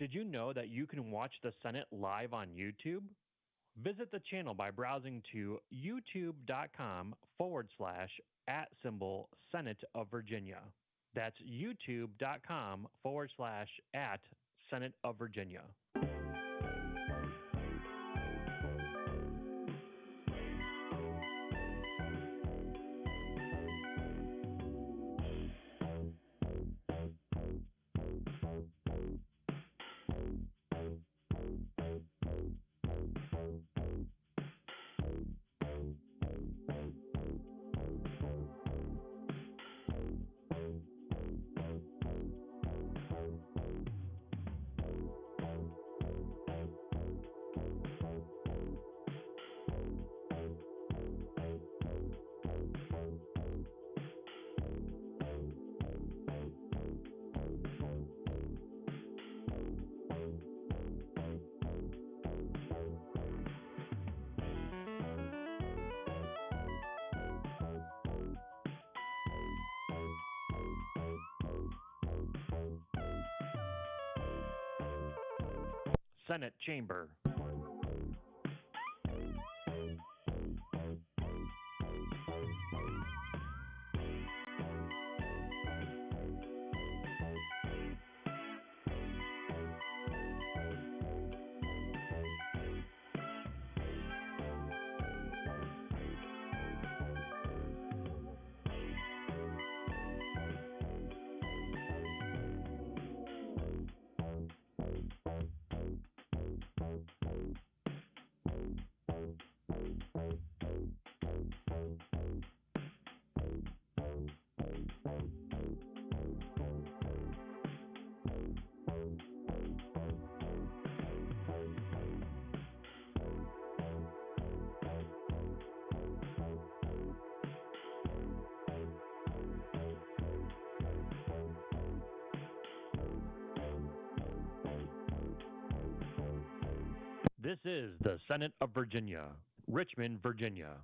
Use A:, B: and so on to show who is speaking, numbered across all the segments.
A: Did you know that you can watch the Senate live on YouTube? Visit the channel by browsing to youtube.com/@Senate of Virginia. That's youtube.com/@Senate of Virginia. Senate Chamber. This is the Senate of Virginia, Richmond, Virginia.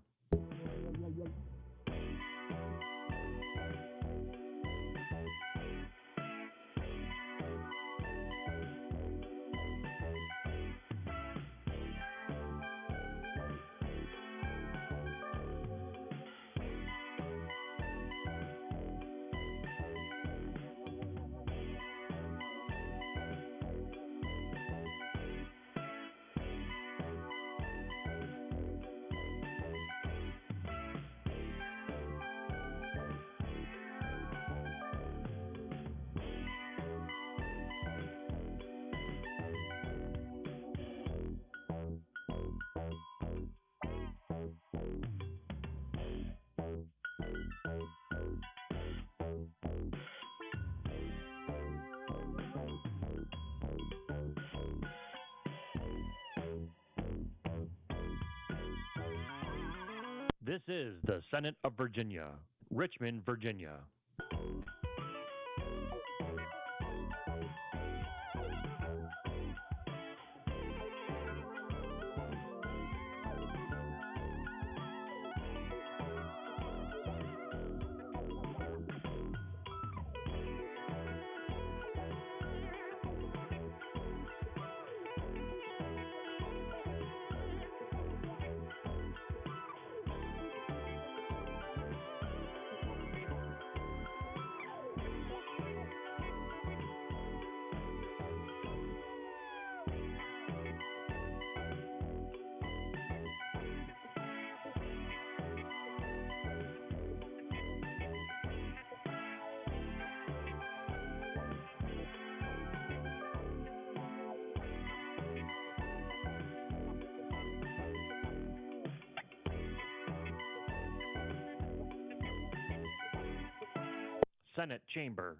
A: This is the Senate of Virginia, Richmond, Virginia. Senate Chamber.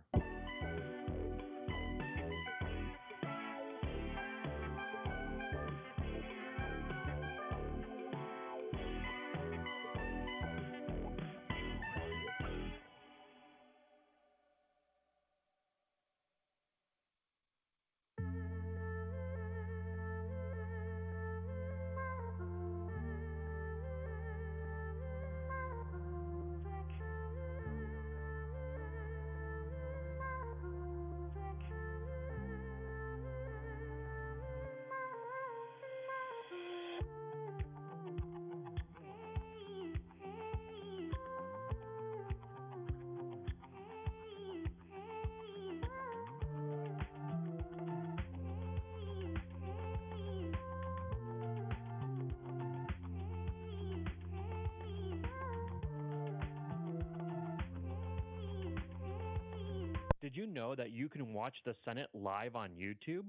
A: Did you know that you can watch the Senate live on YouTube?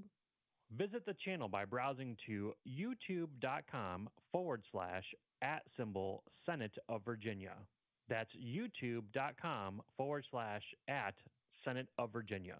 A: Visit the channel by browsing to youtube.com/@Senate of Virginia. That's youtube.com/@Senate of Virginia.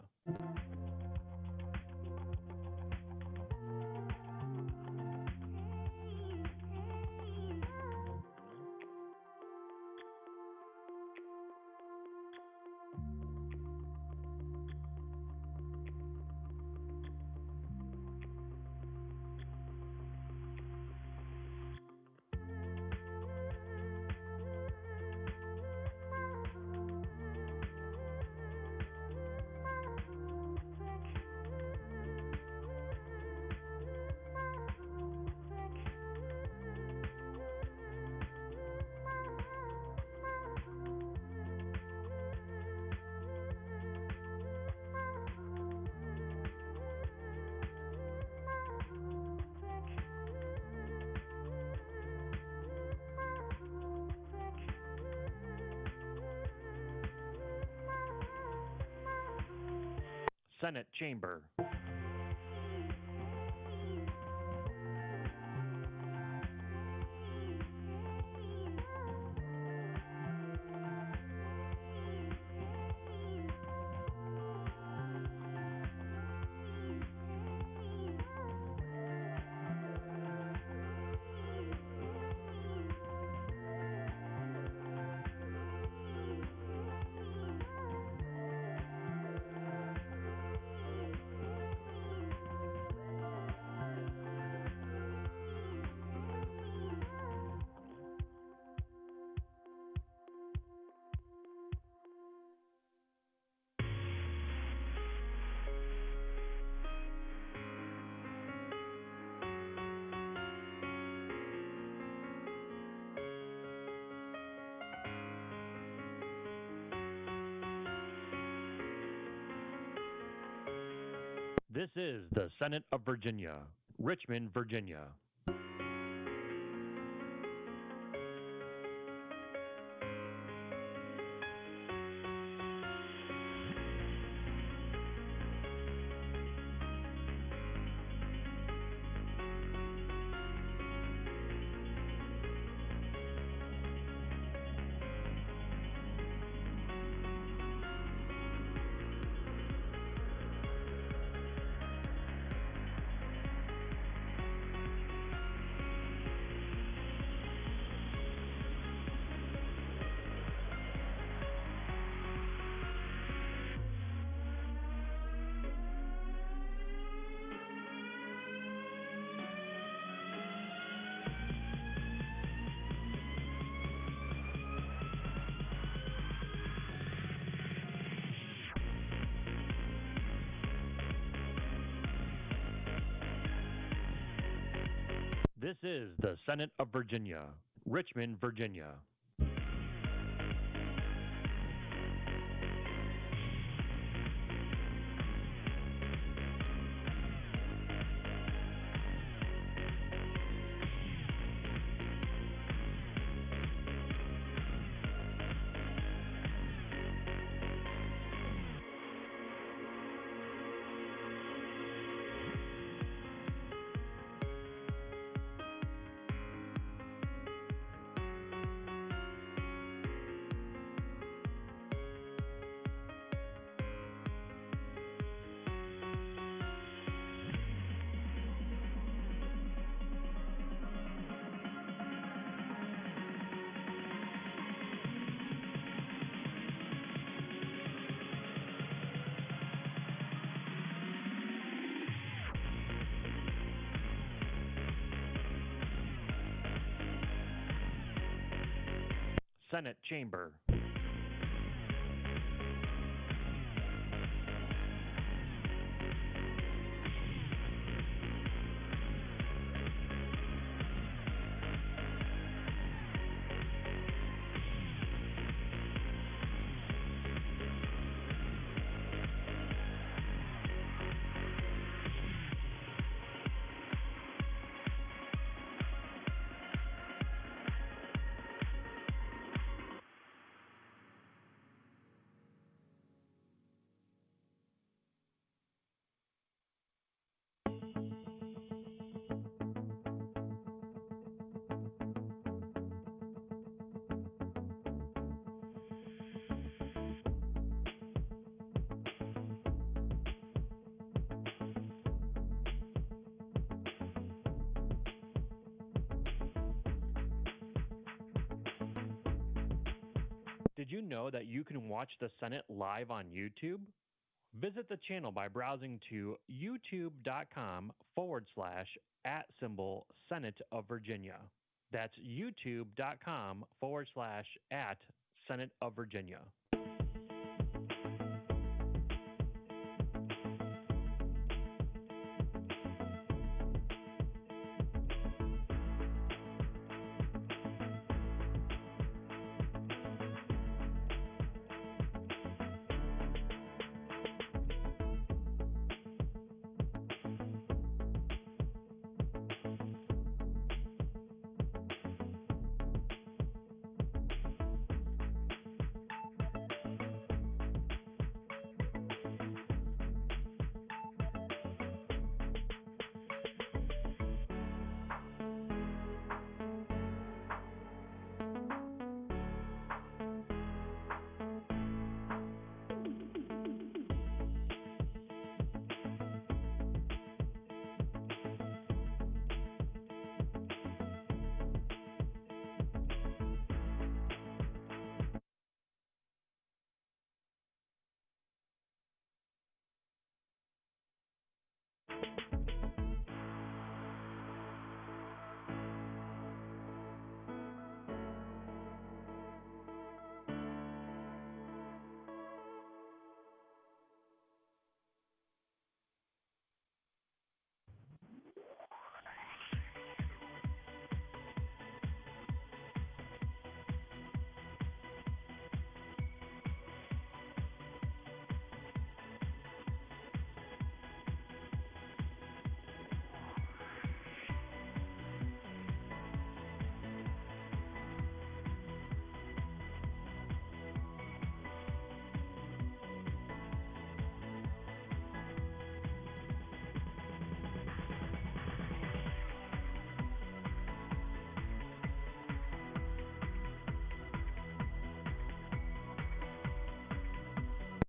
A: Senate Chamber. This is the Senate of Virginia, Richmond, Virginia. This is the Senate of Virginia, Richmond, Virginia. Senate Chamber. Did you know that you can watch the Senate live on YouTube? Visit the channel by browsing to youtube.com/@Senate of Virginia. That's youtube.com/@Senate of Virginia.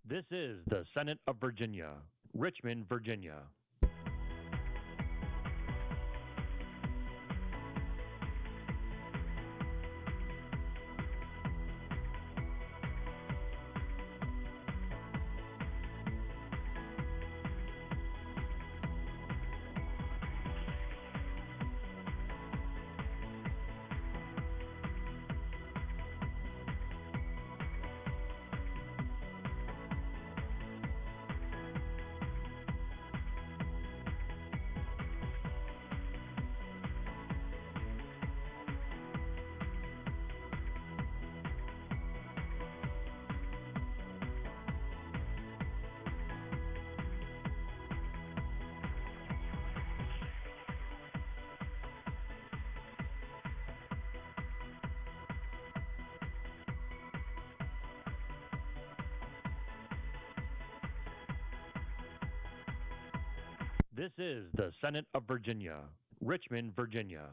A: This is the Senate of Virginia, Richmond, Virginia. This is the Senate of Virginia, Richmond, Virginia.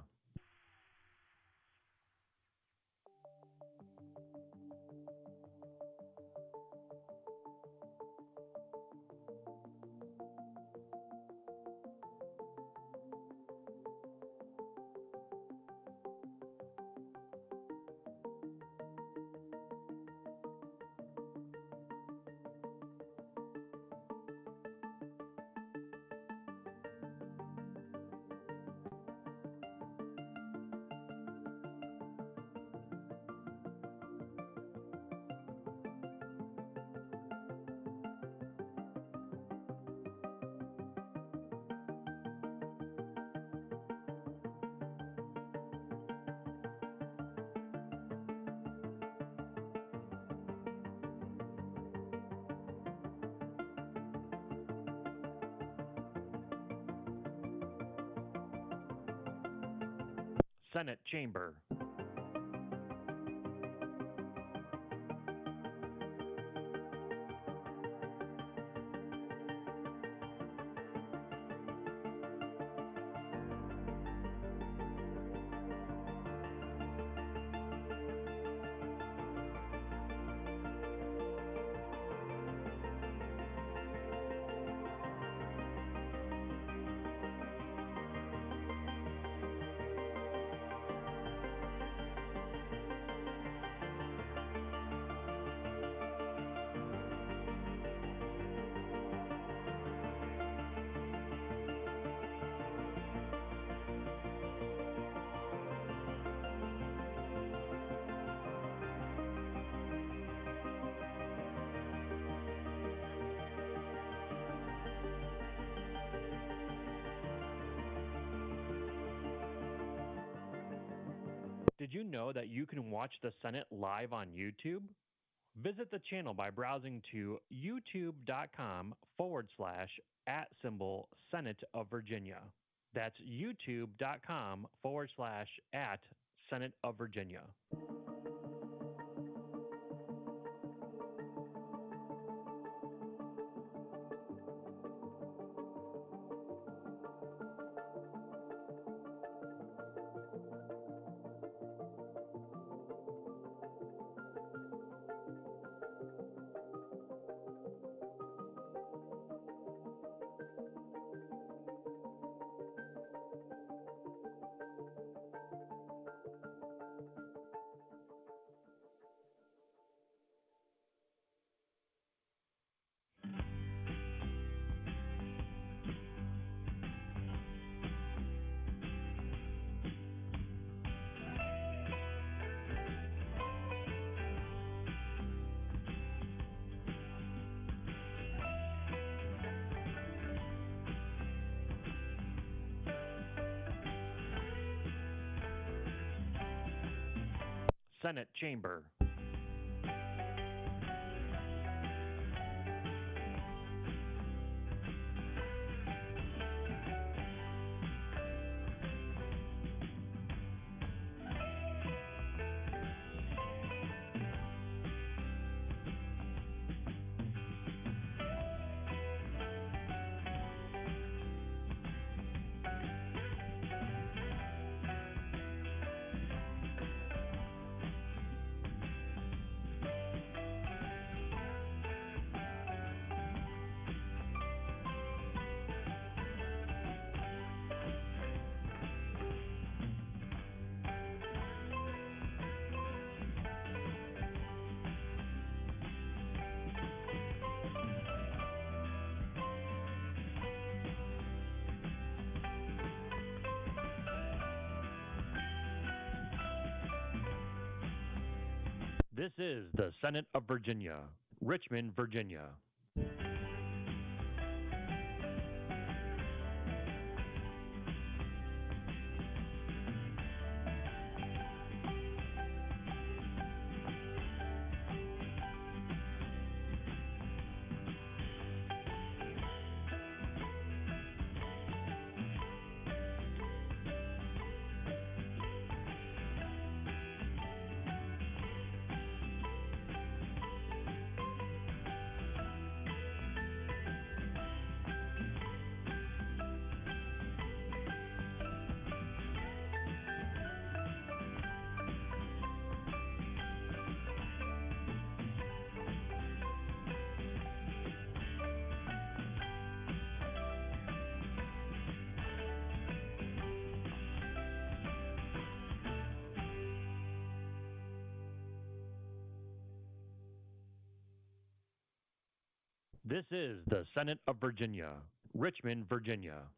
A: Senate Chamber. Did you know that you can watch the Senate live on YouTube? Visit the channel by browsing to youtube.com/@Senate of Virginia. That's youtube.com/@Senate of Virginia. Senate Chamber. This is the Senate of Virginia, Richmond, Virginia. This is the Senate of Virginia, Richmond, Virginia.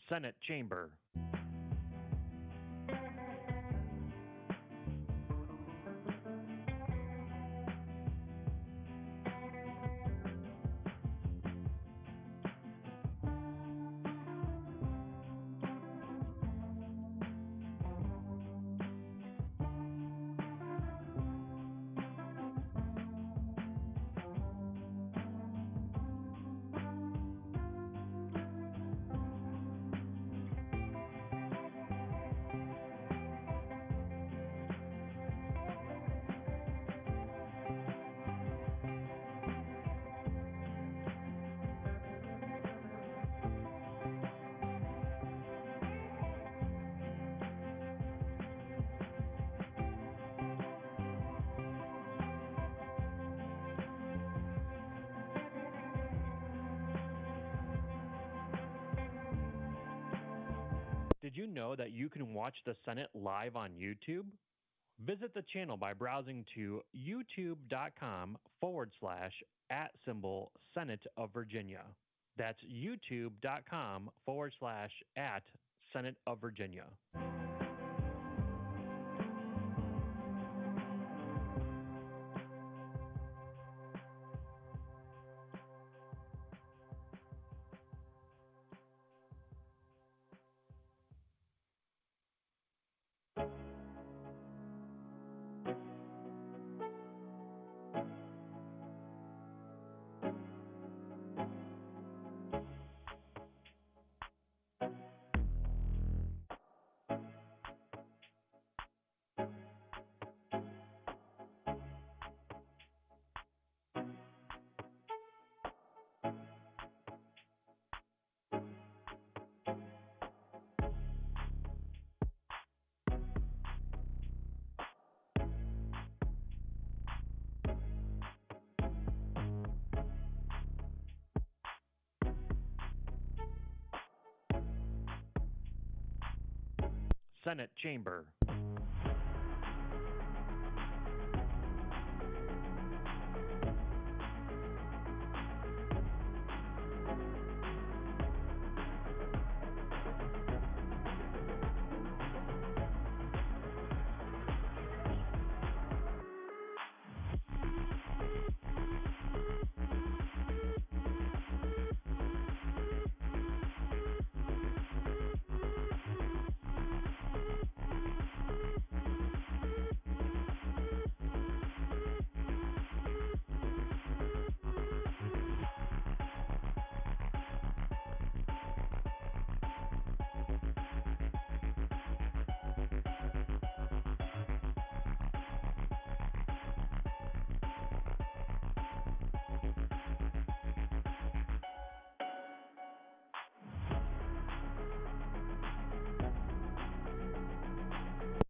A: Senate Chamber. Did you know that you can watch the Senate live on YouTube? Visit the channel by browsing to youtube.com/@Senate of Virginia. That's youtube.com/@Senate of Virginia. Senate Chamber.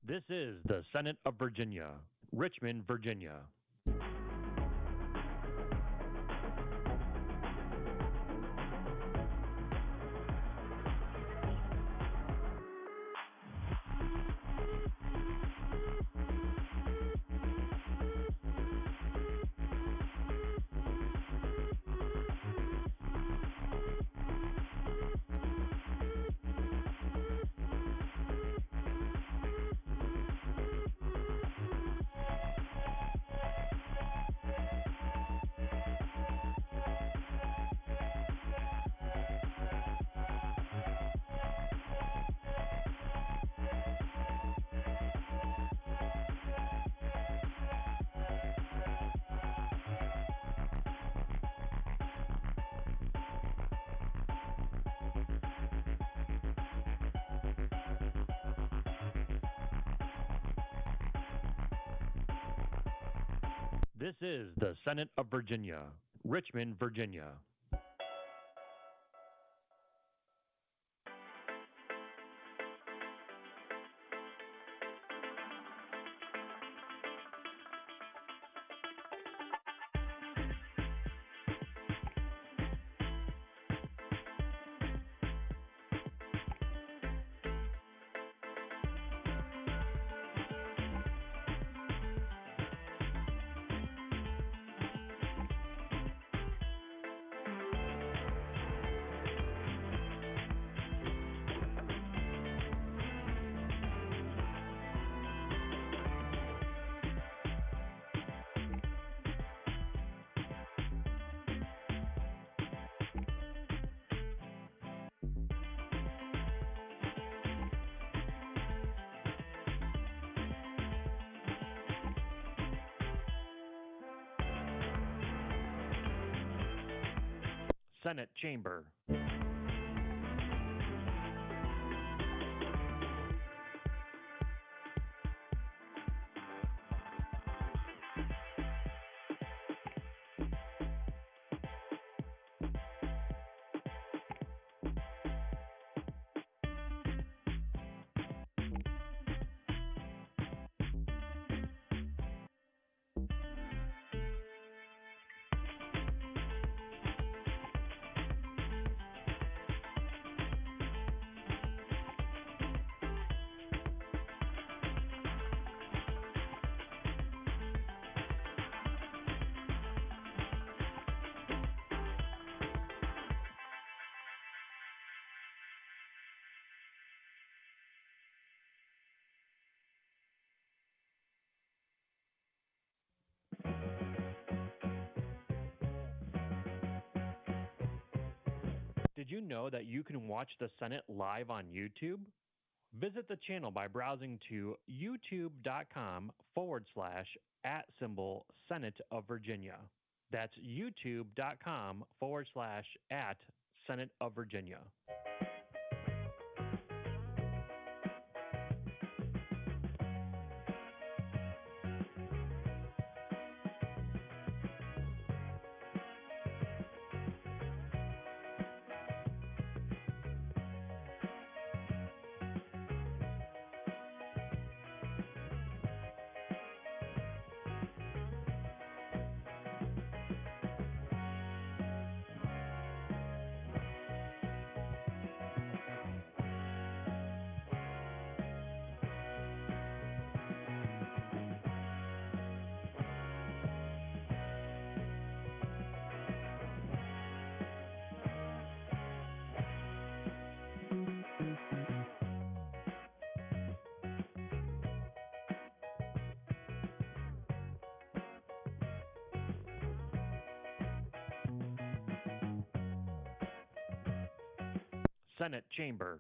A: This is the Senate of Virginia, Richmond, Virginia. This is the Senate of Virginia, Richmond, Virginia. Senate Chamber. Did you know that you can watch the Senate live on YouTube? Visit the channel by browsing to youtube.com/@Senate of Virginia. That's youtube.com/@Senate of Virginia. Senate Chamber.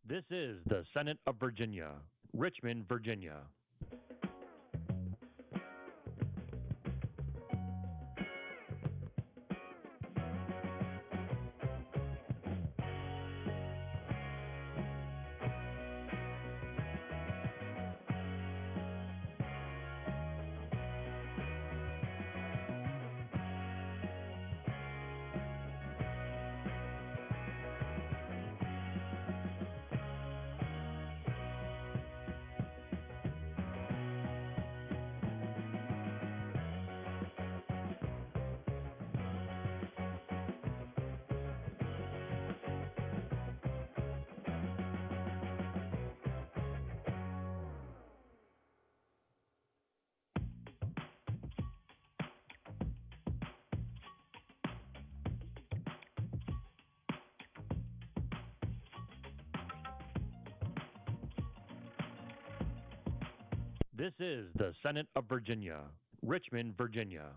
A: This is the Senate of Virginia, Richmond, Virginia. This is the Senate of Virginia, Richmond, Virginia.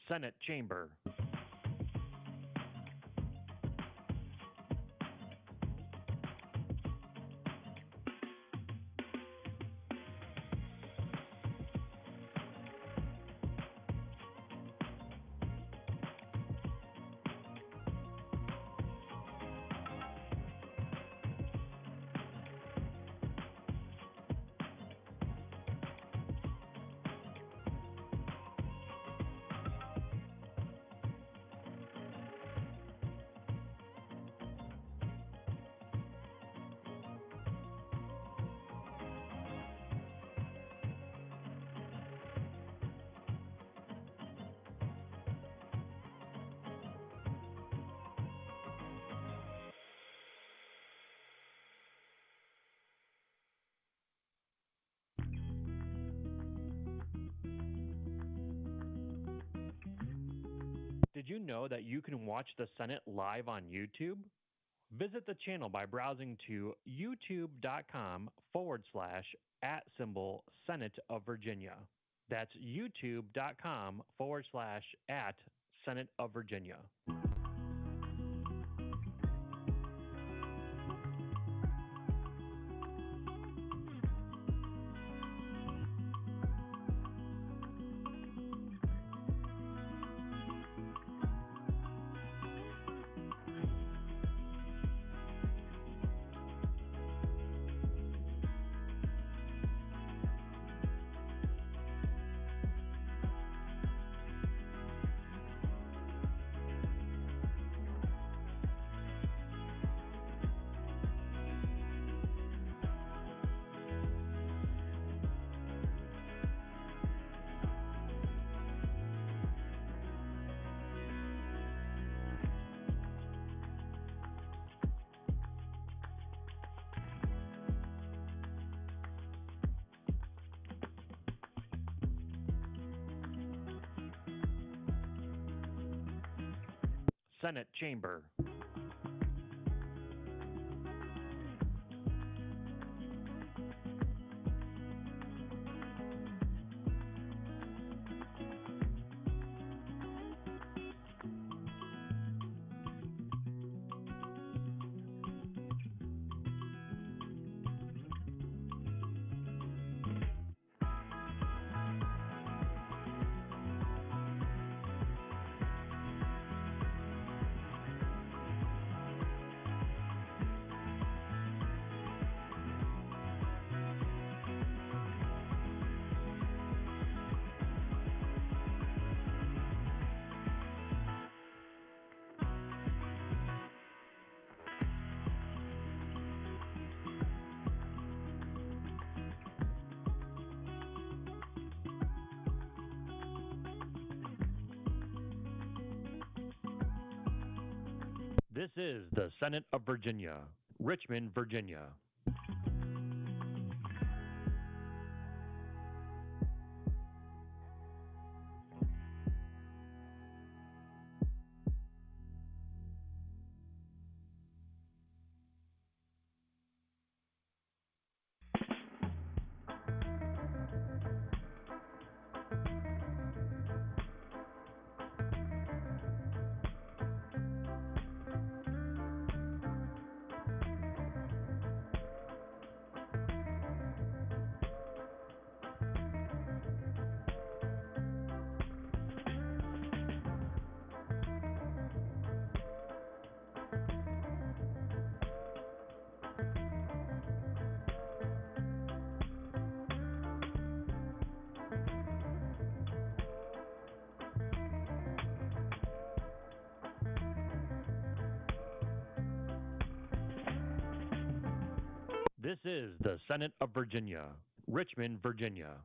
A: Senate Chamber. Did you know that you can watch the Senate live on YouTube? Visit the channel by browsing to youtube.com/@Senate of Virginia. That's youtube.com/@Senate of Virginia. Senate Chamber. This is the Senate of Virginia, Richmond, Virginia. This is the Senate of Virginia, Richmond, Virginia.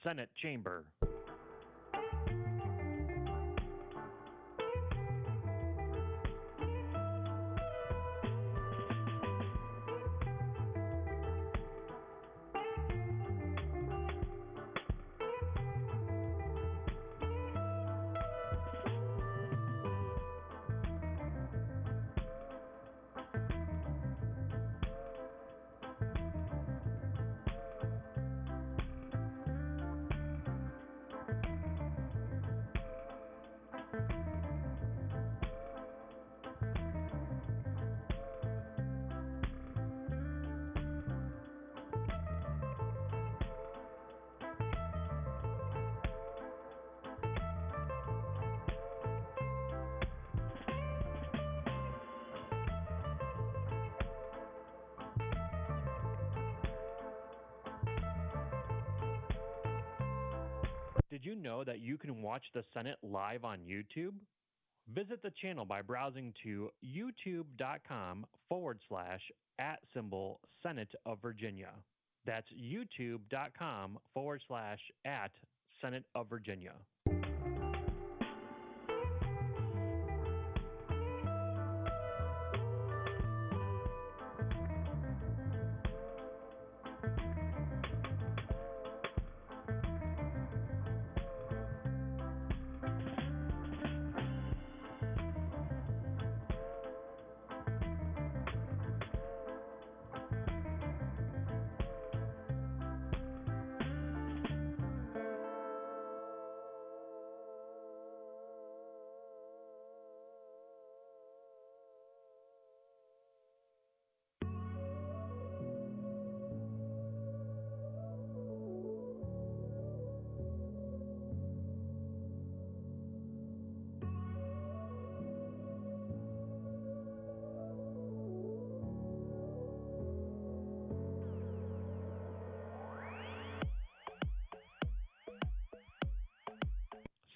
A: Senate Chamber. Did you know that you can watch the Senate live on YouTube? Visit the channel by browsing to youtube.com/@Senate of Virginia. That's youtube.com/@Senate of Virginia.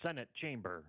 A: Senate Chamber.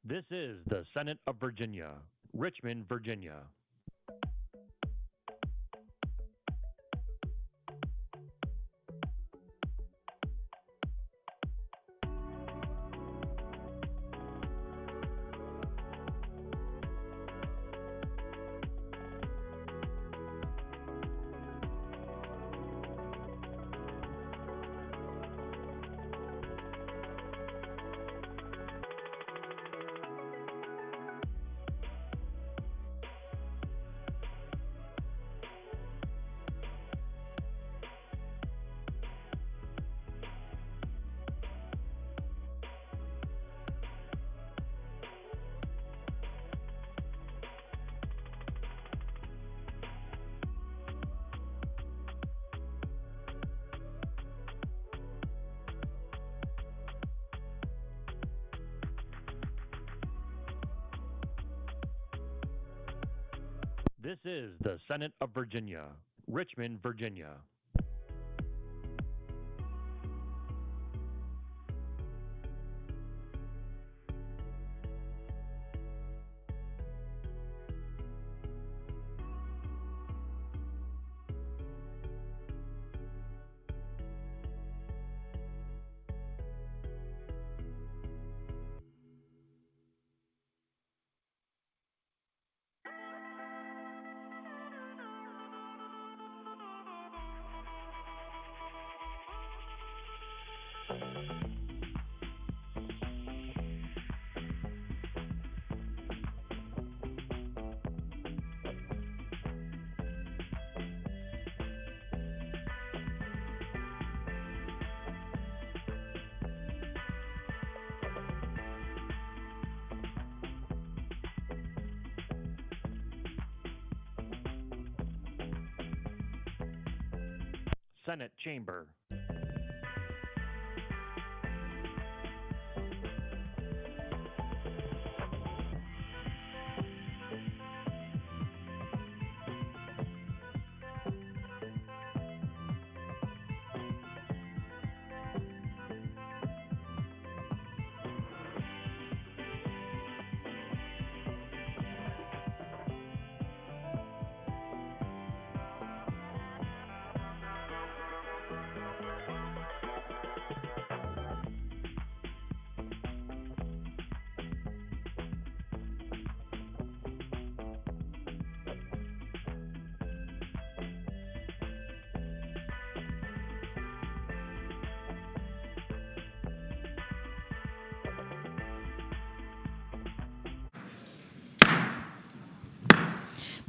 A: This is the Senate of Virginia, Richmond, Virginia. This is the Senate of Virginia, Richmond, Virginia. Senate Chamber.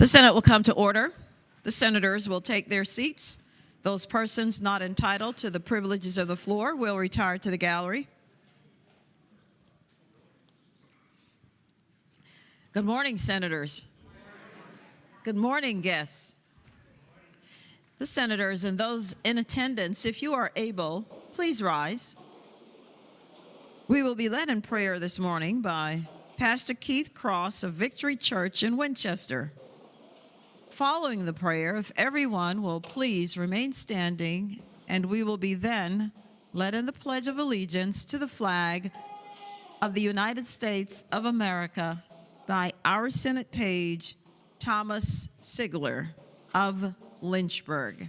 B: The Senate will come to order. The senators will take their seats. Those persons not entitled to the privileges of the floor will retire to the gallery. Good morning, senators. Good morning, guests. The senators and those in attendance, if you are able, please rise. We will be led in prayer this morning by Pastor Keith Cross of Victory Church in Winchester. Following the prayer, if everyone will please remain standing, and we will be then led in the Pledge of Allegiance to the flag of the United States of America by our Senate page, Thomas Sigler of Lynchburg.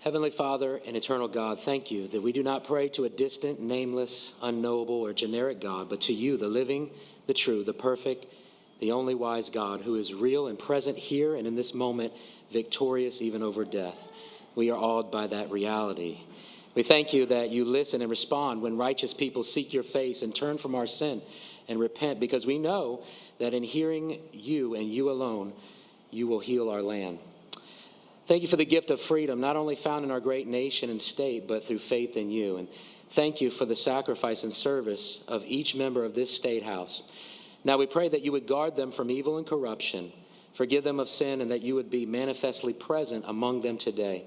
C: Heavenly Father and eternal God, thank you that we do not pray to a distant, nameless, unknowable, or generic God, but to you, the living, the true, the perfect, the only wise God, who is real and present here and in this moment, victorious even over death. We are awed by that reality. We thank you that you listen and respond when righteous people seek your face and turn from our sin and repent, because we know that in hearing you and you alone, you will heal our land. Thank you for the gift of freedom, not only found in our great nation and state, but through faith in you. And thank you for the sacrifice and service of each member of this state house. Now we pray that you would guard them from evil and corruption, forgive them of sin, and that you would be manifestly present among them today.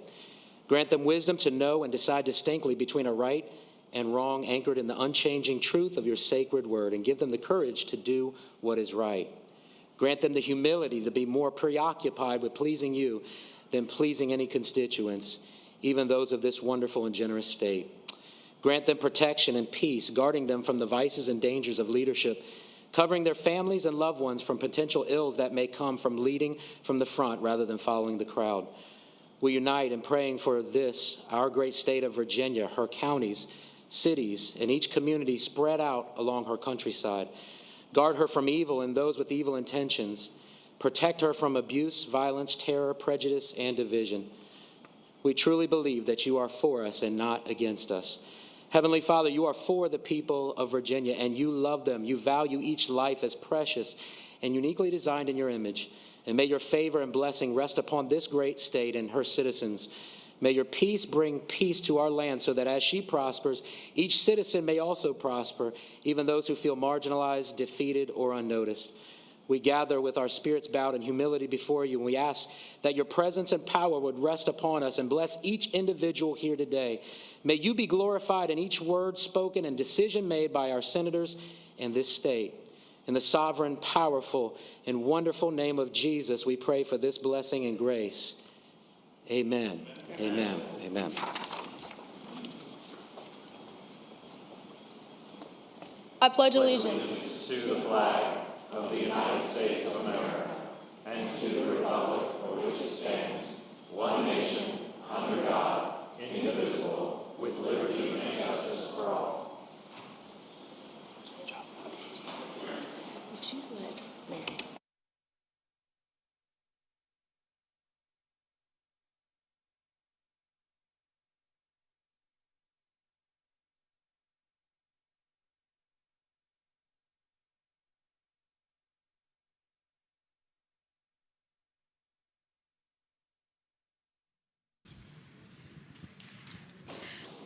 C: Grant them wisdom to know and decide distinctly between a right and wrong, anchored in the unchanging truth of your sacred word, and give them the courage to do what is right. Grant them the humility to be more preoccupied with pleasing you than pleasing any constituents, even those of this wonderful and generous state. Grant them protection and peace, guarding them from the vices and dangers of leadership, covering their families and loved ones from potential ills that may come from leading from the front rather than following the crowd. We unite in praying for this, our great state of Virginia, her counties, cities, and each community spread out along her countryside. Guard her from evil and those with evil intentions. Protect her from abuse, violence, terror, prejudice, and division. We truly believe that you are for us and not against us. Heavenly Father, you are for the people of Virginia, and you love them. You value each life as precious and uniquely designed in your image. And may your favor and blessing rest upon this great state and her citizens. May your peace bring peace to our land, so that as she prospers, each citizen may also prosper, even those who feel marginalized, defeated, or unnoticed. We gather with our spirits bowed in humility before you, and we ask that your presence and power would rest upon us and bless each individual here today. May you be glorified in each word spoken and decision made by our senators in this state. In the sovereign, powerful, and wonderful name of Jesus, we pray for this blessing and grace. Amen. Amen. Amen.
D: I pledge allegiance
E: to the flag of the United States of America and to the republic for which it stands, one nation, under God, indivisible, with liberty and justice for all.
D: Would you let Mary?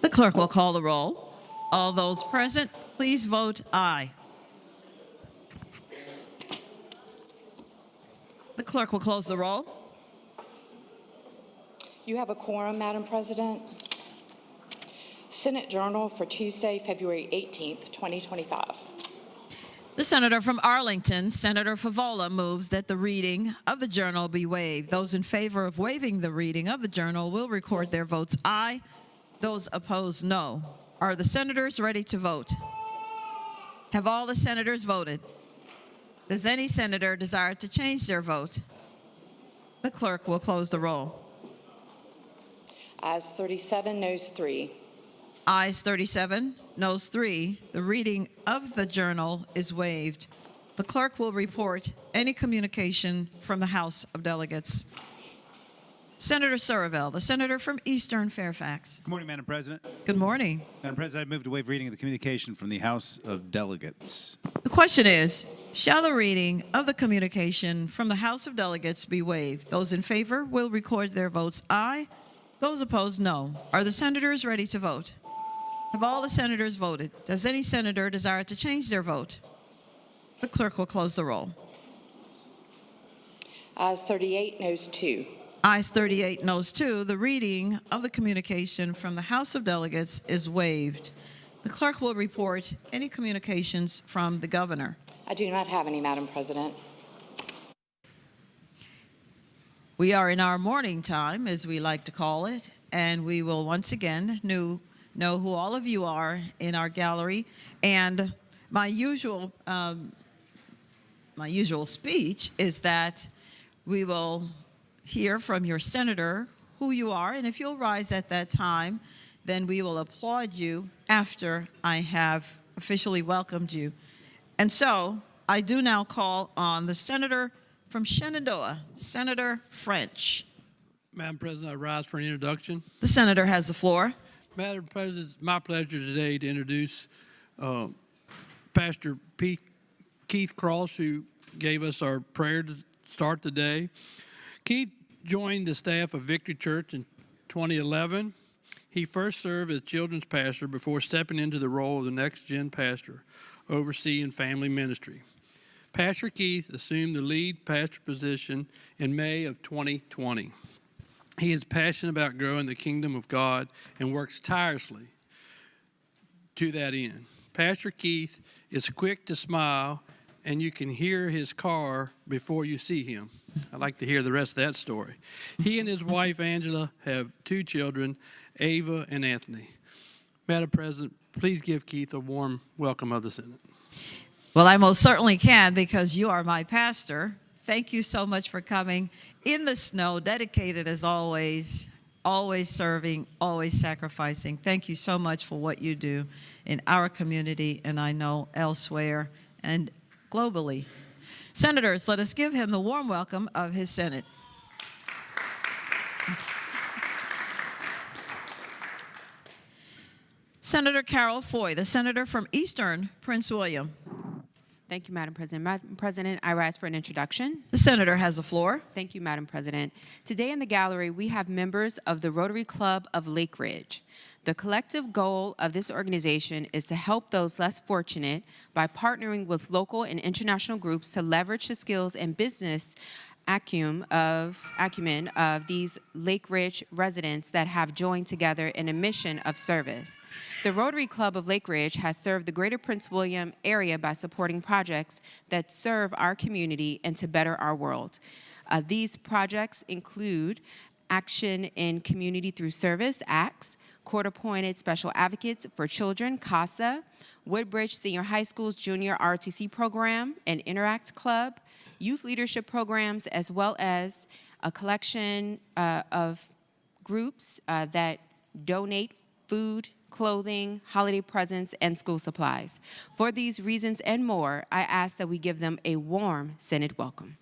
B: The clerk will call the roll. All those present, please vote aye. The clerk will close the roll.
F: You have a quorum, Madam President. Senate Journal for Tuesday, February 18th, 2025.
B: The senator from Arlington, Senator Favola, moves that the reading of the journal be waived. Those in favor of waiving the reading of the journal will record their votes aye. Those opposed, no. Are the senators ready to vote? Have all the senators voted? Does any senator desire to change their vote? The clerk will close the roll.
F: Ayes 37, noes 3.
B: Ayes 37, noes 3. The reading of the journal is waived. The clerk will report any communication from the House of Delegates. Senator Surville, the senator from Eastern Fairfax.
G: Good morning, Madam President.
B: Good morning.
G: Madam President, I move to waive reading of the communication from the House of Delegates.
B: The question is, shall the reading of the communication from the House of Delegates be waived? Those in favor will record their votes aye. Those opposed, no. Are the senators ready to vote? Have all the senators voted? Does any senator desire to change their vote? The clerk will close the roll.
F: Ayes 38, noes 2.
B: Ayes 38, noes 2. The reading of the communication from the House of Delegates is waived. The clerk will report any communications from the governor.
F: I do not have any, Madam President.
B: We are in our morning time, as we like to call it, and we will once again know who all of you are in our gallery. And my usual speech is that we will hear from your senator who you are, and if you'll rise at that time, then we will applaud you after I have officially welcomed you. And so I do now call on the senator from Shenandoah, Senator French.
H: Madam President, I rise for an introduction.
B: The senator has the floor.
H: Madam President, it's my pleasure today to introduce Pastor Keith Cross, who gave us our prayer to start the day. Keith joined the staff of Victory Church in 2011. He first served as children's pastor before stepping into the role of the next-gen pastor, overseeing family ministry. Pastor Keith assumed the lead pastor position in May of 2020. He is passionate about growing the kingdom of God and works tirelessly to that end. Pastor Keith is quick to smile, and you can hear his car before you see him. I'd like to hear the rest of that story. He and his wife, Angela, have 2 children, Ava and Anthony. Madam President, please give Keith a warm welcome of the Senate.
B: Well, I most certainly can, because you are my pastor. Thank you so much for coming in the snow, dedicated as always serving, always sacrificing. Thank you so much for what you do in our community, and I know elsewhere and globally. Senators, let us give him the warm welcome of his Senate. Senator Carol Foy, the senator from Eastern Prince William.
I: Thank you, Madam President. Madam President, I rise for an introduction.
B: The senator has the floor.
I: Thank you, Madam President. Today in the gallery, we have members of the Rotary Club of Lake Ridge. The collective goal of this organization is to help those less fortunate by partnering with local and international groups to leverage the skills and business acumen of these Lake Ridge residents that have joined together in a mission of service. The Rotary Club of Lake Ridge has served the greater Prince William area by supporting projects that serve our community and to better our world. These projects include Action in Community Through Service, ACTS, Court-Appointed Special Advocates for Children, CASA, Woodbridge Senior High School's Junior ROTC Program, and Interact Club, youth leadership programs, as well as a collection of groups that donate food, clothing, holiday presents, and school supplies. For these reasons and more, I ask that we give them a warm Senate welcome.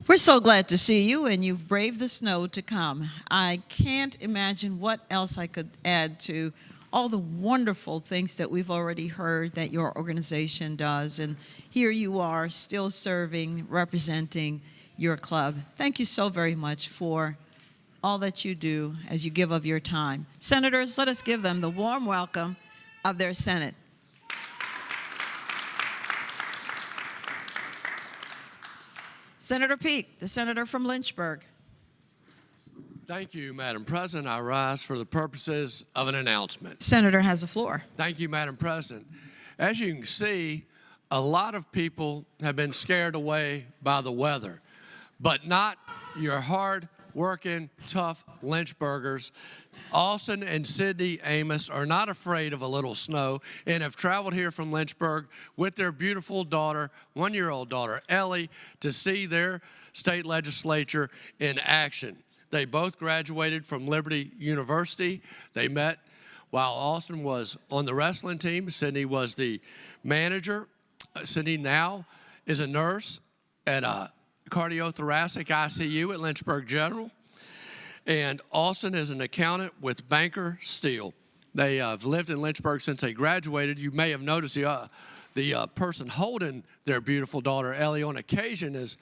B: We're so glad to see you, and you've braved the snow to come. I can't imagine what else I could add to all the wonderful things that we've already heard that your organization does. And here you are, still serving, representing your club. Thank you so very much for all that you do as you give of your time. Senators, let us give them the warm welcome of their Senate. Senator Peake, the senator from Lynchburg.
J: Thank you, Madam President. I rise for the purposes of an announcement.
B: Senator has the floor.
J: Thank you, Madam President. As you can see, a lot of people have been scared away by the weather, but not your hard-working, tough Lynchburgers. Austin and Sydney Amos are not afraid of a little snow and have traveled here from Lynchburg with their beautiful daughter, 1-year-old daughter, Ellie, to see their state legislature in action. They both graduated from Liberty University. They met while Austin was on the wrestling team. Sydney was the manager. Sydney now is a nurse at a cardiothoracic ICU at Lynchburg General. And Austin is an accountant with Banker Steel. They have lived in Lynchburg since they graduated. You may have noticed the person holding their beautiful daughter, Ellie, on occasion is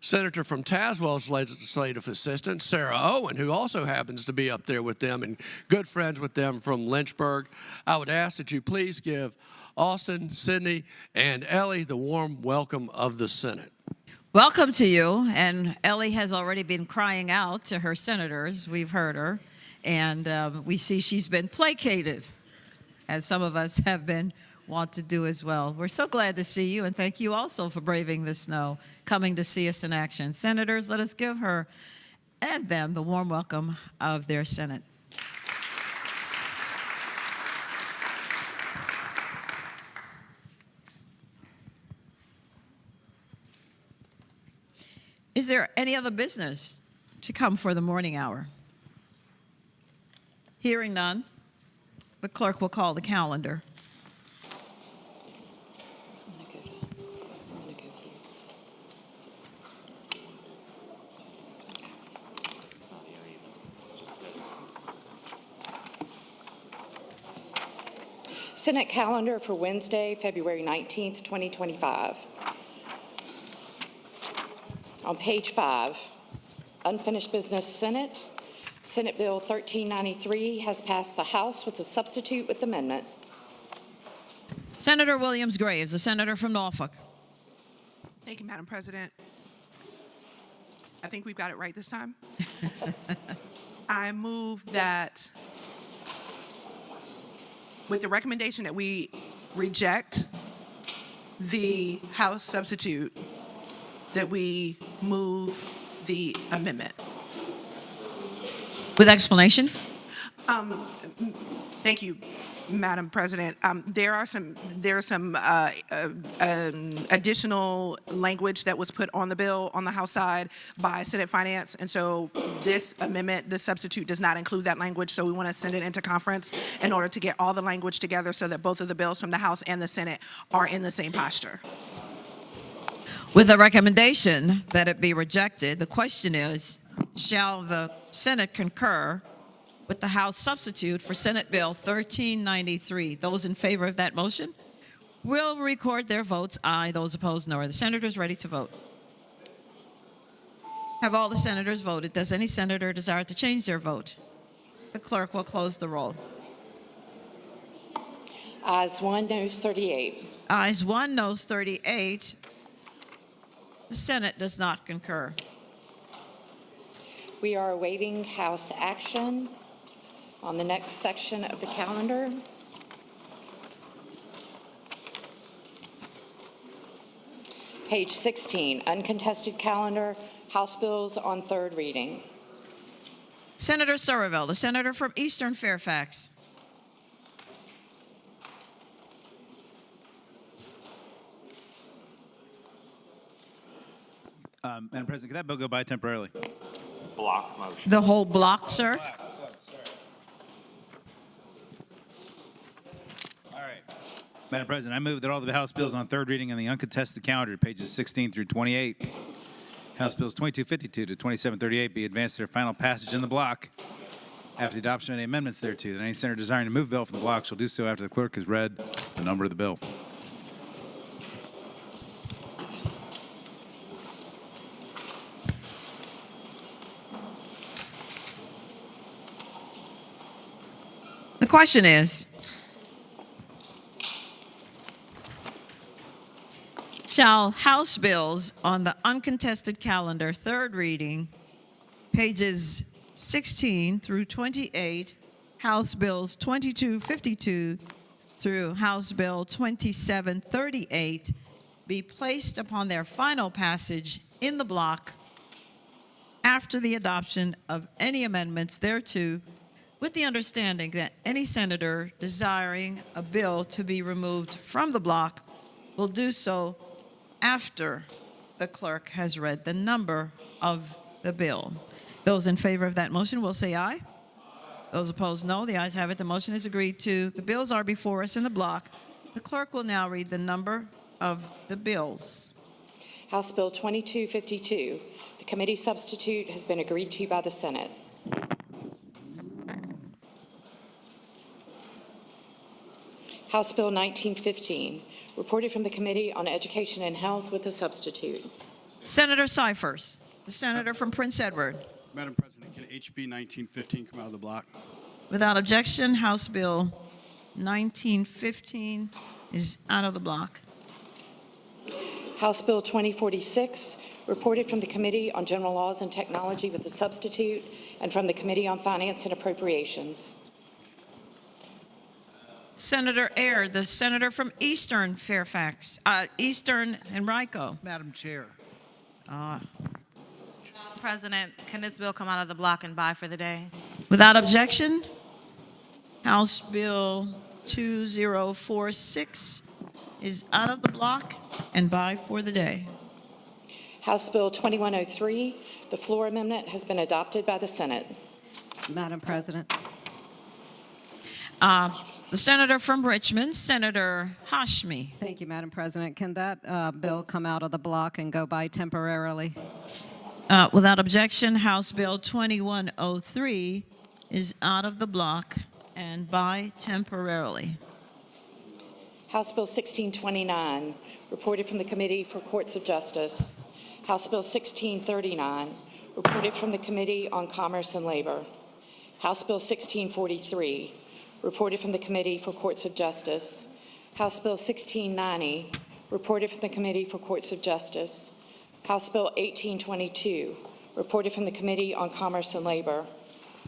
J: Senator from Tazewell's legislative assistant, Sarah Owen, who also happens to be up there with them and good friends with them from Lynchburg. I would ask that you please give Austin, Sydney, and Ellie the warm welcome of the Senate.
B: Welcome to you. And Ellie has already been crying out to her senators. We've heard her. And we see she's been placated, as some of us have been want to do as well. We're so glad to see you, and thank you also for braving the snow, coming to see us in action. Senators, let us give her and them the warm welcome of their Senate. Is there any other business to come for the morning hour? Hearing none, the clerk will call the calendar.
F: Senate calendar for Wednesday, February 19th, 2025. On page 5, unfinished business Senate. Senate Bill 1393 has passed the House with a substitute with amendment.
B: Senator Williams Graves, the senator from Norfolk.
K: Thank you, Madam President. I think we've got it right this time. I move that with the recommendation that we reject the House substitute, that we move the amendment.
B: With explanation?
K: Thank you, Madam President. There's some additional language that was put on the bill on the House side by Senate Finance, and so this amendment, this substitute, does not include that language. So we want to send it into conference in order to get all the language together so that both of the bills from the House and the Senate are in the same posture.
B: With a recommendation that it be rejected, the question is, shall the Senate concur with the House substitute for Senate Bill 1393? Those in favor of that motion will record their votes aye. Those opposed, no. Are the senators ready to vote? Have all the senators voted? Does any senator desire to change their vote? The clerk will close the roll.
F: Ayes 1, noes 38.
B: Ayes 1, noes 38. The Senate does not concur.
F: We are awaiting House action on the next section of the calendar. Page 16, uncontested calendar, House bills on third reading.
B: Senator Surreville, the senator from Eastern Fairfax.
G: Madam President, could that bill go by temporarily?
E: Block motion.
B: The whole block, sir?
G: All right. Madam President, I move that all the House bills on third reading on the uncontested calendar, pages 16 through 28, House bills 2252 to 2738, be advanced to their final passage in the block after the adoption of any amendments thereto. That any senator desiring to move bill from the block shall do so after the clerk has read the number of the bill.
B: The question is, shall House bills on the uncontested calendar, third reading, pages 16 through 28, House bills 2252 through House Bill 2738, be placed upon their final passage in the block after the adoption of any amendments thereto, with the understanding that any senator desiring a bill to be removed from the block will do so after the clerk has read the number of the bill. Those in favor of that motion will say aye. Those opposed, no. The ayes have it. The motion is agreed to. The bills are before us in the block. The clerk will now read the number of the bills.
F: House Bill 2252. The committee substitute has been agreed to by the Senate. House Bill 1915, reported from the Committee on Education and Health with a substitute.
B: Senator Cyphers, the senator from Prince Edward.
L: Madam President, can HB 1915 come out of the block?
B: Without objection, House Bill 1915 is out of the block.
F: House Bill 2046, reported from the Committee on General Laws and Technology with a substitute, and from the Committee on Finance and Appropriations.
B: Senator Ayer, the senator from Eastern Fairfax, Eastern Henrico.
M: Madam Chair.
N: President, can this bill come out of the block and buy for the day?
B: Without objection, House Bill 2046 is out of the block and by for the day.
F: House Bill 2103, the floor amendment has been adopted by the Senate.
O: Madam President.
B: The senator from Richmond, Senator Hashmi.
O: Thank you, Madam President. Can that bill come out of the block and go by temporarily?
B: Without objection, House Bill 2103 is out of the block and by temporarily.
F: House Bill 1629, reported from the Committee for Courts of Justice. House Bill 1639, reported from the Committee on Commerce and Labor. House Bill 1643, reported from the Committee for Courts of Justice. House Bill 1690, reported from the Committee for Courts of Justice. House Bill 1822, reported from the Committee on Commerce and Labor.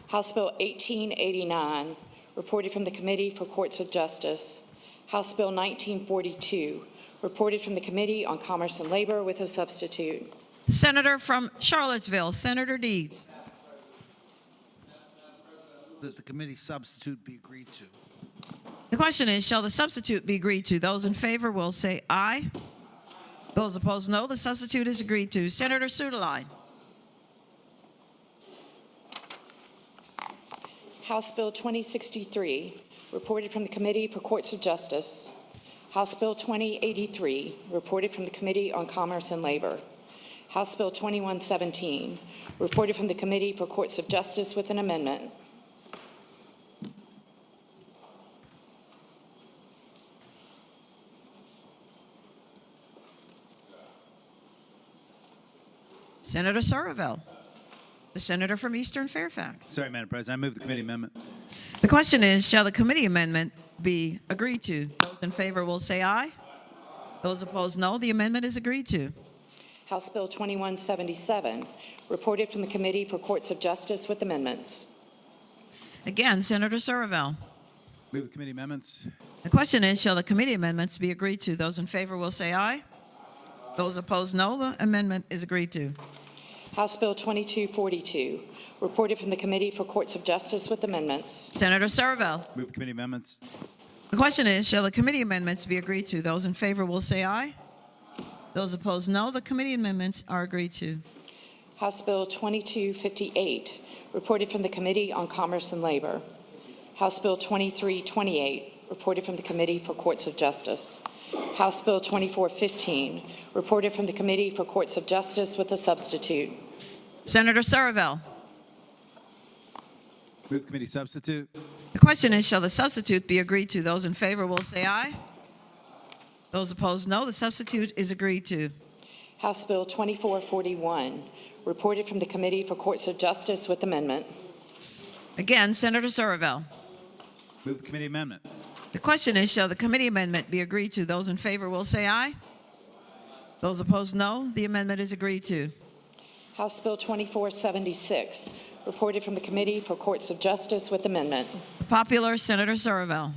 F: House Bill 1889, reported from the Committee for Courts of Justice. House Bill 1942, reported from the Committee on Commerce and Labor with a substitute.
B: Senator from Charlottesville, Senator Deeds.
M: That the committee substitute be agreed to.
B: The question is, shall the substitute be agreed to? Those in favor will say aye. Those opposed, no. The substitute is agreed to. Senator Sudeline.
F: House Bill 2063, reported from the Committee for Courts of Justice. House Bill 2083, reported from the Committee on Commerce and Labor. House Bill 2117, reported from the Committee for Courts of Justice with an amendment.
B: Senator Surville, the senator from Eastern Fairfax.
G: Sorry, Madam President. I move the committee amendment.
B: The question is, shall the committee amendment be agreed to? Those in favor will say aye. Those opposed, no. The amendment is agreed to.
F: House Bill 2177, reported from the Committee for Courts of Justice with amendments.
B: Again, Senator Surville.
G: Move the committee amendments.
B: The question is, shall the committee amendments be agreed to? Those in favor will say aye. Those opposed, no. The amendment is agreed to.
F: House Bill 2242, reported from the Committee for Courts of Justice with amendments.
B: Senator Surville.
G: Move the committee amendments.
B: The question is, shall the committee amendments be agreed to? Those in favor will say aye. Those opposed, no. The committee amendments are agreed to.
F: House Bill 2258, reported from the Committee on Commerce and Labor. House Bill 2328, reported from the Committee for Courts of Justice. House Bill 2415, reported from the Committee for Courts of Justice with a substitute.
B: Senator Surville.
G: Move the committee substitute.
B: The question is, shall the substitute be agreed to? Those in favor will say aye. Those opposed, no. The substitute is agreed to.
F: House Bill 2441, reported from the Committee for Courts of Justice with amendment.
B: Again, Senator Surville.
G: Move the committee amendment.
B: The question is, shall the committee amendment be agreed to? Those in favor will say aye. Those opposed, no. The amendment is agreed to.
F: House Bill 2476, reported from the Committee for Courts of Justice with amendment.
B: Popular, Senator Surville.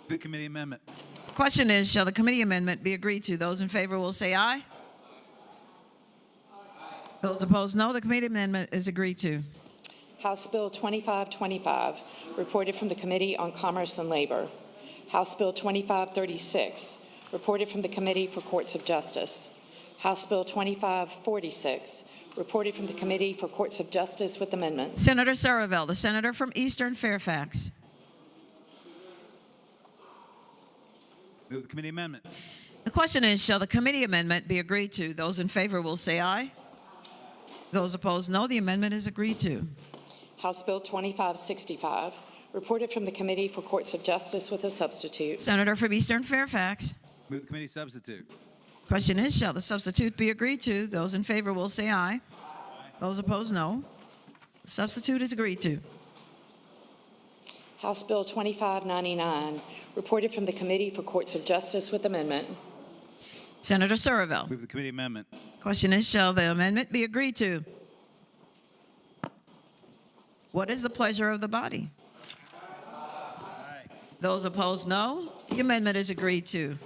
G: The committee amendment.
B: The question is, shall the committee amendment be agreed to? Those in favor will say aye. Those opposed, no. The committee amendment is agreed to.
F: House Bill 2525, reported from the Committee on Commerce and Labor. House Bill 2536, reported from the Committee for Courts of Justice. House Bill 2546, reported from the Committee for Courts of Justice with amendments.
B: Senator Surville, the senator from Eastern Fairfax.
G: Move the committee amendment.
B: The question is, shall the committee amendment be agreed to? Those in favor will say aye. Those opposed, no. The amendment is agreed to.
F: House Bill 2565, reported from the Committee for Courts of Justice with a substitute.
B: Senator from Eastern Fairfax.
G: Move the committee substitute.
B: Question is, shall the substitute be agreed to? Those in favor will say aye. Those opposed, no. The substitute is agreed to.
F: House Bill 2599, reported from the Committee for Courts of Justice with amendment.
B: Senator Surville.
G: Move the committee amendment.
B: Question is, shall the amendment be agreed to? What is the pleasure of the body? Those opposed, no. The amendment is agreed to.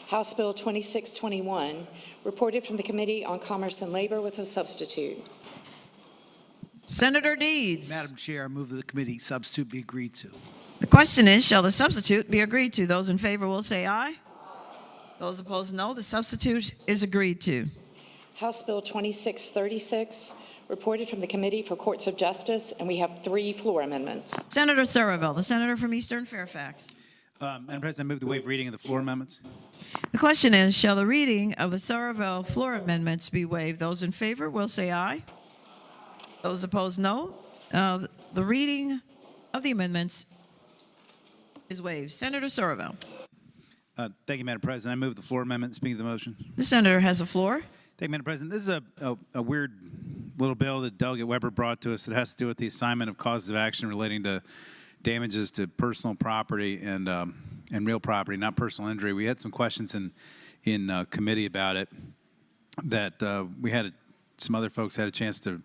F: House Bill 2621, reported from the Committee on Commerce and Labor with a substitute.
B: Senator Deeds.
M: Madam Chair, I move that the committee substitute be agreed to.
B: The question is, shall the substitute be agreed to? Those in favor will say aye. Those opposed, no. The substitute is agreed to.
F: House Bill 2636, reported from the Committee for Courts of Justice, and we have 3 floor amendments.
B: Senator Surville, the senator from Eastern Fairfax.
G: Madam President, I move the waive reading of the floor amendments.
B: The question is, shall the reading of the Surville floor amendments be waived? Those in favor will say aye. Those opposed, no. The reading of the amendments is waived. Senator Surville.
G: Thank you, Madam President. I move the floor amendment. Speaking of the motion.
B: The senator has the floor.
G: Thank you, Madam President. This is a weird little bill that Delegate Weber brought to us that has to do with the assignment of causes of action relating to damages to personal property and real property, not personal injury. We had some questions in committee about it that some other folks had a chance to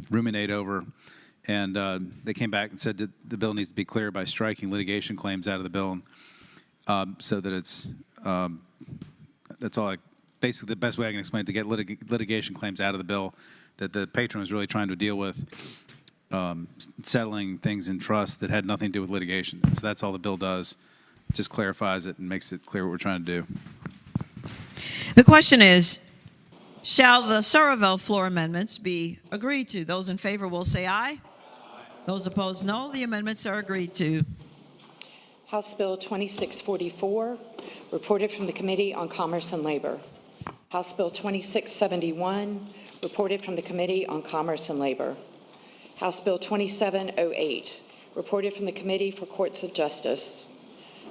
G: ruminate over, and they came back and said that the bill needs to be clear by striking litigation claims out of the bill, so that it's that's all. Basically, the best way I can explain it, to get litigation claims out of the bill that the patron was really trying to deal with, settling things in trust that had nothing to do with litigation. So that's all the bill does. It just clarifies it and makes it clear what we're trying to do.
B: The question is, shall the Surville floor amendments be agreed to? Those in favor will say aye. Those opposed, no. The amendments are agreed to.
F: House Bill 2644, reported from the Committee on Commerce and Labor. House Bill 2671, reported from the Committee on Commerce and Labor. House Bill 2708, reported from the Committee for Courts of Justice.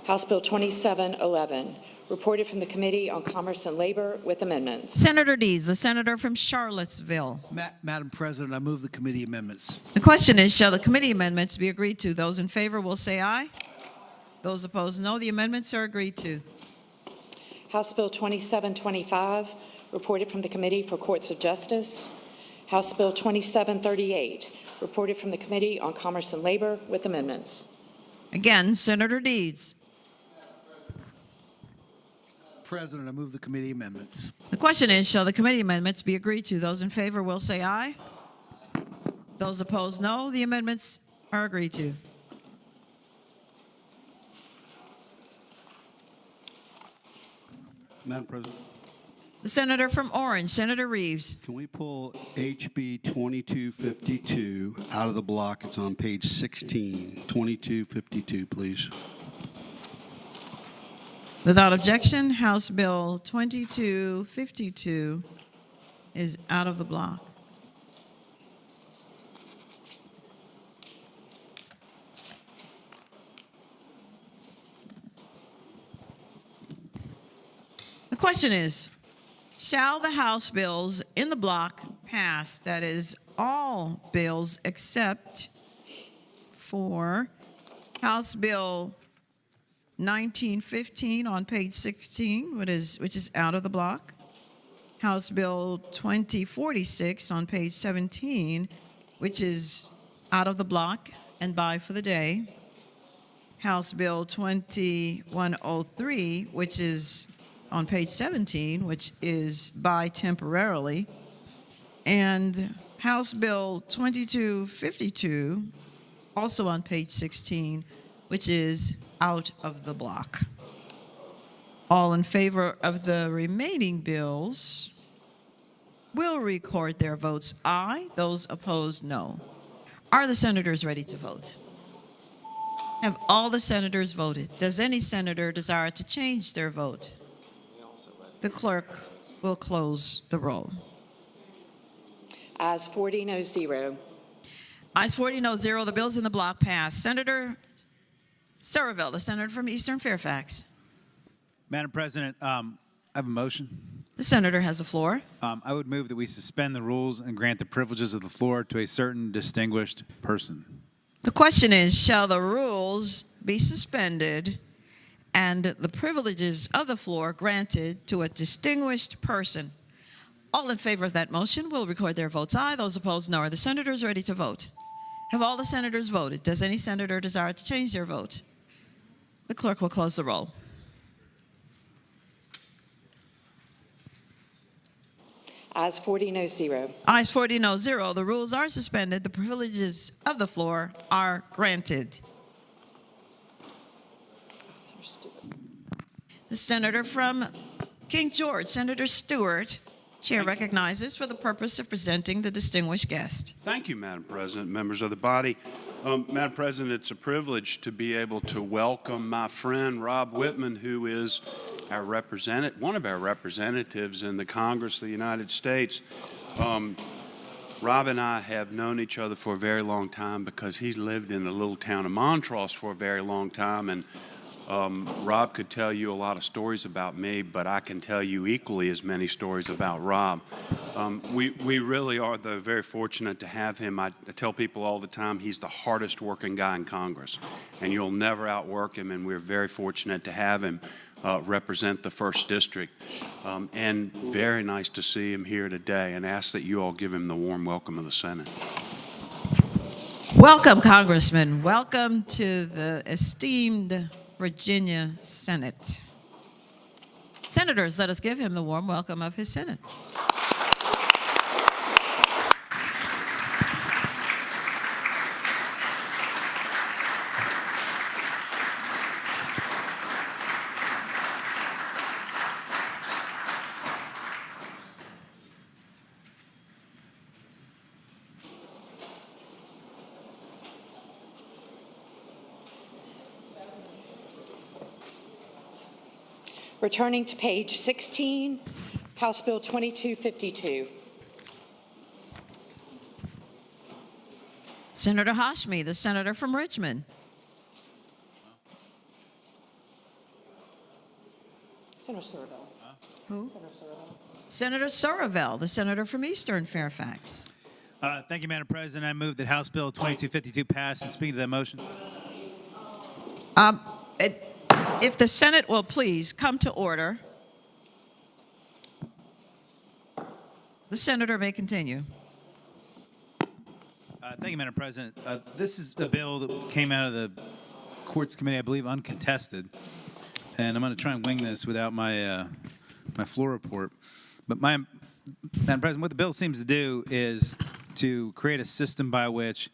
F: House Bill 2711, reported from the Committee on Commerce and Labor with amendments.
B: Senator Deeds, the senator from Charlottesville.
M: Madam President, I move the committee amendments.
B: The question is, shall the committee amendments be agreed to? Those in favor will say aye. Those opposed, no. The amendments are agreed to.
F: House Bill 2725, reported from the Committee for Courts of Justice. House Bill 2738, reported from the Committee on Commerce and Labor with amendments.
B: Again, Senator Deeds.
M: President, I move the committee amendments.
B: The question is, shall the committee amendments be agreed to? Those in favor will say aye. Those opposed, no. The amendments are agreed to.
L: Madam President,
B: The senator from Orange, Senator Reeves.
L: can we pull HB 2252 out of the block? It's on page 16, 2252, please.
B: Without objection, House Bill 2252 is out of the block. The question is, shall the House bills in the block pass? That is, all bills except for House Bill 1915 on page 16, which is out of the block. House Bill 2046 on page 17, which is out of the block and by for the day. House Bill 2103, which is on page 17, which is by temporarily. And House Bill 2252, also on page 16, which is out of the block. All in favor of the remaining bills will record their votes aye. Those opposed, no. Are the senators ready to vote? Have all the senators voted? Does any senator desire to change their vote? The clerk will close the roll.
F: Ayes 40, no 0.
B: Ayes 40, no 0. The bill's in the block passed. Senator Surville, the senator from Eastern Fairfax.
G: Madam President, I have a motion.
B: The senator has the floor.
G: I would move that we suspend the rules and grant the privileges of the floor to a certain distinguished person.
B: The question is, shall the rules be suspended and the privileges of the floor granted to a distinguished person? All in favor of that motion will record their votes aye. Those opposed, no. Are the senators ready to vote? Have all the senators voted? Does any senator desire to change their vote? The clerk will close the roll.
F: Ayes 40, no 0.
B: Ayes 40, no 0. The rules are suspended. The privileges of the floor are granted. The senator from King George, Senator Stewart, Chair recognizes for the purpose of presenting the distinguished guest.
P: Thank you, Madam President, members of the body. Madam President, it's a privilege to be able to welcome my friend Rob Whitman, who is one of our representatives in the Congress of the United States. Rob and I have known each other for a very long time because he lived in the little town of Montrose for a very long time, and Rob could tell you a lot of stories about me, but I can tell you equally as many stories about Rob. We really are, though, very fortunate to have him. I tell people all the time he's the hardest working guy in Congress, and you'll never outwork him, and we're very fortunate to have him represent the 1st District. And very nice to see him here today, and ask that you all give him the warm welcome of the Senate.
B: Welcome, Congressman. Welcome to the esteemed Virginia Senate. Senators, let us give him the warm welcome of his Senate.
F: Returning to page 16, House Bill 2252.
B: Senator Hashmi, the senator from Richmond.
F: Senator Surville.
B: Who?
F: Senator Surville.
B: Senator Surville, the senator from Eastern Fairfax.
G: Thank you, Madam President. I move that House Bill 2252 pass. And speaking to that motion.
B: If the Senate will please come to order, the senator may continue.
G: Thank you, Madam President. This is a bill that came out of the Courts Committee, I believe, uncontested. And I'm going to try and wing this without my my floor report. But Madam President, what the bill seems to do is to create a system by which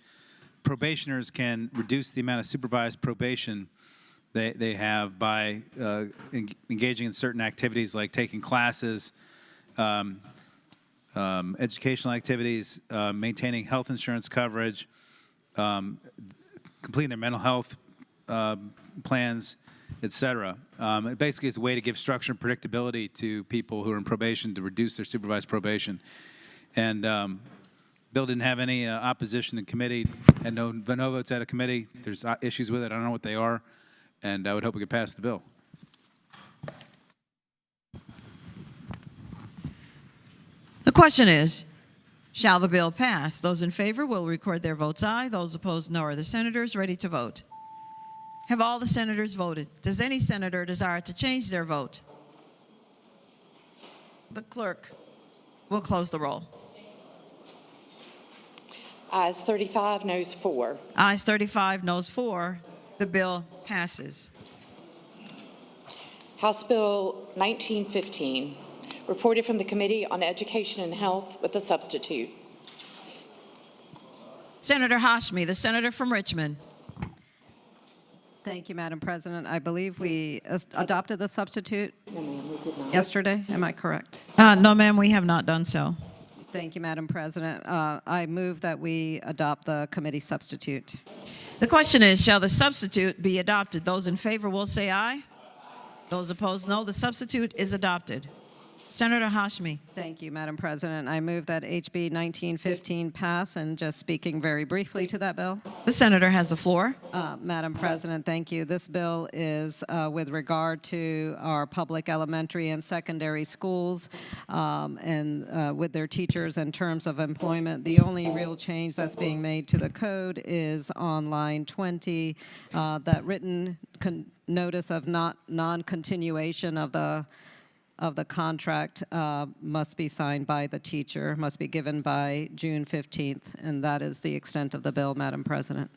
G: probationers can reduce the amount of supervised probation they have by engaging in certain activities like taking classes, educational activities, maintaining health insurance coverage, completing their mental health plans, etc. Basically, it's a way to give structure and predictability to people who are in probation to reduce their supervised probation. And bill didn't have any opposition in committee, and no votes out of committee. There's issues with it. I don't know what they are, and I would hope we could pass the bill.
B: The question is, shall the bill pass? Those in favor will record their votes aye. Those opposed, no. Are the senators ready to vote? Have all the senators voted? Does any senator desire to change their vote? The clerk will close the roll.
F: Ayes 35, noes 4.
B: Ayes 35, noes 4. The bill passes.
F: House Bill 1915, reported from the Committee on Education and Health with a substitute.
B: Senator Hashmi, the senator from Richmond.
O: Thank you, Madam President. I believe we adopted the substitute
F: No, ma'am, we did not.
O: yesterday. Am I correct?
B: No, ma'am, we have not done so.
O: Thank you, Madam President. I move that we adopt the committee substitute.
B: The question is, shall the substitute be adopted? Those in favor will say aye. Those opposed, no. The substitute is adopted. Senator Hashmi.
O: Thank you, Madam President. I move that HB 1915 pass, and just speaking very briefly to that bill.
B: The senator has the floor.
O: Madam President, thank you. This bill is with regard to our public elementary and secondary schools and with their teachers in terms of employment. The only real change that's being made to the code is on line 20, that written notice of non-continuation of the contract must be signed by the teacher, must be given by June 15th, and that is the extent of the bill, Madam President.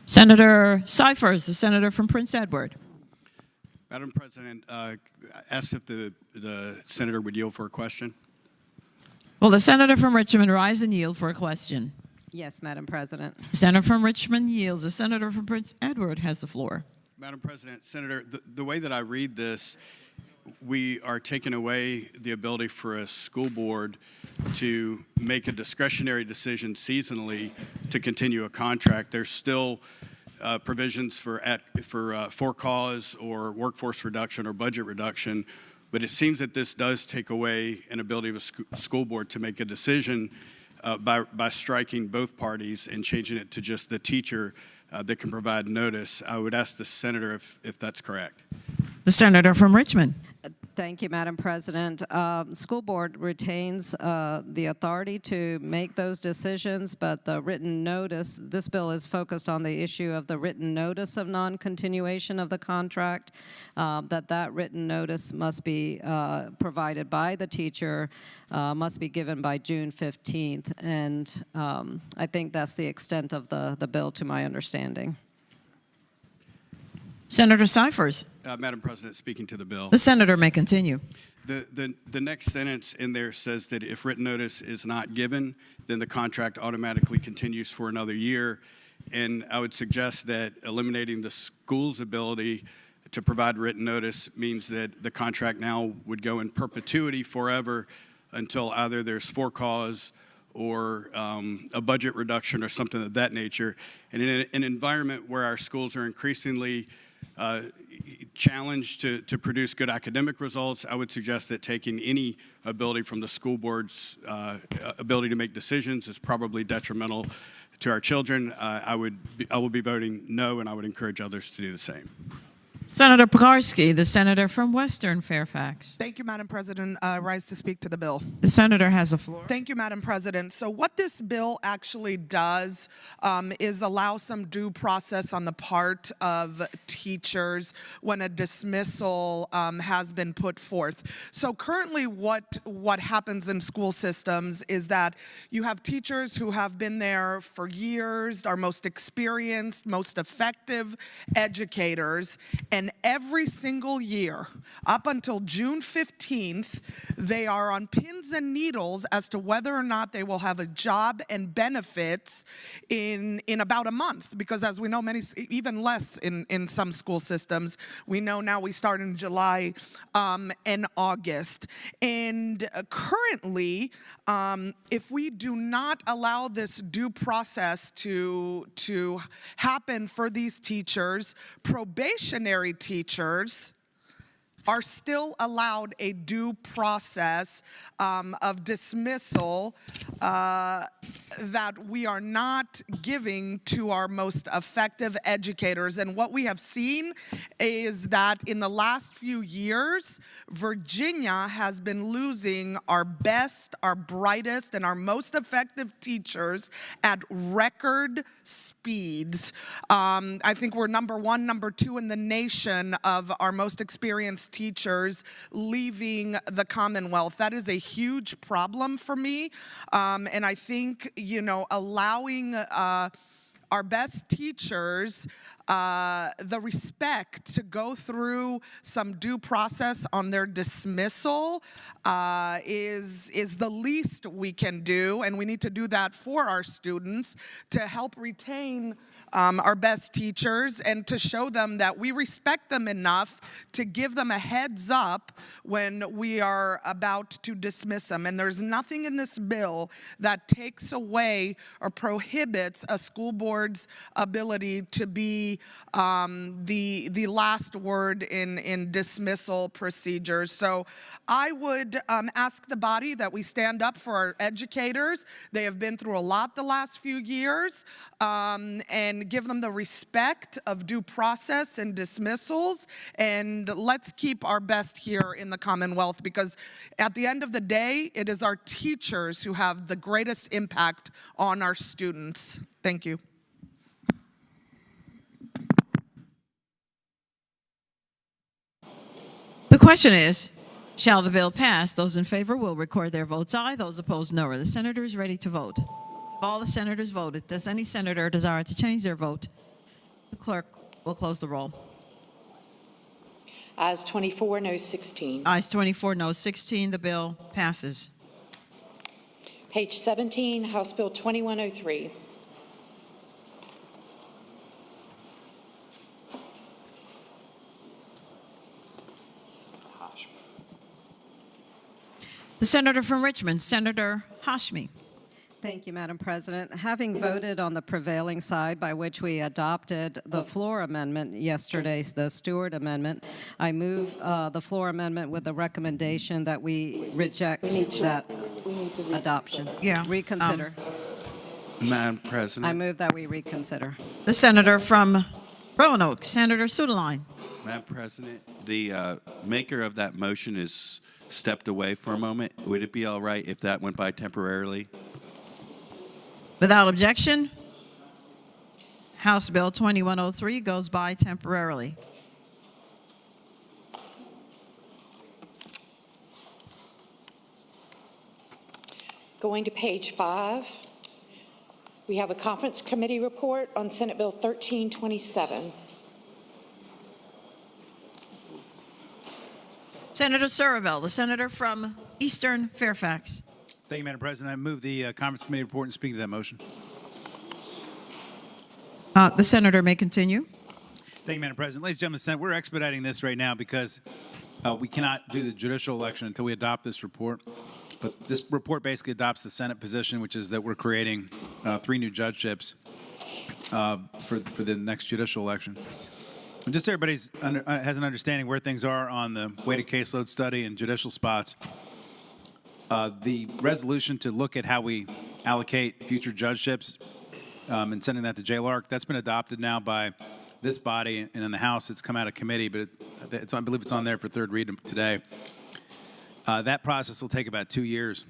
B: Senator Cyphers, the senator from Prince Edward.
Q: Madam President, asked if the senator would yield for a question.
B: Will the senator from Richmond rise and yield for a question?
O: Yes, Madam President.
B: Senator from Richmond yields. The senator from Prince Edward has the floor.
Q: Madam President, Senator, the way that I read this, we are taking away the ability for a school board to make a discretionary decision seasonally to continue a contract. There's still provisions for cause or workforce reduction or budget reduction, but it seems that this does take away an ability of a school board to make a decision by striking both parties and changing it to just the teacher that can provide notice. I would ask the senator if that's correct.
B: The senator from Richmond.
O: Thank you, Madam President. School board retains the authority to make those decisions, but the written notice, this bill is focused on the issue of the written notice of non-continuation of the contract, that written notice must be provided by the teacher, must be given by June 15th, and I think that's the extent of the bill to my understanding.
B: Senator Cyphers.
Q: Madam President, speaking to the bill.
B: The senator may continue.
Q: The next sentence in there says that if written notice is not given, then the contract automatically continues for another year. And I would suggest that eliminating the school's ability to provide written notice means that the contract now would go in perpetuity forever until either there's for cause or a budget reduction or something of that nature. And in an environment where our schools are increasingly challenged to produce good academic results, I would suggest that taking any ability from the school board's ability to make decisions is probably detrimental to our children. I will be voting no, and I would encourage others to do the same.
B: Senator Pekarsky, the senator from Western Fairfax.
R: Thank you, Madam President. Rise to speak to the bill.
B: The senator has the floor.
R: Thank you, Madam President. So what this bill actually does is allow some due process on the part of teachers when a dismissal has been put forth. So currently what happens in school systems is that you have teachers who have been there for years, are most experienced, most effective educators, and every single year, up until June 15th, they are on pins and needles as to whether or not they will have a job and benefits in about a month. Because as we know, many, even less in some school systems, we know now we start in July and August. And currently, if we do not allow this due process to happen for these teachers, probationary teachers are still allowed a due process of dismissal that we are not giving to our most effective educators. And what we have seen is that in the last few years, Virginia has been losing our best, our brightest, and our most effective teachers at record speeds. I think we're number one, number two in the nation of our most experienced teachers leaving the Commonwealth. That is a huge problem for me. And I think, allowing our best teachers the respect to go through some due process on their dismissal is the least we can do, and we need to do that for our students to help retain our best teachers and to show them that we respect them enough to give them a heads up when we are about to dismiss them. And there's nothing in this bill that takes away or prohibits a school board board's ability to be the last word in dismissal procedures. So I would ask the body that we stand up for our educators. They have been through a lot the last few years, and give them the respect of due process and dismissals. And let's keep our best here in the Commonwealth, because at the end of the day, it is our teachers who have the greatest impact on our students. Thank you.
B: The question is, shall the bill pass? Those in favor will record their votes aye. Those opposed, no. Are the senators ready to vote? All the senators voted. Does any senator desire to change their vote? The clerk will close the roll.
F: Ayes 24, no 16.
B: Ayes 24, no 16. The bill passes.
F: Page 17, House Bill 2103.
B: The senator from Richmond, Senator Hashmi.
O: Thank you, Madam President. Having voted on the prevailing side by which we adopted the floor amendment yesterday, the Stewart amendment, I move the floor amendment with the recommendation that we reject that adoption.
B: Yeah.
O: Reconsider.
S: Madam President.
O: I move that we reconsider.
B: The senator from Roanoke, Senator Sudeline.
S: Madam President, the maker of that motion is stepped away for a moment. Would it be all right if that went by temporarily?
B: Without objection, House Bill 2103 goes by temporarily.
F: Going to page 5, we have a conference committee report on Senate Bill 1327.
B: Senator Surville, the senator from Eastern Fairfax.
G: Thank you, Madam President. I move the conference committee report and speak to that motion.
B: The senator may continue.
G: Thank you, Madam President. Ladies and gentlemen, Senate, we're expediting this right now because we cannot do the judicial election until we adopt this report. But this report basically adopts the Senate position, which is that we're creating 3 new judgeships for the next judicial election. And just so everybody has an understanding where things are on the weighted caseload study and judicial spots, the resolution to look at how we allocate future judgeships and sending that to JLARC, that's been adopted now by this body, and in the House it's come out of committee, but I believe it's on there for third read today. That process will take about 2 years.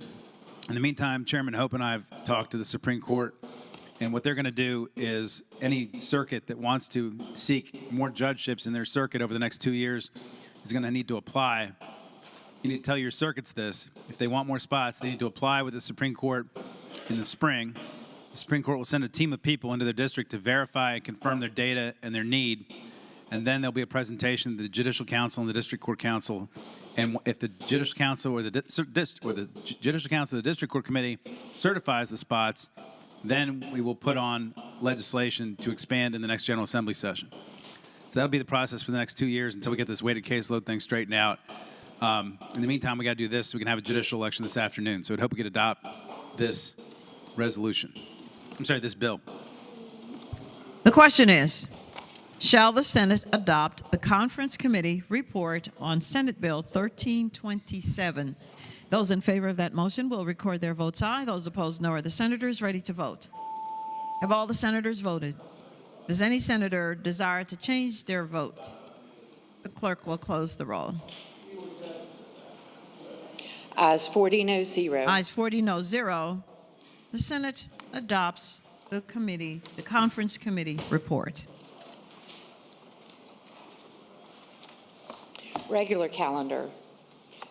G: In the meantime, Chairman Hope and I have talked to the Supreme Court, and what they're going to do is any circuit that wants to seek more judgeships in their circuit over the next 2 years is going to need to apply. You need to tell your circuits this. If they want more spots, they need to apply with the Supreme Court in the spring. The Supreme Court will send a team of people into their district to verify and confirm their data and their need. And then there'll be a presentation to the Judicial Council and the District Court Council. And if the Judicial Council or the Judicial Council or the District Court Committee certifies the spots, then we will put on legislation to expand in the next General Assembly session. So that'll be the process for the next 2 years until we get this weighted caseload thing straightened out. In the meantime, we got to do this so we can have a judicial election this afternoon. So I'd hope we could adopt this resolution. I'm sorry, this bill.
B: The question is, shall the Senate adopt the conference committee report on Senate Bill 1327? Those in favor of that motion will record their votes aye. Those opposed, no. Are the senators ready to vote? Have all the senators voted? Does any senator desire to change their vote? The clerk will close the roll.
F: Ayes 40, no 0.
B: Ayes 40, no 0. The Senate adopts the conference committee report.
F: Regular calendar.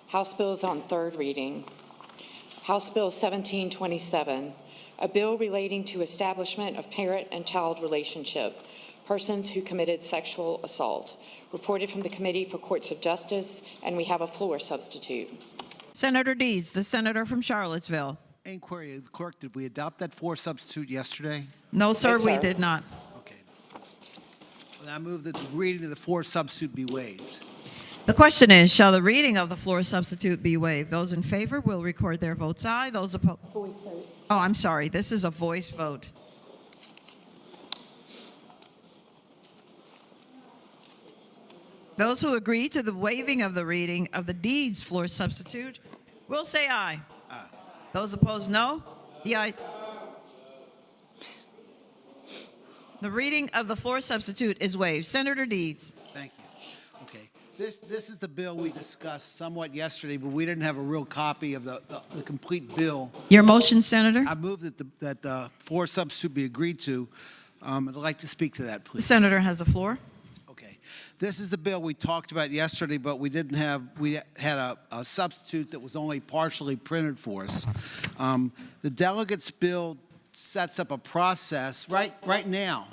F: House bills on third reading. House Bill 1727, a bill relating to establishment of parent and child relationship, persons who committed sexual assault, reported from the Committee for Courts of Justice, and we have a floor substitute.
B: Senator Deeds, the senator from Charlottesville.
M: Inquiry, clerk, did we adopt that floor substitute yesterday?
B: No, sir,
F: Yes,
B: we
F: sir.
B: did not.
M: Okay. Well, I move that the reading of the floor substitute be waived.
B: The question is, shall the reading of the floor substitute be waived? Those in favor will record their votes aye. Those opposed. Oh, I'm sorry. This is a voice vote. Those who agree to the waiving of the reading of the deeds floor substitute will say aye. Aye. Those opposed, no. The aye. The reading of the floor substitute is waived. Senator Deeds.
M: Thank you. Okay. This is the bill we discussed somewhat yesterday, but we didn't have a real copy of the complete bill.
B: Your motion, Senator?
M: I move that the floor substitute be agreed to. I'd like to speak to that, please.
B: The senator has the floor.
M: Okay. This is the bill we talked about yesterday, but we had a substitute that was only partially printed for us. The delegates' bill sets up a process right now.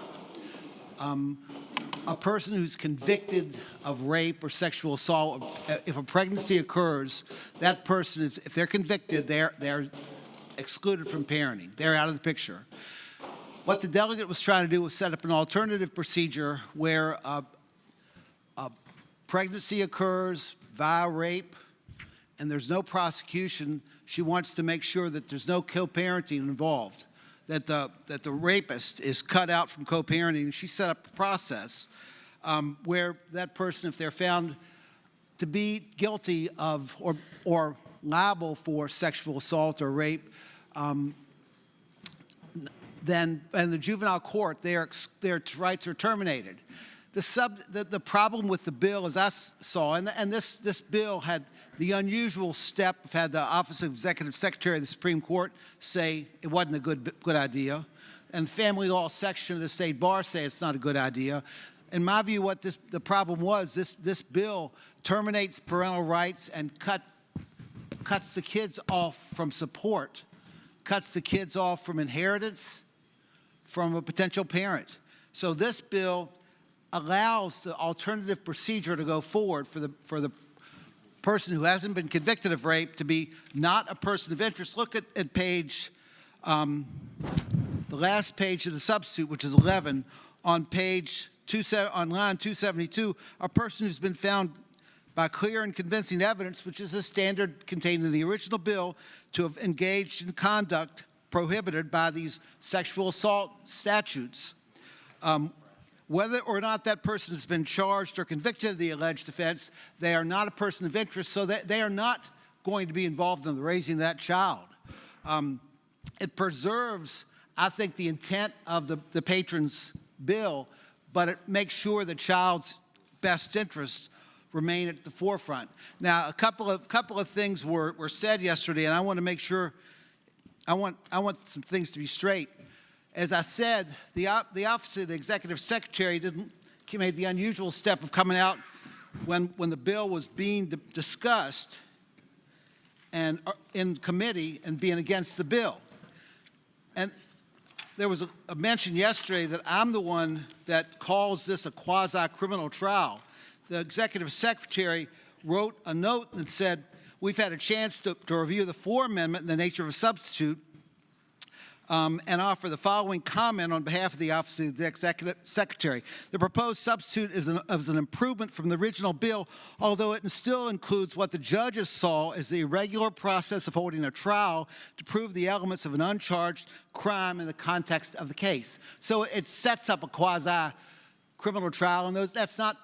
M: A person who's convicted of rape or sexual assault, if a pregnancy occurs, that person, if they're convicted, they're excluded from parenting. They're out of the picture. What the delegate was trying to do was set up an alternative procedure where a pregnancy occurs via rape and there's no prosecution. She wants to make sure that there's no co-parenting involved, that the rapist is cut out from co-parenting. She set up a process where that person, if they're found to be guilty of or liable for sexual assault or rape, then in the juvenile court, their rights are terminated. The problem with the bill, as I saw, and this bill had the unusual step of had the Office of Executive Secretary of the Supreme Court say it wasn't a good idea, and the family law section of the state bar say it's not a good idea. In my view, what the problem was, this bill terminates parental rights and cuts the kids off from support, cuts the kids off from inheritance from a potential parent. So this bill allows the alternative procedure to go forward for the person who hasn't been convicted of rape to be not a person of interest. Look at page, the last page of the substitute, which is 11, on line 272, a person who's been found by clear and convincing evidence, which is a standard contained in the original bill, to have engaged in conduct prohibited by these sexual assault statutes. Whether or not that person has been charged or convicted of the alleged offense, they are not a person of interest, so they are not going to be involved in the raising of that child. It preserves, I think, the intent of the patron's bill, but it makes sure the child's best interests remain at the forefront. Now, a couple of things were said yesterday, and I want to make sure, I want some things to be straight. As I said, the Office of the Executive Secretary made the unusual step of coming out when the bill was being discussed and in committee and being against the bill. And there was a mention yesterday that I'm the one that calls this a quasi-criminal trial. The Executive Secretary wrote a note that said, we've had a chance to review the floor amendment in the nature of a substitute and offer the following comment on behalf of the Office of the Executive Secretary. The proposed substitute is an improvement from the original bill, although it still includes what the judges saw as the irregular process of holding a trial to prove the elements of an uncharged crime in the context of the case. So it sets up a quasi-criminal trial, and that's not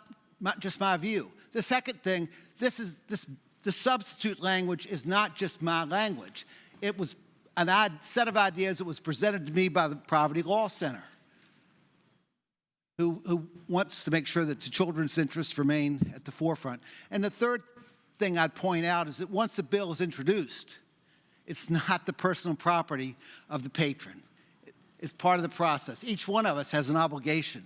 M: just my view. The second thing, the substitute language is not just my language. It was a set of ideas that was presented to me by the Poverty Law Center, who wants to make sure that the children's interests remain at the forefront. And the third thing I'd point out is that once the bill is introduced, it's not the personal property of the patron. It's part of the process. Each one of us has an obligation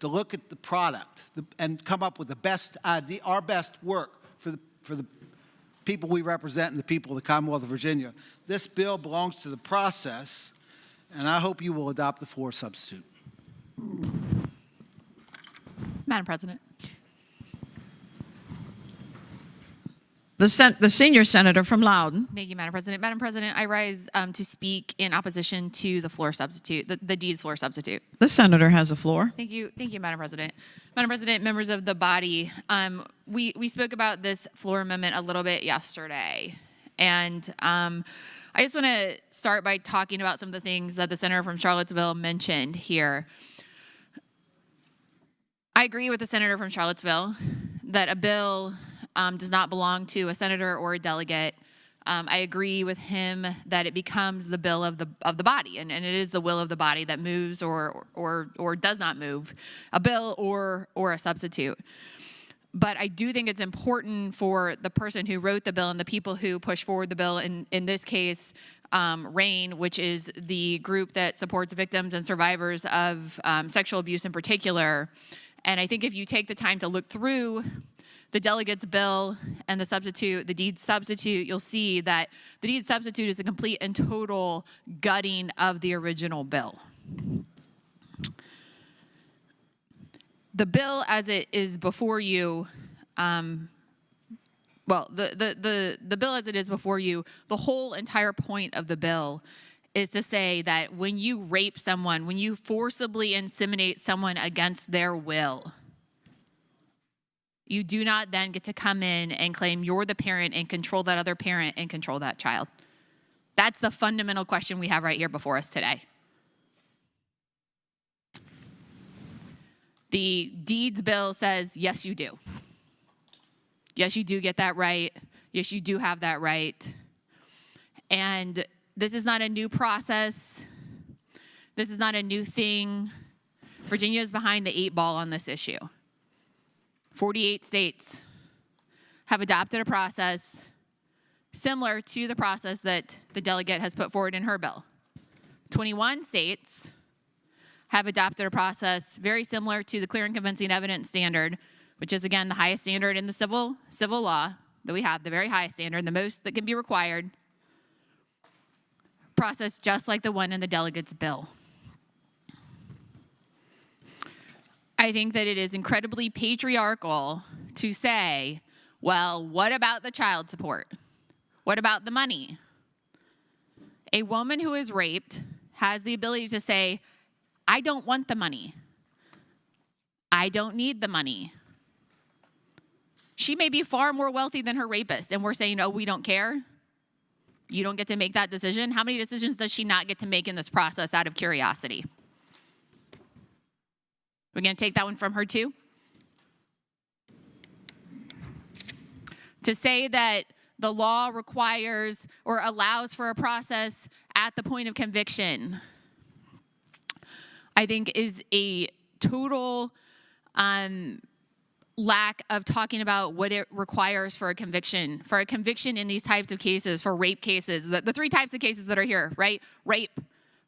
M: to look at the product and come up with the best idea, our best work for the people we represent and the people of the Commonwealth of Virginia. This bill belongs to the process, and I hope you will adopt the floor substitute.
N: Madam President.
B: The senior senator from Loudoun.
N: Thank you, Madam President. Madam President, I rise to speak in opposition to the floor substitute, the deeds floor substitute.
B: The senator has the floor.
N: Thank you, Madam President. Madam President, members of the body, we spoke about this floor amendment a little bit yesterday, and I just want to start by talking about some of the things that the senator from Charlottesville mentioned here. I agree with the senator from Charlottesville that a bill does not belong to a senator or a delegate. I agree with him that it becomes the bill of the body, and it is the will of the body that moves or does not move a bill or a substitute. But I do think it's important for the person who wrote the bill and the people who push forward the bill, in this case, RAIN, which is the group that supports victims and survivors of sexual abuse in particular. And I think if you take the time to look through the delegate's bill and the deed substitute, you'll see that the deed substitute is a complete and total gutting of the original bill. The bill as it is before you, the bill as it is before you, the whole entire point of the bill is to say that when you rape someone, when you forcibly inseminate someone against their will, you do not then get to come in and claim you're the parent and control that other parent and control that child. That's the fundamental question we have right here before us today. The deeds bill says, yes, you do. Yes, you do get that right. Yes, you do have that right. And this is not a new process. This is not a new thing. Virginia is behind the 8 ball on this issue. 48 states have adopted a process similar to the process that the delegate has put forward in her bill. 21 states have adopted a process very similar to the clear and convincing evidence standard, which is, again, the highest standard in the civil law that we have, the very highest standard, the most that can be required. Process just like the one in the delegate's bill. I think that it is incredibly patriarchal to say, well, what about the child support? What about the money? A woman who is raped has the ability to say, I don't want the money. I don't need the money. She may be far more wealthy than her rapist, and we're saying, oh, we don't care. You don't get to make that decision. How many decisions does she not get to make in this process out of curiosity? We're going to take that one from her too? To say that the law requires or allows for a process at the point of conviction, I think is a total lack of talking about what it requires for a conviction. For a conviction in these types of cases, for rape cases, the 3 types of cases that are here, right? Rape,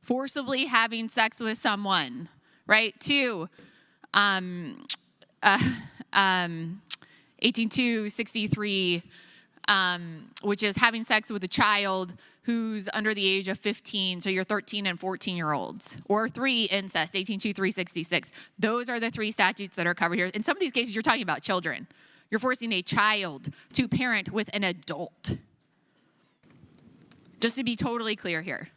N: forcibly having sex with someone, right? 2, 18263, which is having sex with a child who's under the age of 15, so you're 13 and 14-year-olds. Or 3, incest, 182,366. Those are the 3 statutes that are covered here. In some of these cases, you're talking about children. You're forcing a child to parent with an adult. Just to be totally clear here.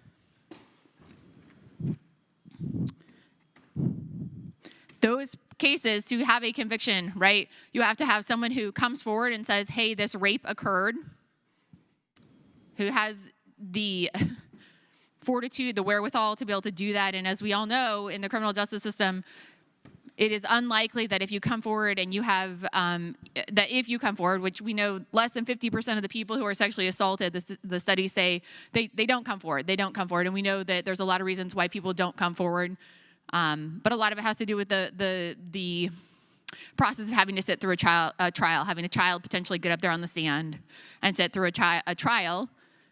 N: Those cases to have a conviction, right? You have to have someone who comes forward and says, hey, this rape occurred, who has the fortitude, the wherewithal to be able to do that. And as we all know, in the criminal justice system, it is unlikely that if you come forward and you have, that if you come forward, which we know less than 50% of the people who are sexually assaulted, the studies say they don't come forward. They don't come forward. And we know that there's a lot of reasons why people don't come forward. But a lot of it has to do with the process of having to sit through a trial, having a child potentially get up there on the stand and sit through a trial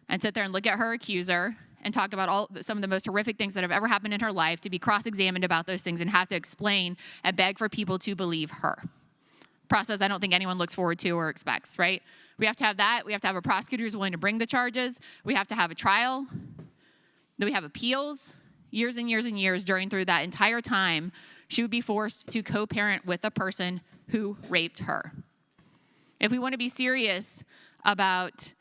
N: and sit there and look at her accuser and talk about some of the most horrific things that have ever happened in her life, to be cross-examined about those things and have to explain and beg for people to believe her. Process I don't think anyone looks forward to or expects, right? We have to have that. We have to have a prosecutor who's willing to bring the charges. We have to have a trial. Then we have appeals. Years and years and years through that entire time, she would be forced to co-parent with a person who raped her. If we want to be serious about,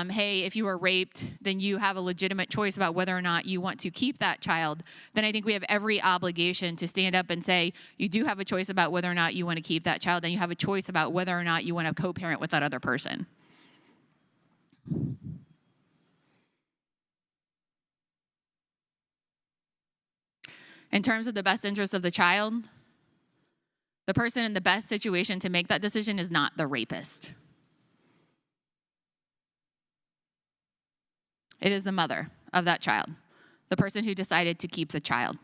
N: hey, if you were raped, then you have a legitimate choice about whether or not you want to keep that child, then I think we have every obligation to stand up and say, you do have a choice about whether or not you want to keep that child, and you have a choice about whether or not you want to co-parent with that other person. In terms of the best interest of the child, The person in the best situation to make that decision is not the rapist. It is the mother of that child, the person who decided to keep the child.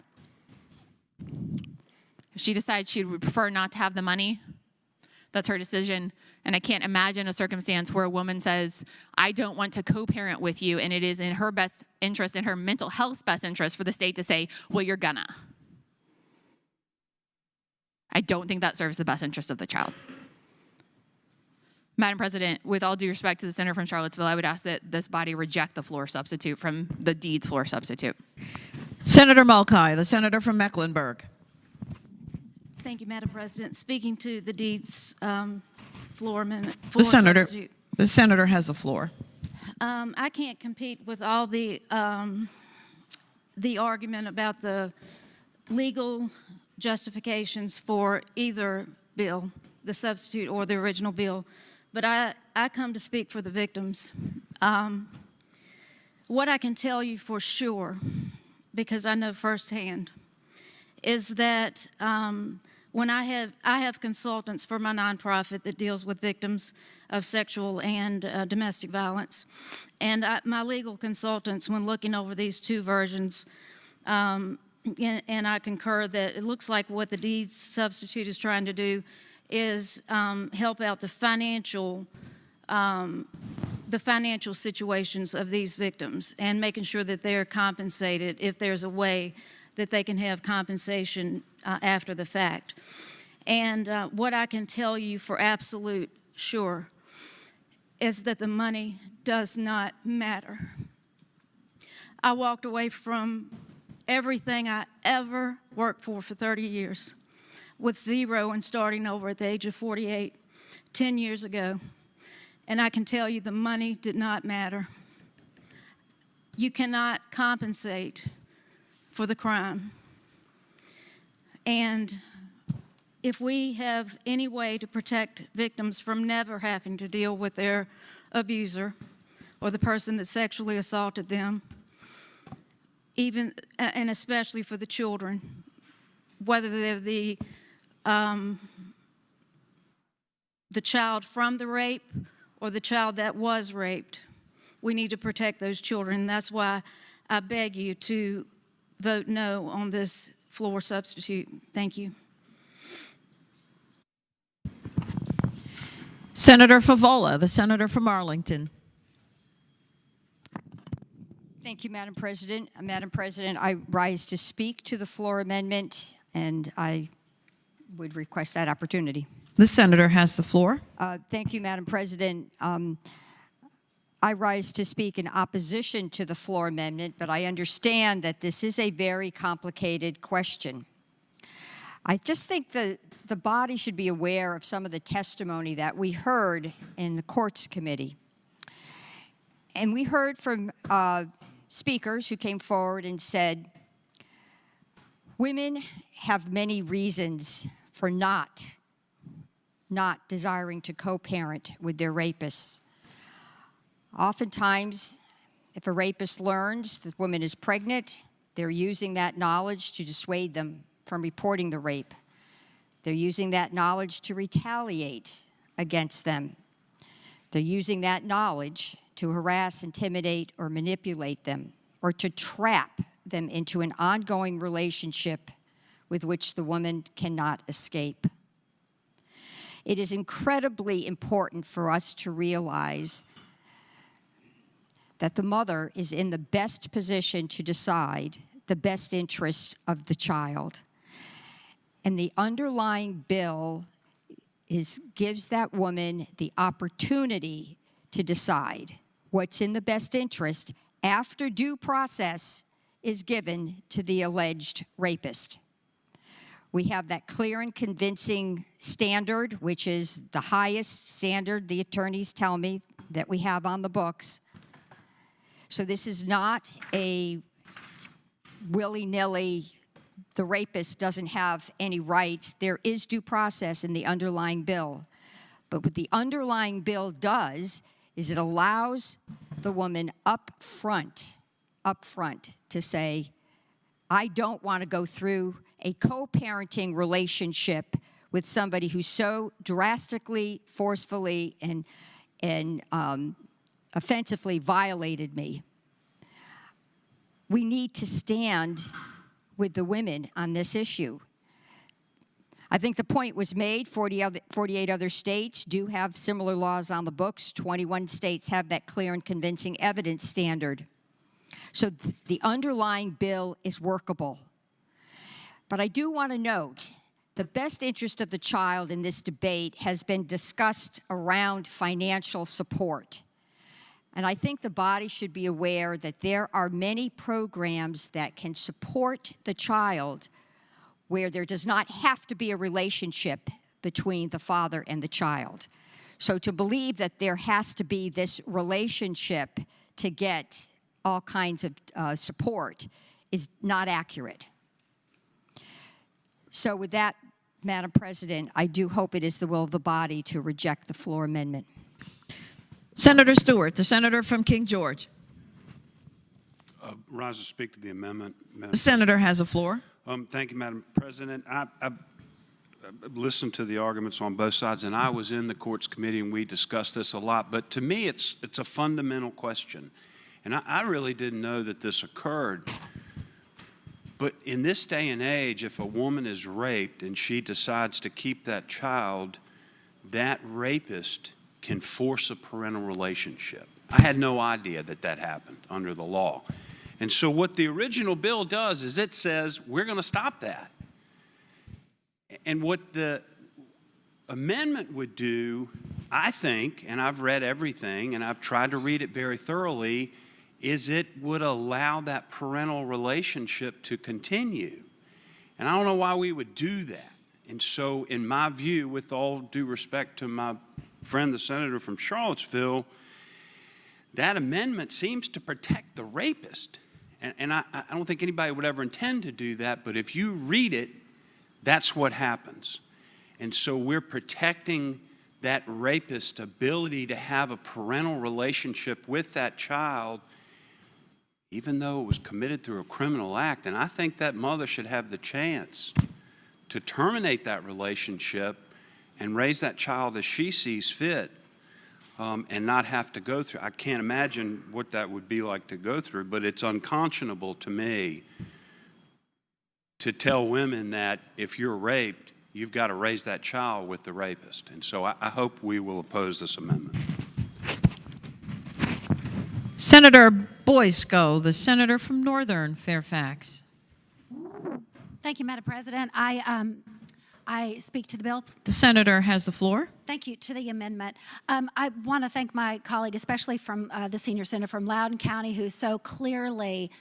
N: If she decides she would prefer not to have the money, that's her decision. And I can't imagine a circumstance where a woman says, I don't want to co-parent with you, and it is in her best interest, in her mental health's best interest for the state to say, well, you're gonna. I don't think that serves the best interest of the child. Madam President, with all due respect to the senator from Charlottesville, I would ask that this body reject the floor substitute from the deeds floor substitute.
B: Senator Mulcahy, the senator from Mecklenburg.
T: Thank you, Madam President. Speaking to the deeds floor amendment.
B: The
T: Substitute.
B: senator has the floor.
T: I can't compete with all the argument about the legal justifications for either bill, the substitute or the original bill, but I come to speak for the victims. What I can tell you for sure, because I know firsthand, is that when I have consultants for my nonprofit that deals with victims of sexual and domestic violence, and my legal consultants, when looking over these two versions, and I concur that it looks like what the deeds substitute is trying to do is help out the financial situations of these victims and making sure that they're compensated if there's a way that they can have compensation after the fact. And what I can tell you for absolute sure is that the money does not matter. I walked away from everything I ever worked for 30 years with zero and starting over at the age of 48, 10 years ago. And I can tell you the money did not matter. You cannot compensate for the crime. And if we have any way to protect victims from never having to deal with their abuser or the person that sexually assaulted them, even and especially for the children, whether they're the child from the rape or the child that was raped, we need to protect those children. That's why I beg you to vote no on this floor substitute. Thank you.
B: Senator Favola, the senator from Arlington.
U: Thank you, Madam President. Madam President, I rise to speak to the floor amendment, and I would request that opportunity.
B: The senator has the floor.
U: Thank you, Madam President. I rise to speak in opposition to the floor amendment, but I understand that this is a very complicated question. I just think the body should be aware of some of the testimony that we heard in the courts committee. And we heard from speakers who came forward and said, women have many reasons for not desiring to co-parent with their rapists. Oftentimes, if a rapist learns the woman is pregnant, they're using that knowledge to dissuade them from reporting the rape. They're using that knowledge to retaliate against them. They're using that knowledge to harass, intimidate, or manipulate them, or to trap them into an ongoing relationship with which the woman cannot escape. It is incredibly important for us to realize that the mother is in the best position to decide the best interest of the child. And the underlying bill gives that woman the opportunity to decide what's in the best interest after due process is given to the alleged rapist. We have that clear and convincing standard, which is the highest standard, the attorneys tell me, that we have on the books. So this is not a willy-nilly, the rapist doesn't have any rights. There is due process in the underlying bill. But what the underlying bill does is it allows the woman up front to say, I don't want to go through a co-parenting relationship with somebody who so drastically, forcefully, and offensively violated me. We need to stand with the women on this issue. I think the point was made. 48 other states do have similar laws on the books. 21 states have that clear and convincing evidence standard. So the underlying bill is workable. But I do want to note, the best interest of the child in this debate has been discussed around financial support. And I think the body should be aware that there are many programs that can support the child where there does not have to be a relationship between the father and the child. So to believe that there has to be this relationship to get all kinds of support is not accurate. So with that, Madam President, I do hope it is the will of the body to reject the floor amendment.
B: Senator Stewart, the senator from King George.
P: Rise to speak to the amendment.
B: The senator has the floor.
P: Thank you, Madam President. I listened to the arguments on both sides, and I was in the Courts Committee, and we discussed this a lot. But to me, it's a fundamental question. And I really didn't know that this occurred. But in this day and age, if a woman is raped and she decides to keep that child, that rapist can force a parental relationship. I had no idea that that happened under the law. And so what the original bill does is it says we're going to stop that. And what the amendment would do, I think, and I've read everything and I've tried to read it very thoroughly, is it would allow that parental relationship to continue. And I don't know why we would do that. And so in my view, with all due respect to my friend, the senator from Charlottesville, that amendment seems to protect the rapist. And I don't think anybody would ever intend to do that, but if you read it, that's what happens. And so we're protecting that rapist's ability to have a parental relationship with that child, even though it was committed through a criminal act. And I think that mother should have the chance to terminate that relationship and raise that child as she sees fit, and not have to go through. I can't imagine what that would be like to go through, but it's unconscionable to me to tell women that if you're raped, you've got to raise that child with the rapist. And so I hope we will oppose this amendment.
B: Senator Boysko, the senator from Northern Fairfax.
A: Thank you, Madam President. I speak to the bill.
B: The senator has the floor.
A: Thank you to the amendment. I want to thank my colleague, especially from the senior senator from Loudoun County, who so clearly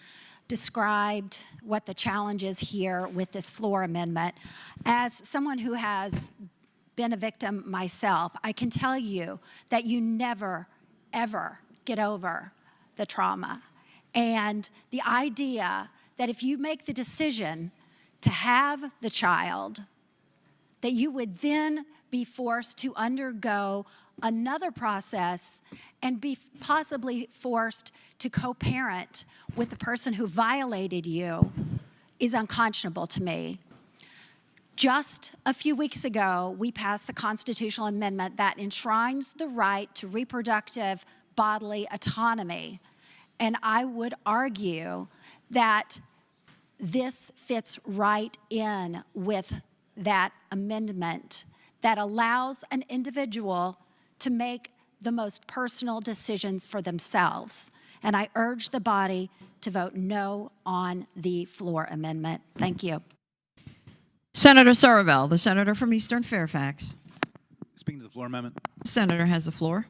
A: described what the challenge is here with this floor amendment. As someone who has been a victim myself, I can tell you that you never, ever get over the trauma. And the idea that if you make the decision to have the child, that you would then be forced to undergo another process and be possibly forced to co-parent with the person who violated you is unconscionable to me. Just a few weeks ago, we passed the constitutional amendment that enshrines the right to reproductive bodily autonomy. And I would argue that this fits right in with that amendment that allows an individual to make the most personal decisions for themselves. And I urge the body to vote no on the floor amendment. Thank you.
B: Senator Sorovel, the senator from Eastern Fairfax.
G: Speaking to the floor amendment.
B: The senator has the floor.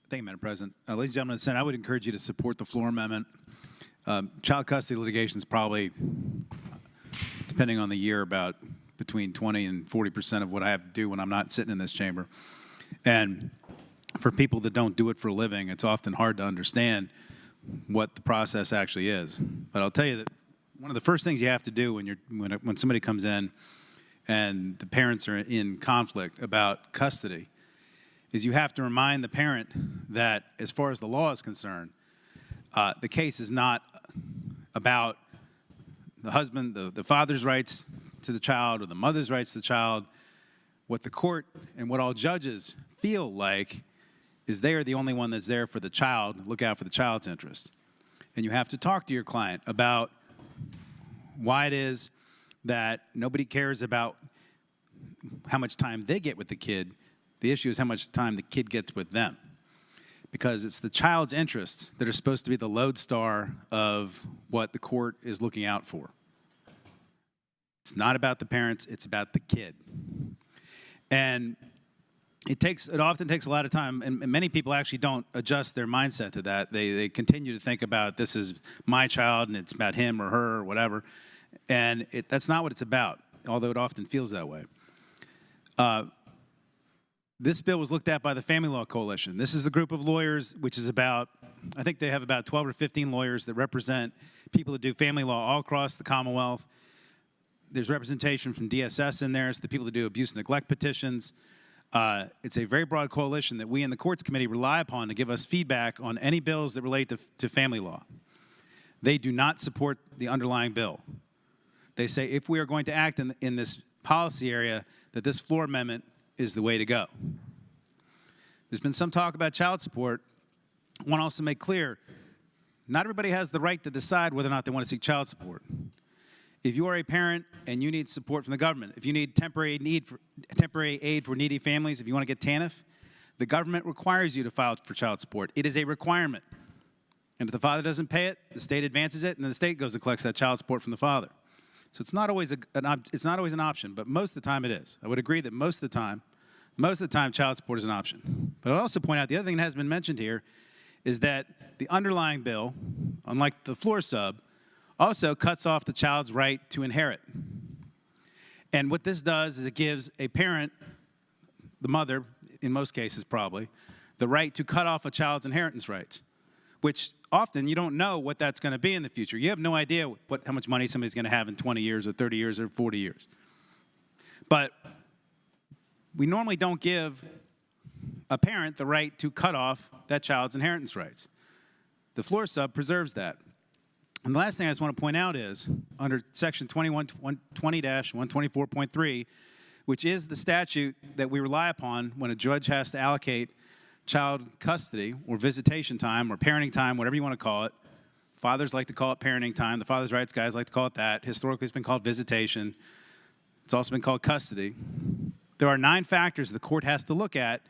G: Thank you, Madam President. Ladies and gentlemen of the Senate, I would encourage you to support the floor amendment. Child custody litigation is probably, depending on the year, about between 20 and 40% of what I have to do when I'm not sitting in this chamber. And for people that don't do it for a living, it's often hard to understand what the process actually is. But I'll tell you that one of the first things you have to do when somebody comes in and the parents are in conflict about custody is you have to remind the parent that as far as the law is concerned, the case is not about the husband, the father's rights to the child or the mother's rights to the child. What the court and what all judges feel like is they are the only one that's there for the child, look out for the child's interest. And you have to talk to your client about why it is that nobody cares about how much time they get with the kid. The issue is how much time the kid gets with them. Because it's the child's interests that are supposed to be the lodestar of what the court is looking out for. It's not about the parents, it's about the kid. And it often takes a lot of time, and many people actually don't adjust their mindset to that. They continue to think about, this is my child and it's about him or her or whatever. And that's not what it's about, although it often feels that way. This bill was looked at by the Family Law Coalition. This is the group of lawyers, which is about, I think they have about 12 or 15 lawyers that represent people that do family law all across the Commonwealth. There's representation from DSS in there. It's the people that do abuse and neglect petitions. It's a very broad coalition that we in the Courts Committee rely upon to give us feedback on any bills that relate to family law. They do not support the underlying bill. They say if we are going to act in this policy area, that this floor amendment is the way to go. There's been some talk about child support. I want to also make clear, not everybody has the right to decide whether or not they want to seek child support. If you are a parent and you need support from the government, if you need temporary aid for needy families, if you want to get TANF, the government requires you to file for child support. It is a requirement. And if the father doesn't pay it, the state advances it, and then the state goes and collects that child support from the father. So it's not always an option, but most of the time it is. I would agree that most of the time child support is an option. But I'll also point out the other thing that has been mentioned here is that the underlying bill, unlike the floor sub, also cuts off the child's right to inherit. And what this does is it gives a parent, the mother, in most cases probably, the right to cut off a child's inheritance rights, which often you don't know what that's going to be in the future. You have no idea how much money somebody's going to have in 20 years or 30 years or 40 years. But we normally don't give a parent the right to cut off that child's inheritance rights. The floor sub preserves that. And the last thing I just want to point out is, under Section 20-124.3, which is the statute that we rely upon when a judge has to allocate child custody or visitation time or parenting time, whatever you want to call it. Fathers like to call it parenting time. The father's rights guys like to call it that. Historically, it's been called visitation. It's also been called custody. There are 9 factors the court has to look at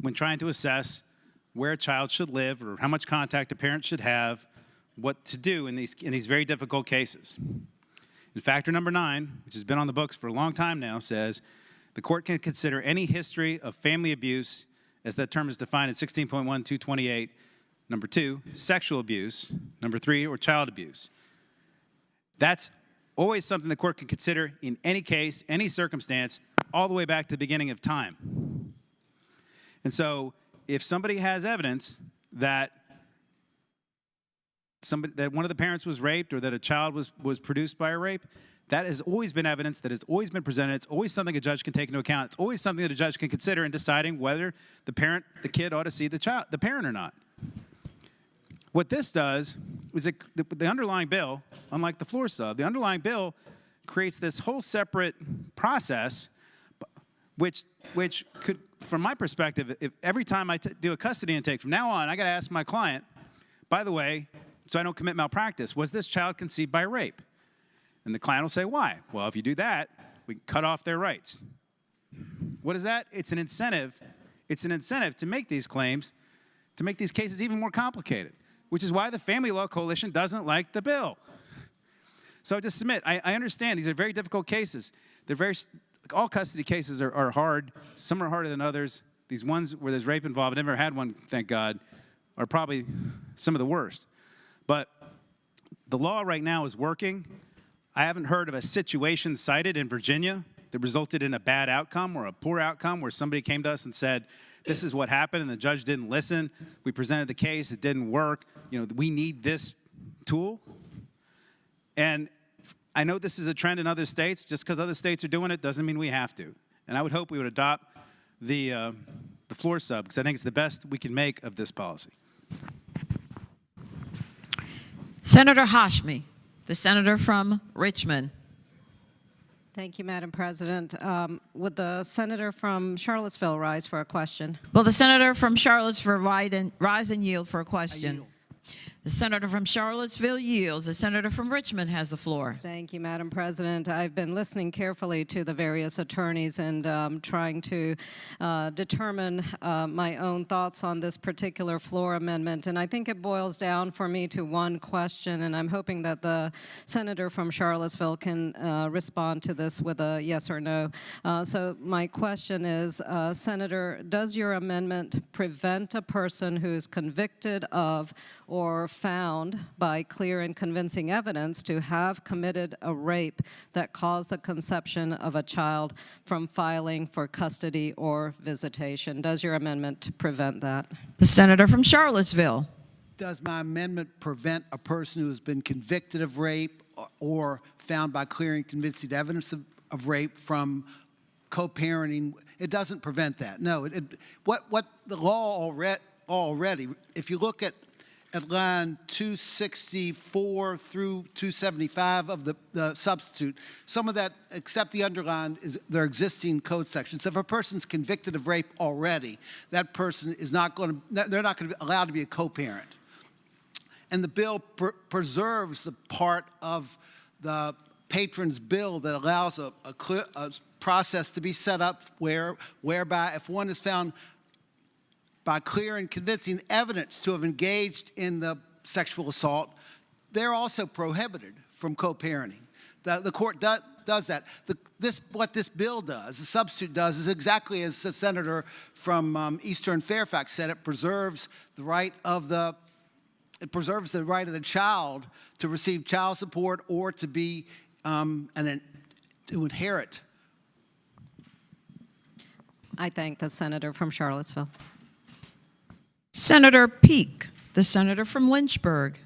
G: when trying to assess where a child should live or how much contact a parent should have, what to do in these very difficult cases. And factor number 9, which has been on the books for a long time now, says the court can consider any history of family abuse, as that term is defined in 16.1228, number 2, sexual abuse, number 3, or child abuse. That's always something the court can consider in any case, any circumstance, all the way back to the beginning of time. And so if somebody has evidence that one of the parents was raped or that a child was produced by a rape, that has always been evidence that has always been presented. It's always something a judge can take into account. It's always something that a judge can consider in deciding whether the kid ought to see the parent or not. What this does is the underlying bill, unlike the floor sub, the underlying bill creates this whole separate process, which could, from my perspective, if every time I do a custody intake, from now on, I got to ask my client, by the way, so I don't commit malpractice, was this child conceived by rape? And the client will say, why? Well, if you do that, we cut off their rights. What is that? It's an incentive. It's an incentive to make these claims, to make these cases even more complicated, which is why the Family Law Coalition doesn't like the bill. So I just submit, I understand these are very difficult cases. All custody cases are hard. Some are harder than others. These ones where there's rape involved, I've never had one, thank God, are probably some of the worst. But the law right now is working. I haven't heard of a situation cited in Virginia that resulted in a bad outcome or a poor outcome where somebody came to us and said, this is what happened, and the judge didn't listen. We presented the case, it didn't work. We need this tool. And I know this is a trend in other states. Just because other states are doing it doesn't mean we have to. And I would hope we would adopt the floor sub, because I think it's the best we can make of this policy.
B: Senator Hashmi, the senator from Richmond.
O: Thank you, Madam President. Would the senator from Charlottesville rise for a question?
B: Will the senator from Charlottesville rise and yield for a question? The senator from Charlottesville yields. The senator from Richmond has the floor.
O: Thank you, Madam President. I've been listening carefully to the various attorneys and trying to determine my own thoughts on this particular floor amendment. And I think it boils down for me to one question, and I'm hoping that the senator from Charlottesville can respond to this with a yes or no. So my question is, Senator, does your amendment prevent a person who's convicted of or found by clear and convincing evidence to have committed a rape that caused the conception of a child from filing for custody or visitation? Does your amendment prevent that?
B: The senator from Charlottesville.
M: Does my amendment prevent a person who has been convicted of rape or found by clear and convincing evidence of rape from co-parenting? It doesn't prevent that. No. What the law already, if you look at line 264 through 275 of the substitute, some of that, except the underline, is their existing code sections. So if a person's convicted of rape already, that person is not going to, they're not going to be allowed to be a co-parent. And the bill preserves the part of the patron's bill that allows a process to be set up whereby if one is found by clear and convincing evidence to have engaged in the sexual assault, they're also prohibited from co-parenting. The court does that. What this bill does, the substitute does, is exactly as the senator from Eastern Fairfax said. It preserves the right of the child to receive child support or to be to inherit.
O: I thank the senator from Charlottesville.
B: Senator Peake, the senator from Lynchburg.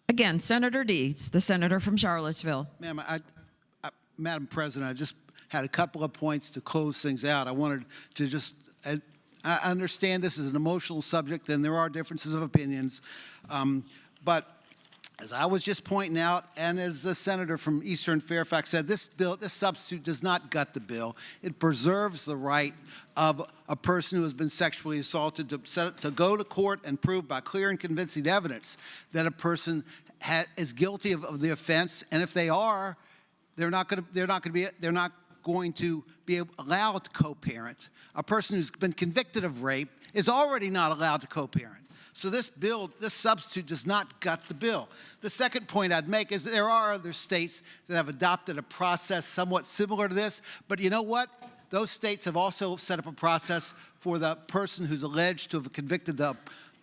B: Again, Senator Deeds, the senator from Charlottesville.
M: Ma'am, Madam President, I just had a couple of points to close things out. I wanted to just, I understand this is an emotional subject and there are differences of opinions, but as I was just pointing out, and as the senator from Eastern Fairfax said, this substitute does not gut the bill. It preserves the right of a person who has been sexually assaulted to go to court and prove by clear and convincing evidence that a person is guilty of the offense. And if they are, they're not going to be allowed to co-parent. A person who's been convicted of rape is already not allowed to co-parent. So this substitute does not gut the bill. The second point I'd make is that there are other states that have adopted a process somewhat similar to this, but you know what? Those states have also set up a process for the person who's alleged to have convicted the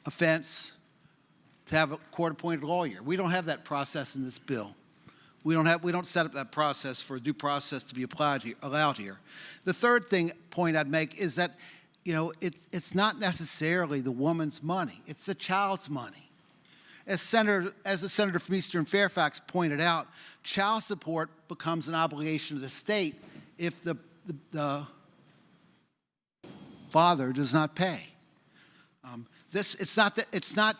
M: offense to have a court-appointed lawyer. We don't have that process in this bill. We don't set up that process for a due process to be allowed here. The third point I'd make is that it's not necessarily the woman's money. It's the child's money. As the senator from Eastern Fairfax pointed out, child support becomes an obligation of the state if the father does not pay. It's not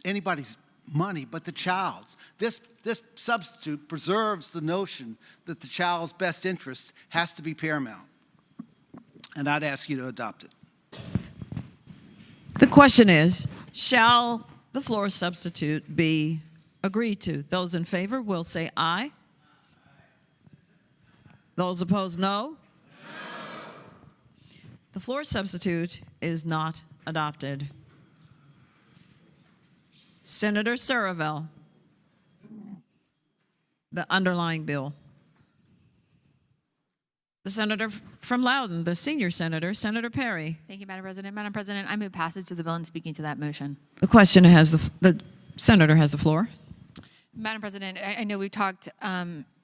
M: anybody's money, but the child's. This substitute preserves the notion that the child's best interest has to be paramount. And I'd ask you to adopt it.
B: The question is, shall the floor substitute be agreed to? Those in favor will say aye. Those opposed, no. The floor substitute is not adopted. Senator Surville, the underlying bill. The senator from Loudoun, the senior senator, Senator Perry.
N: Thank you, Madam President. Madam President, I move passage of the bill and speaking to that motion.
B: The question has the senator has the floor.
N: Madam President, I know we've talked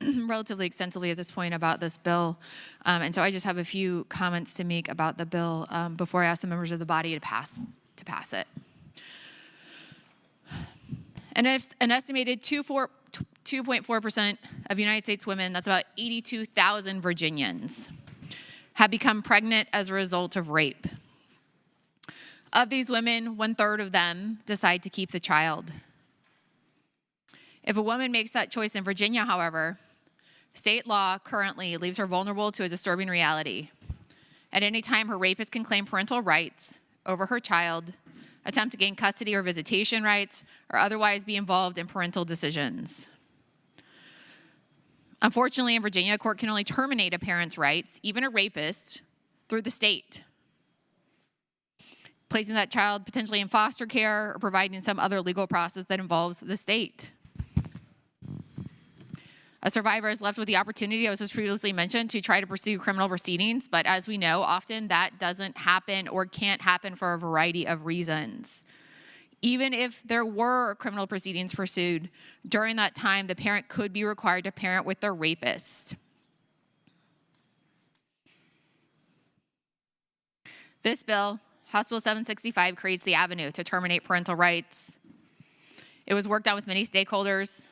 N: relatively extensively at this point about this bill, and so I just have a few comments to make about the bill before I ask the members of the body to pass it. An estimated 2.4% of United States women, that's about 82,000 Virginians, have become pregnant as a result of rape. Of these women, 1/3 of them decide to keep the child. If a woman makes that choice in Virginia, however, state law currently leaves her vulnerable to a disturbing reality. At any time, her rapist can claim parental rights over her child, attempt to gain custody or visitation rights, or otherwise be involved in parental decisions. Unfortunately, in Virginia, a court can only terminate a parent's rights, even a rapist, through the state, placing that child potentially in foster care or providing some other legal process that involves the state. A survivor is left with the opportunity, as was previously mentioned, to try to pursue criminal proceedings, but as we know, often that doesn't happen or can't happen for a variety of reasons. Even if there were criminal proceedings pursued, during that time, the parent could be required to parent with their rapist. This bill, House Bill 765, creates the avenue to terminate parental rights. It was worked out with many stakeholders.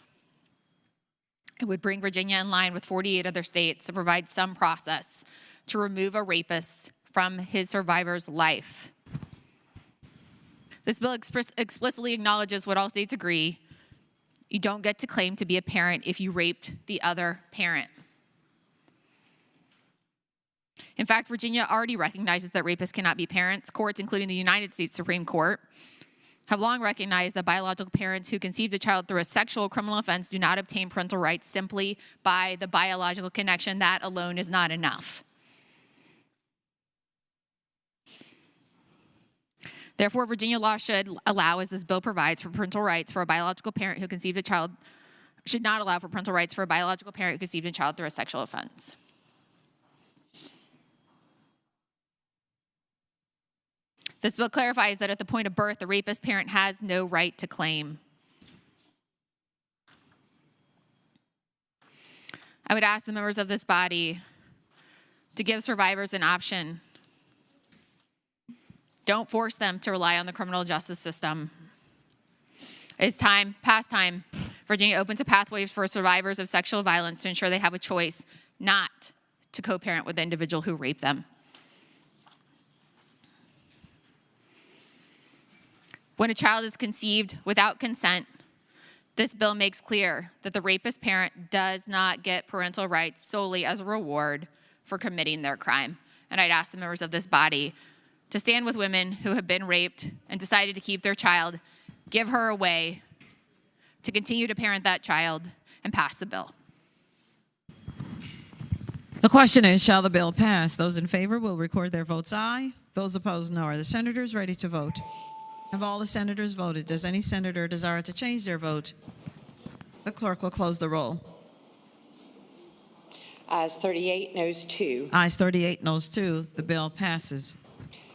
N: It would bring Virginia in line with 48 other states to provide some process to remove a rapist from his survivor's life. This bill explicitly acknowledges what all states agree: you don't get to claim to be a parent if you raped the other parent. In fact, Virginia already recognizes that rapists cannot be parents. Courts, including the United States Supreme Court, have long recognized that biological parents who conceived a child through a sexual criminal offense do not obtain parental rights simply by the biological connection. That alone is not enough. Therefore, Virginia law should allow, as this bill provides, for parental rights for a biological parent who conceived a child, should not allow for parental rights for a biological parent who conceived a child through a sexual offense. This bill clarifies that at the point of birth, the rapist parent has no right to claim. I would ask the members of this body to give survivors an option. Don't force them to rely on the criminal justice system. It's time, past time, Virginia opens a pathways for survivors of sexual violence to ensure they have a choice not to co-parent with the individual who raped them. When a child is conceived without consent, this bill makes clear that the rapist parent does not get parental rights solely as a reward for committing their crime. And I'd ask the members of this body to stand with women who have been raped and decided to keep their child, give her a way to continue to parent that child, and pass the bill.
B: The question is, shall the bill pass? Those in favor will record their votes aye. Those opposed, no. Are the senators ready to vote? Have all the senators voted? Does any senator desire to change their vote? The clerk will close the roll.
F: Ayes 38, noes 2.
B: Ayes 38, noes 2. The bill passes.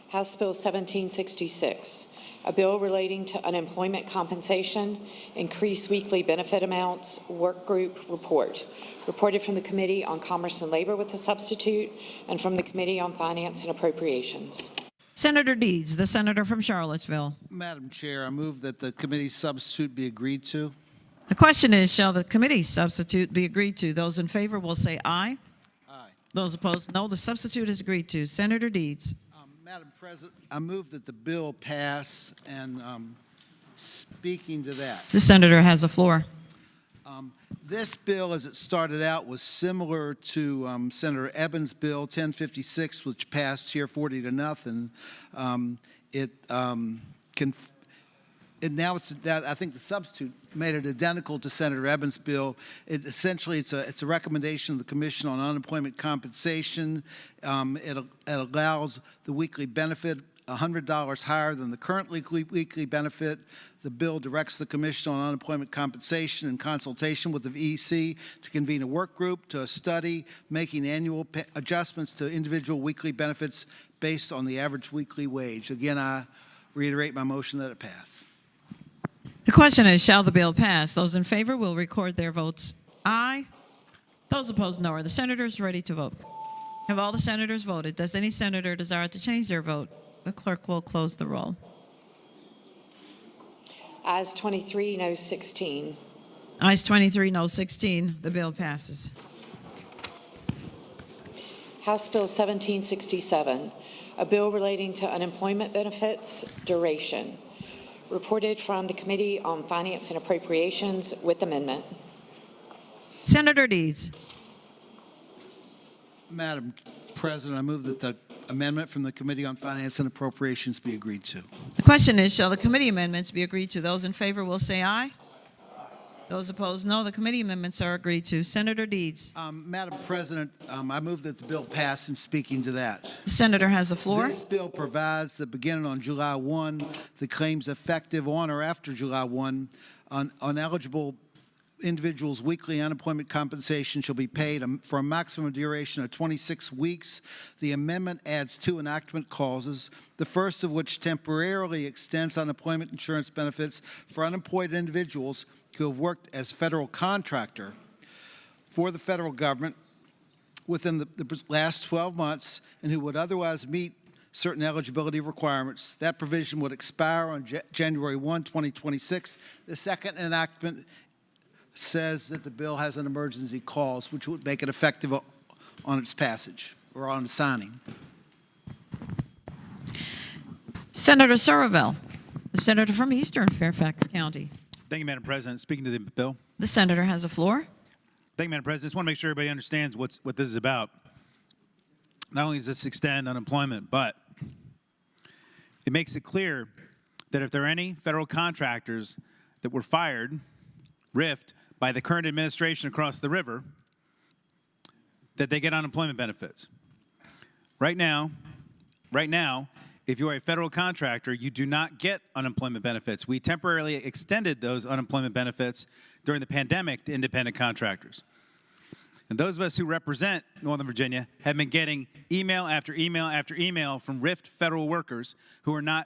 F: House Bill 1766, a bill relating to unemployment compensation, increased weekly benefit amounts, work group report. Reported from the Committee on Commerce and Labor with a substitute, and from the Committee on Finance and Appropriations.
B: Senator Deeds, the senator from Charlottesville.
M: Madam Chair, I move that the committee's substitute be agreed to.
B: The question is, shall the committee's substitute be agreed to? Those in favor will say aye.
M: Aye.
B: Those opposed, no. The substitute is agreed to. Senator Deeds.
M: Madam President, I move that the bill pass, and speaking to that.
B: The senator has the floor.
M: This bill, as it started out, was similar to Senator Evans' bill 1056, which passed here 40-0. Now it's that I think the substitute made it identical to Senator Evans' bill. Essentially, it's a recommendation of the Commission on Unemployment Compensation. It allows the weekly benefit $100 higher than the current weekly benefit. The bill directs the Commission on Unemployment Compensation in consultation with the VEC to convene a work group to study making annual adjustments to individual weekly benefits based on the average weekly wage. Again, I reiterate my motion that it pass.
B: The question is, shall the bill pass? Those in favor will record their votes aye. Those opposed, no. Are the senators ready to vote? Have all the senators voted? Does any senator desire to change their vote? The clerk will close the roll.
F: Ayes 23, noes 16.
B: Ayes 23, no 16. The bill passes.
F: House Bill 1767, a bill relating to unemployment benefits, duration. Reported from the Committee on Finance and Appropriations with amendment.
B: Senator Deeds.
M: Madam President, I move that the amendment from the Committee on Finance and Appropriations be agreed to.
B: The question is, shall the committee amendments be agreed to? Those in favor will say aye. Those opposed, no. The committee amendments are agreed to. Senator Deeds.
M: Madam President, I move that the bill pass, and speaking to that.
B: The senator has the floor.
M: This bill provides that beginning on July 1, the claims effective on or after July 1 on eligible individuals' weekly unemployment compensation shall be paid for a maximum duration of 26 weeks. The amendment adds 2 enactment clauses, the first of which temporarily extends unemployment insurance benefits for unemployed individuals who have worked as federal contractor for the federal government within the last 12 months and who would otherwise meet certain eligibility requirements. That provision would expire on January 1, 2026. The second enactment says that the bill has an emergency clause, which would make it effective on its passage or on signing.
B: Senator Surville, the senator from Eastern Fairfax County.
G: Thank you, Madam President. Speaking to the bill.
B: The senator has the floor.
G: Thank you, Madam President. Just want to make sure everybody understands what this is about. Not only does this extend unemployment, but it makes it clear that if there are any federal contractors that were fired, RIFed, by the current administration across the river, that they get unemployment benefits. Right now, if you are a federal contractor, you do not get unemployment benefits. We temporarily extended those unemployment benefits during the pandemic to independent contractors. And those of us who represent Northern Virginia have been getting email after email after email from RIFed federal workers who are not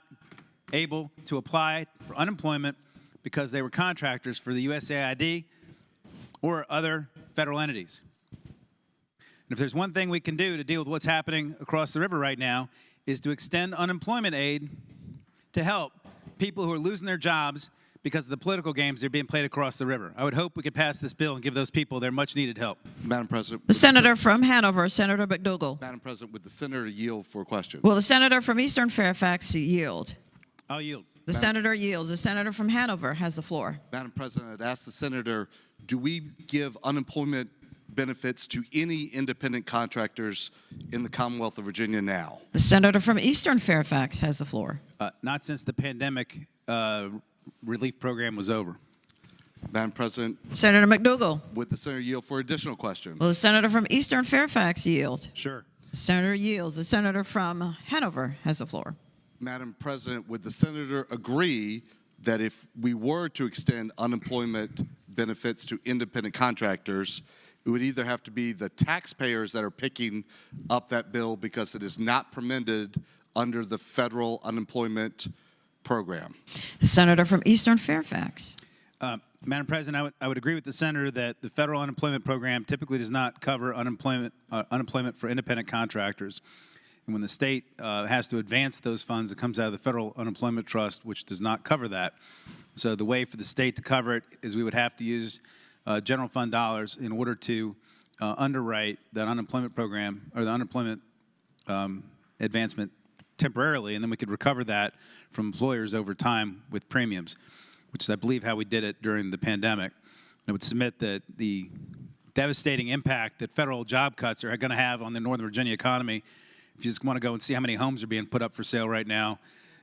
G: able to apply for unemployment because they were contractors for the USAID or other federal entities. And if there's one thing we can do to deal with what's happening across the river right now is to extend unemployment aid to help people who are losing their jobs because of the political games that are being played across the river. I would hope we could pass this bill and give those people their much-needed help.
C: Madam President.
B: The senator from Hanover, Senator McDougall.
C: Madam President, would the senator yield for a question?
B: Will the senator from Eastern Fairfax yield?
G: I'll yield.
B: The senator yields. The senator from Hanover has the floor.
C: Madam President, I'd ask the senator, do we give unemployment benefits to any independent contractors in the Commonwealth of Virginia now?
B: The senator from Eastern Fairfax has the floor.
G: Not since the pandemic relief program was over.
C: Madam President.
B: Senator McDougall.
C: Would the senator yield for additional questions?
B: Will the senator from Eastern Fairfax yield?
G: Sure.
B: The senator yields. The senator from Hanover has the floor.
C: Madam President, would the senator agree that if we were to extend unemployment benefits to independent contractors, it would either have to be the taxpayers that are picking up that bill because it is not permitted under the federal unemployment program?
B: The senator from Eastern Fairfax.
G: Madam President, I would agree with the senator that the federal unemployment program typically does not cover unemployment for independent contractors. And when the state has to advance those funds, it comes out of the Federal Unemployment Trust, which does not cover that. So the way for the state to cover it is we would have to use general fund dollars in order to underwrite that unemployment program or the unemployment advancement temporarily, and then we could recover that from employers over time with premiums, which is, I believe, how we did it during the pandemic. I would submit that the devastating impact that federal job cuts are going to have on the Northern Virginia economy, if you just want to go and see how many homes are being put up for sale right now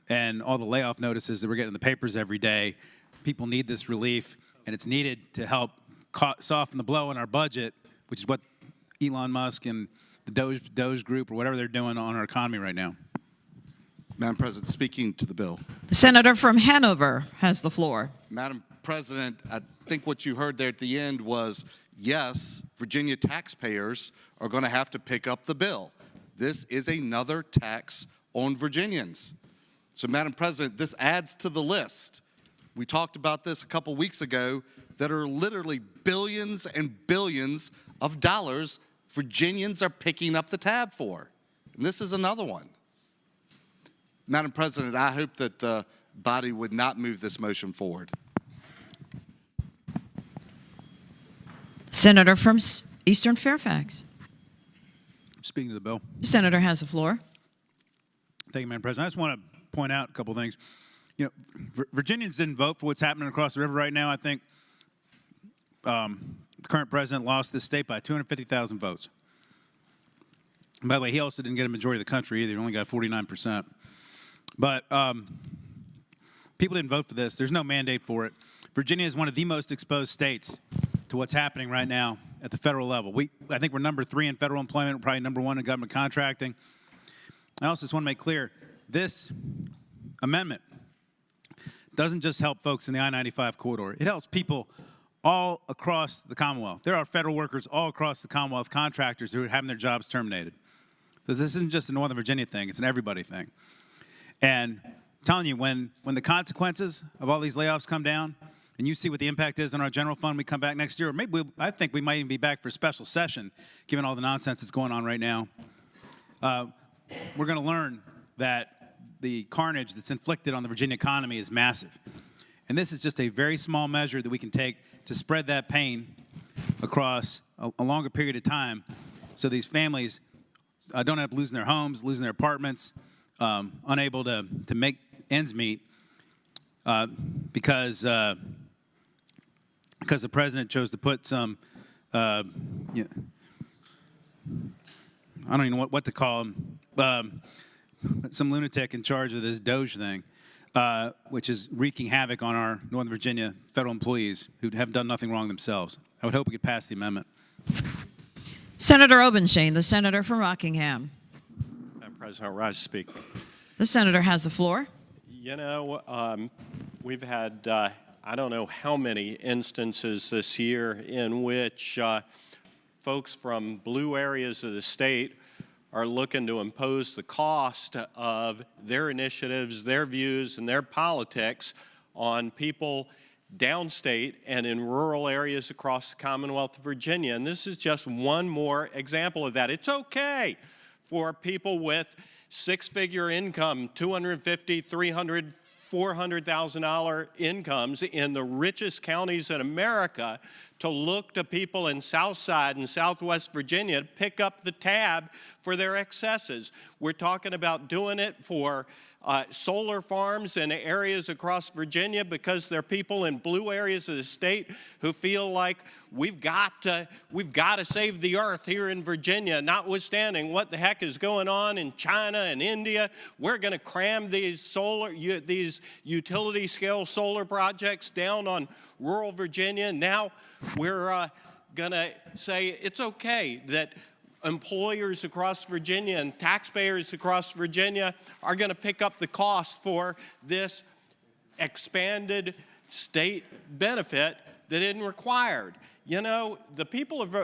G: and all the layoff notices that we're getting in the papers every day, people need this relief, and it's needed to help soften the blow in our budget, which is what Elon Musk and the Doge group or whatever they're doing on our economy right now.
C: Madam President, speaking to the bill.
B: The senator from Hanover has the floor.
C: Madam President, I think what you heard there at the end was, yes, Virginia taxpayers are going to have to pick up the bill. This is another tax on Virginians. So, Madam President, this adds to the list. We talked about this a couple weeks ago that are literally billions and billions of dollars Virginians are picking up the tab for. And this is another one. Madam President, I hope that the body would not move this motion forward.
B: Senator from Eastern Fairfax.
G: Speaking to the bill.
B: The senator has the floor.
G: Thank you, Madam President. I just want to point out a couple things. You know, Virginians didn't vote for what's happening across the river right now. I think the current president lost this state by 250,000 votes. And by the way, he also didn't get a majority of the country either. He only got 49%. But people didn't vote for this. There's no mandate for it. Virginia is one of the most exposed states to what's happening right now at the federal level. I think we're number 3 in federal employment. We're probably number 1 in government contracting. I also just want to make clear, this amendment doesn't just help folks in the I-95 corridor. It helps people all across the Commonwealth. There are federal workers all across the Commonwealth, contractors who are having their jobs terminated. So this isn't just a Northern Virginia thing, it's an everybody thing. And I'm telling you, when the consequences of all these layoffs come down, and you see what the impact is on our general fund, we come back next year, or maybe I think we might even be back for a special session, given all the nonsense that's going on right now. We're going to learn that the carnage that's inflicted on the Virginia economy is massive. And this is just a very small measure that we can take to spread that pain across a longer period of time so these families don't end up losing their homes, losing their apartments, unable to make ends meet because the president chose to put some, I don't even know what to call him, some lunatic in charge of this Doge thing, which is wreaking havoc on our Northern Virginia federal employees who have done nothing wrong themselves. I would hope we could pass the amendment.
B: Senator Obenshain, the senator from Rockingham.
D: Madam President, I'll rise to speak.
B: The senator has the floor.
D: You know, we've had, I don't know how many instances this year in which folks from blue areas of the state are looking to impose the cost of their initiatives, their views, and their politics on people downstate and in rural areas across the Commonwealth of Virginia. And this is just one more example of that. It's okay for people with six-figure income, $250,000, $300,000, $400,000 incomes in the richest counties in America to look to people in Southside and Southwest Virginia to pick up the tab for their excesses. We're talking about doing it for solar farms in areas across Virginia because there are people in blue areas of the state who feel like we've got to save the earth here in Virginia, notwithstanding what the heck is going on in China and India. We're going to cram these utility scale solar projects down on rural Virginia. Now we're going to say it's okay that employers across Virginia and taxpayers across Virginia are going to pick up the cost for this expanded state benefit that isn't required. You know, the people of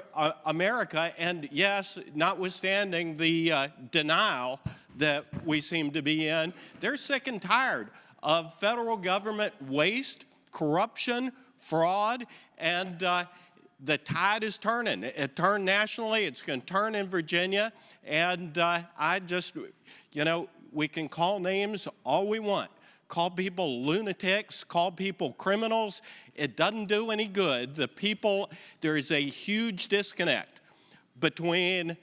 D: America, and yes, notwithstanding the denial that we seem to be in, they're sick and tired of federal government waste, corruption, fraud, and the tide is turning. It turned nationally. It's going to turn in Virginia. And I just, you know, we can call names all we want. Call people lunatics, call people criminals. It doesn't do any good. The people, there is a huge disconnect between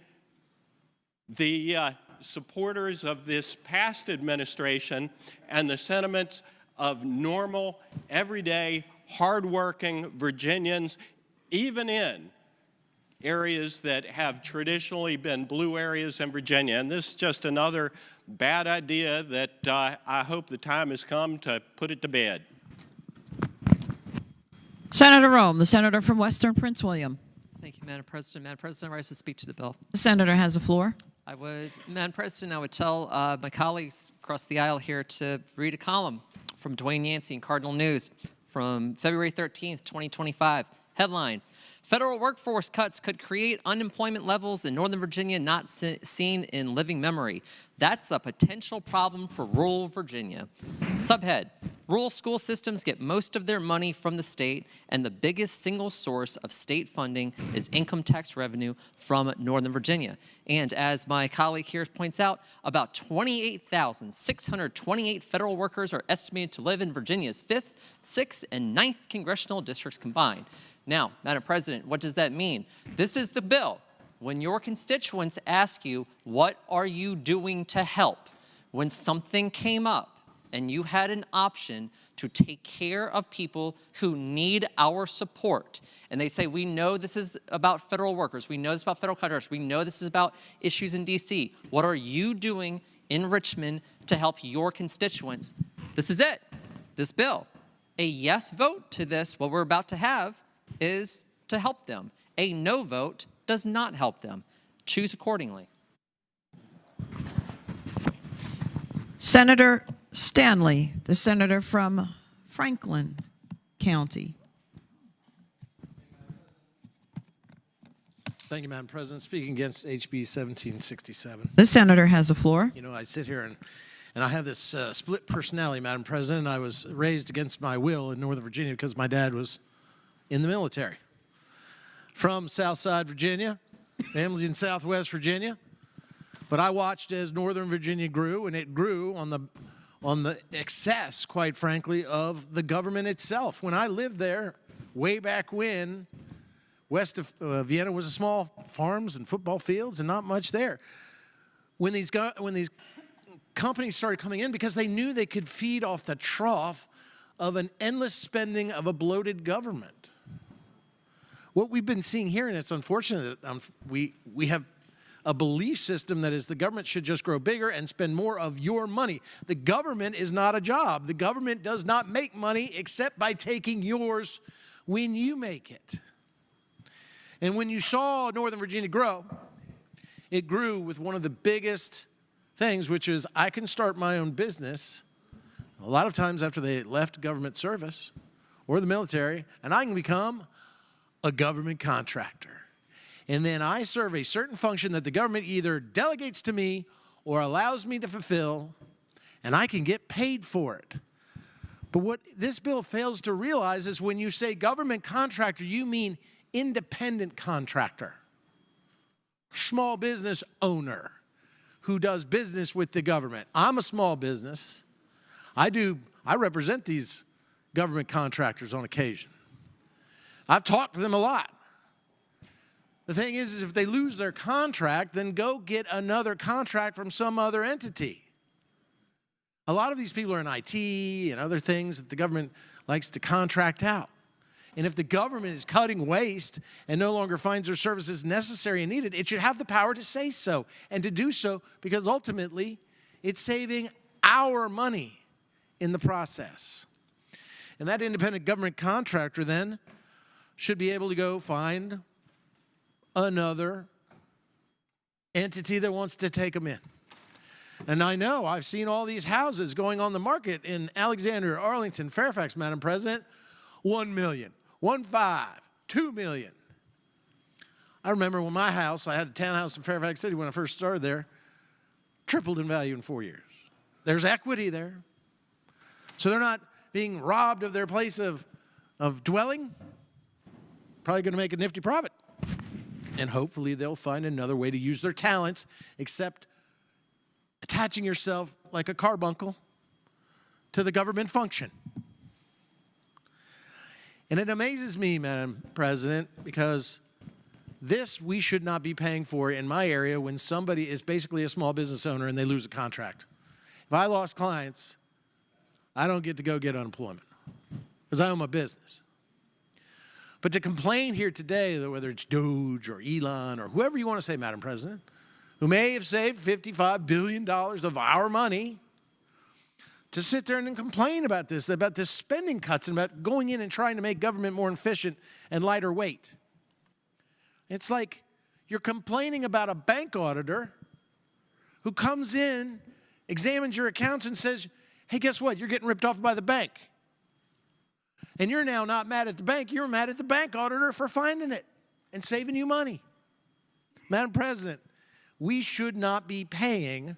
D: the supporters of this past administration and the sentiments of normal, everyday, hardworking Virginians, even in areas that have traditionally been blue areas in Virginia. And this is just another bad idea that I hope the time has come to put it to bed.
B: Senator Rome, the senator from Western Prince William.
V: Thank you, Madam President. Madam President, I rise to speak to the bill.
B: The senator has the floor.
V: Madam President, I would tell my colleagues across the aisle here to read a column from Dwayne Yancey in Cardinal News from February 13th, 2025. Headline: Federal workforce cuts could create unemployment levels in Northern Virginia not seen in living memory. That's a potential problem for rural Virginia. Subhead: Rural school systems get most of their money from the state, and the biggest single source of state funding is income tax revenue from Northern Virginia. And as my colleague here points out, about 28,628 federal workers are estimated to live in Virginia's 5th, 6th, and 9th congressional districts combined. Now, Madam President, what does that mean? This is the bill. When your constituents ask you, what are you doing to help? when something came up and you had an option to take care of people who need our support, and they say, we know this is about federal workers, we know this is about federal contractors, we know this is about issues in DC, what are you doing in Richmond to help your constituents? This is it, this bill. A yes vote to this, what we're about to have, is to help them. A no vote does not help them. Choose accordingly.
B: Senator Stanley, the senator from Franklin County.
H: Thank you, Madam President. Speaking against HB 1767.
B: The senator has the floor.
H: You know, I sit here and I have this split personality, Madam President. I was raised against my will in Northern Virginia because my dad was in the military. From Southside Virginia, families in Southwest Virginia. But I watched as Northern Virginia grew, and it grew on the excess, quite frankly, of the government itself. When I lived there, way back when, west of Vienna was a small farms and football fields and not much there. When these companies started coming in, because they knew they could feed off the trough of an endless spending of a bloated government. What we've been seeing here, and it's unfortunate that we have a belief system that is the government should just grow bigger and spend more of your money. The government is not a job. The government does not make money except by taking yours when you make it. And when you saw Northern Virginia grow, it grew with one of the biggest things, which is I can start my own business a lot of times after they left government service or the military, and I can become a government contractor. And then I serve a certain function that the government either delegates to me or allows me to fulfill, and I can get paid for it. But what this bill fails to realize is when you say government contractor, you mean independent contractor, small business owner who does business with the government. I'm a small business. I represent these government contractors on occasion. I've talked to them a lot. The thing is if they lose their contract, then go get another contract from some other entity. A lot of these people are in IT and other things that the government likes to contract out. And if the government is cutting waste and no longer finds their services necessary and needed, it should have the power to say so and to do so because ultimately it's saving our money in the process. And that independent government contractor then should be able to go find another entity that wants to take them in. And I know I've seen all these houses going on the market in Alexandria, Arlington, Fairfax, Madam President, 1 million, 1.5, 2 million. I remember when my house, I had a townhouse in Fairfax City when I first started there, tripled in value in 4 years. There's equity there. So they're not being robbed of their place of dwelling. Probably going to make a nifty profit. And hopefully they'll find another way to use their talents except attaching yourself like a carbuncle to the government function. And it amazes me, Madam President, because this we should not be paying for in my area when somebody is basically a small business owner and they lose a contract. If I lost clients, I don't get to go get unemployment because I own my business. But to complain here today, whether it's Doge or Elon or whoever you want to say, Madam President, who may have saved $55 billion of our money, to sit there and complain about this spending cuts and about going in and trying to make government more efficient and lighter weight. It's like you're complaining about a bank auditor who comes in, examines your accounts and says, hey, guess what? You're getting ripped off by the bank. And you're now not mad at the bank, you're mad at the bank auditor for finding it and saving you money. Madam President, we should not be paying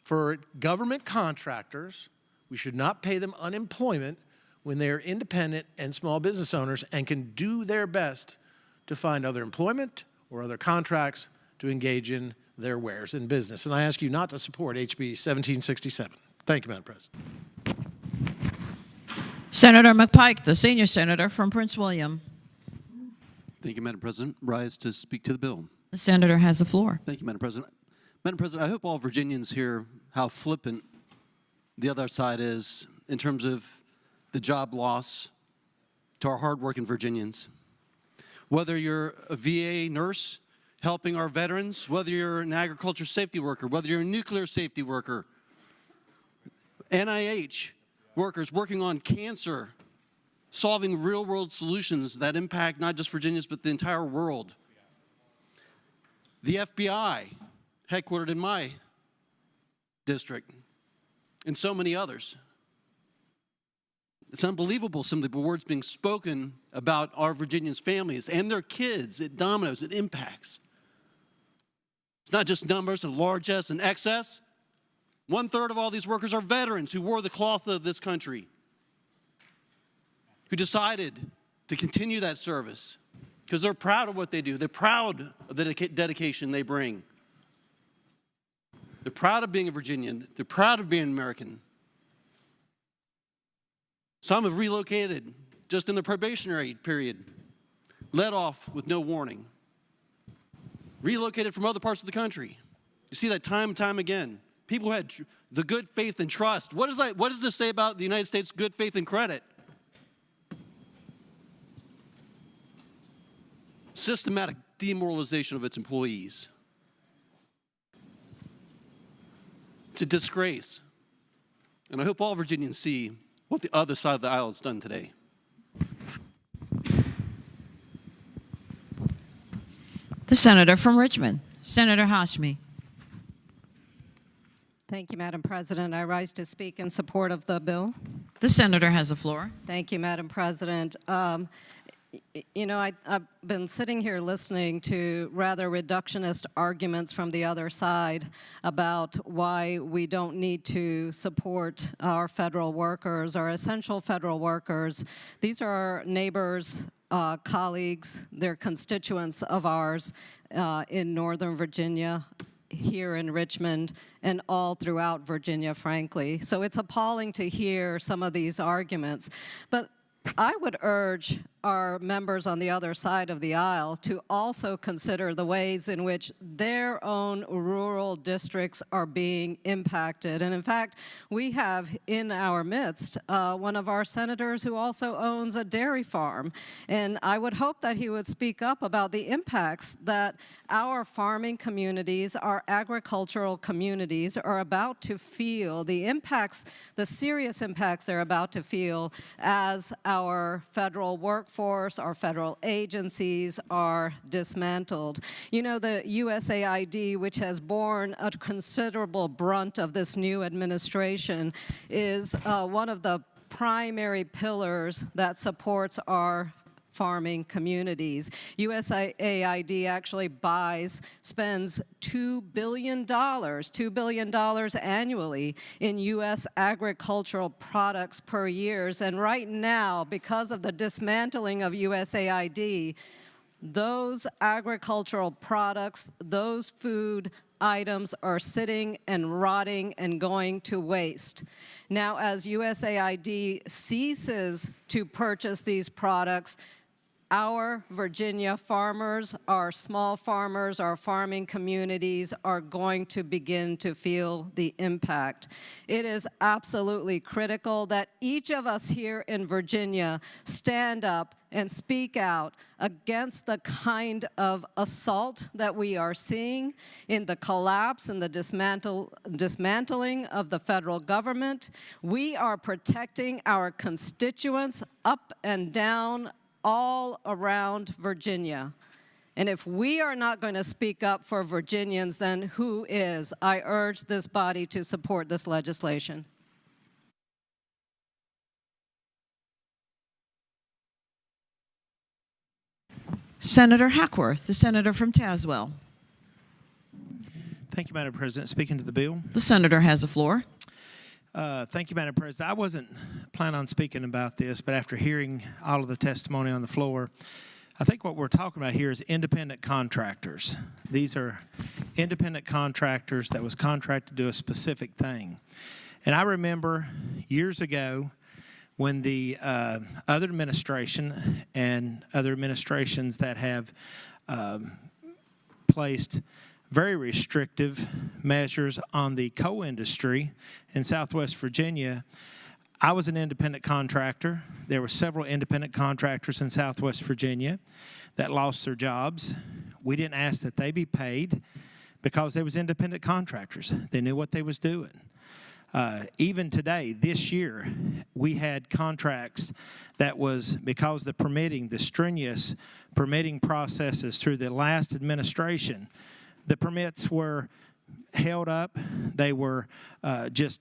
H: for government contractors. We should not pay them unemployment when they're independent and small business owners and can do their best to find other employment or other contracts to engage in their wares in business. And I ask you not to support HB 1767. Thank you, Madam President.
B: Senator McPike, the senior senator from Prince William.
I: Thank you, Madam President. Rise to speak to the bill.
B: The senator has the floor.
I: Thank you, Madam President. Madam President, I hope all Virginians here how flippant the other side is in terms of the job loss to our hardworking Virginians. Whether you're a VA nurse helping our veterans, whether you're an agriculture safety worker, whether you're a nuclear safety worker, NIH workers working on cancer, solving real-world solutions that impact not just Virginians, but the entire world. The FBI, headquartered in my district, and so many others. It's unbelievable, some of the words being spoken about our Virginians' families and their kids. It dominoes, it impacts. It's not just numbers and largesse and excess. 1/3 of all these workers are veterans who wore the cloth of this country, who decided to continue that service because they're proud of what they do. They're proud of the dedication they bring. They're proud of being a Virginian. They're proud of being American. Some have relocated just in the probationary period, let off with no warning, relocated from other parts of the country. You see that time and time again. People who had the good faith and trust. What does this say about the United States' good faith and credit? Systematic demoralization of its employees. It's a disgrace. And I hope all Virginians see what the other side of the aisle has done today.
B: The senator from Richmond, Senator Hashmi.
O: Thank you, Madam President. I rise to speak in support of the bill.
B: The senator has the floor.
O: Thank you, Madam President. You know, I've been sitting here listening to rather reductionist arguments from the other side about why we don't need to support our federal workers, our essential federal workers. These are our neighbors, colleagues, they're constituents of ours in Northern Virginia, here in Richmond, and all throughout Virginia, frankly. So it's appalling to hear some of these arguments. But I would urge our members on the other side of the aisle to also consider the ways in which their own rural districts are being impacted. And in fact, we have in our midst one of our senators who also owns a dairy farm. And I would hope that he would speak up about the impacts that our farming communities, our agricultural communities are about to feel, the impacts, the serious impacts they're about to feel as our federal workforce, our federal agencies are dismantled. You know, the USAID, which has borne a considerable brunt of this new administration, is one of the primary pillars that supports our farming communities. USAID actually spends $2 billion annually in U.S. agricultural products per year. And right now, because of the dismantling of USAID, those agricultural products, those food items are sitting and rotting and going to waste. Now, as USAID ceases to purchase these products, our Virginia farmers, our small farmers, our farming communities are going to begin to feel the impact. It is absolutely critical that each of us here in Virginia stand up and speak out against the kind of assault that we are seeing in the collapse and the dismantling of the federal government. We are protecting our constituents up and down all around Virginia. And if we are not going to speak up for Virginians, then who is? I urge this body to support this legislation.
B: Senator Hackworth, the senator from Tazewell.
J: Thank you, Madam President. Speaking to the bill.
B: The senator has the floor.
J: Thank you, Madam President. I wasn't planning on speaking about this, but after hearing all of the testimony on the floor, I think what we're talking about here is independent contractors. These are independent contractors that was contracted to do a specific thing. And I remember years ago when the other administration and other administrations that have placed very restrictive measures on the coal industry in Southwest Virginia. I was an independent contractor. There were several independent contractors in Southwest Virginia that lost their jobs. We didn't ask that they be paid because they was independent contractors. They knew what they was doing. Even today, this year, we had contracts that was because the strenuous permitting processes through the last administration, the permits were held up. They were just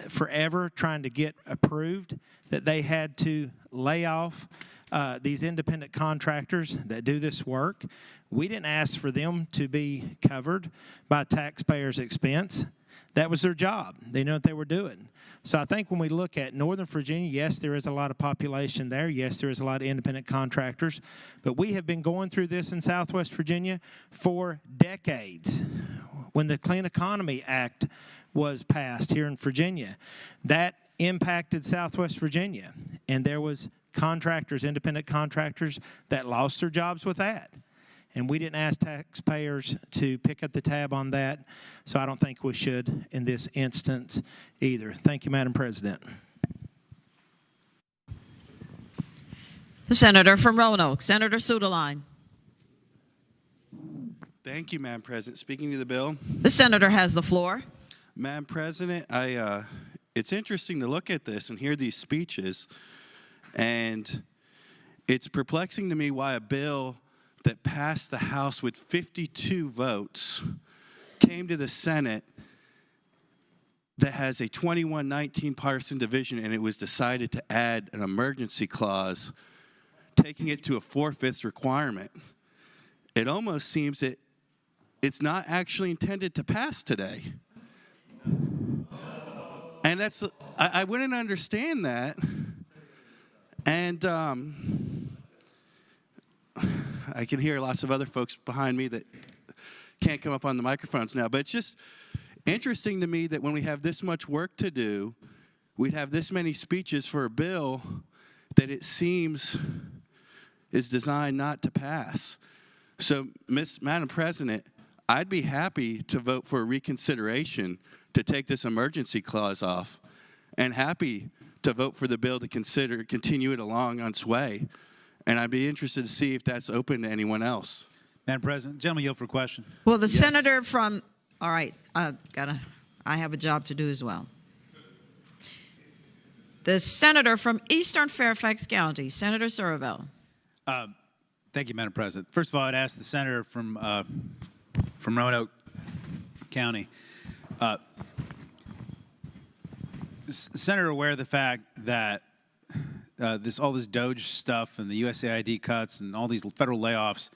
J: forever trying to get approved, that they had to lay off these independent contractors that do this work. We didn't ask for them to be covered by taxpayers' expense. That was their job. They knew what they were doing. So I think when we look at Northern Virginia, yes, there is a lot of population there. Yes, there is a lot of independent contractors. But we have been going through this in Southwest Virginia for decades. When the Clean Economy Act was passed here in Virginia, that impacted Southwest Virginia. And there was contractors, independent contractors, that lost their jobs with that. And we didn't ask taxpayers to pick up the tab on that, so I don't think we should in this instance either. Thank you, Madam President.
B: The senator from Roanoke, Senator Suderline.
S: Thank you, Madam President. Speaking to the bill.
B: The senator has the floor.
S: Madam President, it's interesting to look at this and hear these speeches, and it's perplexing to me why a bill that passed the House with 52 votes came to the Senate that has a 21-19 partisan division, and it was decided to add an emergency clause, taking it to a 4/5 requirement. It almost seems that it's not actually intended to pass today. And that's, I wouldn't understand that. And I can hear lots of other folks behind me that can't come up on the microphones now, but it's just interesting to me that when we have this much work to do, we'd have this many speeches for a bill that it seems is designed not to pass. So, Madam President, I'd be happy to vote for a reconsideration to take this emergency clause off, and happy to vote for the bill to continue it along on its way. And I'd be interested to see if that's open to anyone else.
G: Madam President, gentleman yield for a question.
B: Well, the senator from, all right, I have a job to do as well. The senator from Eastern Fairfax County, Senator Surville.
G: Thank you, Madam President. First of all, I'd ask the senator from Roanoke County. Is the senator aware of the fact that all this Doge stuff and the USAID cuts and all these federal layoffs,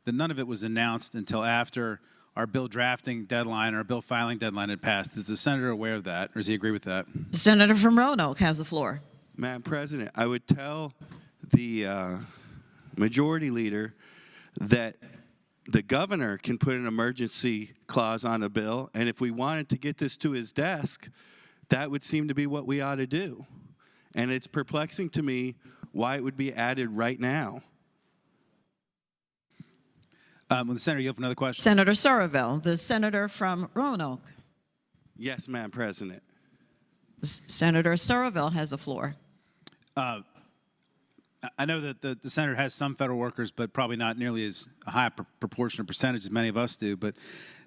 G: that none of it was announced until after our bill drafting deadline, our bill filing deadline had passed? Is the senator aware of that, or does he agree with that?
B: The senator from Roanoke has the floor.
S: Madam President, I would tell the majority leader that the governor can put an emergency clause on a bill, and if we wanted to get this to his desk, that would seem to be what we ought to do. And it's perplexing to me why it would be added right now.
G: Will the senator yield for another question?
B: Senator Surville, the senator from Roanoke.
S: Yes, Madam President.
B: Senator Surville has the floor.
G: I know that the senator has some federal workers, but probably not nearly as high a proportion or percentage as many of us do. But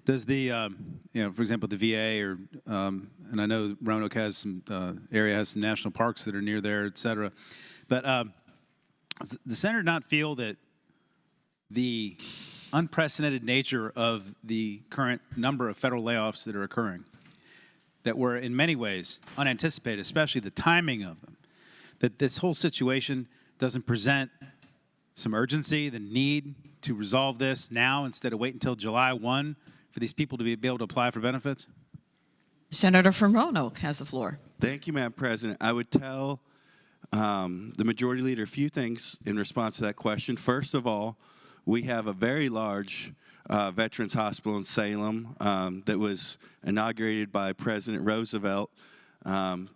G: does the, for example, the VA or, and I know Roanoke has some area has some national parks that are near there, et cetera. But does the senator not feel that the unprecedented nature of the current number of federal layoffs that are occurring, that were in many ways unanticipated, especially the timing of them, that this whole situation doesn't present some urgency, the need to resolve this now instead of wait until July 1 for these people to be able to apply for benefits?
B: Senator from Roanoke has the floor.
S: Thank you, Madam President. I would tell the majority leader a few things in response to that question. First of all, we have a very large Veterans Hospital in Salem that was inaugurated by President Roosevelt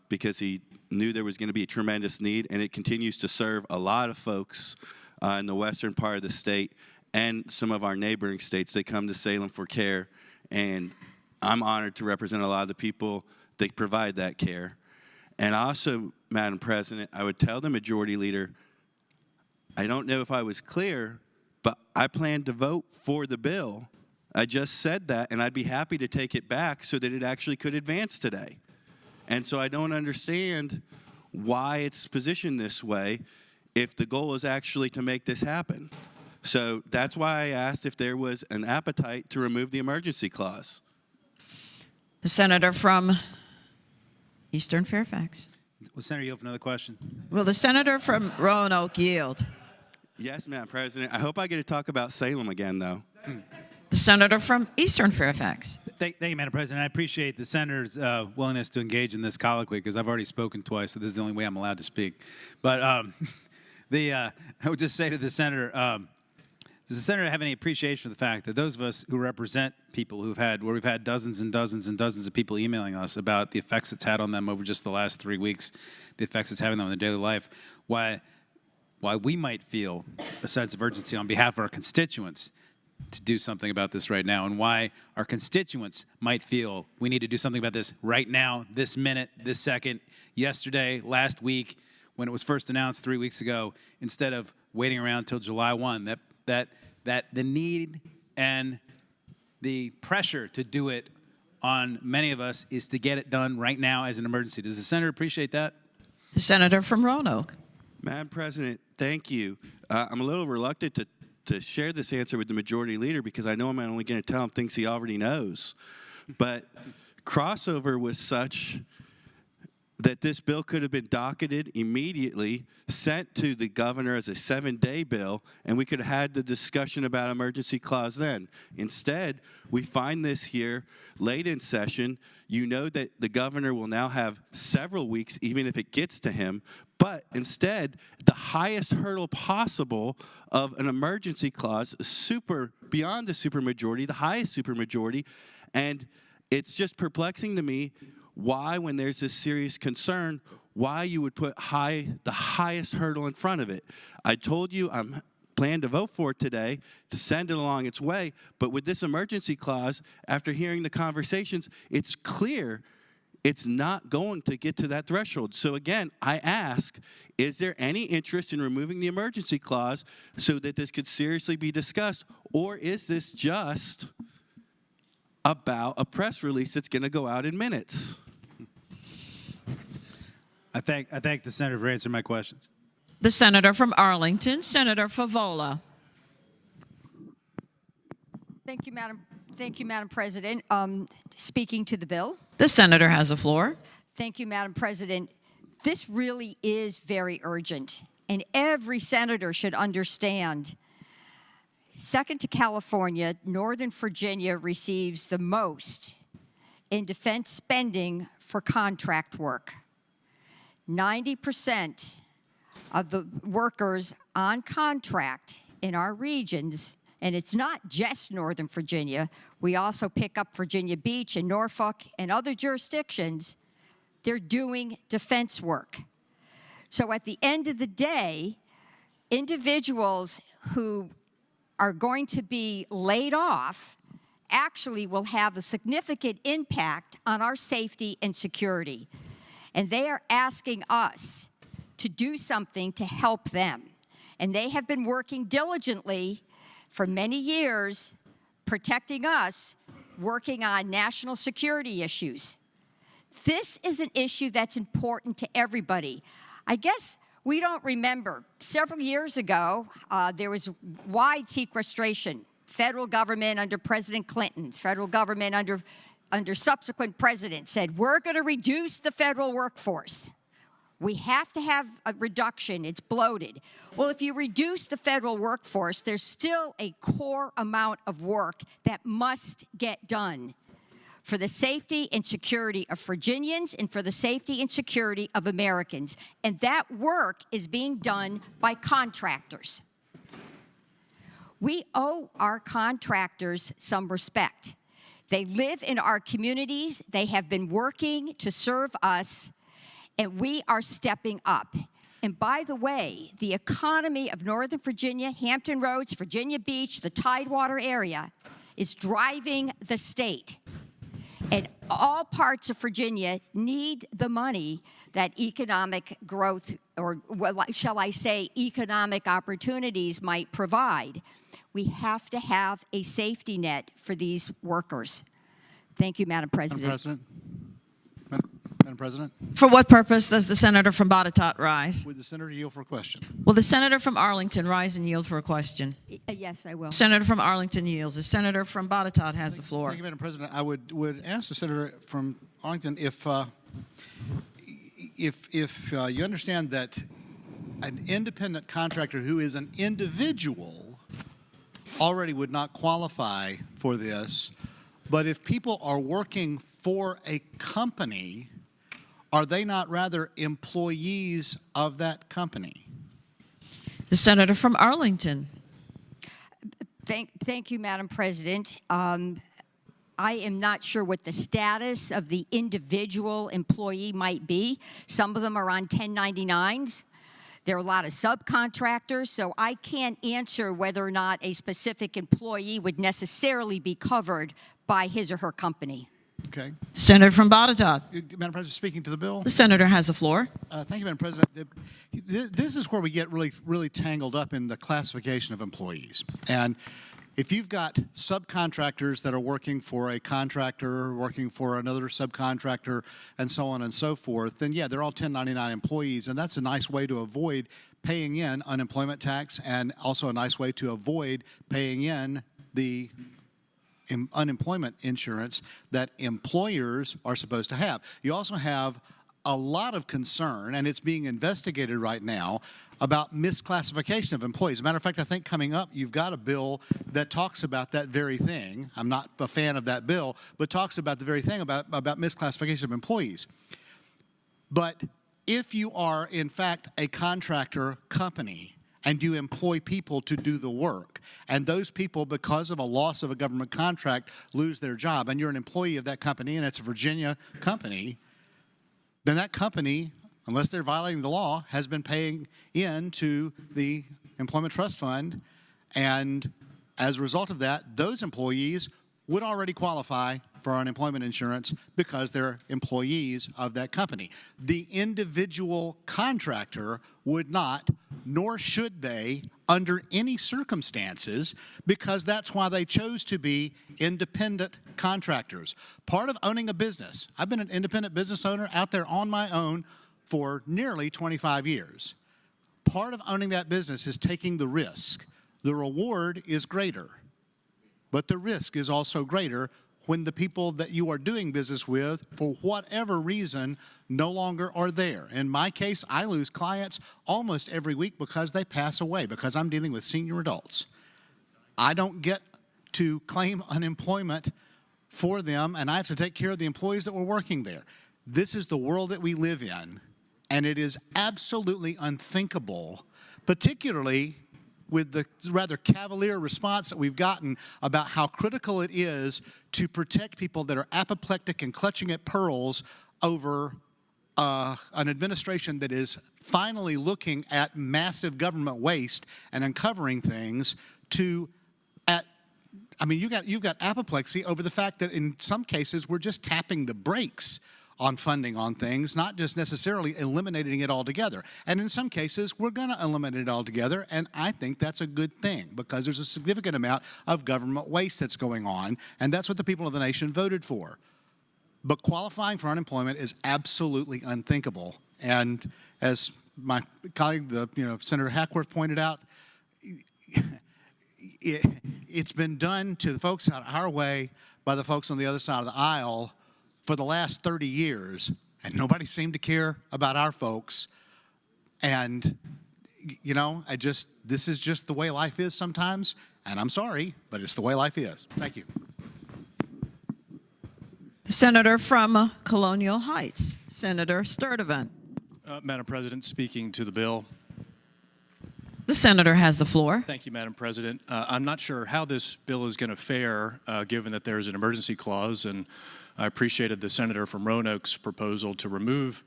S: because he knew there was going to be a tremendous need, and it continues to serve a lot of folks in the western part of the state and some of our neighboring states. They come to Salem for care, and I'm honored to represent a lot of the people that provide that care. And also, Madam President, I would tell the Majority Leader, I don't know if I was clear, but I plan to vote for the bill. I just said that, and I'd be happy to take it back so that it actually could advance today. And so I don't understand why it's positioned this way if the goal is actually to make this happen. So that's why I asked if there was an appetite to remove the emergency clause.
B: The senator from Eastern Fairfax.
G: Will Senator yield for another question?
B: Will the senator from Roanoke yield?
S: Yes, Madam President. I hope I get to talk about Salem again, though.
B: The senator from Eastern Fairfax.
G: Thank you, Madam President. I appreciate the senator's willingness to engage in this colloquy because I've already spoken twice, so this is the only way I'm allowed to speak. But I would just say to the senator, does the senator have any appreciation for the fact that those of us who represent people where we've had dozens and dozens and dozens of people emailing us about the effects it's had on them over just the last 3 weeks, the effects it's having on their daily life, why we might feel a sense of urgency on behalf of our constituents to do something about this right now, and why our constituents might feel we need to do something about this right now, this minute, this second, yesterday, last week, when it was first announced 3 weeks ago, instead of waiting around till July 1. That the need and the pressure to do it on many of us is to get it done right now as an emergency. Does the senator appreciate that?
B: The senator from Roanoke.
S: Madam President, thank you. I'm a little reluctant to share this answer with the Majority Leader because I know I'm only going to tell him things he already knows. But crossover was such that this bill could have been docketed immediately, sent to the governor as a 7-day bill, and we could have had the discussion about emergency clause then. Instead, we find this here late in session. You know that the governor will now have several weeks, even if it gets to him, but instead, the highest hurdle possible of an emergency clause, beyond the supermajority, the highest supermajority, and it's just perplexing to me why, when there's this serious concern, why you would put the highest hurdle in front of it. I told you I'm planning to vote for it today to send it along its way, but with this emergency clause, after hearing the conversations, it's clear it's not going to get to that threshold. So again, I ask, is there any interest in removing the emergency clause so that this could seriously be discussed, or is this just about a press release that's going to go out in minutes?
G: I thank the senator for answering my questions.
B: The senator from Arlington, Senator Favola.
U: Thank you, Madam President. Speaking to the bill.
B: The senator has the floor.
U: Thank you, Madam President. This really is very urgent, and every senator should understand. Second to California, Northern Virginia receives the most in defense spending for contract work. 90% of the workers on contract in our regions, and it's not just Northern Virginia, we also pick up Virginia Beach and Norfolk and other jurisdictions, they're doing defense work. So at the end of the day, individuals who are going to be laid off actually will have a significant impact on our safety and security. And they are asking us to do something to help them. And they have been working diligently for many years, protecting us, working on national security issues. This is an issue that's important to everybody. I guess we don't remember. Several years ago, there was wide sequestration. Federal government under President Clinton, federal government under subsequent presidents said, we're going to reduce the federal workforce. We have to have a reduction. It's bloated. Well, if you reduce the federal workforce, there's still a core amount of work that must get done for the safety and security of Virginians and for the safety and security of Americans. And that work is being done by contractors. We owe our contractors some respect. They live in our communities. They have been working to serve us, and we are stepping up. And by the way, the economy of Northern Virginia, Hampton Roads, Virginia Beach, the Tidewater area is driving the state. And all parts of Virginia need the money that economic growth, or shall I say, economic opportunities might provide. We have to have a safety net for these workers. Thank you, Madam President.
E: Madam President,
B: For what purpose does the senator from Botetourt rise?
E: would the senator yield for a question?
B: Will the senator from Arlington rise and yield for a question?
U: Yes, I will.
B: Senator from Arlington yields. The senator from Botetourt has the floor.
E: Thank you, Madam President. I would ask the senator from Arlington if you understand that an independent contractor who is an individual already would not qualify for this, but if people are working for a company, are they not rather employees of that company?
B: The senator from Arlington.
U: Thank you, Madam President. I am not sure what the status of the individual employee might be. Some of them are on 1099s. There are a lot of subcontractors, so I can't answer whether or not a specific employee would necessarily be covered by his or her company.
E: Okay.
B: Senator from Botetourt.
E: Madam President, speaking to the bill.
B: The senator has the floor.
E: Thank you, Madam President. This is where we get really tangled up in the classification of employees. And if you've got subcontractors that are working for a contractor, working for another subcontractor, and so on and so forth, then yeah, they're all 1099 employees, and that's a nice way to avoid paying in unemployment tax, and also a nice way to avoid paying in the unemployment insurance that employers are supposed to have. You also have a lot of concern, and it's being investigated right now, about misclassification of employees. As a matter of fact, I think coming up, you've got a bill that talks about that very thing. I'm not a fan of that bill, but talks about the very thing about misclassification of employees. But if you are, in fact, a contractor company, and you employ people to do the work, and those people, because of a loss of a government contract, lose their job, and you're an employee of that company, and it's a Virginia company, then that company, unless they're violating the law, has been paying into the Employment Trust Fund, and as a result of that, those employees would already qualify for unemployment insurance because they're employees of that company. The individual contractor would not, nor should they, under any circumstances, because that's why they chose to be independent contractors. Part of owning a business, I've been an independent business owner out there on my own for nearly 25 years. Part of owning that business is taking the risk. The reward is greater, but the risk is also greater when the people that you are doing business with, for whatever reason, no longer are there. In my case, I lose clients almost every week because they pass away, because I'm dealing with senior adults. I don't get to claim unemployment for them, and I have to take care of the employees that were working there. This is the world that we live in, and it is absolutely unthinkable, particularly with the rather cavalier response that we've gotten about how critical it is to protect people that are apoplectic and clutching at pearls over an administration that is finally looking at massive government waste and uncovering things you've got apoplexy over the fact that in some cases we're just tapping the brakes on funding on things, not just necessarily eliminating it altogether. And in some cases, we're going to eliminate it altogether, and I think that's a good thing because there's a significant amount of government waste that's going on, and that's what the people of the nation voted for. But qualifying for unemployment is absolutely unthinkable. And as my colleague, Senator Hackworth pointed out, it's been done to the folks out our way by the folks on the other side of the aisle for the last 30 years, and nobody seemed to care about our folks. And, this is just the way life is sometimes, and I'm sorry, but it's the way life is. Thank you.
B: The senator from Colonial Heights, Senator Sturdivant.
K: Madam President, speaking to the bill.
B: The senator has the floor.
K: Thank you, Madam President. I'm not sure how this bill is going to fare, given that there's an emergency clause, and I appreciated the senator from Roanoke's proposal to remove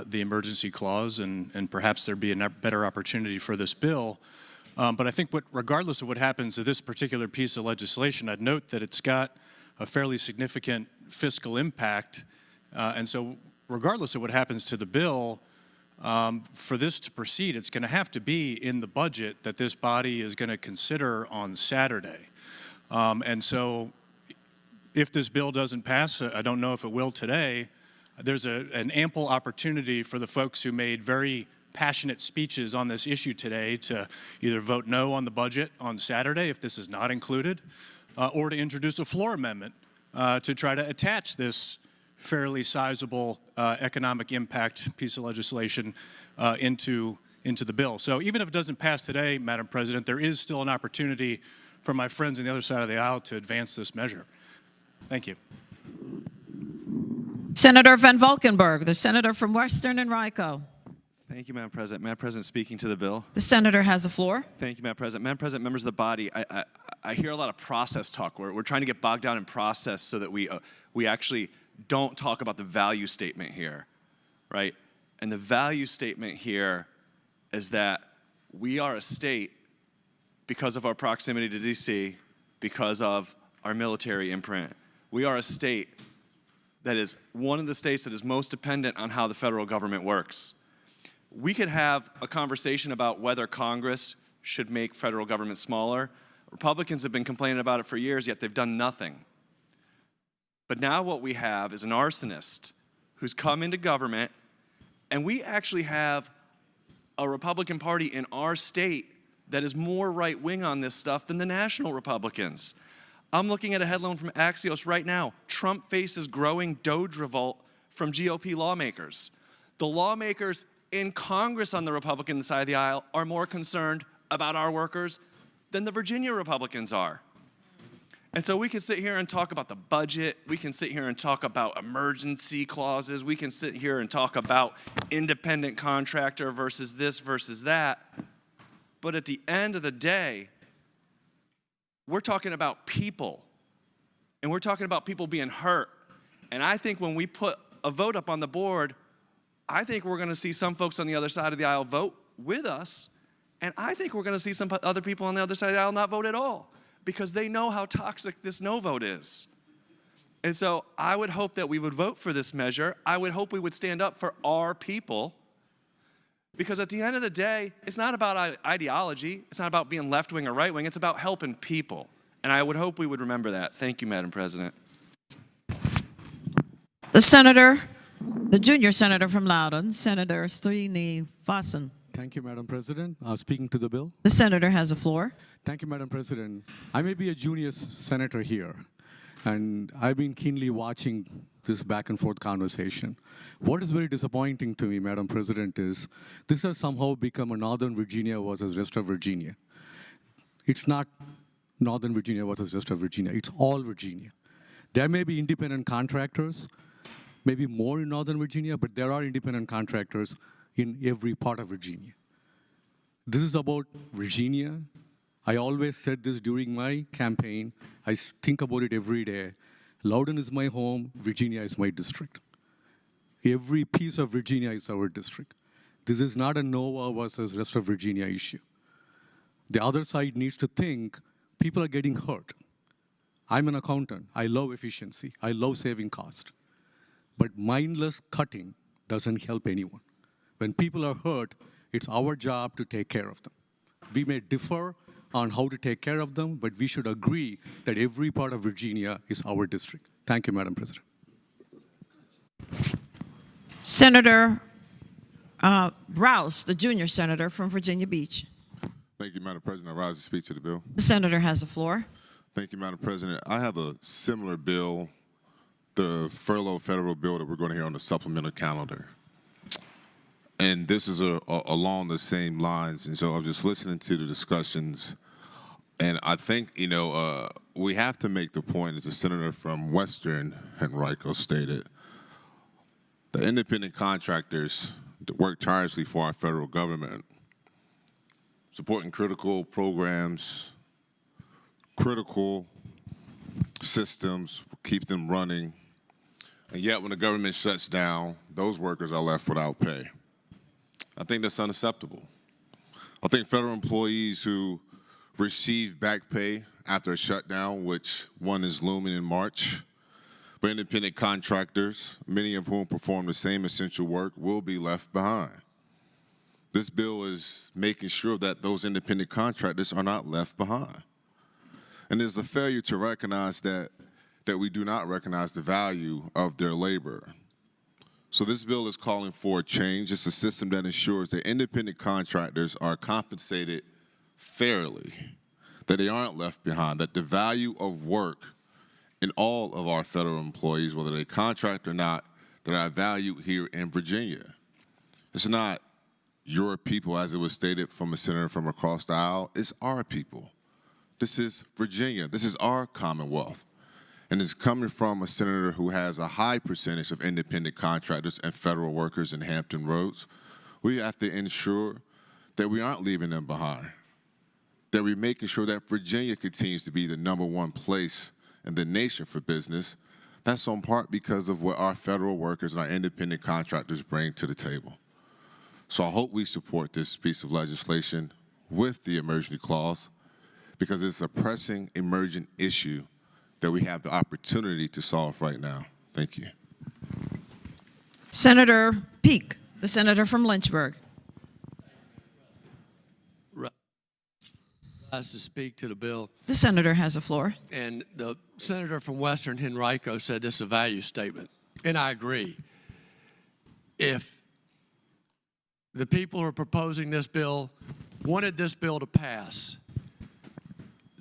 K: the emergency clause, and perhaps there'd be a better opportunity for this bill. But I think regardless of what happens to this particular piece of legislation, I'd note that it's got a fairly significant fiscal impact. And so regardless of what happens to the bill, for this to proceed, it's going to have to be in the budget that this body is going to consider on Saturday. And so if this bill doesn't pass, I don't know if it will today, there's an ample opportunity for the folks who made very passionate speeches on this issue today to either vote no on the budget on Saturday if this is not included, or to introduce a floor amendment to try to attach this fairly sizable economic impact piece of legislation into the bill. So even if it doesn't pass today, Madam President, there is still an opportunity for my friends on the other side of the aisle to advance this measure. Thank you.
B: Senator Van Valkenburg, the senator from Western Henrico.
L: Thank you, Madam President. Madam President, speaking to the bill.
B: The senator has the floor.
L: Thank you, Madam President. Madam President, members of the body, I hear a lot of process talk. We're trying to get bogged down in process so that we actually don't talk about the value statement here, right? And the value statement here is that we are a state, because of our proximity to D.C., because of our military imprint. We are a state that is one of the states that is most dependent on how the federal government works. We could have a conversation about whether Congress should make federal government smaller. Republicans have been complaining about it for years, yet they've done nothing. But now what we have is an arsonist who's come into government, and we actually have a Republican Party in our state that is more right-wing on this stuff than the national Republicans. I'm looking at a headline from Axios right now. Trump faces growing Doge revolt from GOP lawmakers. The lawmakers in Congress on the Republican side of the aisle are more concerned about our workers than the Virginia Republicans are. And so we can sit here and talk about the budget. We can sit here and talk about emergency clauses. We can sit here and talk about independent contractor versus this versus that. But at the end of the day, we're talking about people. And we're talking about people being hurt. And I think when we put a vote up on the board, I think we're going to see some folks on the other side of the aisle vote with us. And I think we're going to see some other people on the other side of the aisle not vote at all, because they know how toxic this no vote is. And so I would hope that we would vote for this measure. I would hope we would stand up for our people, because at the end of the day, it's not about ideology. It's not about being left-wing or right-wing. It's about helping people. And I would hope we would remember that. Thank you, Madam President.
B: The junior senator from Loudoun, Senator Srinivasan.
Q: Thank you, Madam President. Speaking to the bill.
B: The senator has the floor.
Q: Thank you, Madam President. I may be a junior senator here, and I've been keenly watching this back and forth conversation. What is very disappointing to me, Madam President, is this has somehow become a Northern Virginia versus rest of Virginia. It's not Northern Virginia versus rest of Virginia. It's all Virginia. There may be independent contractors, maybe more in Northern Virginia, but there are independent contractors in every part of Virginia. This is about Virginia. I always said this during my campaign. I think about it every day. Loudoun is my home, Virginia is my district. Every piece of Virginia is our district. This is not a Nova versus rest of Virginia issue. The other side needs to think people are getting hurt. I'm an accountant. I love efficiency. I love saving cost. But mindless cutting doesn't help anyone. When people are hurt, it's our job to take care of them. We may differ on how to take care of them, but we should agree that every part of Virginia is our district. Thank you, Madam President.
B: Senator Rouse, the junior senator from Virginia Beach.
W: Thank you, Madam President. I rise to speak to the bill.
B: The senator has the floor.
W: Thank you, Madam President. I have a similar bill, the furlough federal bill that we're going to hear on the supplemental calendar. And this is along the same lines. And so I'm just listening to the discussions. And I think, we have to make the point, as the senator from Western Henrico stated, the independent contractors that work tirelessly for our federal government, supporting critical programs, critical systems, keep them running. And yet when the government shuts down, those workers are left without pay. I think that's unacceptable. I think federal employees who receive back pay after a shutdown, which one is looming in March, but independent contractors, many of whom perform the same essential work, will be left behind. This bill is making sure that those independent contractors are not left behind. And there's a failure to recognize that we do not recognize the value of their labor. So this bill is calling for a change. It's a system that ensures that independent contractors are compensated fairly, that they aren't left behind, that the value of work in all of our federal employees, whether they contract or not, that are valued here in Virginia. It's not your people, as it was stated from a senator from across the aisle. It's our people. This is Virginia. This is our Commonwealth. And it's coming from a senator who has a high percentage of independent contractors and federal workers in Hampton Roads. We have to ensure that we aren't leaving them behind, that we're making sure that Virginia continues to be the #1 place in the nation for business. That's in part because of what our federal workers and our independent contractors bring to the table. So I hope we support this piece of legislation with the emergency clause, because it's a pressing, emergent issue that we have the opportunity to solve right now. Thank you.
B: Senator Peake, the senator from Lynchburg.
P: To speak to the bill.
B: The senator has the floor.
P: And the senator from Western, Henrico, said this is a value statement. And I agree. If the people who are proposing this bill wanted this bill to pass,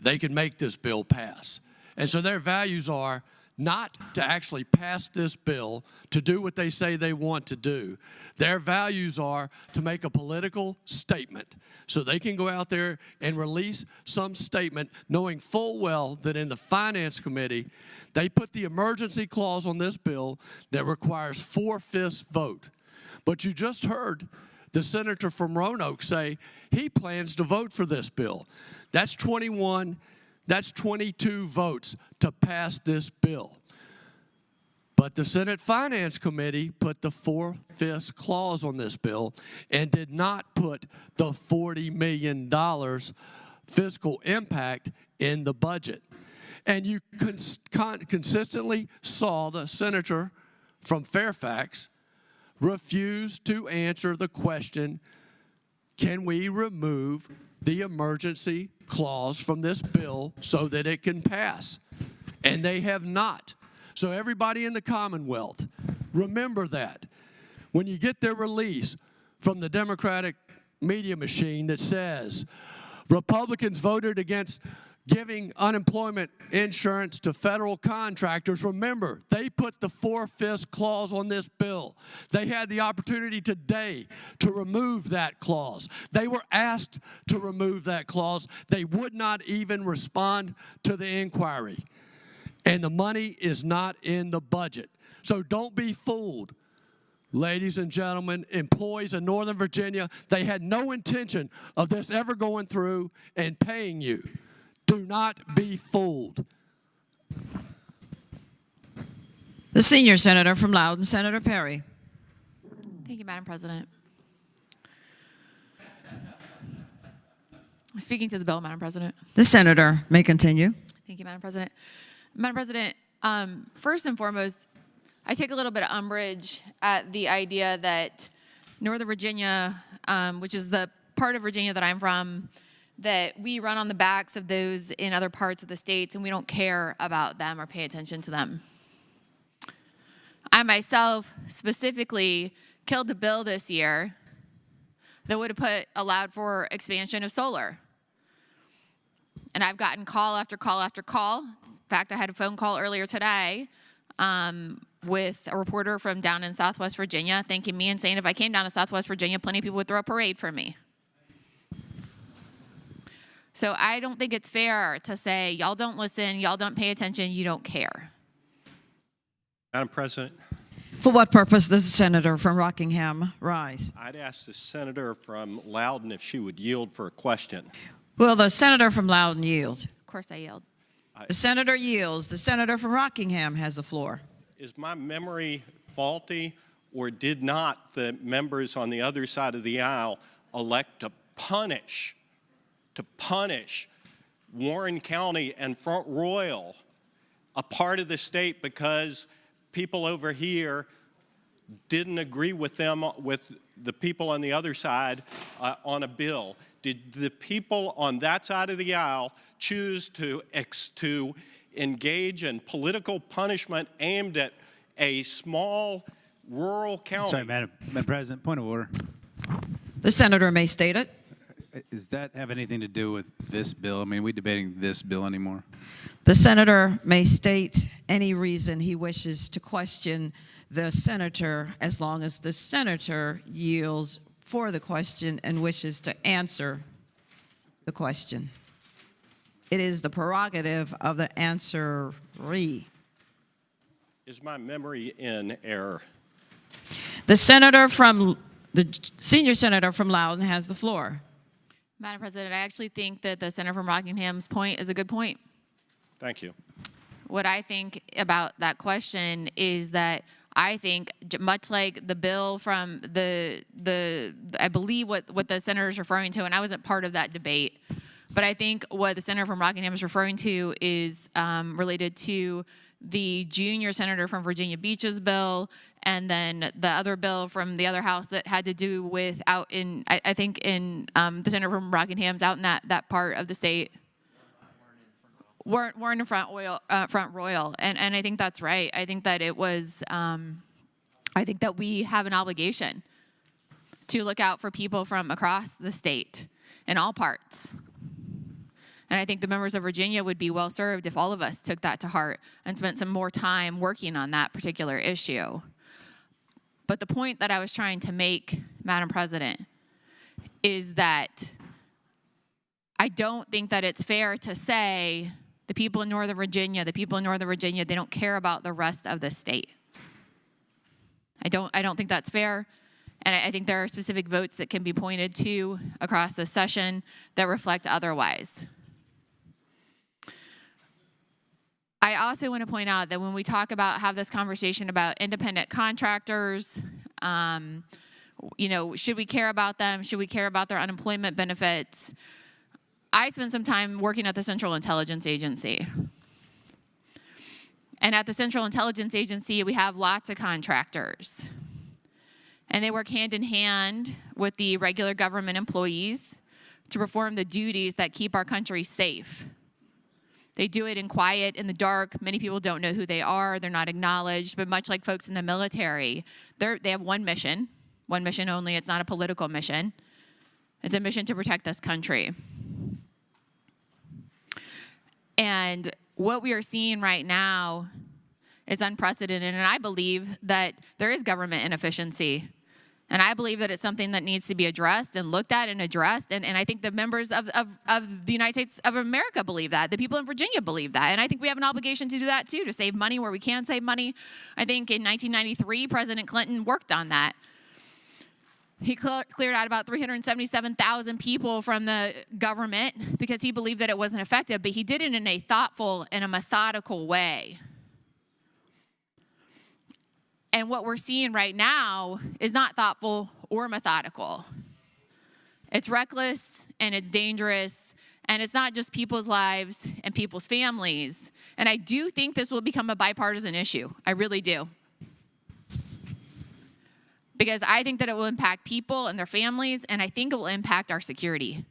P: they could make this bill pass. And so their values are not to actually pass this bill to do what they say they want to do. Their values are to make a political statement so they can go out there and release some statement knowing full well that in the Finance Committee, they put the emergency clause on this bill that requires 4/5 vote. But you just heard the senator from Roanoke say he plans to vote for this bill. That's 22 votes to pass this bill. But the Senate Finance Committee put the 4/5 clause on this bill and did not put the $40 million fiscal impact in the budget. And you consistently saw the senator from Fairfax refuse to answer the question, can we remove the emergency clause from this bill so that it can pass? And they have not. So everybody in the Commonwealth, remember that. When you get their release from the Democratic media machine that says Republicans voted against giving unemployment insurance to federal contractors, remember, they put the 4/5 clause on this bill. They had the opportunity today to remove that clause. They were asked to remove that clause. They would not even respond to the inquiry. And the money is not in the budget. So don't be fooled. Ladies and gentlemen, employees in Northern Virginia, they had no intention of this ever going through and paying you. Do not be fooled.
B: The senior senator from Loudoun, Senator Perry.
N: Thank you, Madam President. Speaking to the bill, Madam President.
B: The senator may continue.
N: Thank you, Madam President. Madam President, first and foremost, I take a little bit of umbrage at the idea that Northern Virginia, which is the part of Virginia that I'm from, that we run on the backs of those in other parts of the states and we don't care about them or pay attention to them. I myself specifically killed a bill this year that would have allowed for expansion of solar. And I've gotten call after call after call. In fact, I had a phone call earlier today with a reporter from down in Southwest Virginia thanking me and saying if I came down to Southwest Virginia, plenty of people would throw a parade for me. So I don't think it's fair to say, y'all don't listen, y'all don't pay attention, you don't care.
D: Madam President.
B: For what purpose does the senator from Rockingham rise?
D: I'd ask the senator from Loudoun if she would yield for a question.
B: Will the senator from Loudoun yield?
N: Of course I yield.
B: The senator yields. The senator from Rockingham has the floor.
D: is my memory faulty, or did not the members on the other side of the aisle elect to punish Warren County and Front Royal, a part of the state, because people over here didn't agree with them, with the people on the other side on a bill? Did the people on that side of the aisle choose to engage in political punishment aimed at a small rural county?
G: Sorry, Madam President, point of order.
B: The senator may state it.
G: Does that have anything to do with this bill? I mean, are we debating this bill anymore?
B: The senator may state any reason he wishes to question the senator, as long as the senator yields for the question and wishes to answer the question. It is the prerogative of the answeree.
D: Is my memory in error?
B: The senior senator from Loudoun has the floor.
N: Madam President, I actually think that the senator from Rockingham's point is a good point.
D: Thank you.
N: What I think about that question is that I think, much like the bill from I believe what the senator is referring to, and I wasn't part of that debate, but I think what the senator from Rockingham is referring to is related to the junior senator from Virginia Beach's bill, and then the other bill from the other house that had to do with I think in the senator from Rockingham's out in that part of the state. Weren't in Front Royal, and I think that's right. I think that it was. I think that we have an obligation to look out for people from across the state in all parts. And I think the members of Virginia would be well served if all of us took that to heart and spent some more time working on that particular issue. But the point that I was trying to make, Madam President, is that I don't think that it's fair to say the people in Northern Virginia, they don't care about the rest of the state. I don't think that's fair. And I think there are specific votes that can be pointed to across the session that reflect otherwise. I also want to point out that when we have this conversation about independent contractors, should we care about them? Should we care about their unemployment benefits? I spent some time working at the Central Intelligence Agency. And at the Central Intelligence Agency, we have lots of contractors. And they work hand in hand with the regular government employees to perform the duties that keep our country safe. They do it in quiet, in the dark. Many people don't know who they are. They're not acknowledged. But much like folks in the military, they have one mission only. It's not a political mission. It's a mission to protect this country. And what we are seeing right now is unprecedented. And I believe that there is government inefficiency. And I believe that it's something that needs to be addressed and looked at and addressed. And I think the members of the United States of America believe that. The people in Virginia believe that. And I think we have an obligation to do that too, to save money where we can save money. I think in 1993, President Clinton worked on that. He cleared out about 377,000 people from the government because he believed that it wasn't effective, but he did it in a thoughtful and a methodical way. And what we're seeing right now is not thoughtful or methodical. It's reckless and it's dangerous, and it's not just people's lives and people's families. And I do think this will become a bipartisan issue. I really do. Because I think that it will impact people and their families, and I think it will impact our security.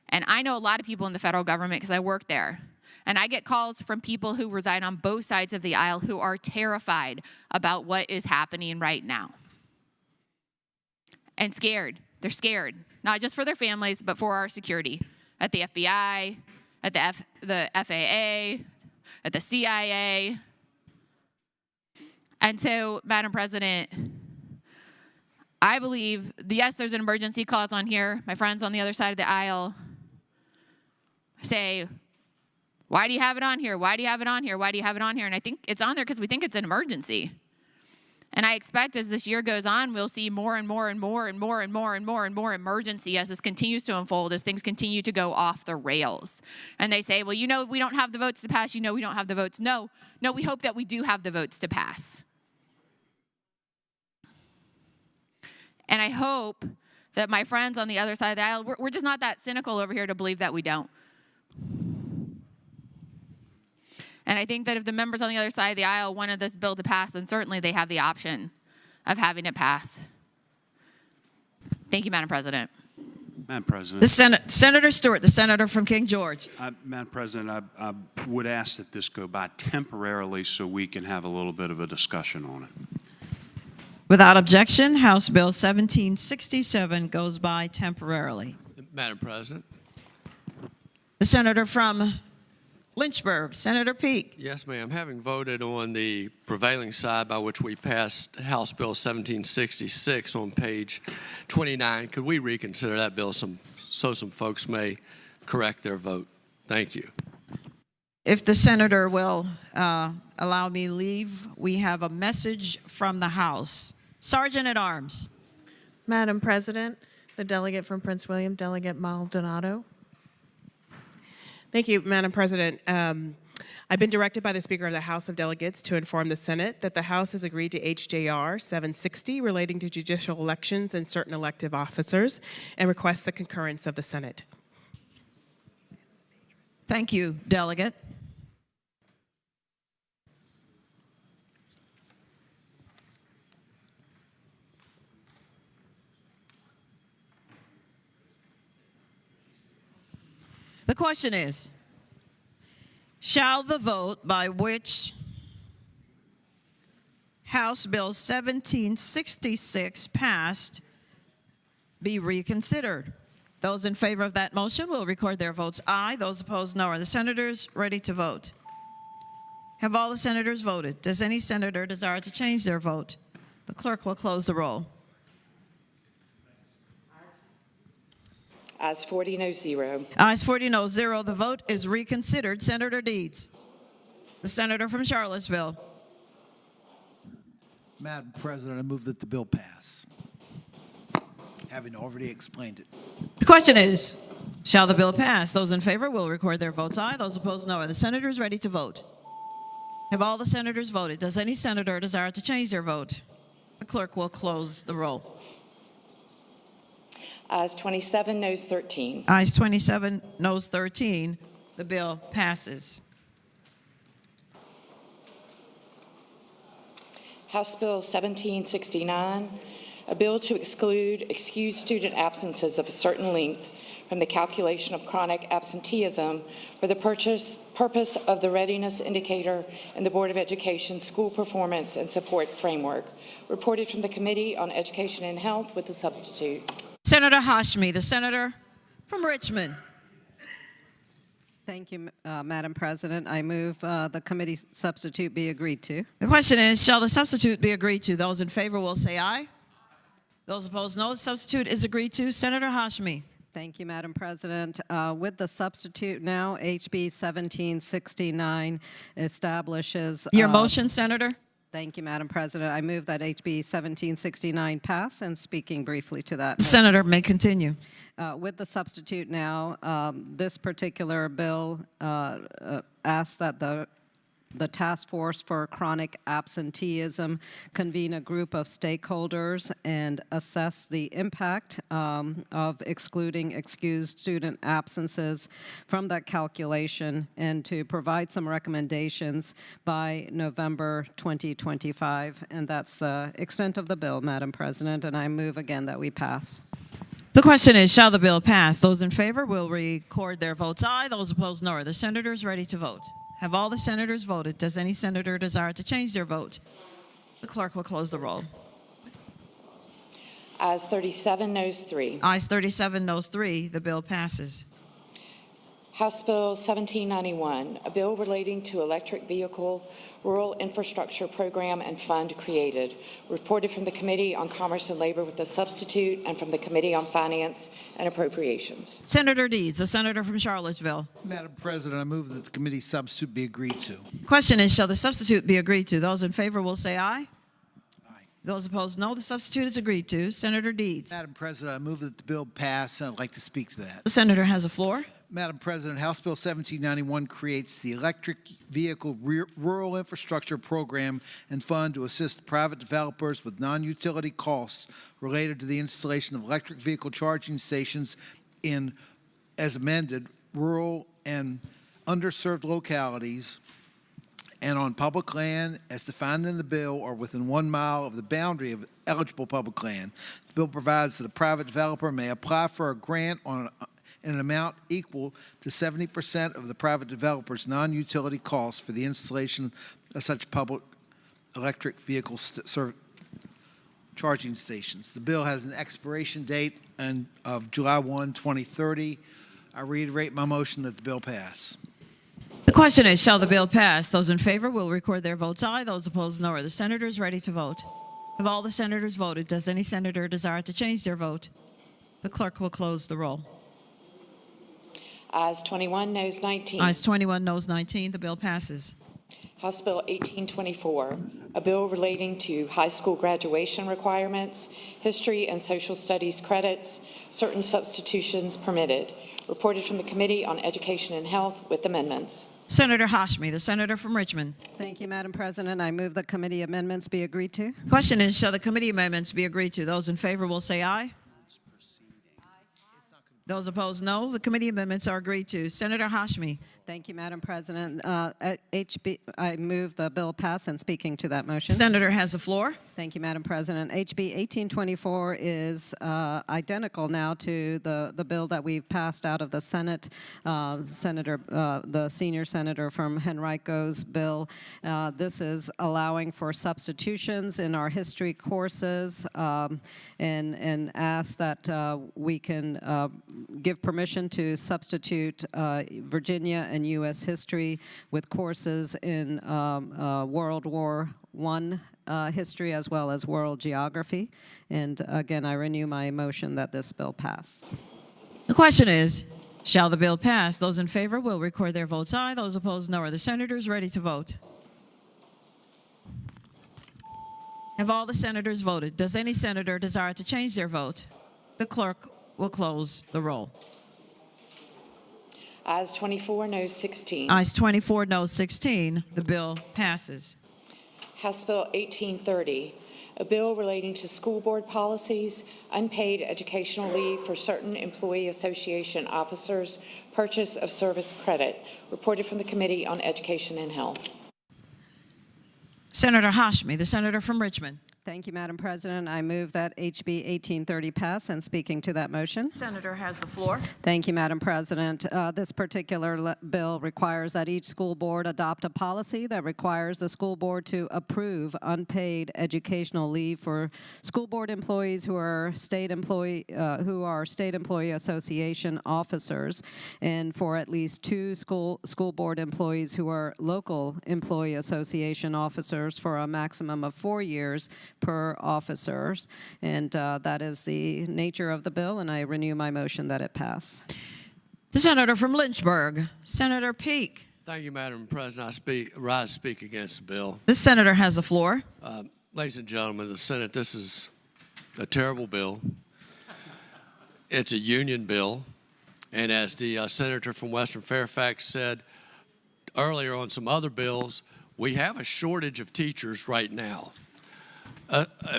N: And I know a lot of people in the federal government because I work there. And I get calls from people who reside on both sides of the aisle who are terrified about what is happening right now. And scared. They're scared, not just for their families, but for our security. At the FBI, at the FAA, at the CIA. And so, Madam President, I believe, yes, there's an emergency clause on here. My friends on the other side of the aisle say, why do you have it on here? Why do you have it on here? Why do you have it on here? And I think it's on there because we think it's an emergency. And I expect as this year goes on, we'll see more and more and more and more and more and more and more emergency as this continues to unfold, as things continue to go off the rails. And they say, well, we don't have the votes to pass. We don't have the votes. No, we hope that we do have the votes to pass. And I hope that my friends on the other side of the aisle, we're just not that cynical over here to believe that we don't. And I think that if the members on the other side of the aisle wanted this bill to pass, then certainly they have the option of having it pass. Thank you, Madam President.
A: Madam President.
B: Senator Stewart, the senator from King George.
A: Madam President, I would ask that this go by temporarily so we can have a little bit of a discussion on it.
B: Without objection, House Bill 1767 goes by temporarily.
P: Madam President.
B: The senator from Lynchburg, Senator Peake.
P: Yes, ma'am. Having voted on the prevailing side by which we passed House Bill 1766 on page 29, could we reconsider that bill so some folks may correct their vote? Thank you.
B: If the senator will allow me leave, we have a message from the House. Sergeant at Arms.
R: Madam President, the delegate from Prince William, Delegate Maldonado. Thank you, Madam President. I've been directed by the Speaker of the House of Delegates to inform the Senate that the House has agreed to HJR 760 relating to judicial elections and certain elective officers and requests the concurrence of the Senate.
B: Thank you, Delegate. The question is, shall the vote by which House Bill 1766 passed be reconsidered? Those in favor of that motion will record their votes aye. Those opposed, no. Are the senators ready to vote? Have all the senators voted? Does any senator desire to change their vote? The clerk will close the roll.
F: Ayes 40, no 0.
B: Ayes 40, no 0. The vote is reconsidered. Senator Deeds, the senator from Charlottesville.
T: Madam President, I move that the bill pass, having already explained it.
B: The question is, shall the bill pass? Those in favor will record their votes aye. Those opposed, no. Are the senators ready to vote? Have all the senators voted? Does any senator desire to change their vote? The clerk will close the roll.
F: Ayes 27, noes 13.
B: Ayes 27, noes 13. The bill passes.
F: House Bill 1769, a bill to exclude excused student absences of a certain length from the calculation of chronic absenteeism for the purpose of the readiness indicator in the Board of Education School Performance and Support Framework. Reported from the Committee on Education and Health with the substitute.
B: Senator Hashmi, the senator from Richmond.
O: Thank you, Madam President. I move the committee substitute be agreed to.
B: The question is, shall the substitute be agreed to? Those in favor will say aye. Those opposed, no. The substitute is agreed to. Senator Hashmi.
O: Thank you, Madam President. With the substitute now, HB 1769 establishes...
B: Your motion, Senator?
O: Thank you, Madam President. I move that HB 1769 pass, and speaking briefly to that.
B: The senator may continue.
O: With the substitute now, this particular bill asks that the Task Force for Chronic Absenteeism convene a group of stakeholders and assess the impact of excluding excused student absences from that calculation, and to provide some recommendations by November 2025. And that's the extent of the bill, Madam President, and I move again that we pass.
B: The question is, shall the bill pass? Those in favor will record their votes aye. Those opposed, no. Are the senators ready to vote? Have all the senators voted? Does any senator desire to change their vote? The clerk will close the roll.
F: Ayes 37, noes 3.
B: Ayes 37, noes 3. The bill passes.
F: House Bill 1791, a bill relating to electric vehicle rural infrastructure program and fund created. Reported from the Committee on Commerce and Labor with the substitute, and from the Committee on Finance and Appropriations.
B: Senator Deeds, the senator from Charlottesville.
T: Madam President, I move that the committee substitute be agreed to.
B: Question is, shall the substitute be agreed to? Those in favor will say aye. Aye. Those opposed, no. The substitute is agreed to. Senator Deeds.
T: Madam President, I move that the bill pass, and I'd like to speak to that.
B: The senator has the floor.
T: Madam President, House Bill 1791 creates the Electric Vehicle Rural Infrastructure Program and Fund to assist private developers with non-utility costs related to the installation of electric vehicle charging stations in, as amended, rural and underserved localities and on public land as defined in the bill or within 1 mile of the boundary of eligible public land. The bill provides that a private developer may apply for a grant on in an amount equal to 70% of the private developer's non-utility costs for the installation of such public electric vehicle charging stations. The bill has an expiration date of July 1, 2030. I reiterate my motion that the bill pass.
B: The question is, shall the bill pass? Those in favor will record their votes aye. Those opposed, no. Are the senators ready to vote? Have all the senators voted? Does any senator desire to change their vote? The clerk will close the roll.
F: Ayes 21, noes 19.
B: Ayes 21, noes 19. The bill passes.
F: House Bill 1824, a bill relating to high school graduation requirements, history and social studies credits, certain substitutions permitted. Reported from the Committee on Education and Health with amendments.
B: Senator Hashmi, the senator from Richmond.
O: Thank you, Madam President. I move the committee amendments be agreed to.
B: Question is, shall the committee amendments be agreed to? Those in favor will say aye. Those opposed, no. The committee amendments are agreed to. Senator Hashmi.
O: Thank you, Madam President. I move the bill pass and speaking to that motion.
B: Senator has the floor.
O: Thank you, Madam President. HB 1824 is identical now to the bill that we've passed out of the Senate. The senior senator from Henrico's bill. This is allowing for substitutions in our history courses and ask that we can give permission to substitute Virginia and U.S. history with courses in World War I history as well as world geography. And again, I renew my motion that this bill pass.
B: The question is, shall the bill pass? Those in favor will record their votes aye. Those opposed, no. Are the senators ready to vote? Have all the senators voted? Does any senator desire to change their vote? The clerk will close the roll.
F: Ayes 24, noes 16.
B: Ayes 24, noes 16. The bill passes.
F: House Bill 1830, a bill relating to school board policies, unpaid educational leave for certain employee association officers, purchase of service credit. Reported from the Committee on Education and Health.
B: Senator Hashmi, the senator from Richmond.
O: Thank you, Madam President. I move that HB 1830 pass and speaking to that motion.
B: Senator has the floor.
O: Thank you, Madam President. This particular bill requires that each school board adopt a policy that requires the school board to approve unpaid educational leave for school board employees who are state employee association officers, and for at least 2 school board employees who are local employee association officers for a maximum of 4 years per officers. And that is the nature of the bill, and I renew my motion that it pass.
B: The senator from Lynchburg, Senator Peake.
P: Thank you, Madam President. I rise to speak against the bill.
B: The senator has the floor.
P: Ladies and gentlemen of the Senate, this is a terrible bill. It's a union bill. And as the senator from Western Fairfax said earlier on some other bills, we have a shortage of teachers right now.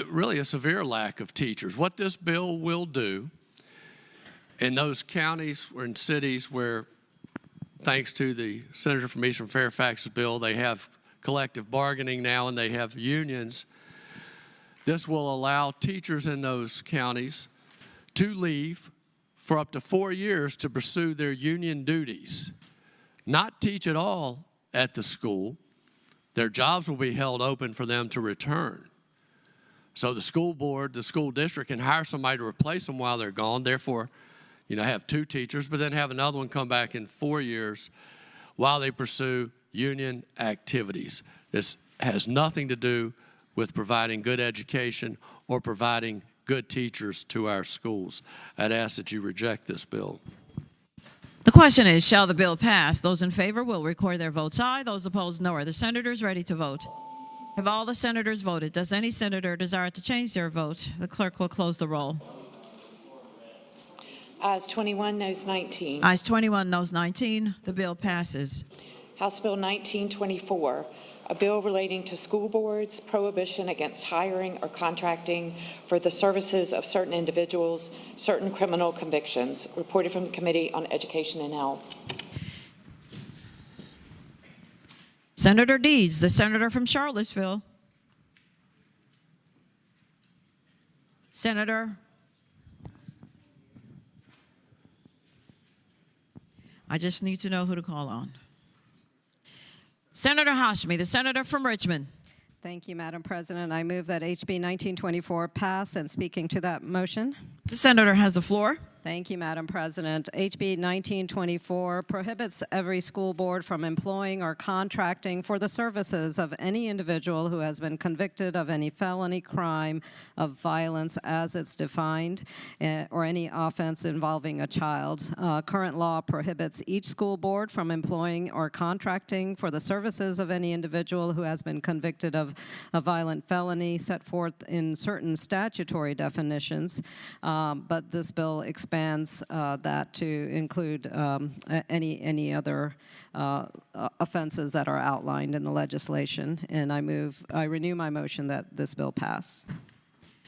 P: Really a severe lack of teachers. What this bill will do in those counties or in cities where, thanks to the senator from Eastern Fairfax's bill, they have collective bargaining now and they have unions, this will allow teachers in those counties to leave for up to 4 years to pursue their union duties, not teach at all at the school. Their jobs will be held open for them to return. So the school board, the school district can hire somebody to replace them while they're gone. Therefore, have 2 teachers, but then have another one come back in 4 years while they pursue union activities. This has nothing to do with providing good education or providing good teachers to our schools. I'd ask that you reject this bill.
B: The question is, shall the bill pass? Those in favor will record their votes aye. Those opposed, no. Are the senators ready to vote? Have all the senators voted? Does any senator desire to change their vote? The clerk will close the roll.
F: Ayes 21, noes 19.
B: Ayes 21, noes 19. The bill passes.
F: House Bill 1924, a bill relating to school boards, prohibition against hiring or contracting for the services of certain individuals, certain criminal convictions, reported from the Committee on Education and Health.
B: Senator Deeds, the senator from Charlottesville. Senator. I just need to know who to call on. Senator Hashmi, the senator from Richmond.
O: Thank you, Madam President. I move that HB 1924 pass, and speaking to that motion.
B: The senator has the floor.
O: Thank you, Madam President. HB 1924 prohibits every school board from employing or contracting for the services of any individual who has been convicted of any felony crime of violence as it's defined, or any offense involving a child. Current law prohibits each school board from employing or contracting for the services of any individual who has been convicted of a violent felony set forth in certain statutory definitions, but this bill expands that to include any other offenses that are outlined in the legislation. And I renew my motion that this bill pass.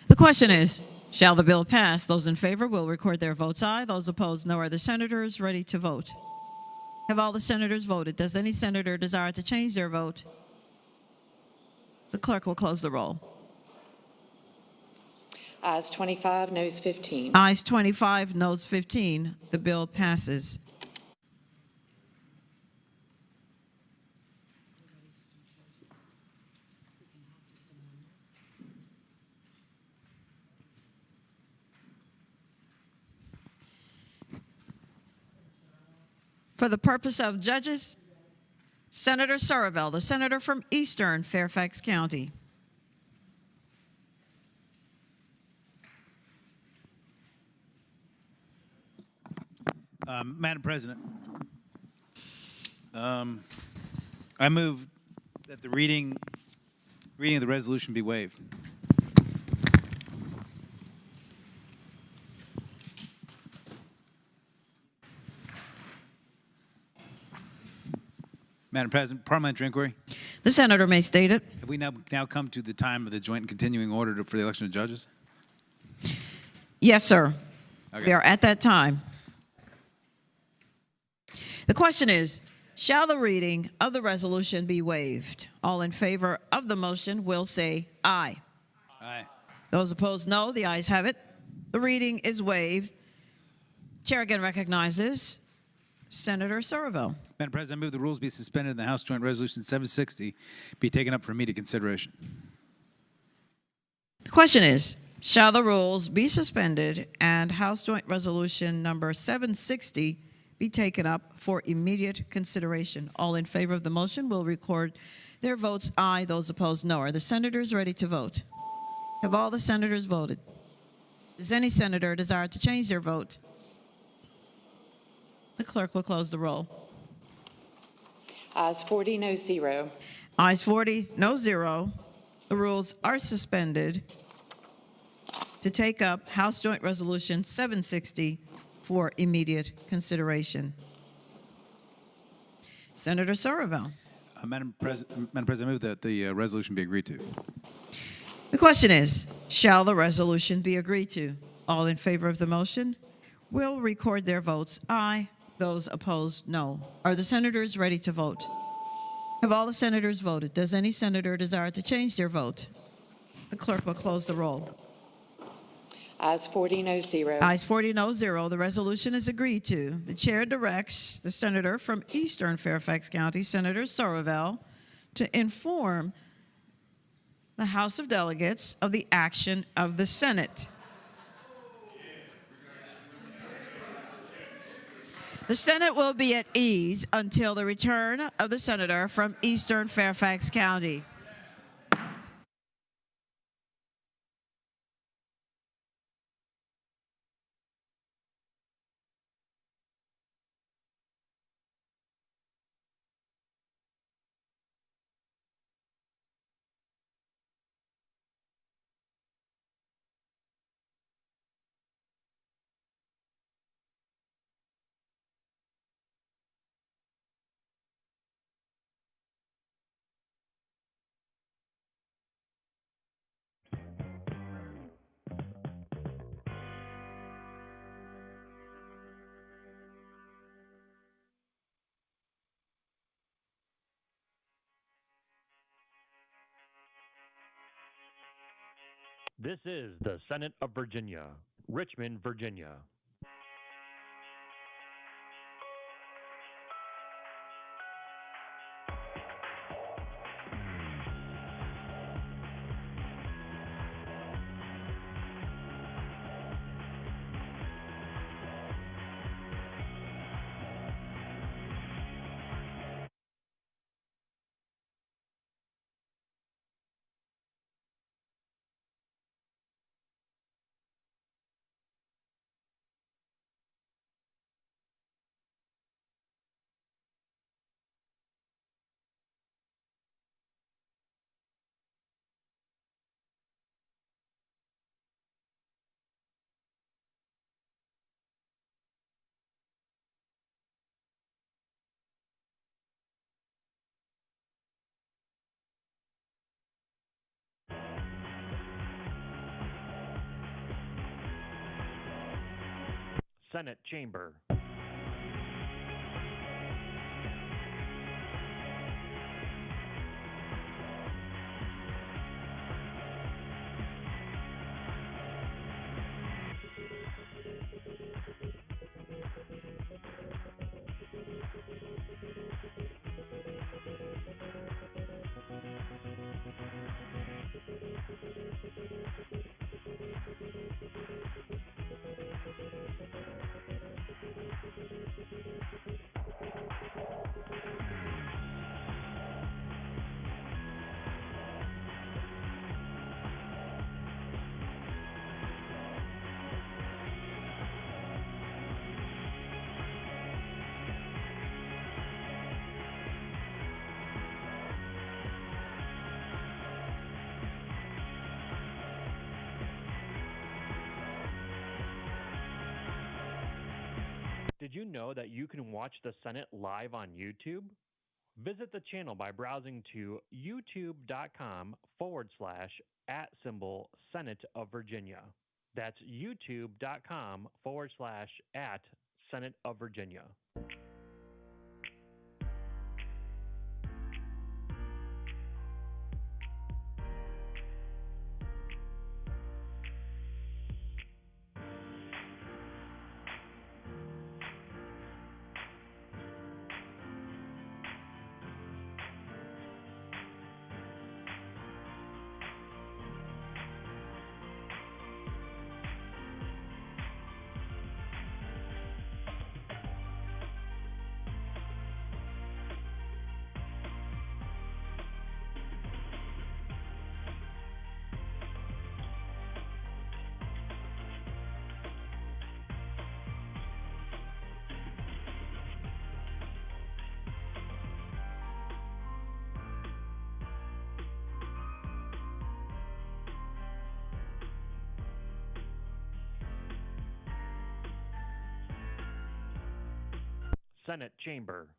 B: The question is, shall the bill pass? Those in favor will record their votes aye. Those opposed, no. Are the senators ready to vote? Have all the senators voted? Does any senator desire to change their vote? The clerk will close the roll.
F: Ayes 25, noes 15.
B: Ayes 25, noes 15. The bill passes. For the purpose of judges, Senator Surville, the senator from Eastern Fairfax County.
G: Madam President, I move that the reading of the resolution be waived. Madam President, parliamentary inquiry.
B: The senator may state it.
G: Have we now come to the time of the joint and continuing order for the election of judges?
B: Yes, sir.
G: Okay.
B: We are at that time. The question is, shall the reading of the resolution be waived? All in favor of the motion will say aye.
G: Aye.
B: Those opposed, no. The ayes have it. The reading is waived. Chair again recognizes Senator Surville.
G: Madam President, I move the rules be suspended and the House Joint Resolution 760 be taken up for immediate consideration.
B: The question is, shall the rules be suspended and House Joint Resolution number 760 be taken up for immediate consideration? All in favor of the motion will record their votes aye. Those opposed, no. Are the senators ready to vote? Have all the senators voted? Does any senator desire to change their vote? The clerk will close the roll.
F: Ayes 40, noes 0.
B: Ayes 40, no 0. The rules are suspended to take up House Joint Resolution 760 for immediate consideration. Senator Surville.
G: Madam President, I move that the resolution be agreed to.
B: The question is, shall the resolution be agreed to? All in favor of the motion will record their votes aye. Those opposed, no. Are the senators ready to vote? Have all the senators voted? Does any senator desire to change their vote? The clerk will close the roll.
F: Ayes 40, noes 0.
B: Ayes 40, no 0. The resolution is agreed to. The chair directs the senator from Eastern Fairfax County, Senator Surville, to inform the House of Delegates of the action of the Senate. The Senate will be at ease until the return of the senator from Eastern Fairfax County.
C: This is the Senate of Virginia, Richmond, Virginia. Senate Chamber. Did you know that you can watch the Senate live on YouTube? Visit the channel by browsing to youtube.com/@Senate of Virginia. That's youtube.com/@Senate of Virginia. Senate Chamber.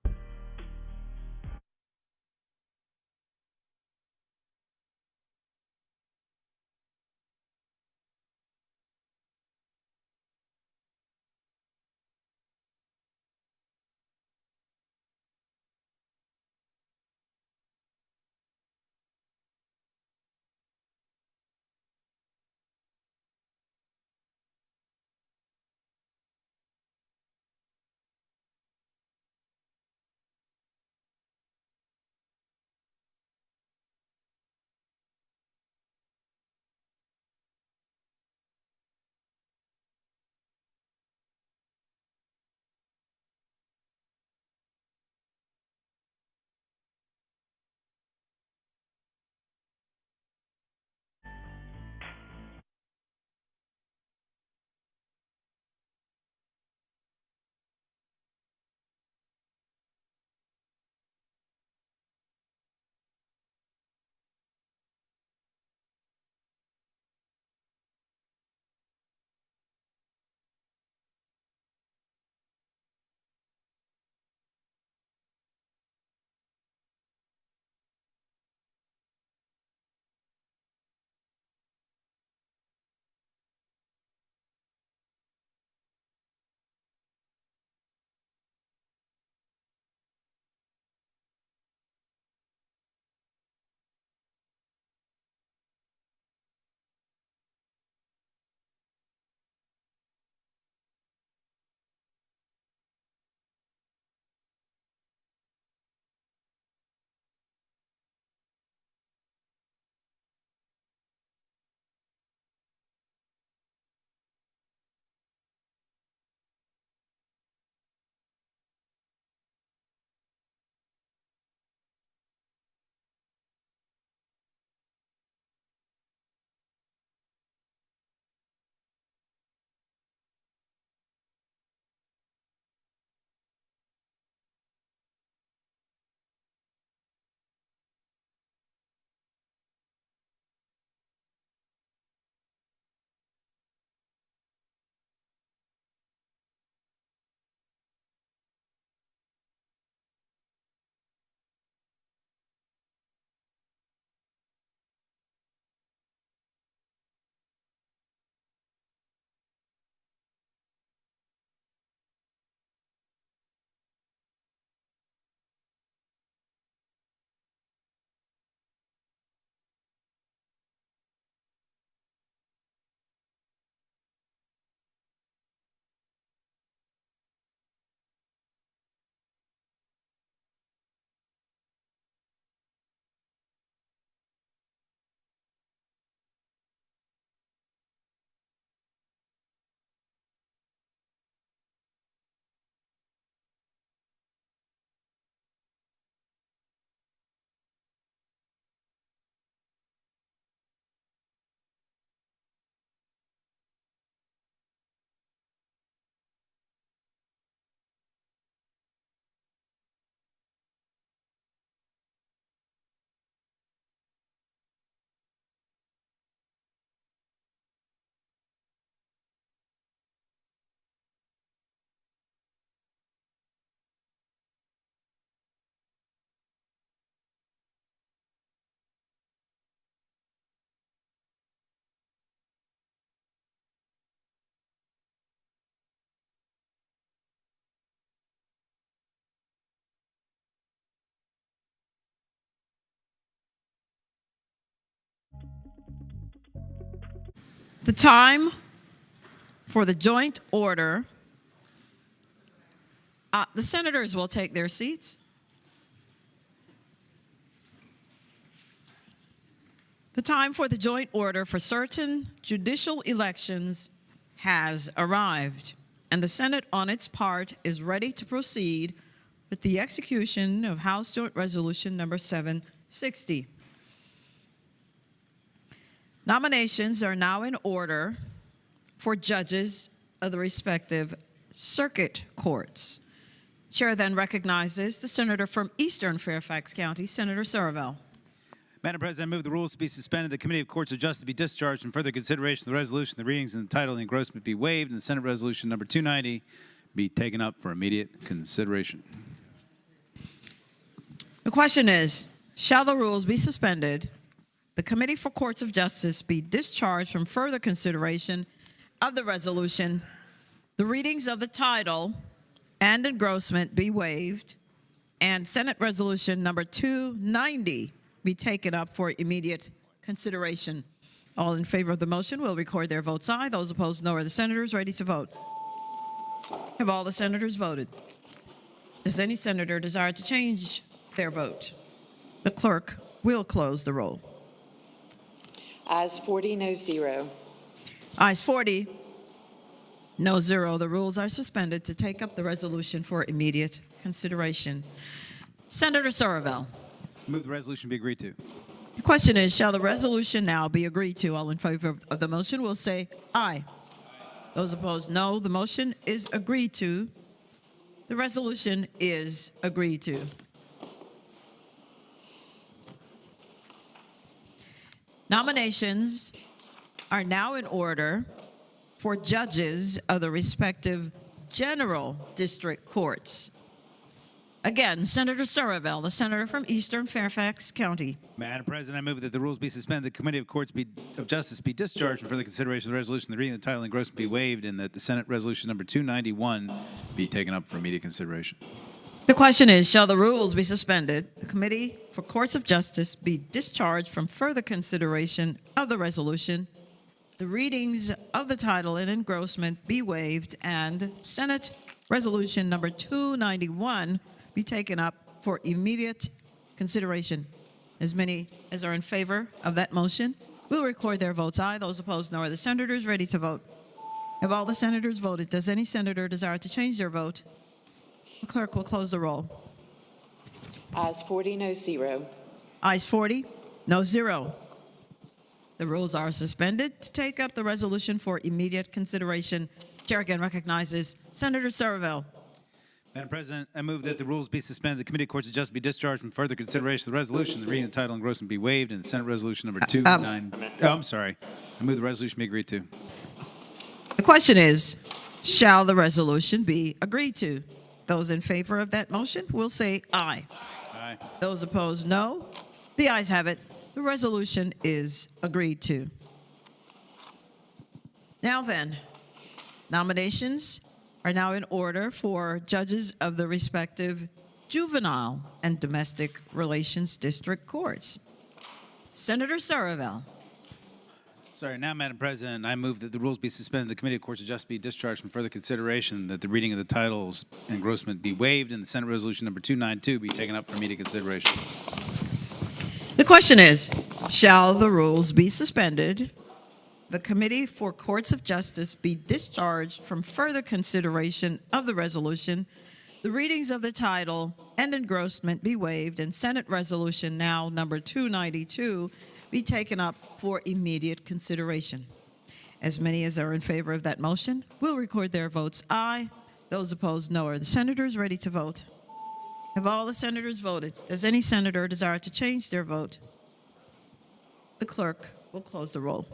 B: The time for the joint order. The senators will take their seats. The time for the joint order for certain judicial elections has arrived, and the Senate, on its part, is ready to proceed with the execution of House Joint Resolution number 760. Nominations are now in order for judges of the respective circuit courts. Chair then recognizes the senator from Eastern Fairfax County, Senator Surville.
G: Madam President, I move the rules to be suspended, the Committee of Courts of Justice be discharged, and further consideration of the resolution, the readings and the title and the engrossment be waived, and the Senate Resolution number 290 be taken up for immediate consideration.
B: The question is, shall the rules be suspended, the Committee for Courts of Justice be discharged from further consideration of the resolution, the readings of the title and engrossment be waived, and Senate Resolution number 290 be taken up for immediate consideration? All in favor of the motion will record their votes aye. Those opposed, no. Are the senators ready to vote? Have all the senators voted? Does any senator desire to change their vote? The clerk will close the roll.
F: Ayes 40, no 0.
B: Ayes 40, no 0. The rules are suspended to take up the resolution for immediate consideration. Senator Surville.
G: Move the resolution be agreed to.
B: The question is, shall the resolution now be agreed to? All in favor of the motion will say aye. Those opposed, no. The motion is agreed to. The resolution is agreed to. Nominations are now in order for judges of the respective general district courts. Again, Senator Surville, the senator from Eastern Fairfax County.
G: Madam President, I move that the rules be suspended, the Committee of Courts of Justice be discharged, and further consideration of the resolution, the reading of the title and engrossment be waived, and that the Senate Resolution number 291 be taken up for immediate consideration.
B: The question is, shall the rules be suspended, the Committee for Courts of Justice be discharged from further consideration of the resolution, the readings of the title and engrossment be waived, and Senate Resolution number 291 be taken up for immediate consideration? As many as are in favor of that motion will record their votes aye. Those opposed, no. Are the senators ready to vote? Have all the senators voted? Does any senator desire to change their vote? The clerk will close the roll.
F: Ayes 40, no 0.
B: Ayes 40, no 0. The rules are suspended to take up the resolution for immediate consideration. Chair again recognizes Senator Surville.
G: Madam President, I move that the rules be suspended, the Committee of Courts of Justice be discharged from further consideration of the resolution, the reading of the title and engrossment be waived, and Senate Resolution number 290. I'm sorry. I move the resolution be agreed to.
B: The question is, shall the resolution be agreed to? Those in favor of that motion will say aye.
G: Aye.
B: Those opposed, no. The ayes have it. The resolution is agreed to. Now then, nominations are now in order for judges of the respective juvenile and domestic relations district courts. Senator Surville.
G: Sorry, now, Madam President, I move that the rules be suspended, the Committee of Courts of Justice be discharged from further consideration, that the reading of the titles and engrossment be waived, and the Senate Resolution number 292 be taken up for immediate consideration.
B: The question is, shall the rules be suspended, the Committee for Courts of Justice be discharged from further consideration of the resolution, the readings of the title and engrossment be waived, and Senate Resolution now number 292 be taken up for immediate consideration? As many as are in favor of that motion will record their votes aye. Those opposed, no. Are the senators ready to vote? Have all the senators voted? Does any senator desire to change their vote? The clerk will close the roll.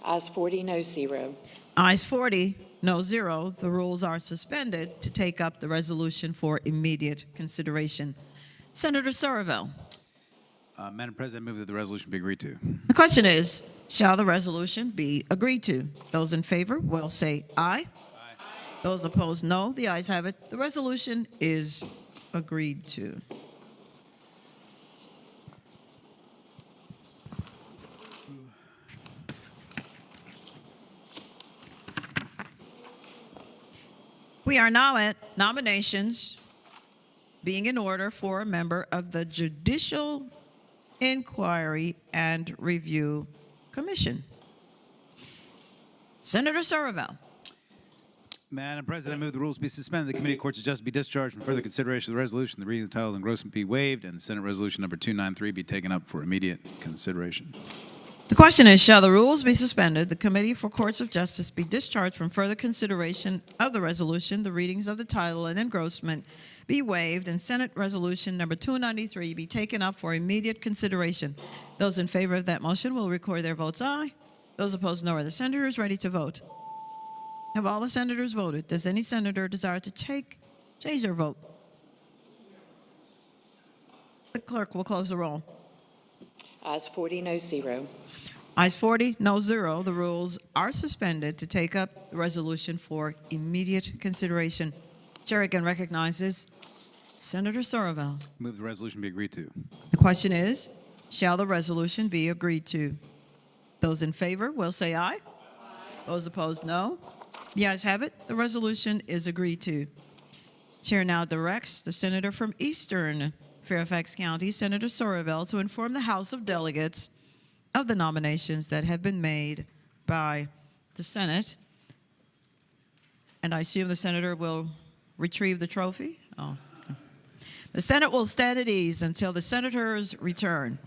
F: Ayes 40, no 0.
B: Ayes 40, no 0. The rules are suspended to take up the resolution for immediate consideration. Senator Surville.
G: Madam President, I move that the resolution be agreed to.
B: The question is, shall the resolution be agreed to? Those in favor will say aye. Aye. Those opposed, no. The ayes have it. The resolution is agreed to. We are now at nominations being in order for a member of the Judicial Inquiry and Review Commission. Senator Surville.
G: Madam President, I move the rules be suspended. The Committee of Courts of Justice be discharged from further consideration of the resolution. The reading of the title and engrossment be waived, and the Senate Resolution number 293 be taken up for immediate consideration.
B: The question is, shall the rules be suspended, the Committee for Courts of Justice be discharged from further consideration of the resolution, the readings of the title and engrossment be waived, and Senate Resolution number 293 be taken up for immediate consideration? Those in favor of that motion will record their votes aye. Those opposed, no. Are the senators ready to vote? Have all the senators voted? Does any senator desire to change their vote? The clerk will close the roll.
F: Ayes 40, no 0.
B: Ayes 40, no 0. The rules are suspended to take up the resolution for immediate consideration. Chair again recognizes Senator Surville.
G: Move the resolution be agreed to.
B: The question is, shall the resolution be agreed to? Those in favor will say aye. Those opposed, no. The ayes have it. The resolution is agreed to. Chair now directs the senator from Eastern Fairfax County, Senator Surville, to inform the House of Delegates of the nominations that have been made by the Senate. And I assume the senator will retrieve the trophy? Oh. The Senate will stand at ease until the senators return.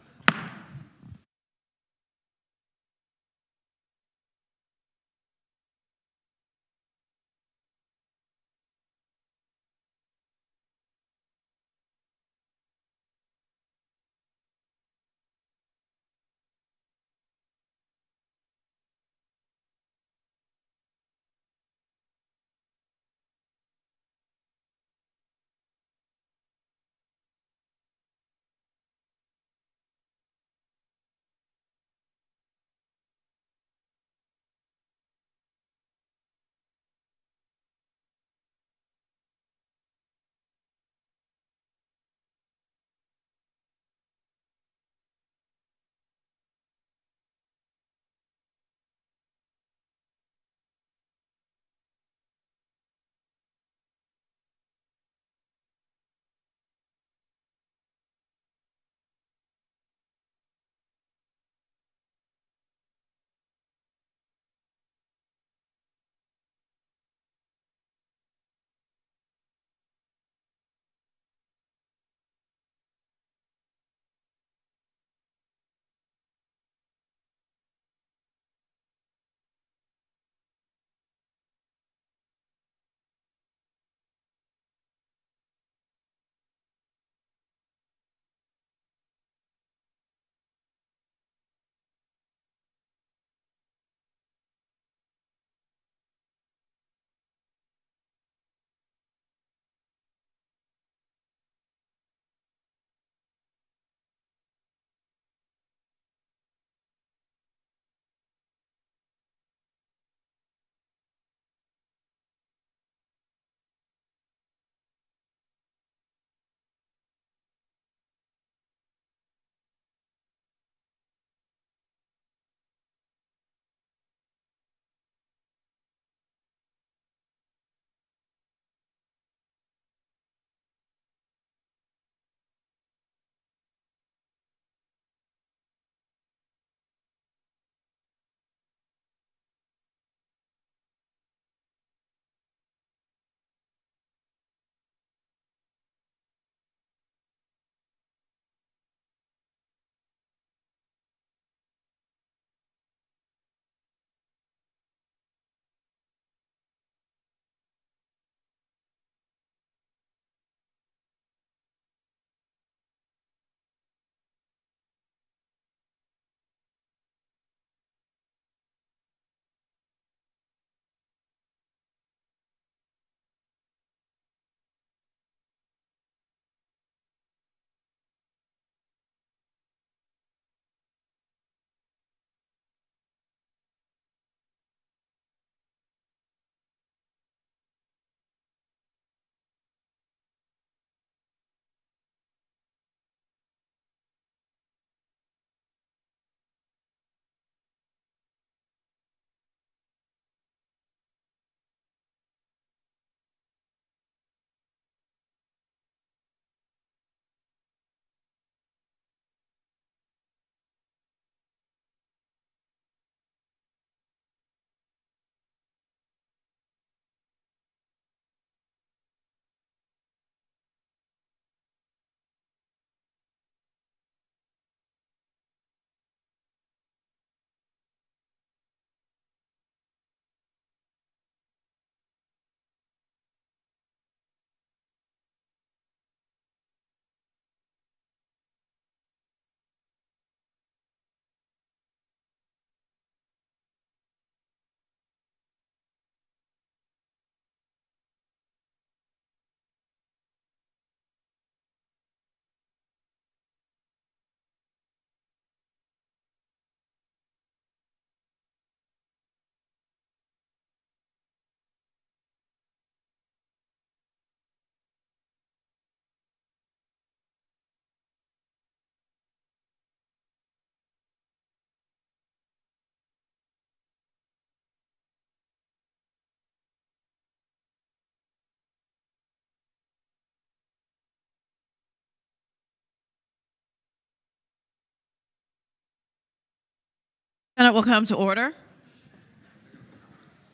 B: Senate will come to order.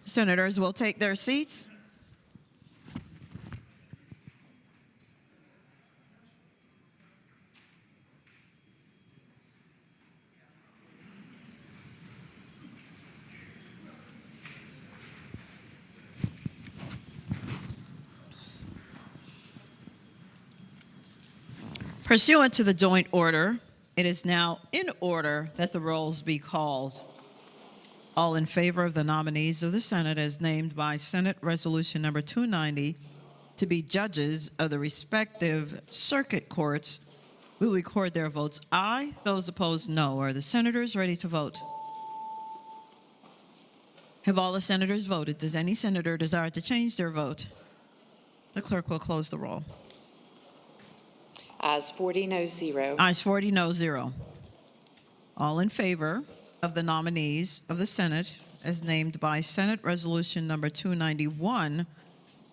B: Senators will take their seats. Pursuant to the joint order, it is now in order that the rolls be called. All in favor of the nominees of the Senate as named by Senate Resolution Number 290 to be judges of the respective circuit courts will record their votes aye. Those opposed, no. Are the senators ready to vote? Have all the senators voted? Does any senator desire to change their vote? The clerk will close the roll.
F: Ayes 40, no 0.
B: Ayes 40, no 0. All in favor of the nominees of the Senate as named by Senate Resolution Number 291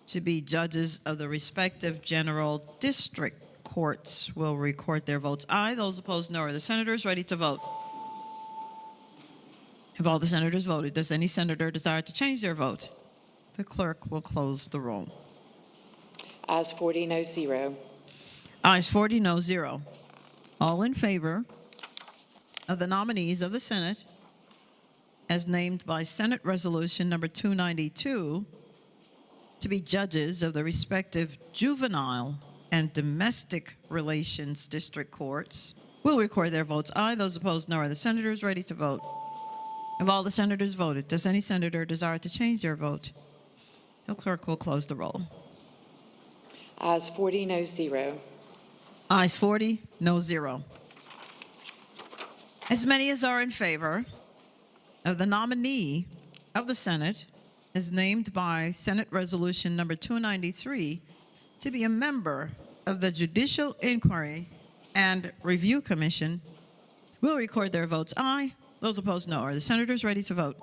B: to be judges of the respective general district courts will record their votes aye. Those opposed, no. Are the senators ready to vote? Have all the senators voted? Does any senator desire to change their vote? The clerk will close the roll.
F: Ayes 40, no 0.
B: Ayes 40, no 0. All in favor of the nominees of the Senate as named by Senate Resolution Number 292 to be judges of the respective juvenile and domestic relations district courts will record their votes aye. Those opposed, no. Are the senators ready to vote? Have all the senators voted? Does any senator desire to change their vote? The clerk will close the roll.
F: Ayes 40, no 0.
B: Ayes 40, no 0. As many as are in favor of the nominee of the Senate as named by Senate Resolution Number 293 to be a member of the Judicial Inquiry and Review Commission will record their votes aye. Those opposed, no. Are the senators ready to vote?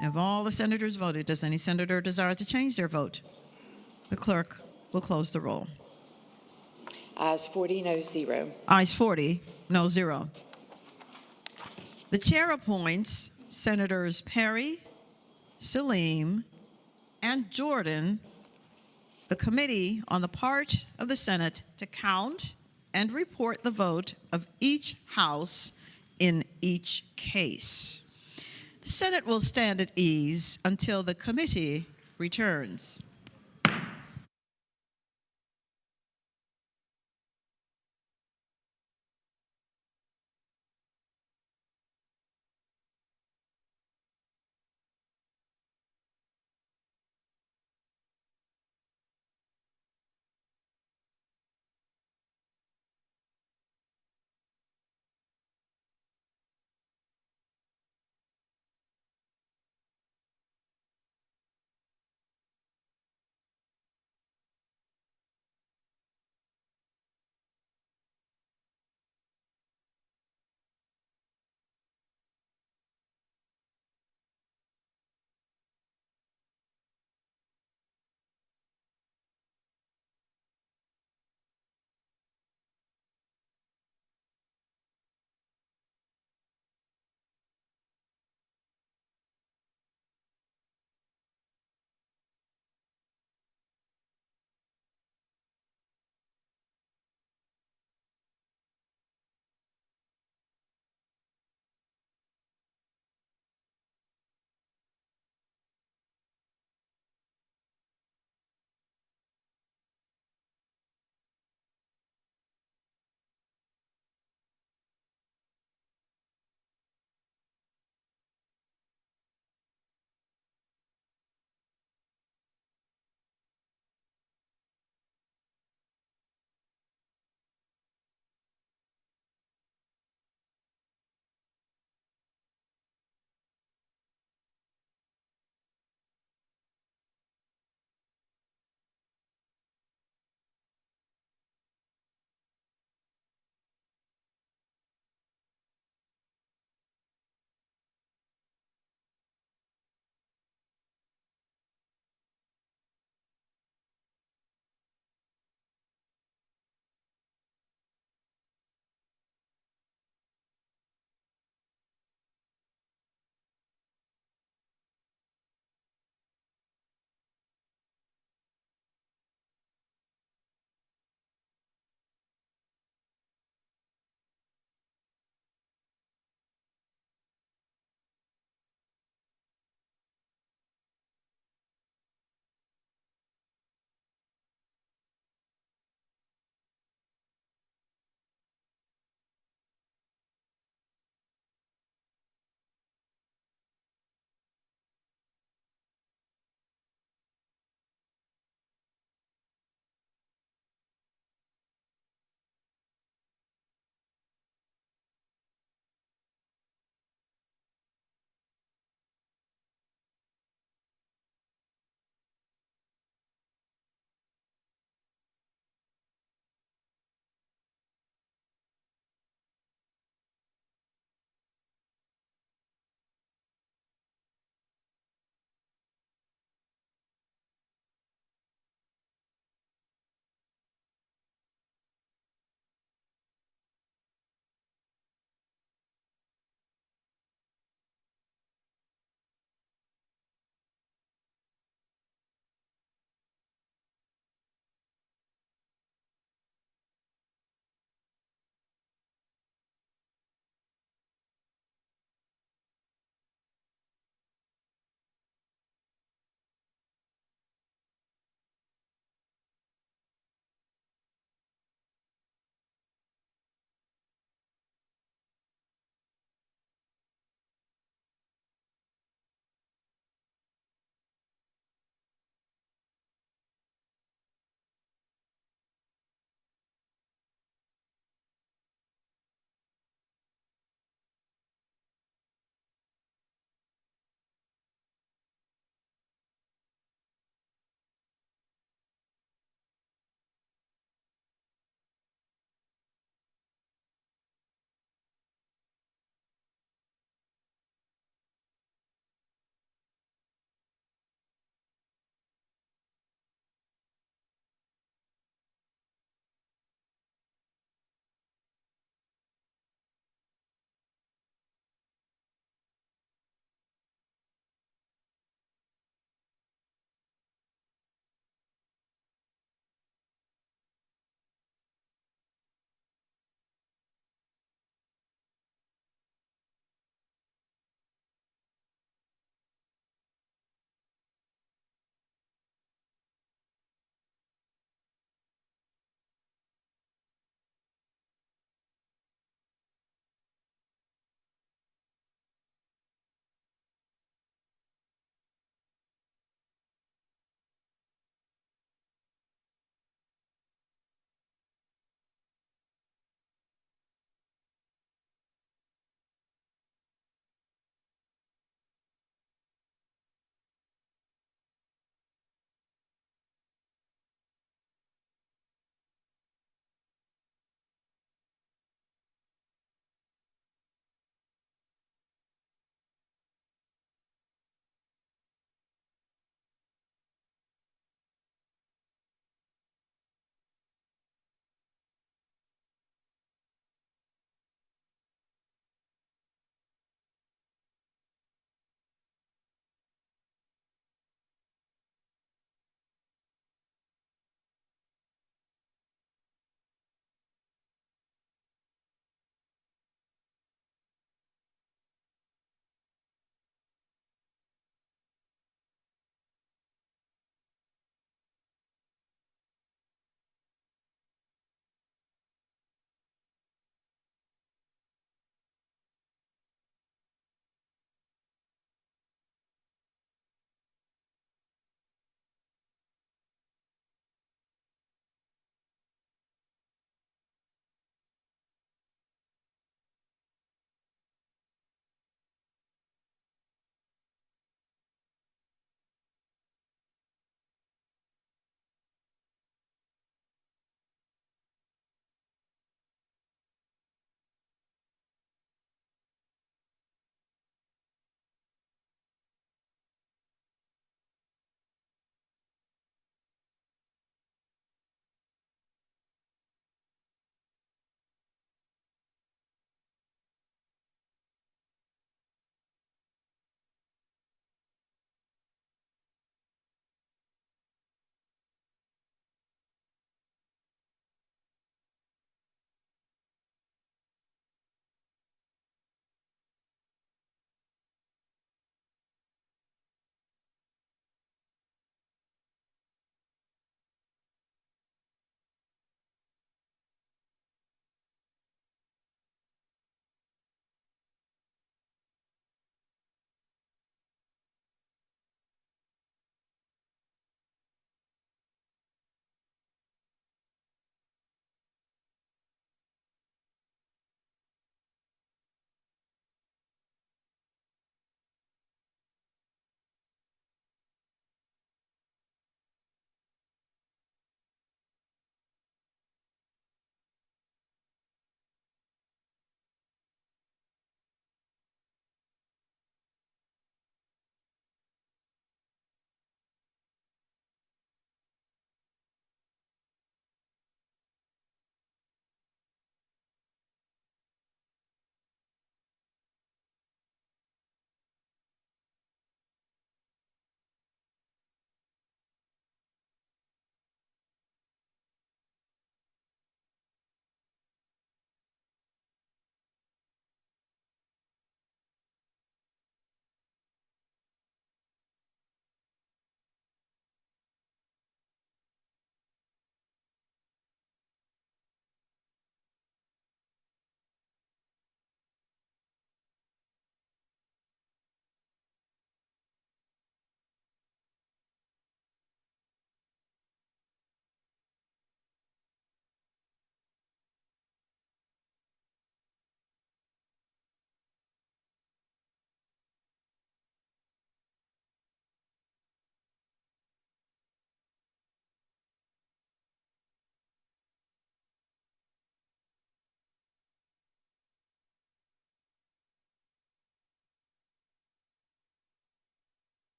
B: Have all the senators voted? Does any senator desire to change their vote? The clerk will close the roll.
F: Ayes 40, no 0.
B: Ayes 40, no 0. The chair appoints Senators Perry, Salim, and Jordan the committee on the part of the Senate to count and report the vote of each House in each case. The Senate will stand at ease until the committee returns.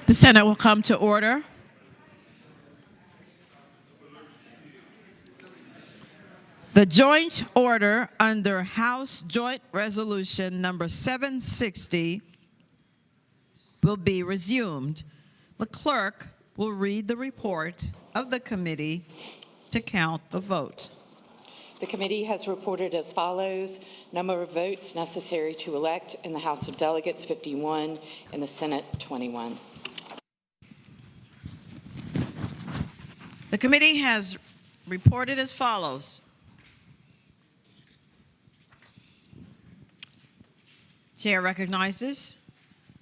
B: The Senate will come to order. The joint order under House Joint Resolution number 760 will be resumed. The clerk will read the report of the committee to count the vote.
F: The committee has reported as follows: number of votes necessary to elect in the House of Delegates, 51, in the Senate, 21.
B: The committee has reported as follows. Chair recognizes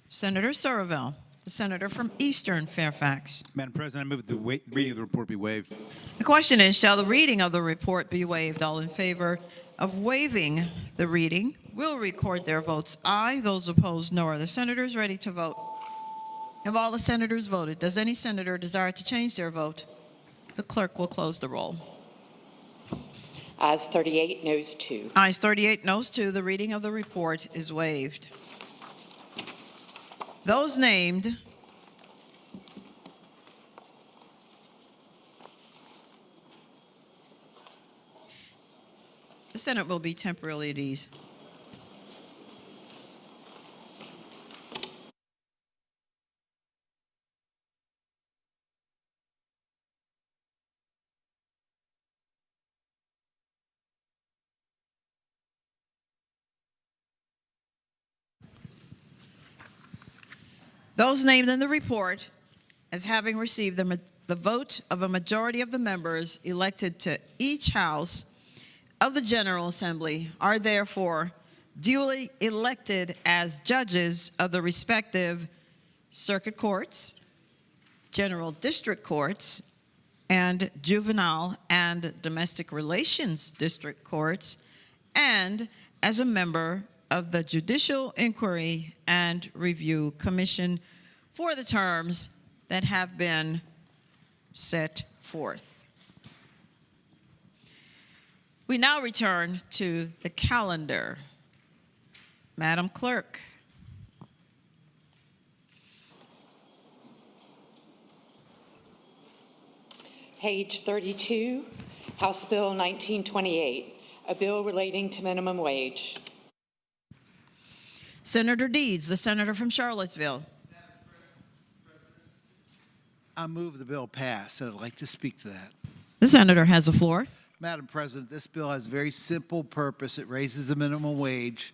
B: Senator Surville, the senator from Eastern Fairfax.
G: Madam President, I move the reading of the report be waived.
B: The question is, shall the reading of the report be waived? All in favor of waiving the reading will record their votes aye. Those opposed, no. Are the senators ready to vote? Have all the senators voted? Does any senator desire to change their vote? The clerk will close the roll.
F: Ayes 38, noes 2.
B: Ayes 38, noes 2. The reading of the report is waived. Those named the Senate will be temporarily at ease. Those named in the report as having received the vote of a majority of the members elected to each house of the General Assembly are therefore duly elected as judges of the respective circuit courts, general district courts, and juvenile and domestic relations district courts, and as a member of the Judicial Inquiry and Review Commission for the terms that have been set forth. We now return to the calendar. Madam Clerk.
F: Page 32, House Bill 1928, a bill relating to minimum wage.
B: Senator Deeds, the senator from Charlottesville.
T: I move the bill pass, and I'd like to speak to that.
B: The senator has the floor.
T: Madam President, this bill has a very simple purpose. It raises the minimum wage.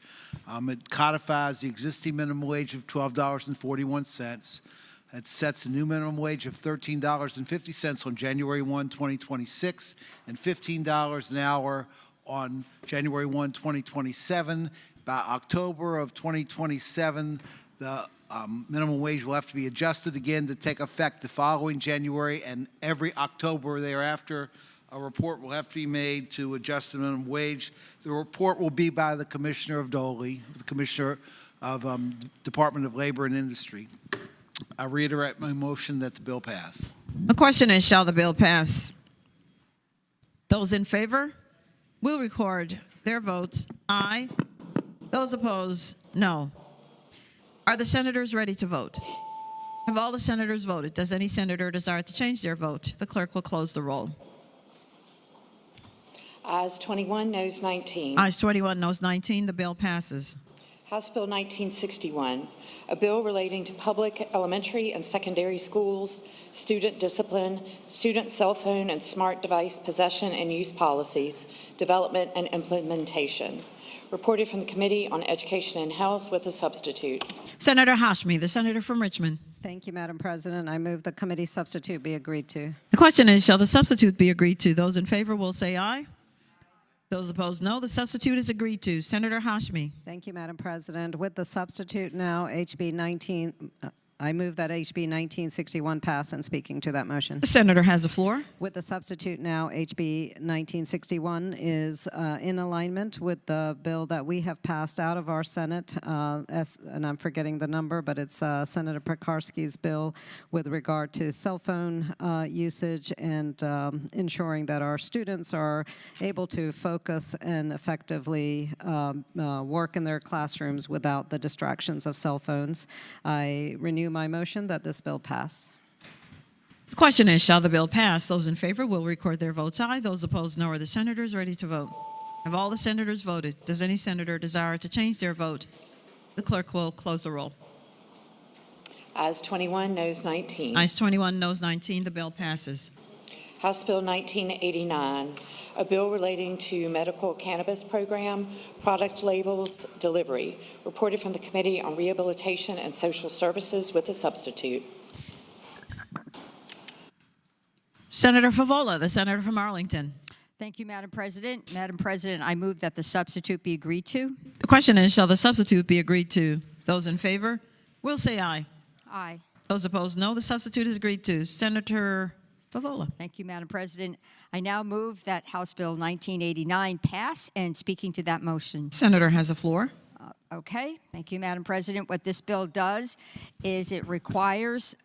T: It codifies the existing minimum wage of $12.41. It sets a new minimum wage of $13.50 on January 1, 2026, and $15 an hour on January 1, 2027. By October of 2027, the minimum wage will have to be adjusted again to take effect the following January, and every October thereafter, a report will have to be made to adjust the minimum wage. The report will be by the Commissioner of Dole, the Commissioner of Department of Labor and Industry. I reiterate my motion that the bill pass.
B: The question is, shall the bill pass? Those in favor will record their votes aye. Those opposed, no. Are the senators ready to vote? Have all the senators voted? Does any senator desire to change their vote? The clerk will close the roll.
F: Ayes 21, noes 19.
B: Ayes 21, noes 19. The bill passes.
F: House Bill 1961, a bill relating to public elementary and secondary schools, student discipline, student cell phone and smart device possession and use policies, development and implementation. Reported from the Committee on Education and Health with a substitute.
B: Senator Hashmi, the senator from Richmond.
O: Thank you, Madam President. I move the committee substitute be agreed to.
B: The question is, shall the substitute be agreed to? Those in favor will say aye. Those opposed, no. The substitute is agreed to. Senator Hashmi.
O: Thank you, Madam President. With the substitute now, I move that HB 1961 pass, and speaking to that motion.
B: The senator has the floor.
O: With the substitute now, HB 1961 is in alignment with the bill that we have passed out of our Senate, and I'm forgetting the number, but it's Senator Pekarsky's bill with regard to cell phone usage and ensuring that our students are able to focus and effectively work in their classrooms without the distractions of cell phones. I renew renew my motion that this bill pass.
B: The question is, shall the bill pass? Those in favor will record their votes aye. Those opposed, no. Are the senators ready to vote? Have all the senators voted? Does any senator desire to change their vote? The clerk will close the roll.
F: Ayes 21, noes 19.
B: Ayes 21, noes 19. The bill passes.
F: House Bill 1989, a bill relating to medical cannabis program, product labels, delivery, reported from the Committee on Rehabilitation and Social Services with a substitute.
B: Senator Favola, the senator from Arlington.
U: Thank you, Madam President. Madam President, I move that the substitute be agreed to.
B: The question is, shall the substitute be agreed to? Those in favor will say aye.
U: Aye.
B: Those opposed, no. The substitute is agreed to. Senator Favola.
U: Thank you, Madam President. I now move that House Bill 1989 pass, and speaking to that motion.
B: Senator has the floor.
U: Okay, thank you, Madam President. What this bill does is it requires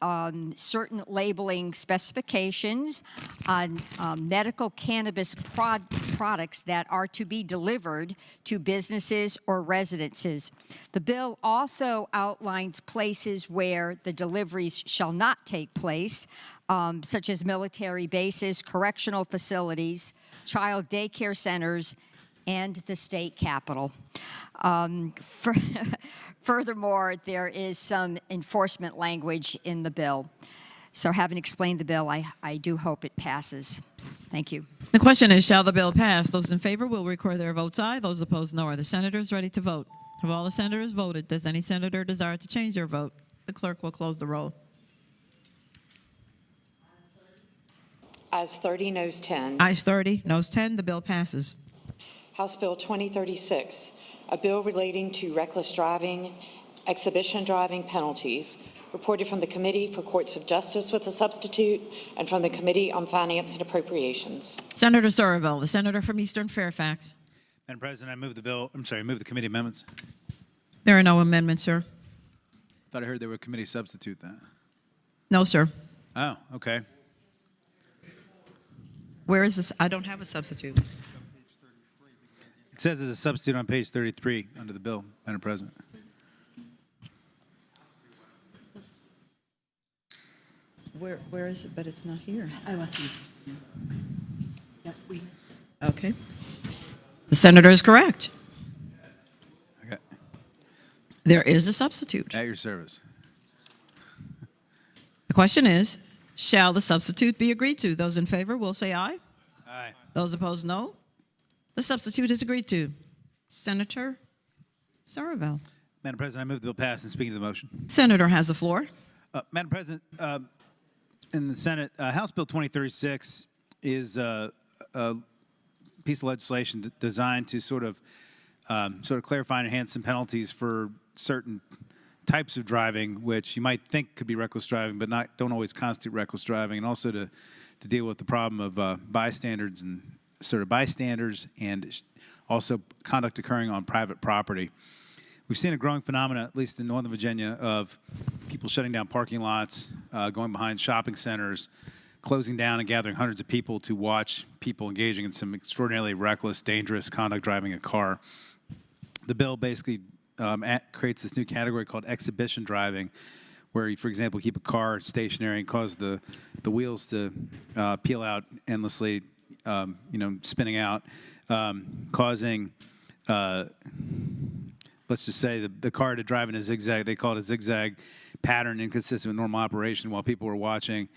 U: certain labeling specifications on medical cannabis products that are to be delivered to businesses or residences. The bill also outlines places where the deliveries shall not take place, such as military bases, correctional facilities, child daycare centers, and the state capitol. Furthermore, there is some enforcement language in the bill. So having explained the bill, I do hope it passes. Thank you.
B: The question is, shall the bill pass? Those in favor will record their votes aye. Those opposed, no. Are the senators ready to vote? Have all the senators voted? Does any senator desire to change their vote? The clerk will close the roll.
F: Ayes 30, noes 10.
B: Ayes 30, noes 10. The bill passes.
F: House Bill 2036, a bill relating to reckless driving, exhibition driving penalties, reported from the Committee for Courts of Justice with a substitute and from the Committee on Finance and Appropriations.
B: Senator Soroville, the senator from Eastern Fairfax.
G: Madam President, I move move the committee amendments.
B: There are no amendments, sir.
G: Thought I heard there were committee substitute then.
B: No, sir.
G: Oh, okay.
B: Where is this? I don't have a substitute.
G: It says there's a substitute on page 33 under the bill, Madam President.
B: Where is it? But it's not here.
H: I wasn't interested.
B: Okay. The senator is correct.
G: Okay.
B: There is a substitute.
G: At your service.
B: The question is, shall the substitute be agreed to? Those in favor will say aye.
G: Aye.
B: Those opposed, no. The substitute is agreed to. Senator Soroville.
G: Madam President, I move the bill pass and speaking to the motion.
B: Senator has the floor.
G: Madam President, in the Senate, House Bill 2036 is a piece of legislation designed to sort of clarify and enhance some penalties for certain types of driving, which you might think could be reckless driving, but don't always constitute reckless driving, and also to deal with the problem of bystanders and also conduct occurring on private property. We've seen a growing phenomenon, at least in Northern Virginia, of people shutting down parking lots, going behind shopping centers, closing down and gathering hundreds of people to watch people engaging in some extraordinarily reckless, dangerous conduct driving a car. The bill basically creates this new category called exhibition driving, where you, for example, keep a car stationary and cause the wheels to peel out endlessly, spinning out, causing, let's just say, the car to drive in a zigzag. They call it a zigzag pattern inconsistent with normal operation while people were watching,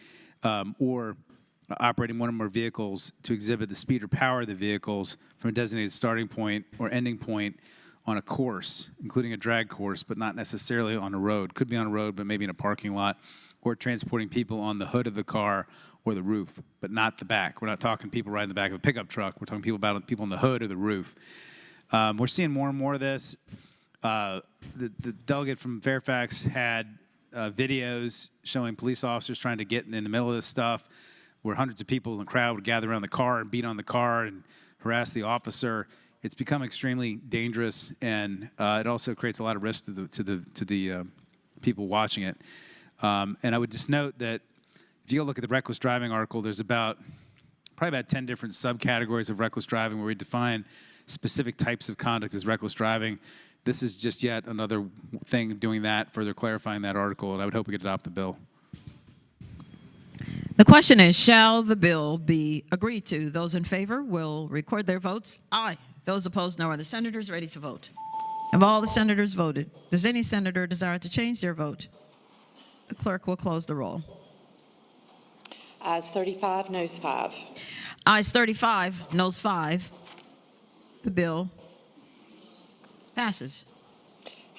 G: or operating one or more vehicles to exhibit the speed or power of the vehicles from a designated starting point or ending point on a course, including a drag course, but not necessarily on a road. Could be on a road, but maybe in a parking lot, or transporting people on the hood of the car or the roof, but not the back. We're not talking people riding the back of a pickup truck. We're talking people on the hood or the roof. We're seeing more and more of this. The delegate from Fairfax had videos showing police officers trying to get in the middle of this stuff, where hundreds of people in the crowd would gather around the car and beat on the car and harass the officer. It's become extremely dangerous, and it also creates a lot of risk to the people watching it. And I would just note that if you go look at the reckless driving article, there's probably about 10 different subcategories of reckless driving where we define specific types of conduct as reckless driving, this is just yet another thing doing that, further clarifying that article, and I would hope we could adopt the bill.
B: The question is, shall the bill be agreed to? Those in favor will record their votes. Aye. Those opposed, no. Are the senators ready to vote? Have all the senators voted? Does any senator desire to change their vote? The clerk will close the roll.
F: Ayes 35, noes 5.
B: Ayes 35, noes 5. The bill passes.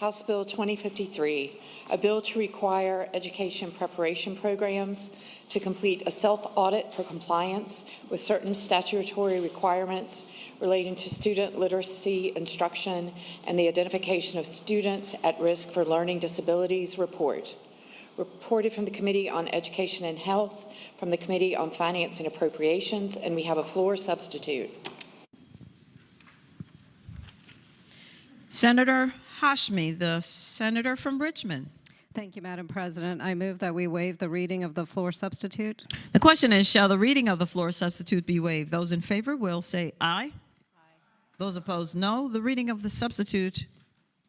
F: House Bill 2053, a bill to require education preparation programs to complete a self-audit for compliance with certain statutory requirements relating to student literacy instruction and the identification of students at risk for learning disabilities report. Reported from the Committee on Education and Health, from the Committee on Finance and Appropriations, and we have a floor substitute.
B: Senator Hashmi, the senator from Richmond.
O: Thank you, Madam President. I move that we waive the reading of the floor substitute.
B: The question is, shall the reading of the floor substitute be waived? Those in favor will say aye. Aye. Those opposed, no. The reading of the substitute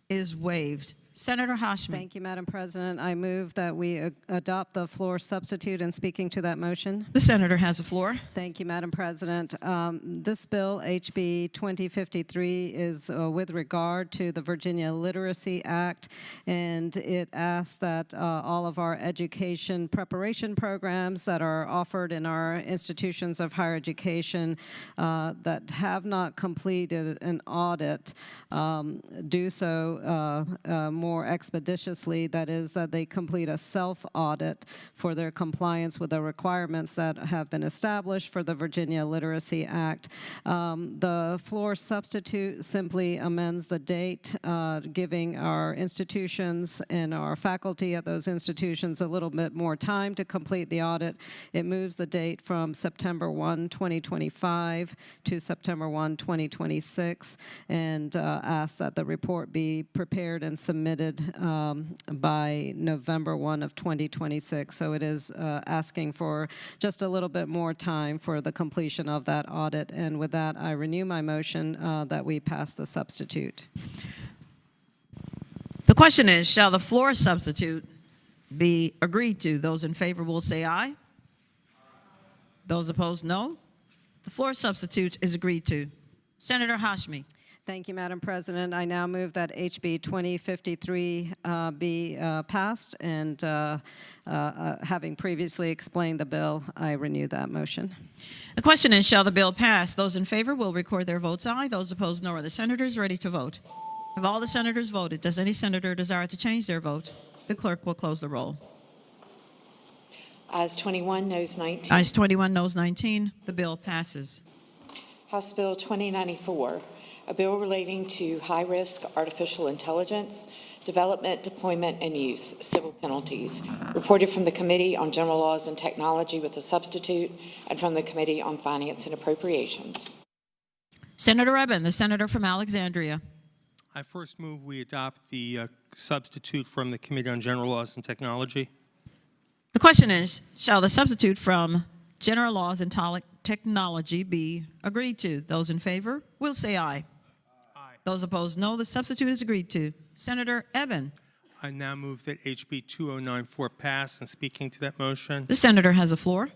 B: is waived. Senator Hashmi.
O: Thank you, Madam President. I move that we adopt the floor substitute, and speaking to that motion.
B: The senator has the floor.
O: Thank you, Madam President. This bill, HB 2053, is with regard to the Virginia Literacy Act, and it asks that all of our education preparation programs that are offered in our institutions of higher education that have not completed an audit do so more expeditiously. That is, that they complete a self-audit for their compliance with the requirements that have been established for the Virginia Literacy Act. The floor substitute simply amends the date, giving our institutions and our faculty at those institutions a little bit more time to complete the audit. It moves the date from September 1, 2025 to September 1, 2026, and asks that the report be prepared and submitted by November 1 of 2026. So it is asking for just a little bit more time for the completion of that audit. And with that, I renew my motion that we pass the substitute.
B: The question is, shall the floor substitute be agreed to? Those in favor will say aye. Those opposed, no. The floor substitute is agreed to. Senator Hashmi.
O: Thank you, Madam President. I now move that HB 2053 be passed, and having previously explained the bill, I renew that motion.
B: The question is, shall the bill pass? Those in favor will record their votes aye. Those opposed, no. Are the senators ready to vote? Have all the senators voted? Does any senator desire to change their vote? The clerk will close the roll.
F: Ayes 21, noes 19.
B: Ayes 21, noes 19. The bill passes.
F: House Bill 2094, a bill relating to high-risk artificial intelligence, development, deployment, and use, civil penalties, reported from the Committee on General Laws and Technology with a substitute, and from the Committee on Finance and Appropriations.
B: Senator Eben, the senator from Alexandria.
H: I first move we adopt the substitute from the Committee on General Laws and Technology.
B: The question is, shall the substitute from General Laws and Technology be agreed to? Those in favor will say aye. Aye. Those opposed, no. The substitute is agreed to. Senator Eben.
H: I now move that HB 2094 pass, and speaking to that motion.
B: The senator has the floor.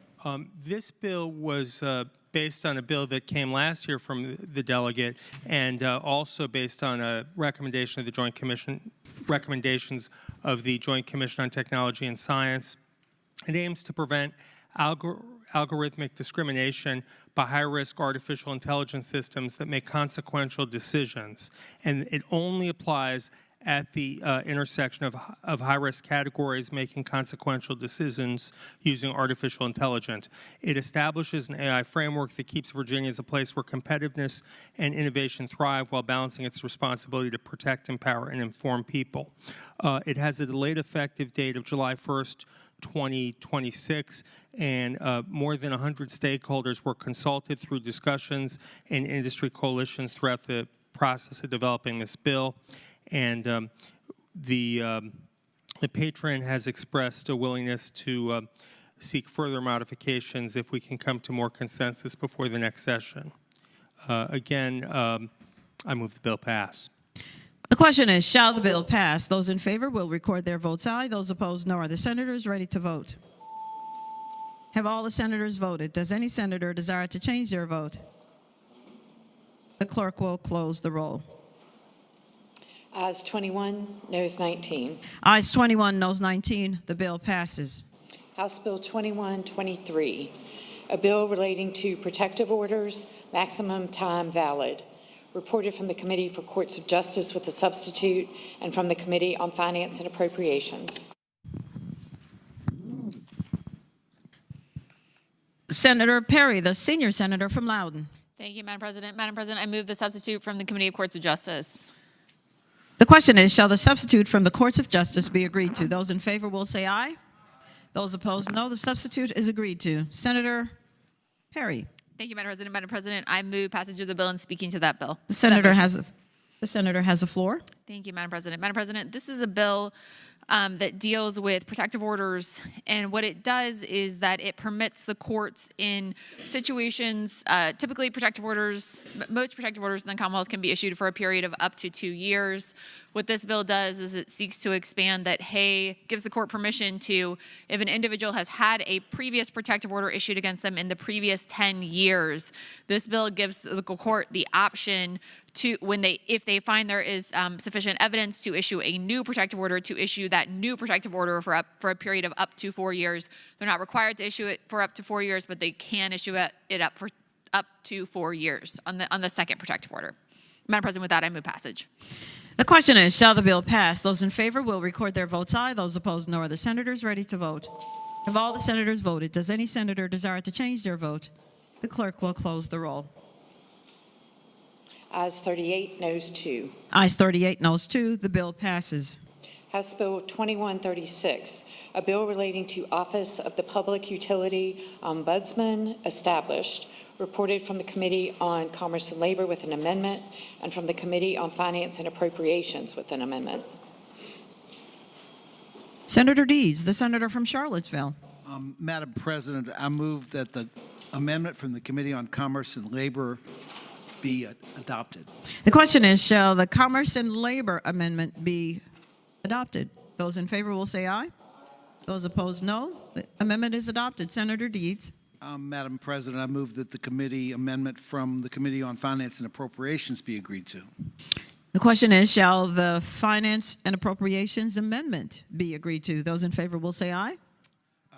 H: This bill was based on a bill that came last year from the delegate, and also based on a recommendation of the Joint Commission, recommendations of the Joint Commission on Technology and Science. It aims to prevent algorithmic discrimination by high-risk artificial intelligence systems that make consequential decisions. And it only applies at the intersection of high-risk categories making consequential decisions using artificial intelligence. It establishes an AI framework that keeps Virginia as a place where competitiveness and innovation thrive while balancing its responsibility to protect, empower, and inform people. It has a delayed effective date of July 1st, 2026, and more than 100 stakeholders were consulted through discussions and industry coalitions throughout the process of developing this bill. And the patron has expressed a willingness to seek further modifications if we can come to more consensus before the next session. Again, I move the bill pass.
B: The question is, shall the bill pass? Those in favor will record their votes aye. Those opposed, no. Are the senators ready to vote? Have all the senators voted? Does any senator desire to change their vote? The clerk will close the roll.
F: Ayes 21, noes 19.
B: Ayes 21, noes 19. The bill passes.
F: House Bill 2123, a bill relating to protective orders, maximum time valid, reported from the Committee for Courts of Justice with a substitute and from the Committee on Finance and Appropriations.
B: Senator Perry, the senior senator from Loudoun.
N: Thank you, Madam President. Madam President, I move the substitute from the Committee of Courts of Justice.
B: The question is, shall the substitute from the Courts of Justice be agreed to? Those in favor will say aye. Those opposed, no. The substitute is agreed to. Senator Perry.
N: Thank you, Madam President. Madam President, I move passage of the bill and speaking to that bill.
B: The senator has the floor.
N: Thank you, Madam President. Madam President, this is a bill that deals with protective orders, and what it does is that it permits the courts in situations, typically protective orders, most protective orders in the Commonwealth can be issued for a period of up to 2 years. What this bill does is it seeks to expand that, gives the court permission to, if an individual has had a previous protective order issued against them in the previous 10 years, this bill gives the court the option to, if they find there is sufficient evidence to issue a new protective order, to issue that new protective order for a period of up to 4 years. They're not required to issue it for up to 4 years, but they can issue it up for up to 4 years on the second protective order. Madam President, with that, I move passage.
B: The question is, shall the bill pass? Those in favor will record their votes aye. Those opposed, no. Are the senators ready to vote? Have all the senators voted? Does any senator desire to change their vote? The clerk will close the roll.
F: Ayes 38, noes 2.
B: Ayes 38, noes 2. The bill passes.
F: House Bill 2136, a bill relating to Office of the Public Utility Ombudsman established, reported from the Committee on Commerce and Labor with an amendment, and from the Committee on Finance and Appropriations with an amendment.
B: Senator Dees, the senator from Charlottesville.
T: Madam President, I move that the amendment from the Committee on Commerce and Labor be adopted.
B: The question is, shall the Commerce and Labor amendment be adopted? Those in favor will say aye. Those opposed, no. The amendment is adopted. Senator Dees.
T: Madam President, I move that the committee amendment from the Committee on Finance and Appropriations be agreed to.
B: The question is, shall the Finance and Appropriations amendment be agreed to? Those in favor will say aye.
T: Aye.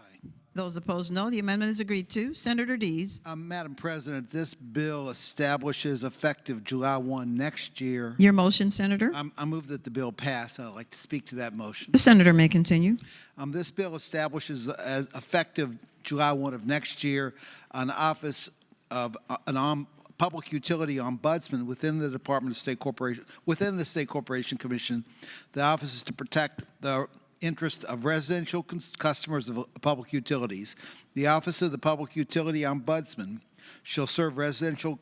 B: Those opposed, no. The amendment is agreed to. Senator Dees.
T: Madam President, this bill establishes effective July 1 next year.
B: Your motion, Senator.
T: I move that the bill pass. I'd like to speak to that motion.
B: The senator may continue.
T: This bill establishes as effective July 1 of next year an office of an public utility ombudsman within the Department of State Corporation, within the State Corporation Commission. The office is to protect the interest of residential customers of public utilities. The office of the Public Utility Ombudsman shall serve residential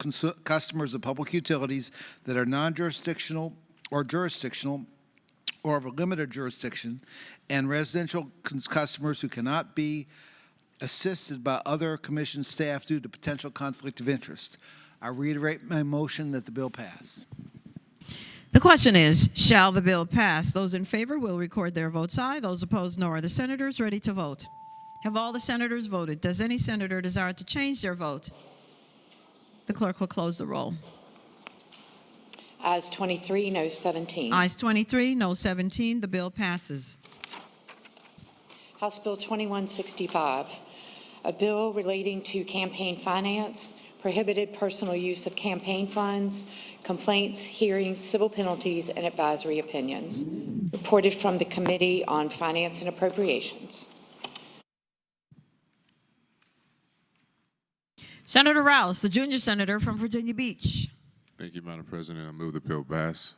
T: customers of public utilities that are non-jurisdictional or jurisdictional or of a limited jurisdiction, and residential customers who cannot be assisted by other commission staff due to potential conflict of interest. I reiterate my motion that the bill pass.
B: The question is, shall the bill pass? Those in favor will record their votes aye. Those opposed, no. Are the senators ready to vote? Have all the senators voted? Does any senator desire to change their vote? The clerk will close the roll.
F: Ayes 23, noes 17.
B: Ayes 23, no 17. The bill passes.
F: House Bill 2165, a bill relating to campaign finance, prohibited personal use of campaign funds, complaints, hearings, civil penalties, and advisory opinions. Reported from the Committee on Finance and Appropriations.
B: Senator Rouse, the junior senator from Virginia Beach.
W: Thank you, Madam President. I move the bill pass.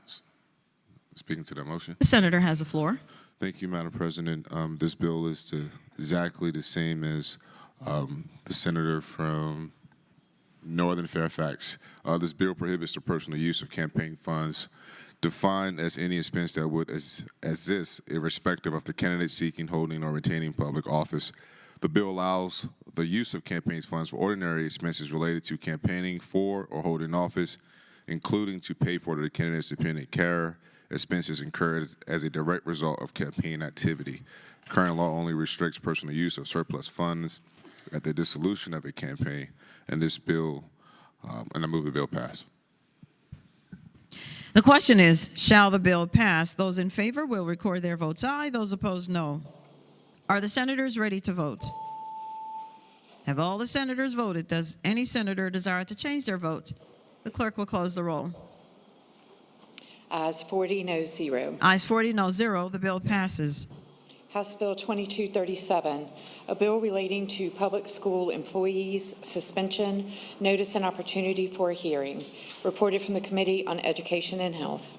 W: Speaking to that motion.
B: The senator has the floor.
W: Thank you, Madam President. This bill is exactly the same as the senator from Northern Fairfax. This bill prohibits the personal use of campaign funds defined as any expense that would exist irrespective of the candidate seeking, holding, or retaining public office. The bill allows the use of campaign funds for ordinary expenses related to campaigning for or holding office, including to pay for the candidate's dependent care, expenses incurred as a direct result of campaign activity. Current law only restricts personal use of surplus funds at the dissolution of a campaign, and this bill, and I move the bill pass.
B: The question is, shall the bill pass? Those in favor will record their votes aye. Those opposed, no. Are the senators ready to vote? Have all the senators voted? Does any senator desire to change their vote? The clerk will close the roll.
F: Ayes 40, no 0.
B: Ayes 40, no 0. The bill passes.
F: House Bill 2237, a bill relating to public school employees' suspension, notice and opportunity for a hearing, reported from the Committee on Education and Health.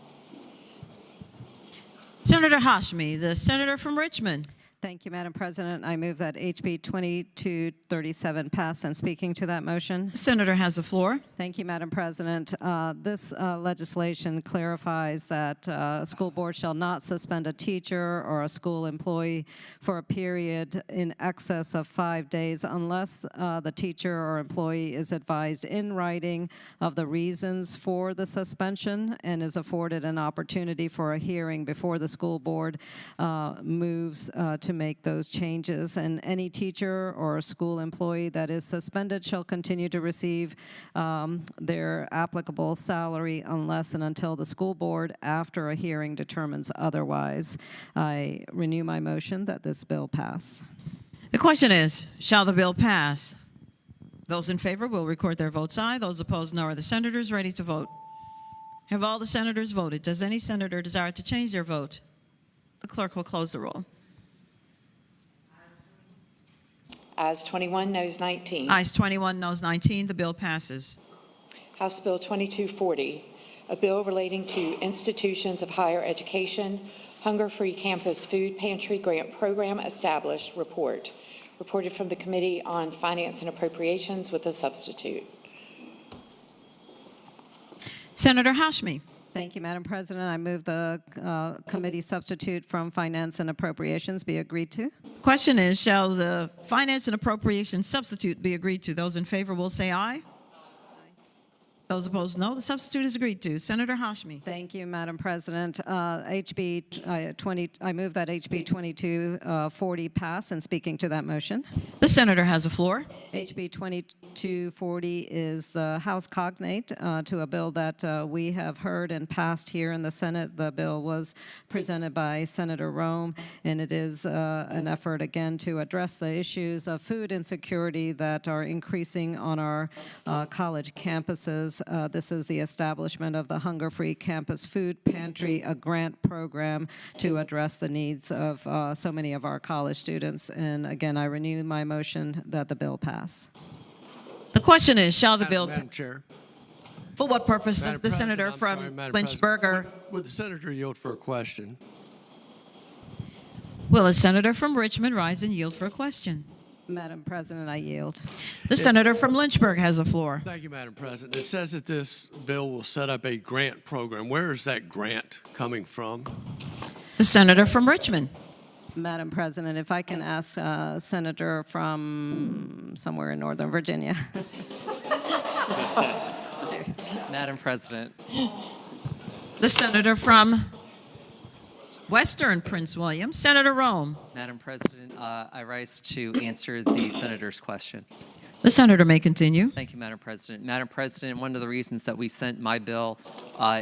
B: Senator Hashmi, the senator from Richmond.
O: Thank you, Madam President. I move that HB 2237 pass, and speaking to that motion.
B: Senator has the floor.
O: Thank you, Madam President. This legislation clarifies that a school board shall not suspend a teacher or a school employee for a period in excess of 5 days unless the teacher or employee is advised in writing of the reasons for the suspension and is afforded an opportunity for a hearing before the school board moves to make those changes. And any teacher or school employee that is suspended shall continue to receive their applicable salary unless and until the school board, after a hearing, determines otherwise. I renew my motion that this bill pass.
B: The question is, shall the bill pass? Those in favor will record their votes aye. Those opposed, no. Are the senators ready to vote? Have all the senators voted? Does any senator desire to change their vote? The clerk will close the roll.
F: Ayes 21, noes 19.
B: Ayes 21, noes 19. The bill passes.
F: House Bill 2240, a bill relating to institutions of higher education, hunger-free campus food pantry grant program established, reported from the Committee on Finance and Appropriations with a substitute.
B: Senator Hashmi.
O: Thank you, Madam President. I move the committee substitute from Finance and Appropriations be agreed to.
B: Question is, shall the Finance and Appropriations substitute be agreed to? Those in favor will say aye. Those opposed, no. The substitute is agreed to. Senator Hashmi.
O: Thank you, Madam President. I move that HB 2240 pass, and speaking to that motion.
B: The senator has the floor.
O: HB 2240 is the House cognate to a bill that we have heard and passed here in the Senate. The bill was presented by Senator Rome, and it is an effort again to address the issues of food insecurity that are increasing on our college campuses. This is the establishment of the Hunger-Free Campus Food Pantry, a grant program to address the needs of so many of our college students. And again, I renew my motion that the bill pass.
B: The question is, shall the bill...
P: Madam Chair.
B: For what purpose
P: Madam
B: does the
P: President,
B: senator
P: I'm
B: from
P: sorry, Madam
B: Lynchburg
P: President. Would the senator yield for a question?
B: Will a senator from Richmond rise and yield for a question?
O: Madam President, I yield.
B: The senator from Lynchburg has the floor.
P: Thank you, Madam President. It says that this bill will set up a grant program. Where is that grant coming from?
B: The senator from Richmond.
O: Madam President, if I can ask a senator from somewhere in Northern Virginia.
I: Madam President.
B: The senator from Western Prince William, Senator Rome.
I: Madam President, I rise to answer the senator's question.
B: The senator may continue.
I: Thank you, Madam President. Madam President, one of the reasons that we sent my bill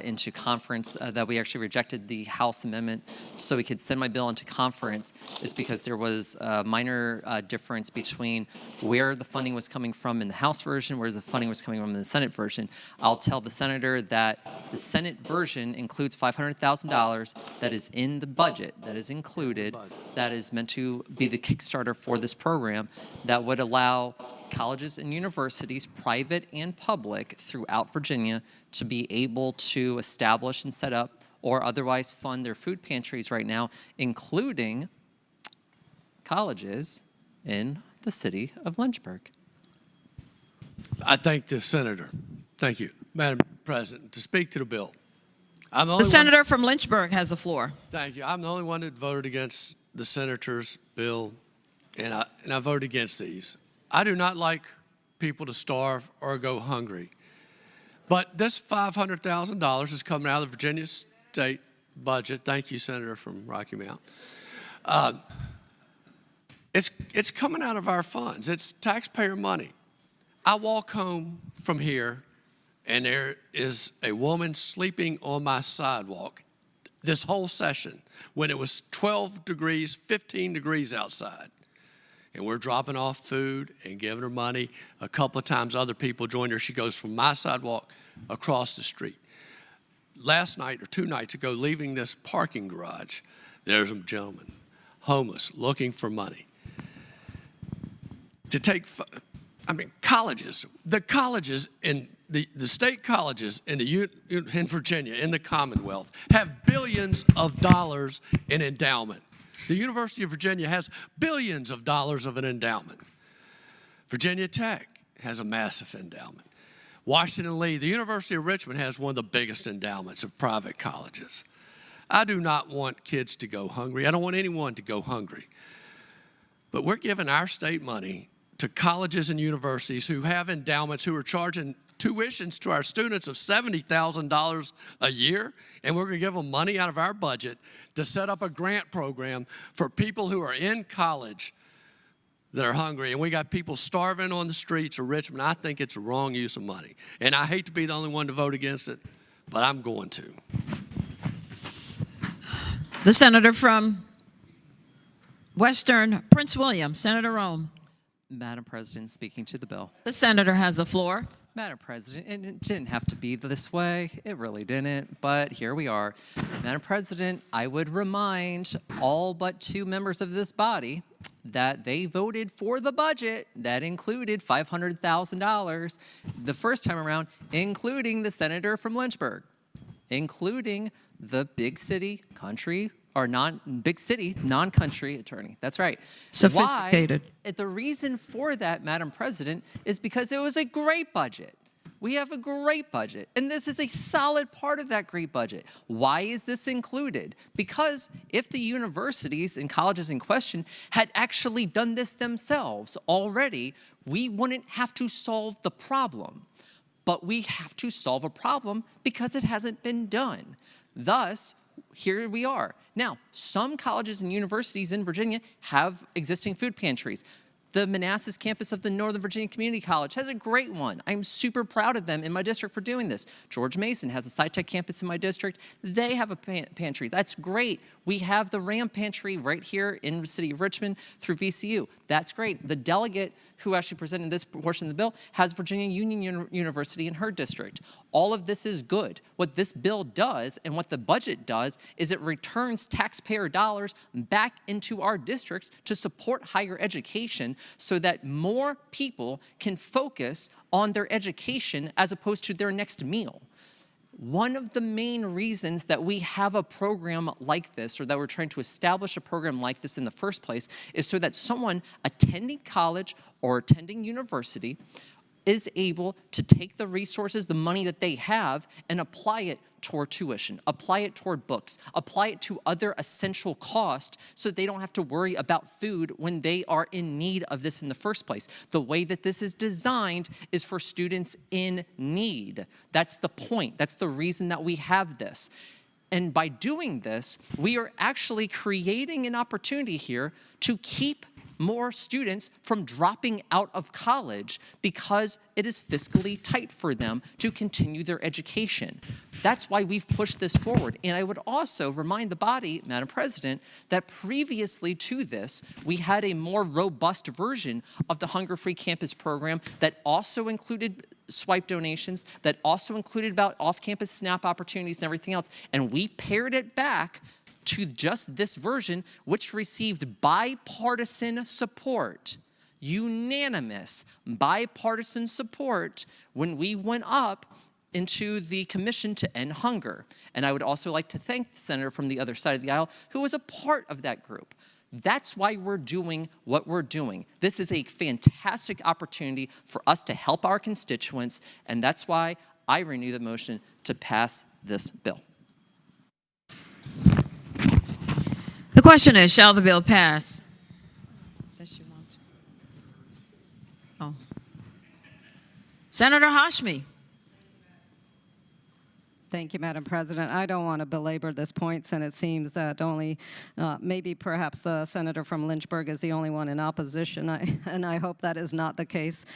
I: into conference, that we actually rejected the House amendment so we could send my bill into conference, is because there was a minor difference between where the funding was coming from in the House version, where the funding was coming from in the Senate version. I'll tell the senator that the Senate version includes $500,000 that is in the budget, that is included, that is meant to be the Kickstarter for this program that would allow colleges and universities, private and public, throughout Virginia to be able to establish and set up or otherwise fund their food pantries right now, including colleges in the city of Lynchburg.
P: I thank the senator. Thank you. Madam President, to speak to the bill.
B: The senator from Lynchburg has the floor.
P: Thank you. I'm the only one that voted against the senator's bill, and I voted against these. I do not like people to starve or go hungry. But this $500,000 is coming out of the Virginia State budget. Thank you, Senator from Rocky Mount. It's coming out of our funds. It's taxpayer money. I walk home from here, and there is a woman sleeping on my sidewalk this whole session when it was 12 degrees, 15 degrees outside. And we're dropping off food and giving her money. A couple of times other people joined her. She goes from my sidewalk across the street. Last night or 2 nights ago, leaving this parking garage, there's a gentleman, homeless, looking for money. To take, colleges, the colleges in the state colleges in Virginia, in the Commonwealth, have billions of dollars in endowment. The University of Virginia has billions of dollars of an endowment. Virginia Tech has a massive endowment. Washington Lee, the University of Richmond has one of the biggest endowments of private colleges. I do not want kids to go hungry. I don't want anyone to go hungry. But we're giving our state money to colleges and universities who have endowments, who are charging tuitions to our students of $70,000 a year, and we're going to give them money out of our budget to set up a grant program for people who are in college that are hungry. And we got people starving on the streets of Richmond. I think it's a wrong use of money. And I hate to be the only one to vote against it, but I'm going to.
B: The senator from Western Prince William, Senator Rome.
I: Madam President, speaking to the bill.
B: The senator has the floor.
I: Madam President, and it didn't have to be this way. It really didn't, but here we are. Madam President, I would remind all but 2 members of this body that they voted for the budget that included $500,000 the first time around, including the senator from Lynchburg, including the big city country or big city, non-country attorney. That's right.
B: Sophisticated.
I: Why? The reason for that, Madam President, is because it was a great budget. We have a great budget, and this is a solid part of that great budget. Why is this included? Because if the universities and colleges in question had actually done this themselves already, we wouldn't have to solve the problem. But we have to solve a problem because it hasn't been done. Thus, here we are. Now, some colleges and universities in Virginia have existing food pantries. The Manassas campus of the Northern Virginia Community College has a great one. I'm super proud of them in my district for doing this. George Mason has a SciTech campus in my district. They have a pantry. That's great. We have the RAM pantry right here in the city of Richmond through VCU. That's great. The delegate who actually presented this portion of the bill has Virginia Union University in her district. All of this is good. What this bill does and what the budget does is it returns taxpayer dollars back into our districts to support higher education so that more people can focus on their education as opposed to their next meal. One of the main reasons that we have a program like this, or that we're trying to establish a program like this in the first place, is so that someone attending college or attending university is able to take the resources, the money that they have, and apply it toward tuition, apply it toward books, apply it to other essential costs so they don't have to worry about food when they are in need of this in the first place. The way that this is designed is for students in need. That's the point. That's the reason that we have this. And by doing this, we are actually creating an opportunity here to keep more students from dropping out of college because it is fiscally tight for them to continue their education. That's why we've pushed this forward. And I would also remind the body, Madam President, that previously to this, we had a more robust version of the Hunger Free Campus program that also included swipe donations, that also included about off-campus SNAP opportunities and everything else. And we pared it back to just this version, which received bipartisan support, unanimous bipartisan support when we went up into the Commission to End Hunger. And I would also like to thank the senator from the other side of the aisle who was a part of that group. That's why we're doing what we're doing. This is a fantastic opportunity for us to help our constituents, and that's why I renew the motion to pass this bill.
B: The question is, shall the bill pass? Does she want to? Oh. Senator Hashmi.
O: Thank you, Madam President. I don't want to belabor this point, and it seems that only maybe perhaps the senator from Lynchburg is the only one in opposition, and I hope that is not the case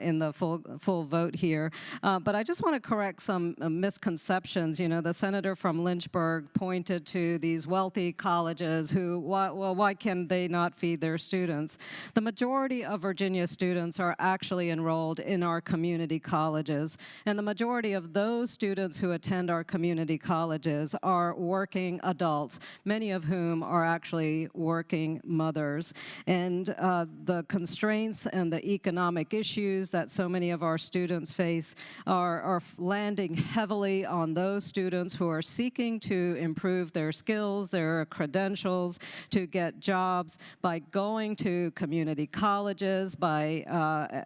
O: in the full vote here. But I just want to correct some misconceptions. You know, the senator from Lynchburg pointed to these wealthy colleges who, why can they not feed their students? The majority of Virginia students are actually enrolled in our community colleges, and the majority of those students who attend our community colleges are working adults, many of whom are actually working mothers. And the constraints and the economic issues that so many of our students face are landing heavily on those students who are seeking to improve their skills, their credentials, to get jobs by going to community colleges, by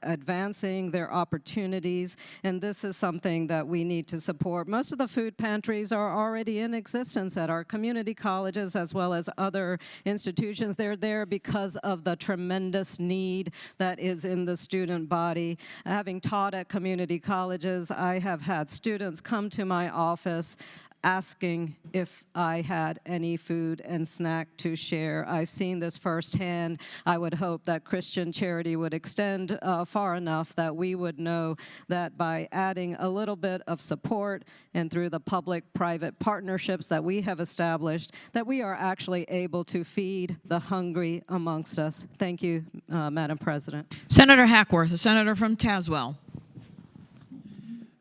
O: advancing their opportunities. And this is something that we need to support. Most of the food pantries are already in existence at our community colleges as well as other institutions. They're there because of the tremendous need that is in the student body. Having taught at community colleges, I have had students come to my office asking if I had any food and snack to share. I've seen this firsthand. I would hope that Christian charity would extend far enough that we would know that by adding a little bit of support and through the public-private partnerships that we have established, that we are actually able to feed the hungry amongst us. Thank you, Madam President.
B: Senator Hackworth, the senator from Tazewell.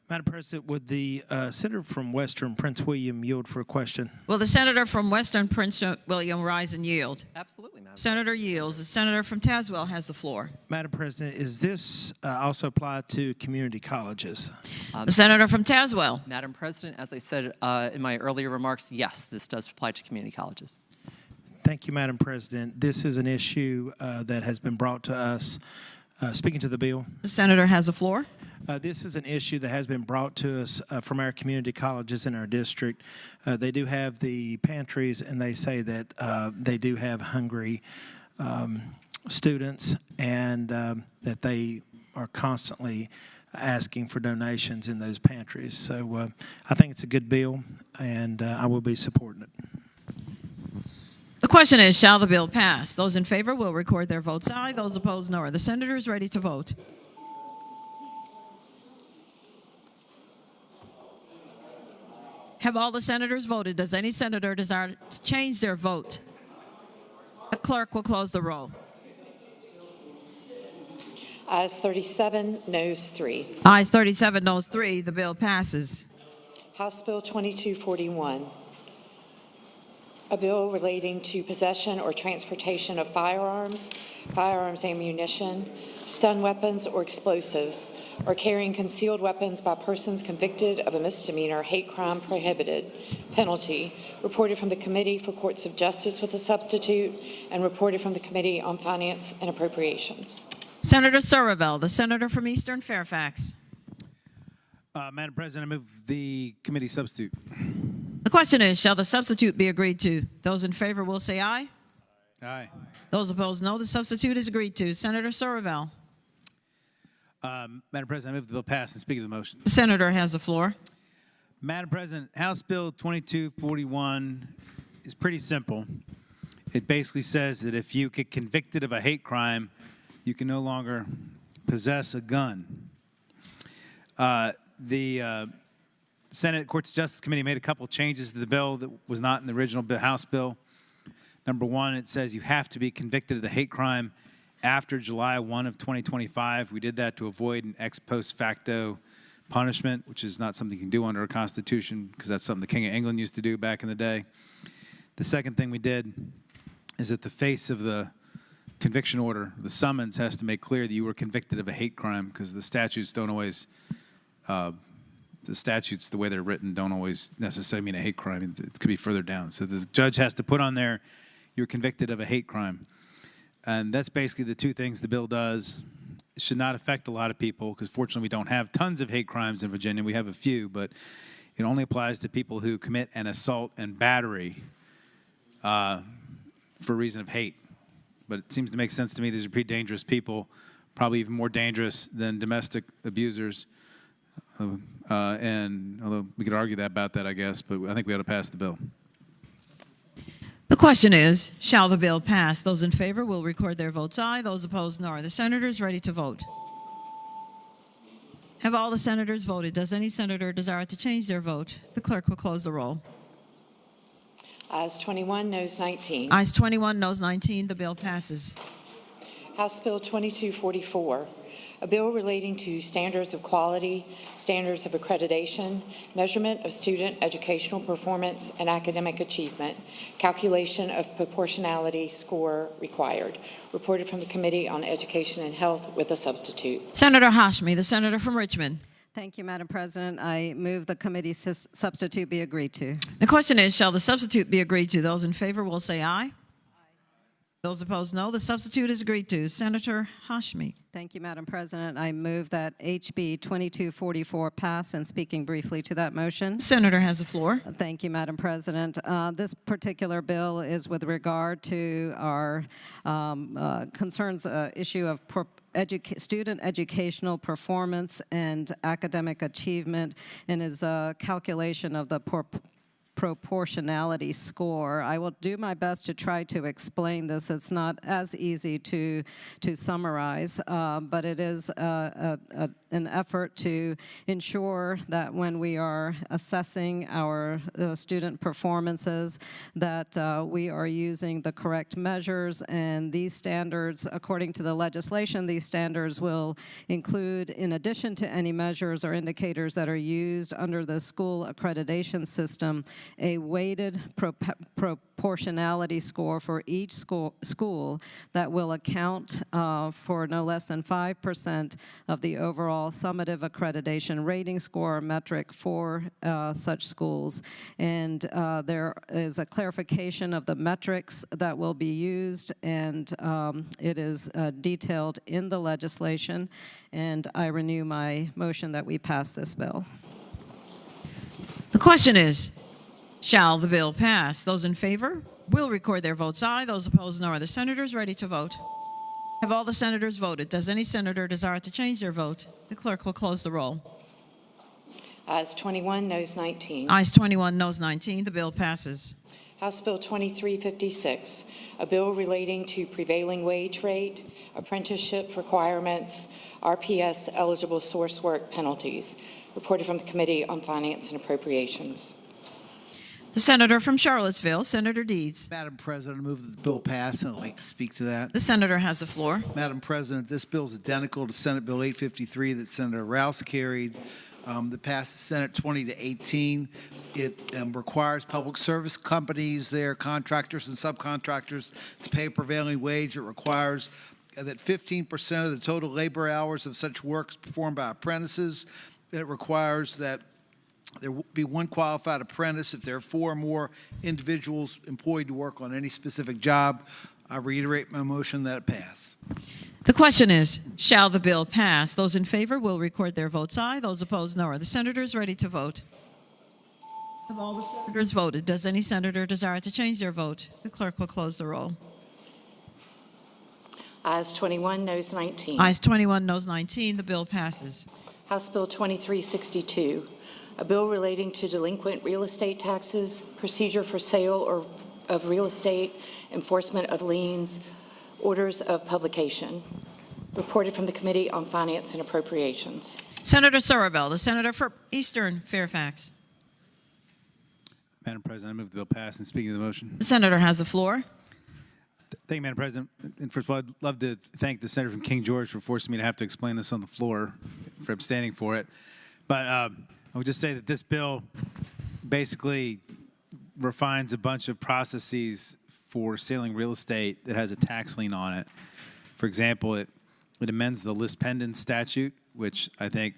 J: Madam President, would the senator from Western Prince William yield for a question?
B: Will the senator from Western Prince William rise and yield?
I: Absolutely, Madam
B: Senator yields. The senator from Tazewell has the floor.
J: Madam President, is this also applied to community colleges?
B: The senator from Tazewell.
I: Madam President, as I said in my earlier remarks, yes, this does apply to community colleges.
J: Thank you, Madam President. This is an issue that has been brought to us. Speaking to the bill.
B: The senator has the floor.
J: This is an issue that has been brought to us from our community colleges in our district. They do have the pantries, and they say that they do have hungry students, and that they are constantly asking for donations in those pantries. So I think it's a good bill, and I will be supporting it.
B: The question is, shall the bill pass? Those in favor will record their votes aye. Those opposed, no. Are the senators ready to vote? Have all the senators voted? Does any senator desire to change their vote? The clerk will close the roll.
F: Ayes 37, noes 3.
B: Ayes 37, noes 3. The bill passes.
F: House Bill 2241, a bill relating to possession or transportation of firearms, firearms ammunition, stun weapons or explosives, or carrying concealed weapons by persons convicted of a misdemeanor, hate crime prohibited, penalty, reported from the Committee for Courts of Justice with a substitute, and reported from the Committee on Finance and Appropriations.
B: Senator Surreville, the senator from Eastern Fairfax.
G: Madam President, I move the committee substitute.
B: The question is, shall the substitute be agreed to? Those in favor will say aye.
G: Aye.
B: Those opposed, no. The substitute is agreed to. Senator Surreville.
G: Madam President, I move the bill pass and speak to the motion.
B: The senator has the floor.
G: Madam President, House Bill 2241 is pretty simple. It basically says that if you get convicted of a hate crime, you can no longer possess a gun. The Senate Courts of Justice Committee made a couple changes to the bill that was not in the original House bill. Number one, it says you have to be convicted of the hate crime after July 1 of 2025. We did that to avoid an ex post facto punishment, which is not something you can do under a constitution because that's something the King of England used to do back in the day. The second thing we did is that the face of the conviction order, the summons, has to make clear that you were convicted of a hate crime because the statutes don't always, the statutes, the way they're written, don't always necessarily mean a hate crime. It could be further down. So the judge has to put on there, you're convicted of a hate crime. And that's basically the two things the bill does. It should not affect a lot of people because fortunately we don't have tons of hate crimes in Virginia. We have a few, but it only applies to people who commit an assault and battery for a reason of hate. But it seems to make sense to me. These are pretty dangerous people, probably even more dangerous than domestic abusers. And although we could argue about that, I guess, but I think we ought to pass the bill.
B: The question is, shall the bill pass? Those in favor will record their votes aye. Those opposed, no. Are the senators ready to vote? Have all the senators voted? Does any senator desire to change their vote? The clerk will close the roll.
F: Ayes 21, noes 19.
B: Ayes 21, noes 19. The bill passes.
F: House Bill 2244, a bill relating to standards of quality, standards of accreditation, measurement of student educational performance and academic achievement, calculation of proportionality score required. Reported from the Committee on Education and Health with a substitute.
B: Senator Hashmi, the senator from Richmond.
O: Thank you, Madam President. I move the committee substitute be agreed to.
B: The question is, shall the substitute be agreed to? Those in favor will say aye. Those opposed, no. The substitute is agreed to. Senator Hashmi.
O: Thank you, Madam President. I move that HB 2244 pass, and speaking briefly to that motion.
B: Senator has the floor.
O: Thank you, Madam President. This particular bill is with regard to our concerns issue of student educational performance and academic achievement, and is a calculation of the proportionality score. I will do my best to try to explain this. It's not as easy to summarize, but it is an effort to ensure that when we are assessing our student performances, that we are using the correct measures, and these standards, according to the legislation, these standards will include, in addition to any measures or indicators that are used under the school accreditation system, a weighted proportionality score for each school that will account for no less than 5% of the overall summative accreditation rating score metric for such schools. And there is a clarification of the metrics that will be used, and it is detailed in the legislation. And I renew my motion that we pass this bill.
B: The question is, shall the bill pass? Those in favor will record their votes aye. Those opposed, no. Are the senators ready to vote? Have all the senators voted? Does any senator desire to change their vote? The clerk will close the roll.
F: Ayes 21, noes 19.
B: Ayes 21, noes 19. The bill passes.
F: House Bill 2356, a bill relating to prevailing wage rate, apprenticeship requirements, RPS eligible source work penalties. Reported from the Committee on Finance and Appropriations.
B: The senator from Charlottesville, Senator Deeds.
T: Madam President, I move that the bill pass, and I'd like to speak to that.
B: The senator has the floor.
T: Madam President, this bill is identical to Senate Bill 853 that Senator Rouse carried that passed the Senate 20-18. It requires public service companies, their contractors and subcontractors, to pay a prevailing wage. It requires that 15% of the total labor hours of such work is performed by apprentices. It requires that there will be one qualified apprentice if there are 4 or more individuals employed to work on any specific job. I reiterate my motion that it pass.
B: The question is, shall the bill pass? Those in favor will record their votes aye. Those opposed, no. Are the senators ready to vote? Have all the senators voted? Does any senator desire to change their vote? The clerk will close the roll.
F: Ayes 21, noes 19.
B: Ayes 21, noes 19. The bill passes.
F: House Bill 2362, a bill relating to delinquent real estate taxes, procedure for sale of real estate, enforcement of liens, orders of publication. Reported from the Committee on Finance and Appropriations.
B: Senator Surville, the senator for Eastern Fairfax.
G: Madam President, I move the bill pass, and speaking of the motion.
B: The senator has the floor.
G: Thank you, Madam President. And first of all, I'd love to thank the senator from King George for forcing me to have to explain this on the floor, for abstaining for it. But I would just say that this bill basically refines a bunch of processes for selling real estate that has a tax lien on it. For example, it amends the lis pendens statute, which I think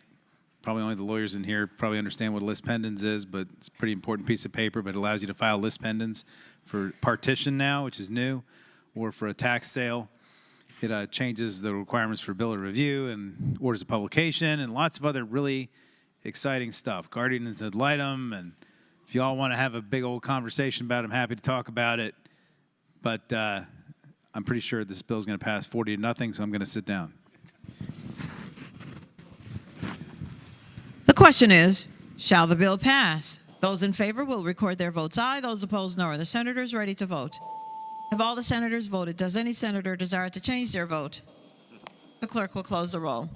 G: probably only the lawyers in here probably understand what a lis pendens is, but it's a pretty important piece of paper, but it allows you to file lis pendens for partition now, which is new, or for a tax sale. It changes the requirements for bill of review and orders of publication and lots of other really exciting stuff. Guardians ad litem, and if you all want to have a big old conversation about it, I'm happy to talk about it. But I'm pretty sure this bill is going to pass 40-0, so I'm going to sit down.
B: question is, shall the bill pass? Those in favor will record their votes aye. Those opposed, no. Are the senators ready to vote? Have all the senators voted? Does any senator desire to change their vote? The clerk will close the roll.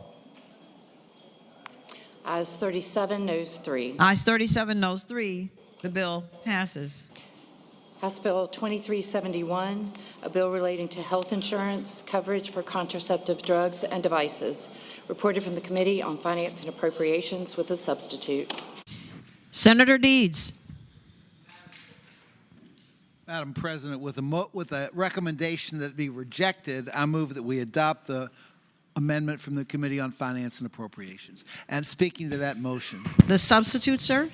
F: Ayes 37, noes 3.
B: Ayes 37, noes 3. The bill passes.
F: House Bill 2371, a bill relating to health insurance coverage for contraceptive drugs and devices, reported from the Committee on Finance and Appropriations with a substitute.
B: Senator Deeds.
T: Madam President, with a recommendation that be rejected, I move that we adopt the amendment from the Committee on Finance and Appropriations. And speaking to that motion.
B: The substitute, sir?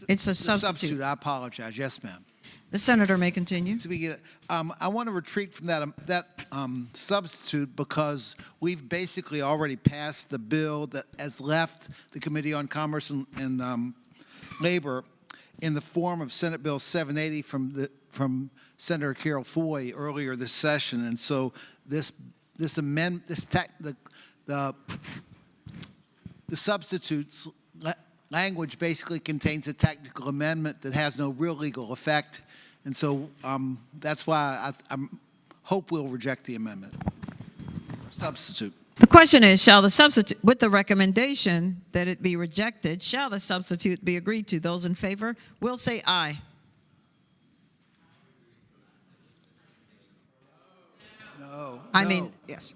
B: It's a
T: substitute. I apologize. Yes, ma'am.
B: The senator may continue.
T: I want to retreat from that substitute because we've basically already passed the bill that has left the Committee on Commerce and Labor in the form of Senate Bill 780 from Senator Carol Foy earlier this session, and so the substitute's language basically contains a technical amendment that has no real legal effect, and so that's why I hope we'll reject the amendment. Substitute.
B: The question is, shall the substitute, with the recommendation that it be rejected, shall the substitute be agreed to? Those in favor will say aye.
T: No.
B: I mean, yes.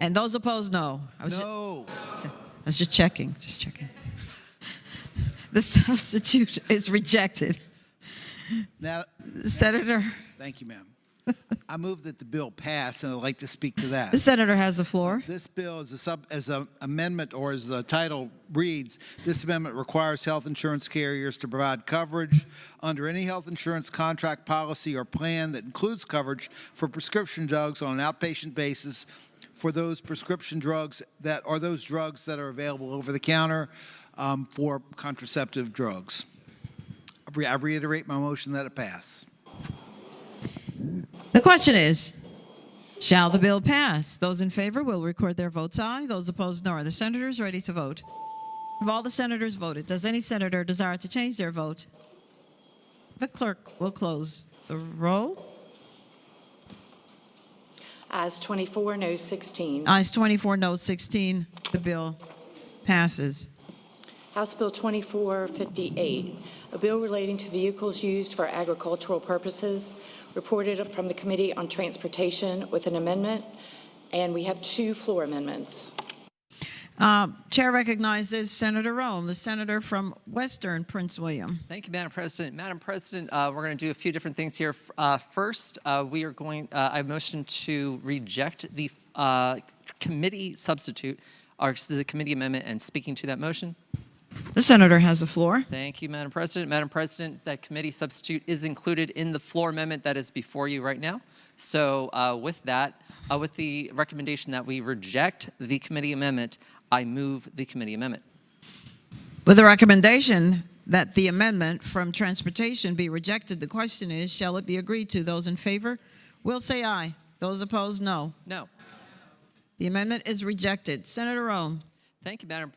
B: And those opposed, no.
T: No.
B: I was just checking, The substitute is rejected.
T: Now,
B: Senator.
T: Thank you, ma'am. I move that the bill pass, and I'd like to speak to that.
B: The senator has the floor.
T: This bill is as an amendment, or as the title reads, this amendment requires health insurance carriers to provide coverage under any health insurance contract, policy, or plan that includes coverage for prescription drugs on an outpatient basis for those prescription drugs that are those drugs that are available over the counter for contraceptive drugs. I reiterate my motion that it pass.
B: The question is, shall the bill pass? Those in favor will record their votes aye. Those opposed, no. Are the senators ready to vote? Have all the senators voted? Does any senator desire to change their vote? The clerk will close the roll.
F: Ayes 24, noes 16.
B: Ayes 24, no 16. The bill passes.
F: House Bill 2458, a bill relating to vehicles used for agricultural purposes, reported from the Committee on Transportation with an amendment, and we have two floor amendments.
B: Chair recognizes Senator Rome, the senator from Western Prince William.
I: Thank you, Madam President. Madam President, we're going to do a few different things here. First, we are going, I motion to reject the committee substitute, or the committee amendment, and speaking to that motion.
B: The senator has the floor.
I: Thank you, Madam President. Madam President, that committee substitute is included in the floor amendment that is before you right now. So with that, with the recommendation that we reject the committee amendment, I move the committee amendment.
B: With the recommendation that the amendment from Transportation be rejected, the question is, shall it be agreed to? Those in favor will say aye. Those opposed, no.
I: No.
B: The amendment is rejected. Senator Rome.
I: Thank you, Madam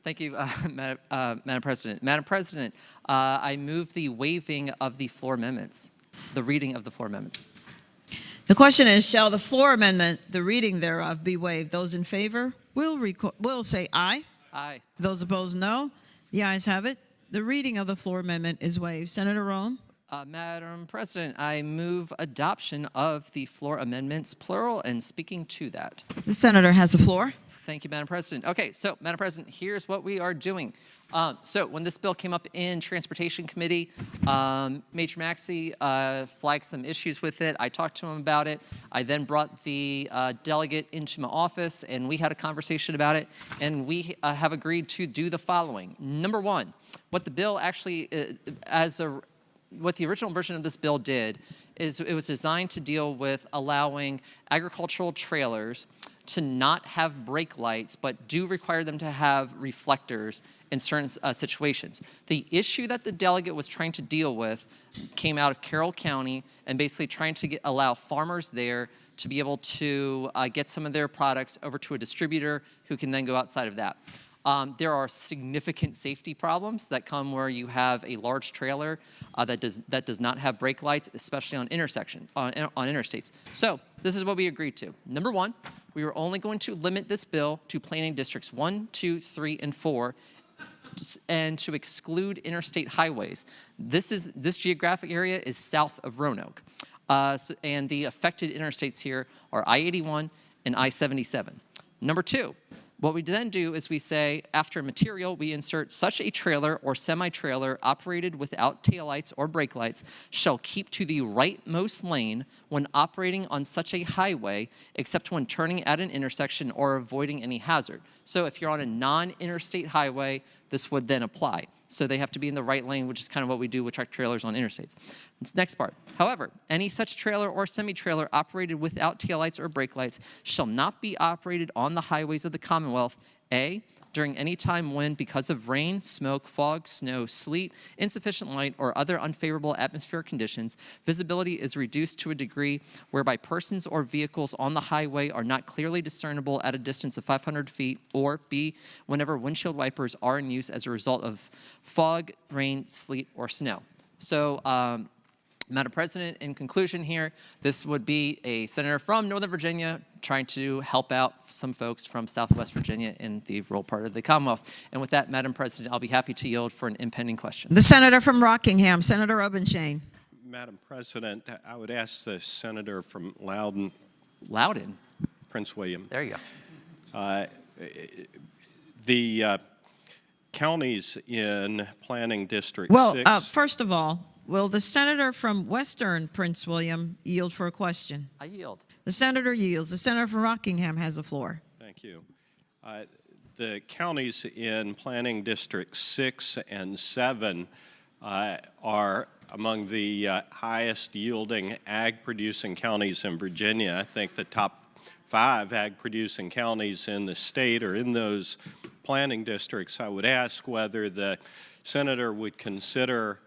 I: Thank you, Madam President. Madam President, I move the waiving of the floor amendments, the reading of the floor amendments.
B: The question is, shall the floor amendment, the reading thereof, be waived? Those in favor will say aye.
I: Aye.
B: Those opposed, no. The ayes have it. The reading of the floor amendment is waived. Senator Rome.
I: Madam President, I move adoption of the floor amendments, plural, and speaking to that.
B: The senator has the floor.
I: Thank you, Madam President. Okay, so, Madam President, here's what we are doing. So when this bill came up in Transportation Committee, Major Maxey flagged some issues with it. I talked to him about it. I then brought the delegate into my office, and we had a conversation about it, and we have agreed to do the following. Number one, what the bill actually, what the original version of this bill did is it was designed to deal with allowing agricultural trailers to not have brake lights, but do require them to have reflectors in certain situations. The issue that the delegate was trying to deal with came out of Carroll County and basically trying to allow farmers there to be able to get some of their products over to a distributor who can then go outside of that. There are significant safety problems that come where you have a large trailer that does not have brake lights, especially on interstates. So this is what we agreed to. Number one, we were only going to limit this bill to planning districts 1, 2, 3, and 4, and to exclude interstate highways. This geographic area is south of Roanoke, and the affected interstates here are I-81 and I-77. Number two, what we then do is we say, after material, we insert such a trailer or semi-trailer operated without taillights or brake lights shall keep to the rightmost lane when operating on such a highway, except when turning at an intersection or avoiding any hazard. So if you're on a non-interstate highway, this would then apply. So they have to be in the right lane, which is kind of what we do with tractor trailers on interstates. This next part. However, any such trailer or semi-trailer operated without taillights or brake lights shall not be operated on the highways of the Commonwealth, A, during any time when, because of rain, smoke, fog, snow, sleet, insufficient light, or other unfavorable atmospheric conditions, visibility is reduced to a degree whereby persons or vehicles on the highway are not clearly discernible at a distance of 500 feet, or B, whenever windshield wipers are in use as a result of fog, rain, sleet, or snow. So, Madam President, in conclusion here, this would be a senator from Northern Virginia trying to help out some folks from Southwest Virginia in the rural part of the Commonwealth. And with that, Madam President, I'll be happy to yield for an impending question.
B: The senator from Rockingham, Senator Obenshain.
D: Madam President, I would ask the senator from Loudoun.
I: Loudoun?
D: Prince William.
I: There you go.
D: The counties in Planning District 6.
B: Well, first of all, will the senator from Western Prince William yield for a question?
I: I yield.
B: The senator yields. The senator from Rockingham has the floor.
D: Thank you. The counties in Planning District 6 and 7 are among the highest yielding ag-producing counties in Virginia. I think the top 5 ag-producing counties in the state are in those planning districts. I would ask whether the senator would consider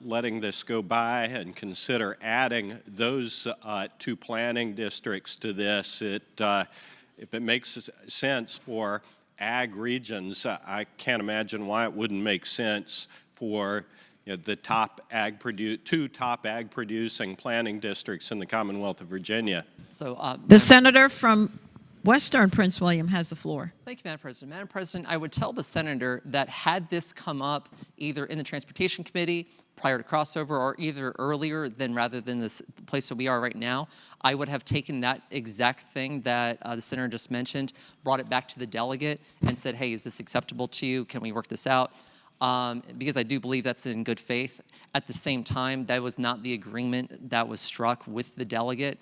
D: letting this go by and consider adding those 2 planning districts to this. If it makes sense for ag regions, I can't imagine why it wouldn't make sense for the top 2 top ag producing planning districts in the Commonwealth of Virginia.
I: So,
B: the senator from Western Prince William has the floor.
I: Thank you, Madam President. Madam President, I would tell the senator that had this come up either in the Transportation Committee prior to crossover or either earlier than rather than this place that we are right now, I would have taken that exact thing that the senator just mentioned, brought it back to the delegate and said, hey, is this acceptable to you? Can we work this out? Because I do believe that's in good faith. At the same time, that was not the agreement that was struck with the delegate.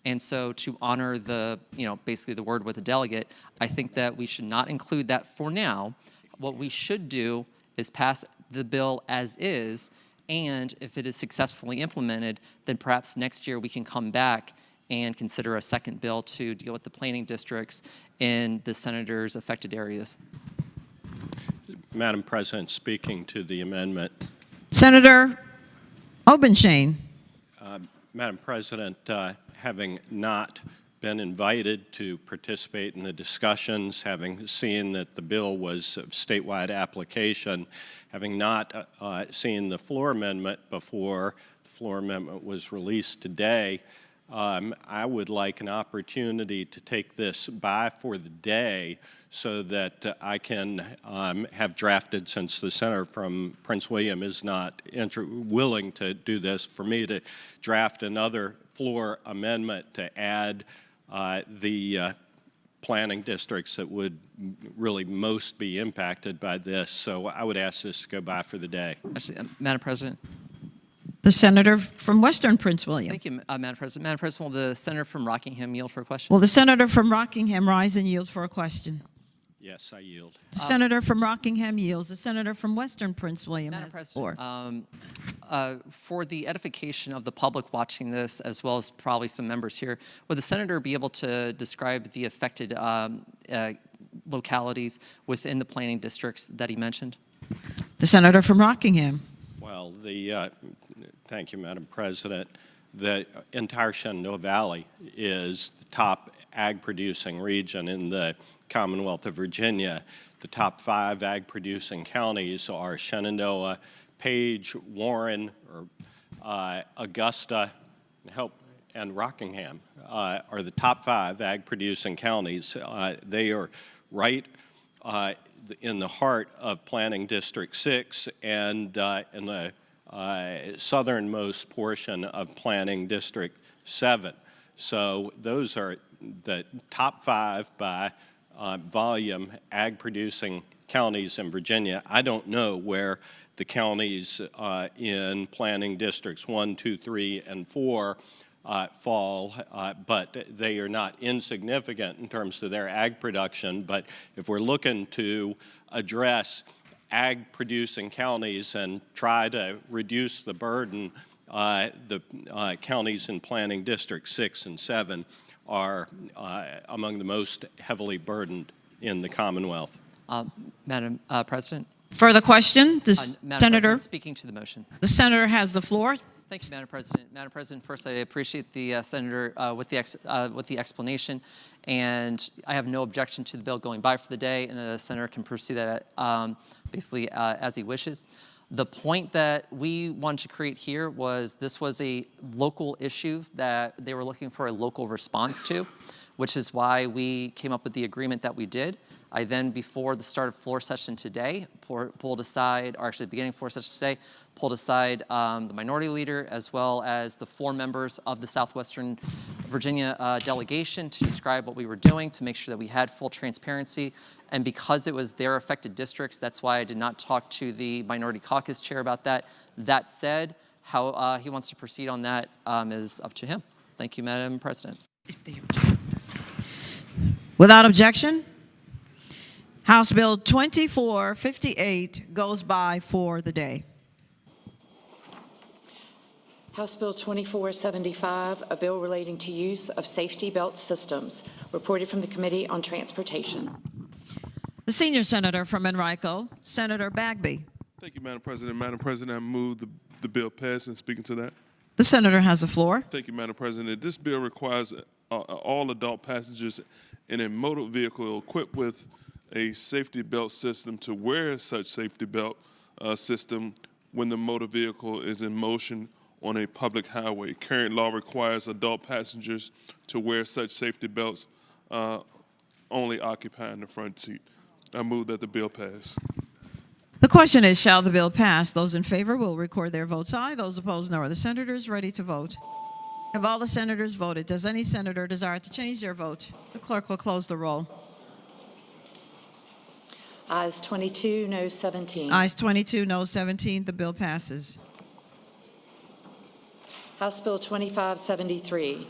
I: And so to honor the, basically the word with the delegate, I think that we should not include that for now. What we should do is pass the bill as is, and if it is successfully implemented, then perhaps next year we can come back and consider a second bill to deal with the planning districts in the senator's affected areas.
D: Madam President, speaking to the amendment.
B: Senator Obenshain.
D: Madam President, having not been invited to participate in the discussions, having seen that the bill was of statewide application, having not seen the floor amendment before the floor amendment was released today, I would like an opportunity to take this by for the day so that I can have drafted, since the senator from Prince William is not willing to do this, for me to draft another floor amendment to add the planning districts that would really most be impacted by this. So I would ask this to go by for the day.
I: Actually, Madam President.
B: The senator from Western Prince William.
I: Thank you, Madam President. Madam President, will the senator from Rockingham yield for a question?
B: Will the senator from Rockingham rise and yield for a question?
D: Yes, I yield.
B: The senator from Rockingham yields. The senator from Western Prince William
I: Madam
B: has the floor.
I: President, for the edification of the public watching this, as well as probably some members here, would the senator be able to describe the affected localities within the planning districts that he mentioned?
B: The senator from Rockingham.
D: Well, thank you, Madam President. The entire Shenandoah Valley is the top ag-producing region in the Commonwealth of Virginia. The top 5 ag-producing counties are Shenandoah, Page, Warren, Augusta, and Rockingham are the top 5 ag-producing counties. They are right in the heart of Planning District 6 and in the southernmost portion of Planning District 7. So those are the top 5 by volume ag-producing counties in Virginia. I don't know where the counties in Planning Districts 1, 2, 3, and 4 fall, but they are not insignificant in terms of their ag production. But if we're looking to address ag-producing counties and try to reduce the burden, the counties in Planning District 6 and 7 are among the most heavily burdened in the Commonwealth.
I: Madam President?
B: Further question? The
I: Madam
B: senator.
I: President, speaking to the motion.
B: The senator has the floor.
I: Thank you, Madam President. Madam President, first I appreciate the senator with the explanation, and I have no objection to the bill going by for the day, and the senator can pursue that basically as he wishes. The point that we wanted to create here was this was a local issue that they were looking for a local response to, which is why we came up with the agreement that we did. I then, before the start of floor session today, pulled aside, or actually the beginning of floor session today, pulled aside the minority leader as well as the 4 members of the Southwestern Virginia delegation to describe what we were doing, to make sure that we had full transparency. And because it was their affected districts, that's why I did not talk to the minority caucus chair about that. That said, how he wants to proceed on that is up to him. Thank you, Madam President.
B: Without objection, House Bill 2458 goes by for the day.
F: House Bill 2475, a bill relating to use of safety belt systems, reported from the Committee on Transportation.
B: The senior senator from Enrico, Senator Bagby.
M: Thank you, Madam President. Madam President, I move the bill pass, and speaking to that.
B: The senator has the floor.
M: Thank you, Madam President. This bill requires all adult passengers in a motor vehicle equipped with a safety belt system to wear such safety belt system when the motor vehicle is in motion on a public highway. Current law requires adult passengers to wear such safety belts only occupying the front seat. I move that the bill pass.
B: The question is, shall the bill pass? Those in favor will record their votes aye. Those opposed, no. Are the senators ready to vote? Have all the senators voted? Does any senator desire to change their vote? The clerk will close the roll.
F: Ayes 22, no 17.
B: Ayes 22, no 17. The bill passes.
F: House Bill 2573,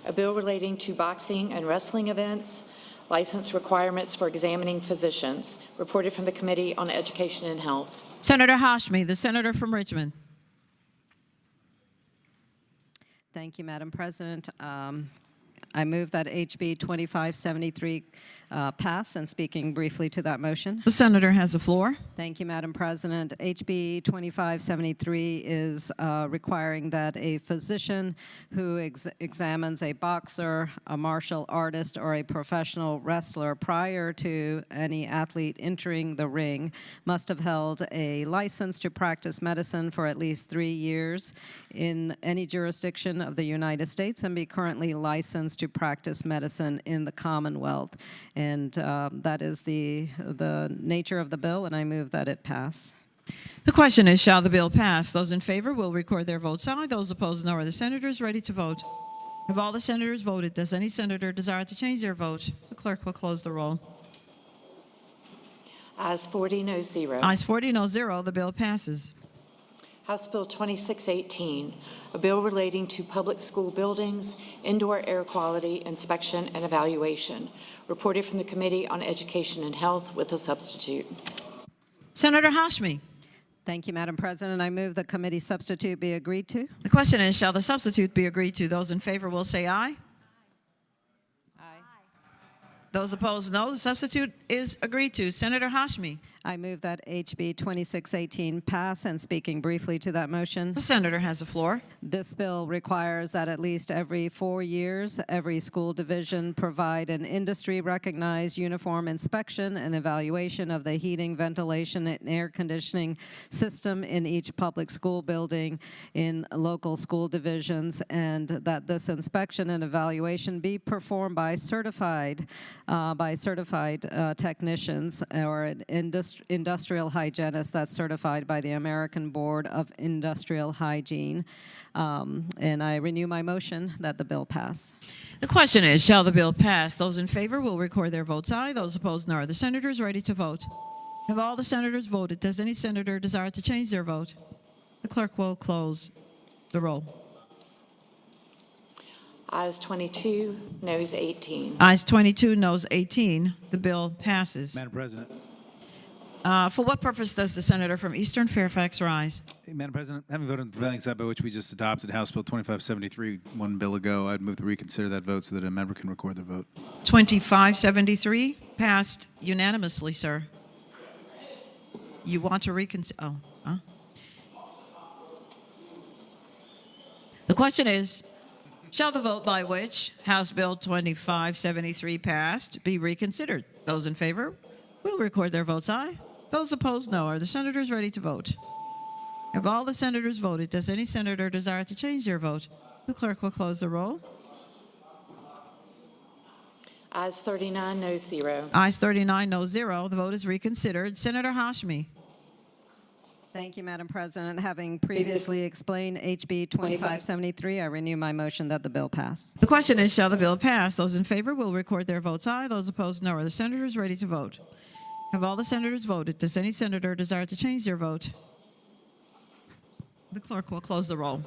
F: a bill relating to boxing and wrestling events, license requirements for examining physicians, reported from the Committee on Education and Health.
B: Senator Hashmi, the senator from Richmond.
O: Thank you, Madam President. I move that HB 2573 pass, and speaking briefly to that motion.
B: The senator has the floor.
O: Thank you, Madam President. HB 2573 is requiring that a physician who examines a boxer, a martial artist, or a professional wrestler prior to any athlete entering the ring must have held a license to practice medicine for at least 3 years in any jurisdiction of the United States and be currently licensed to practice medicine in the Commonwealth. And that is the nature of the bill, and I move that it pass.
B: The question is, shall the bill pass? Those in favor will record their votes aye. Those opposed, no. Are the senators ready to vote? Have all the senators voted? Does any senator desire to change their vote? The clerk will close the roll.
F: Ayes 40, no 0.
B: Ayes 40, no 0. The bill passes.
F: House Bill 2618, a bill relating to public school buildings, indoor air quality inspection and evaluation, reported from the Committee on Education and Health with a substitute.
B: Senator Hashmi.
O: Thank you, Madam President. I move the committee substitute be agreed to.
B: The question is, shall the substitute be agreed to? Those in favor will say aye. Those opposed, no. The substitute is agreed to. Senator Hashmi.
O: I move that HB 2618 pass, and speaking briefly to that motion.
B: The senator has the floor.
O: This bill requires that at least every 4 years, every school division provide an industry-recognized uniform inspection and evaluation of the heating, ventilation, and air conditioning system in each public school building in local school divisions, and that this inspection and evaluation be performed by certified technicians or an industrial hygienist that's certified by the American Board of Industrial Hygiene. And I renew my motion that the bill pass.
B: The question is, shall the bill pass? Those in favor will record their votes aye. Those opposed, no. Are the senators ready to vote? Have all the senators voted? Does any senator desire to change their vote? The clerk will close the roll.
F: Ayes 22, noes 18.
B: Ayes 22, noes 18. The bill passes.
G: Madam President.
B: For what purpose does the senator from Eastern Fairfax rise?
G: Hey, Madam President, having voted on the prevailing side by which we just adopted House Bill 2573 one bill ago, I'd move to reconsider that vote so that a member can record their vote.
B: 2573 passed unanimously, sir. You want to reconsider? Oh, huh? The question is, shall the vote by which House Bill 2573 passed be reconsidered? Those in favor will record their votes aye. Those opposed, no. Are the senators ready to vote? Have all the senators voted? Does any senator desire to change their vote? The clerk will close the roll.
F: Ayes 39, noes 0.
B: Ayes 39, no 0. The vote is reconsidered. Senator Hashmi.
O: Thank you, Madam President. Having previously explained HB 2573, I renew my motion that the bill pass.
B: The question is, shall the bill pass? Those in favor will record their votes aye. Those opposed, no. Are the senators ready to vote? Have all the senators voted? Does any senator desire to change their vote? The clerk will close the roll.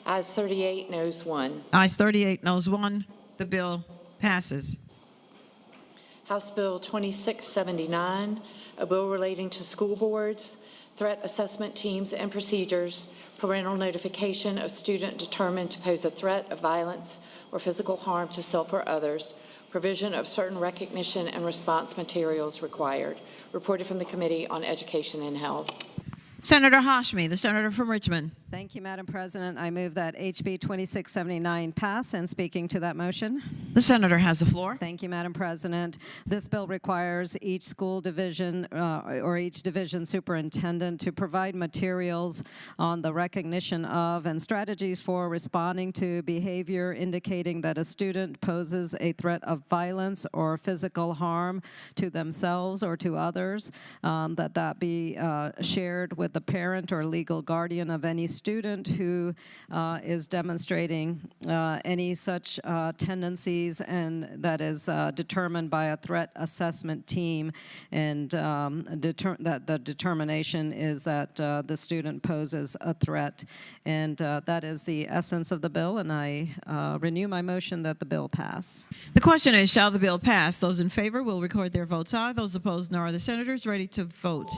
F: Ayes 38, noes 1.
B: Ayes 38, noes 1. The bill passes.
F: House Bill 2679, a bill relating to school boards, threat assessment teams and procedures, parental notification of student determined to pose a threat of violence or physical harm to self or others, provision of certain recognition and response materials required, reported from the Committee on Education and Health.
B: Senator Hashmi, the senator from Richmond.
O: Thank you, Madam President. I move that HB 2679 pass, and speaking to that motion.
B: The senator has the floor.
O: Thank you, Madam President. This bill requires each school division or each division superintendent to provide materials on the recognition of and strategies for responding to behavior indicating that a student poses a threat of violence or physical harm to themselves or to others, that be shared with the parent or legal guardian of any student who is demonstrating any such tendencies, and that is determined by a threat assessment team, and that the determination is that the student poses a threat. And that is the essence of the bill, and I renew my motion that the bill pass.
B: The question is, shall the bill pass? Those in favor will record their votes aye. Those opposed, no. Are the senators ready to vote?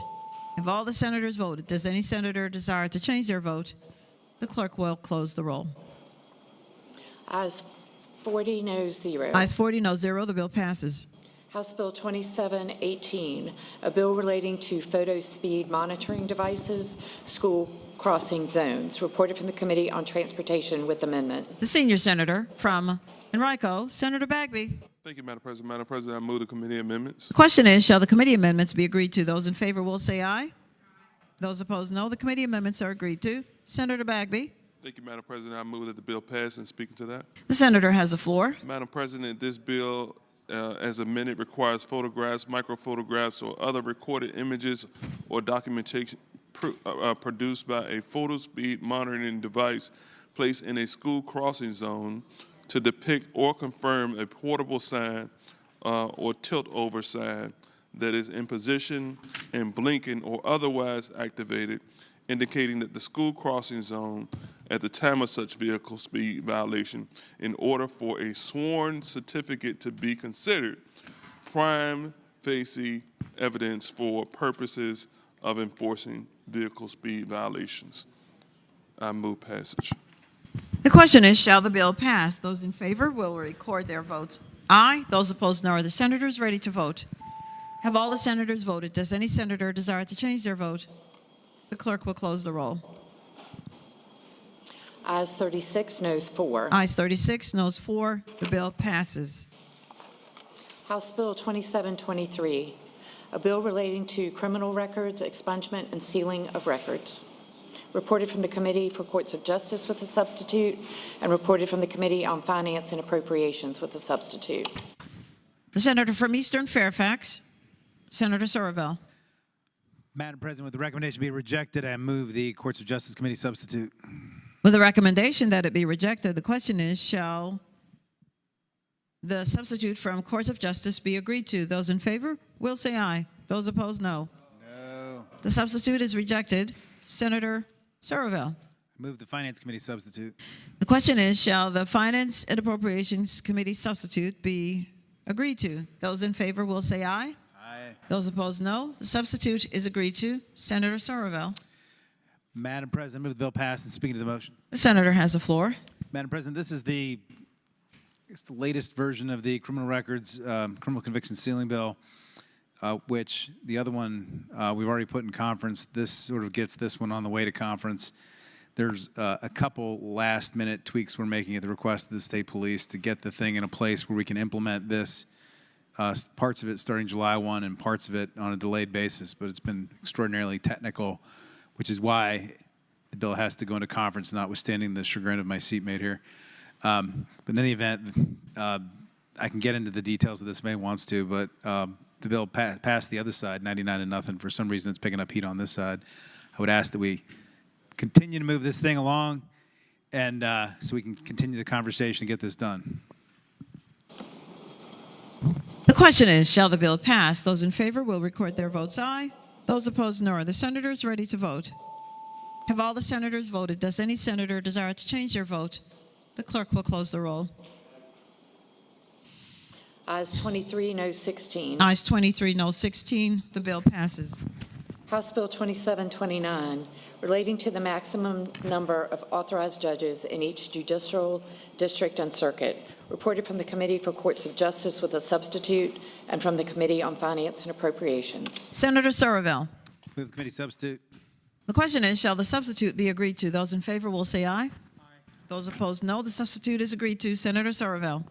B: Have all the senators voted? Does any senator desire to change their vote? The clerk will close the roll.
F: Ayes 40, noes 0.
B: Ayes 40, no 0. The bill passes.
F: House Bill 2718, a bill relating to photo speed monitoring devices, school crossing zones, reported from the Committee on Transportation with amendment.
B: The senior senator from Enrico, Senator Bagby.
M: Thank you, Madam President. Madam President, I move the committee amendments.
B: The question is, shall the committee amendments be agreed to? Those in favor will say aye. Those opposed, no. The committee amendments are agreed to. Senator Bagby.
M: Thank you, Madam President. I move that the bill pass, and speaking to that.
B: The senator has the floor.
M: Madam President, this bill, as amended, requires photographs, microphotographs, or other recorded images or documentation produced by a photo speed monitoring device placed in a school crossing zone to depict or confirm a portable sign or tilt-over sign that is in position and blinking or otherwise activated, indicating that the school crossing zone at the time of such vehicle speed violation in order for a sworn certificate to be considered prime facie evidence for purposes of enforcing vehicle speed violations. I move passage.
B: The question is, shall the bill pass? Those in favor will record their votes aye. Those opposed, no. Are the senators ready to vote? Have all the senators voted? Does any senator desire to change their vote? The clerk will close the roll.
F: Ayes 36, noes 4.
B: Ayes 36, noes 4. The bill passes.
F: House Bill 2723, a bill relating to criminal records, expungement, and sealing of records. Reported from the Committee for Courts of Justice with a substitute, and reported from the Committee on Finance and Appropriations with a substitute.
B: The senator from Eastern Fairfax, Senator Sorovell.
G: Madam President, with the recommendation be rejected, I move the Courts of Justice Committee substitute.
B: With the recommendation that it be rejected, the question is, shall the substitute from Courts of Justice be agreed to? Those in favor will say aye. Those opposed, no.
G: No.
B: The substitute is rejected. Senator Sorovell.
G: Move the Finance Committee substitute.
B: The question is, shall the Finance and Appropriations Committee substitute be agreed to? Those in favor will say aye.
G: Aye.
B: Those opposed, no. The substitute is agreed to. Senator Sorovell.
G: Madam President, move the bill pass and speaking to the motion.
B: The senator has the floor.
G: Madam President, this is the latest version of the criminal records, criminal conviction sealing bill, which the other one we've already put in conference. This sort of gets this one on the way to conference. There's a couple last-minute tweaks we're making at the request of the state police to get the thing in a place where we can implement this, parts of it starting July 1 and parts of it on a delayed basis, but it's been extraordinarily technical, which is why the bill has to go into conference, notwithstanding the chagrin of my seatmate here. But in any event, I can get into the details of this if anyone wants to, but the bill passed the other side, 99-0. For some reason, it's picking up heat on this side. I would ask that we continue to move this thing along, and so we can continue the conversation and get this done.
B: The question is, shall the bill pass? Those in favor will record their votes aye. Those opposed, no. Are the senators ready to vote? Have all the senators voted? Does any senator desire to change their vote? The clerk will close the roll.
F: Ayes 23, noes 16.
B: Ayes 23, no 16. The bill passes.
F: House Bill 2729, relating to the maximum number of authorized judges in each judicial district and circuit, reported from the Committee for Courts of Justice with a substitute, and from the Committee on Finance and Appropriations.
B: Senator Sorovell.
G: Move the committee substitute.
B: The question is, shall the substitute be agreed to? Those in favor will say aye. Those opposed, no. The substitute is agreed to. Senator Sorovell.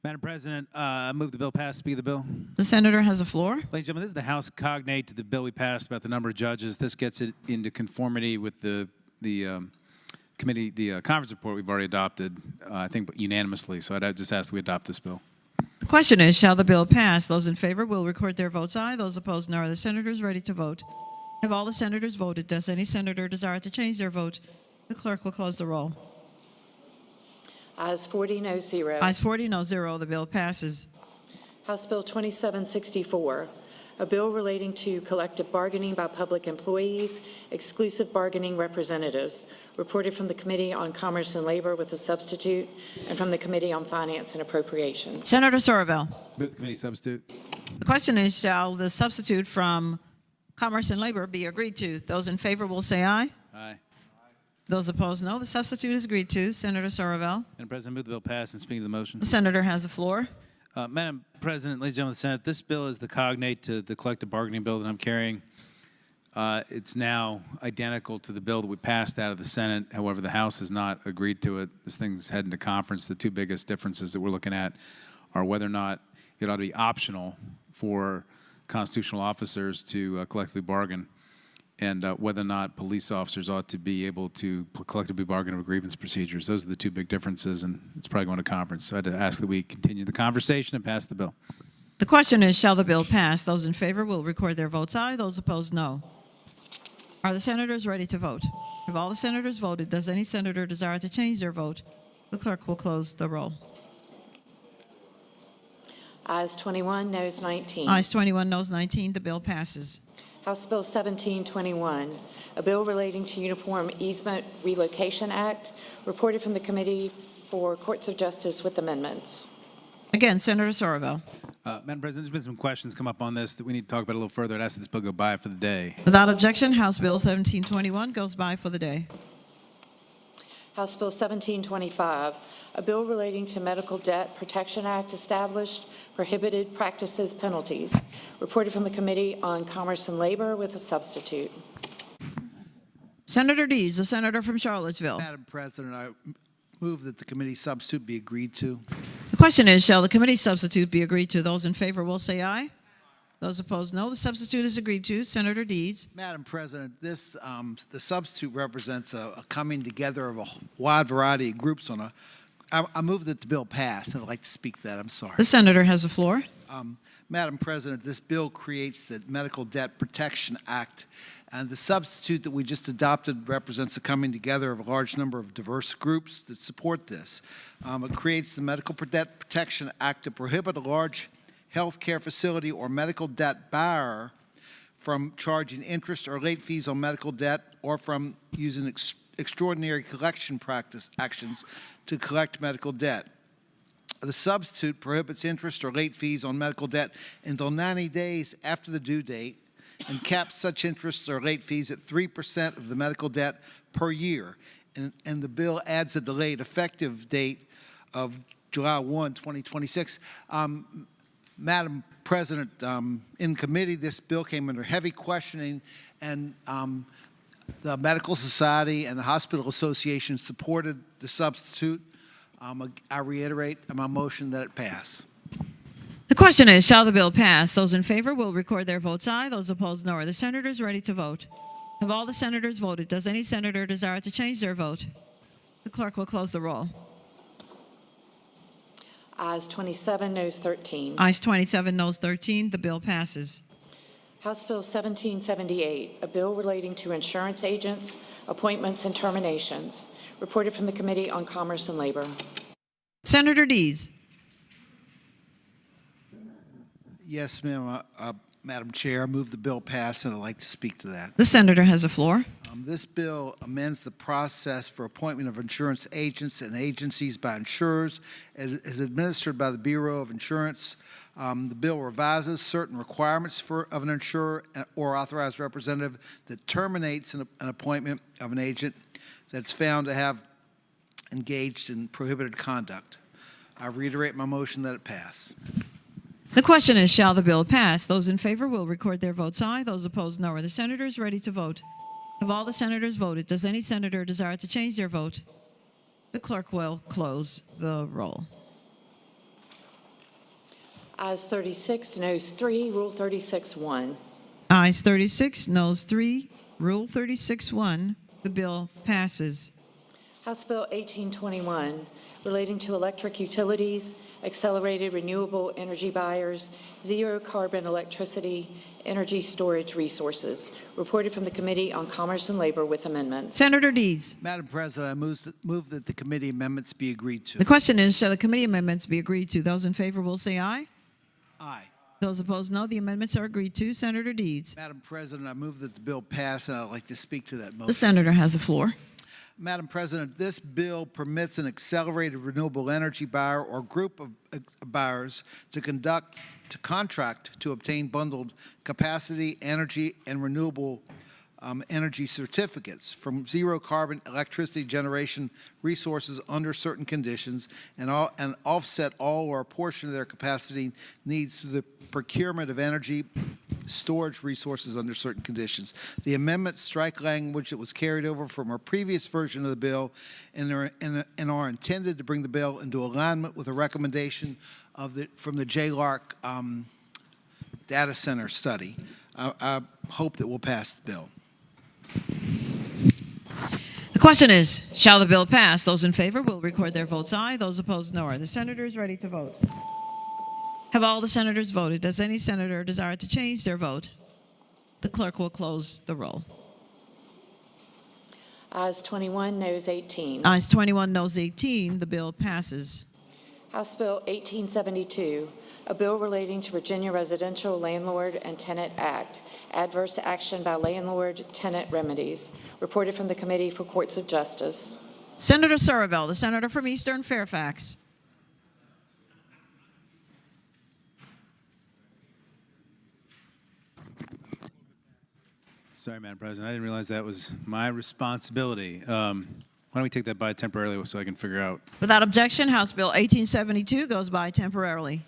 G: Madam President, I move the bill pass. Speak of the bill.
B: The senator has the floor.
G: Ladies and gentlemen, this is the House cognate to the bill we passed about the number of judges. This gets it into conformity with the committee, the conference report we've already adopted, I think unanimously. So I'd just ask that we adopt this bill.
B: The question is, shall the bill pass? Those in favor will record their votes aye. Those opposed, no. Are the senators ready to vote? Have all the senators voted? Does any senator desire to change their vote? The clerk will close the roll.
F: Ayes 40, no 0.
B: Ayes 40, no 0. The bill passes.
F: House Bill 2764, a bill relating to collective bargaining by public employees, exclusive bargaining representatives, reported from the Committee on Commerce and Labor with a substitute, and from the Committee on Finance and Appropriations.
B: Senator Sorovell.
G: Move the committee substitute.
B: The question is, shall the substitute from Commerce and Labor be agreed to? Those in favor will say aye.
G: Aye.
B: Those opposed, no. The substitute is agreed to. Senator Sorovell.
G: Madam President, move the bill pass and speak to the motion.
B: The senator has the floor.
G: Madam President, ladies and gentlemen of the Senate, this bill is the cognate to the collective bargaining bill that I'm carrying. It's now identical to the bill that we passed out of the Senate. However, the House has not agreed to it. This thing's heading to conference. The two biggest differences that we're looking at are whether or not it ought to be optional for constitutional officers to collectively bargain, and whether or not police officers ought to be able to collectively bargain over grievance procedures. Those are the two big differences, and it's probably going to conference. So I'd ask that we continue the conversation and pass the bill.
B: The question is, shall the bill pass? Those in favor will record their votes aye. Those opposed, no. Are the senators ready to vote? Have all the senators voted? Does any senator desire to change their vote? The clerk will close the roll.
F: Ayes 21, noes 19.
B: Ayes 21, noes 19. The bill passes.
F: House Bill 1721, a bill relating to Uniform Easement Relocation Act, reported from the Committee for Courts of Justice with amendments.
B: Again, Senator Soroville.
G: Madam President, there's been some questions come up on this that we need to talk about a little further. I'd ask that this bill go by for the day.
B: Without objection, House Bill 1721 goes by for the day.
F: House Bill 1725, a bill relating to Medical Debt Protection Act established prohibited practices penalties, reported from the Committee on Commerce and Labor with a substitute.
B: Senator Dees, the senator from Charlottesville.
T: Madam President, I move that the committee substitute be agreed to.
B: The question is, shall the committee substitute be agreed to? Those in favor will say aye. Those opposed, no. The substitute is agreed to. Senator Dees.
T: Madam President, this the substitute represents a coming together of a wide variety of groups on a. I move that the bill pass, and I'd like to speak to that. I'm sorry.
B: The senator has the floor.
T: Madam President, this bill creates the Medical Debt Protection Act, and the substitute that we just adopted represents a coming together of a large number of diverse groups that support this. It creates the Medical Debt Protection Act to prohibit a large health care facility or medical debt buyer from charging interest or late fees on medical debt or from using extraordinary collection practice actions to collect medical debt. The substitute prohibits interest or late fees on medical debt until 90 days after the due date and caps such interest or late fees at 3% of the medical debt per year. And the bill adds a delayed effective date of July 1, 2026. Madam President, in committee, this bill came under heavy questioning, and the Medical Society and the Hospital Association supported the substitute. I reiterate my motion that it pass.
B: The question is, shall the bill pass? Those in favor will record their votes aye. Those opposed, no. Are the senators ready to vote? Have all the senators voted? Does any senator desire to change their vote? The clerk will close the roll.
F: Ayes 27, noes 13.
B: Ayes 27, noes 13. The bill passes.
F: House Bill 1778, a bill relating to insurance agents, appointments, and terminations, reported from the Committee on Commerce and Labor.
B: Senator Dees.
T: Yes, ma'am. Madam Chair, I move the bill pass, and I'd like to speak to that.
B: The senator has the floor.
T: This bill amends the process for appointment of insurance agents and agencies by insurers. It is administered by the Bureau of Insurance. The bill revises certain requirements of an insurer or authorized representative that terminates an appointment of an agent that's found to have engaged in prohibited conduct. I reiterate my motion that it pass.
B: The question is, shall the bill pass? Those in favor will record their votes aye. Those opposed, no. Are the senators ready to vote? Have all the senators voted? Does any senator desire to change their vote? The clerk will close the roll.
F: Ayes 36, noes 3, Rule 36-1.
B: Ayes 36, noes 3, Rule 36-1. The bill passes.
F: House Bill 1821, relating to electric utilities, accelerated renewable energy buyers, zero carbon electricity, energy storage resources, reported from the Committee on Commerce and Labor with amendments.
B: Senator Dees.
T: Madam President, I move that the committee amendments be agreed to.
B: The question is, shall the committee amendments be agreed to? Those in favor will say aye.
T: Aye.
B: Those opposed, no. The amendments are agreed to. Senator Dees.
T: Madam President, I move that the bill pass, and I'd like to speak to that motion.
B: The senator has the floor.
T: Madam President, this bill permits an accelerated renewable energy buyer or group of buyers to contract to obtain bundled capacity, energy, and renewable energy certificates from zero carbon electricity generation resources under certain conditions and offset all or a portion of their capacity needs through the procurement of energy storage resources under certain conditions. The amendments strike language that was carried over from our previous version of the bill and are intended to bring the bill into alignment with a recommendation from the JLARC data center study. I hope that we'll pass the bill.
B: The question is, shall the bill pass? Those in favor will record their votes aye. Those opposed, no. Are the senators ready to vote? Have all the senators voted? Does any senator desire to change their vote? The clerk will close the roll.
F: Ayes 21, noes 18.
B: Ayes 21, noes 18. The bill passes.
F: House Bill 1872, a bill relating to Virginia Residential Landlord and Tenant Act, adverse action by landlord-tenant remedies, reported from the Committee for Courts of Justice.
B: Senator Surville, the senator from Eastern Fairfax.
G: Sorry, Madam President. I didn't realize that was my responsibility. Why don't we take that by temporarily so I can figure out?
B: Without objection, House Bill 1872 goes by temporarily.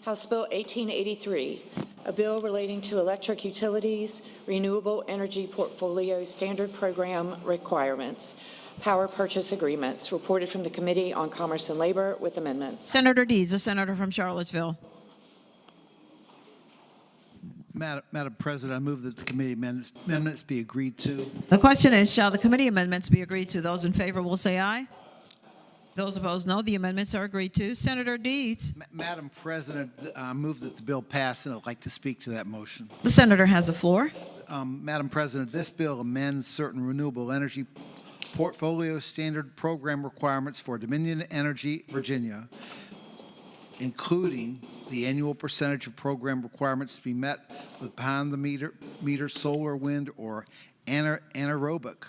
F: House Bill 1883, a bill relating to electric utilities, renewable energy portfolio standard program requirements, power purchase agreements, reported from the Committee on Commerce and Labor with amendments.
B: Senator Dees, the senator from Charlottesville.
T: Madam President, I move that the committee amendments be agreed to.
B: The question is, shall the committee amendments be agreed to? Those in favor will say aye. Those opposed, no. The amendments are agreed to. Senator Dees.
T: Madam President, I move that the bill pass, and I'd like to speak to that motion.
B: The senator has the floor.
T: Madam President, this bill amends certain renewable energy portfolio standard program requirements for Dominion Energy Virginia, including the annual percentage of program requirements to be met with behind-the-meter solar, wind, or anaerobic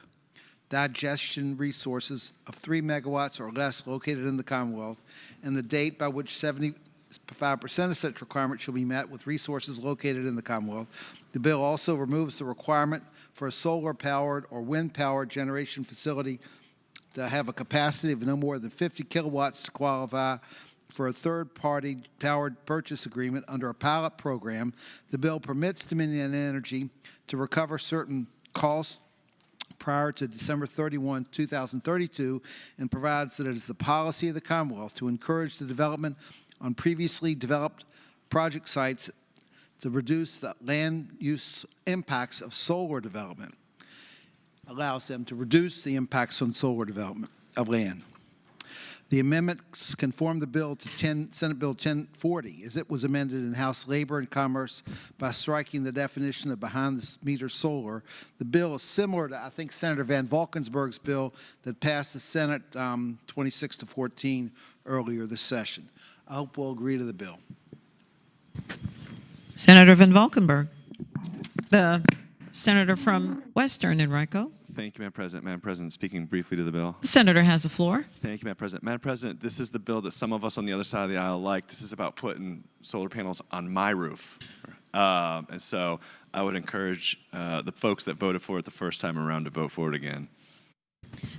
T: digestion resources of 3 megawatts or less located in the Commonwealth, and the date by which 75% of such requirements shall be met with resources located in the Commonwealth. The bill also removes the requirement for a solar-powered or wind-powered generation facility to have a capacity of no more than 50 kilowatts to qualify for a third-party powered purchase agreement under a pilot program. The bill permits Dominion Energy to recover certain costs prior to December 31, 2032, and provides that it is the policy of the Commonwealth to encourage the development on previously developed project sites to reduce the land use impacts of solar development. Allows them to reduce the impacts on solar development of land. The amendments conform the bill to Senate Bill 1040, as it was amended in House Labor and Commerce by striking the definition of behind-the-meter solar. The bill is similar to, I think, Senator Van Valkensburg's bill that passed the Senate 26-14 earlier this session. I hope we'll agree to the bill.
B: Senator Van Valkenburg, the senator from Western Enrico.
L: Thank you, Madam President. Madam President, speaking briefly to the bill.
B: The senator has the floor.
L: Thank you, Madam President. Madam President, this is the bill that some of us on the other side of the aisle like. This is about putting solar panels on my roof. And so I would encourage the folks that voted for it the first time around to vote for it again.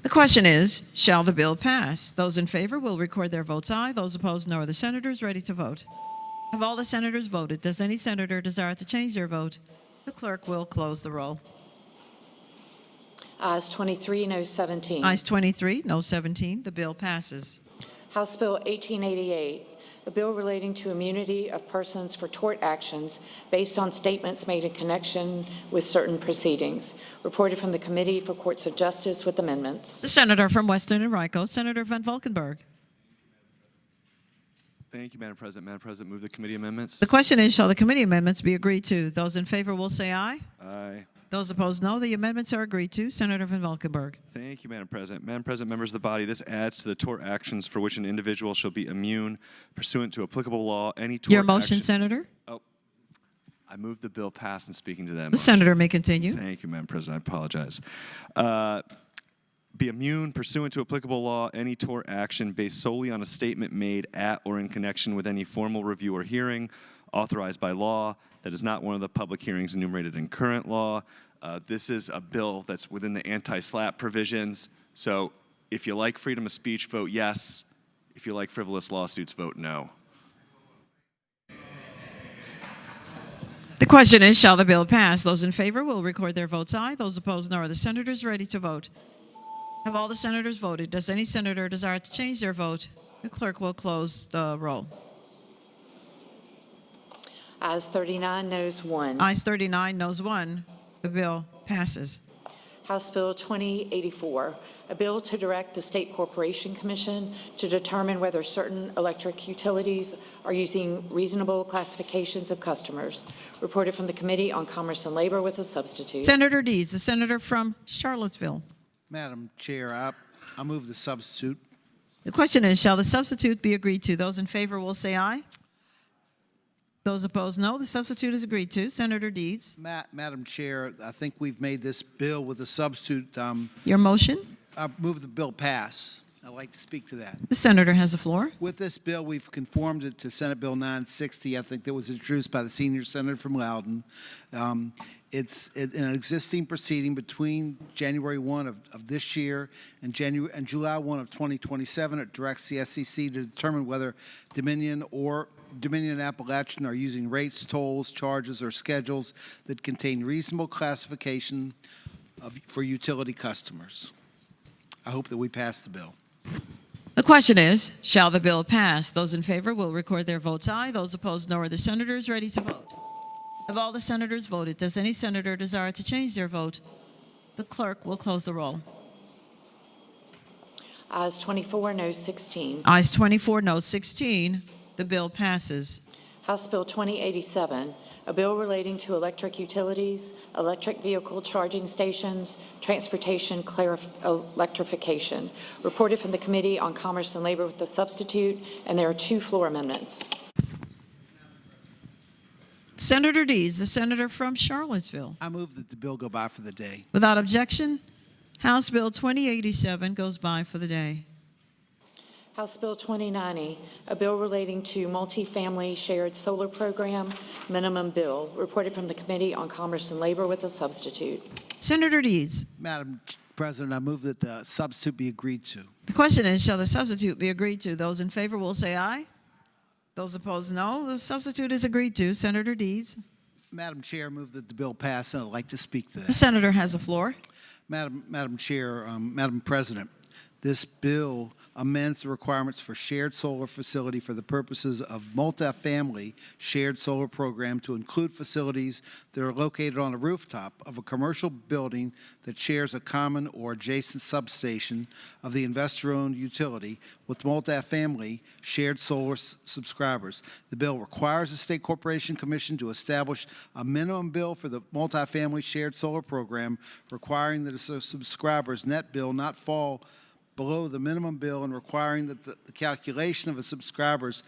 B: The question is, shall the bill pass? Those in favor will record their votes aye. Those opposed, no. Are the senators ready to vote? Have all the senators voted? Does any senator desire to change their vote? The clerk will close the roll.
F: Ayes 23, no 17.
B: Ayes 23, no 17. The bill passes.
F: House Bill 1888, a bill relating to immunity of persons for tort actions based on statements made in connection with certain proceedings, reported from the Committee for Courts of Justice with amendments.
B: The senator from Western Enrico, Senator Van Valkenburg.
L: Thank you, Madam President. Madam President, move the committee amendments.
B: The question is, shall the committee amendments be agreed to? Those in favor will say aye.
L: Aye.
B: Those opposed, no. The amendments are agreed to. Senator Van Valkenburg.
L: Thank you, Madam President. Madam President, members of the body, this adds to the tort actions for which an individual shall be immune pursuant to applicable law. Any tort
B: Your motion,
L: action.
B: Senator.
L: Oh, I move the bill pass and speaking to them.
B: The senator may continue.
L: Thank you, Madam President. I apologize. Be immune pursuant to applicable law any tort action based solely on a statement made at or in connection with any formal review or hearing authorized by law that is not one of the public hearings enumerated in current law. This is a bill that's within the anti-SLAPP provisions. So if you like freedom of speech, vote yes. If you like frivolous lawsuits, vote no.
B: The question is, shall the bill pass? Those in favor will record their votes aye. Those opposed, no. Are the senators ready to vote? Have all the senators voted? Does any senator desire to change their vote? The clerk will close the roll.
F: Ayes 39, noes 1.
B: Ayes 39, noes 1. The bill passes.
F: House Bill 2084, a bill to direct the State Corporation Commission to determine whether certain electric utilities are using reasonable classifications of customers, reported from the Committee on Commerce and Labor with a substitute.
B: Senator Dees, the senator from Charlottesville.
T: Madam Chair, I move the substitute.
B: The question is, shall the substitute be agreed to? Those in favor will say aye. Those opposed, no. The substitute is agreed to. Senator Deeds.
T: Madam Chair, I think we've made this bill with a substitute.
B: Your motion?
T: I move the bill pass. I'd like to speak to that.
B: The senator has the floor.
T: With this bill, we've conformed it to Senate Bill 960, I think, that was introduced by the senior senator from Loudoun. It's an existing proceeding between January 1 of this year and July 1 of 2027. It directs the SEC to determine whether Dominion and Appalachian are using rates, tolls, charges, or schedules that contain reasonable classification for utility customers. I hope that we pass the bill.
B: The question is, shall the bill pass? Those in favor will record their votes aye. Those opposed, no. Are the senators ready to vote? Have all the senators voted? Does any senator desire to change their vote? The clerk will close the roll.
F: Ayes 24, no 16.
B: Ayes 24, no 16. The bill passes.
F: House Bill 2087, a bill relating to electric utilities, electric vehicle charging stations, transportation electrification, reported from the Committee on Commerce and Labor with the substitute, and there are 2 floor amendments.
B: Senator Deeds, the senator from Charlottesville.
T: I move that the bill go by for the day.
B: Without objection, House Bill 2087 goes by for the day.
F: House Bill 2090, a bill relating to multifamily shared solar program, minimum bill, reported from the Committee on Commerce and Labor with a substitute.
B: Senator Deeds.
T: Madam President, I move that the substitute be agreed to.
B: The question is, shall the substitute be agreed to? Those in favor will say aye. Those opposed, no. The substitute is agreed to. Senator Deeds.
T: Madam Chair, I move that the bill pass, and I'd like to speak to that.
B: The senator has the floor.
T: Madam Chair, Madam President, this bill amends the requirements for shared solar facility for the purposes of multifamily shared solar program to include facilities that are located on a rooftop of a commercial building that shares a common or adjacent substation of the investor-owned utility with multifamily shared solar subscribers. The bill requires the State Corporation Commission to establish a minimum bill for the multifamily shared solar program, requiring that the subscriber's net bill not fall below the minimum bill and requiring that the calculation of a subscriber's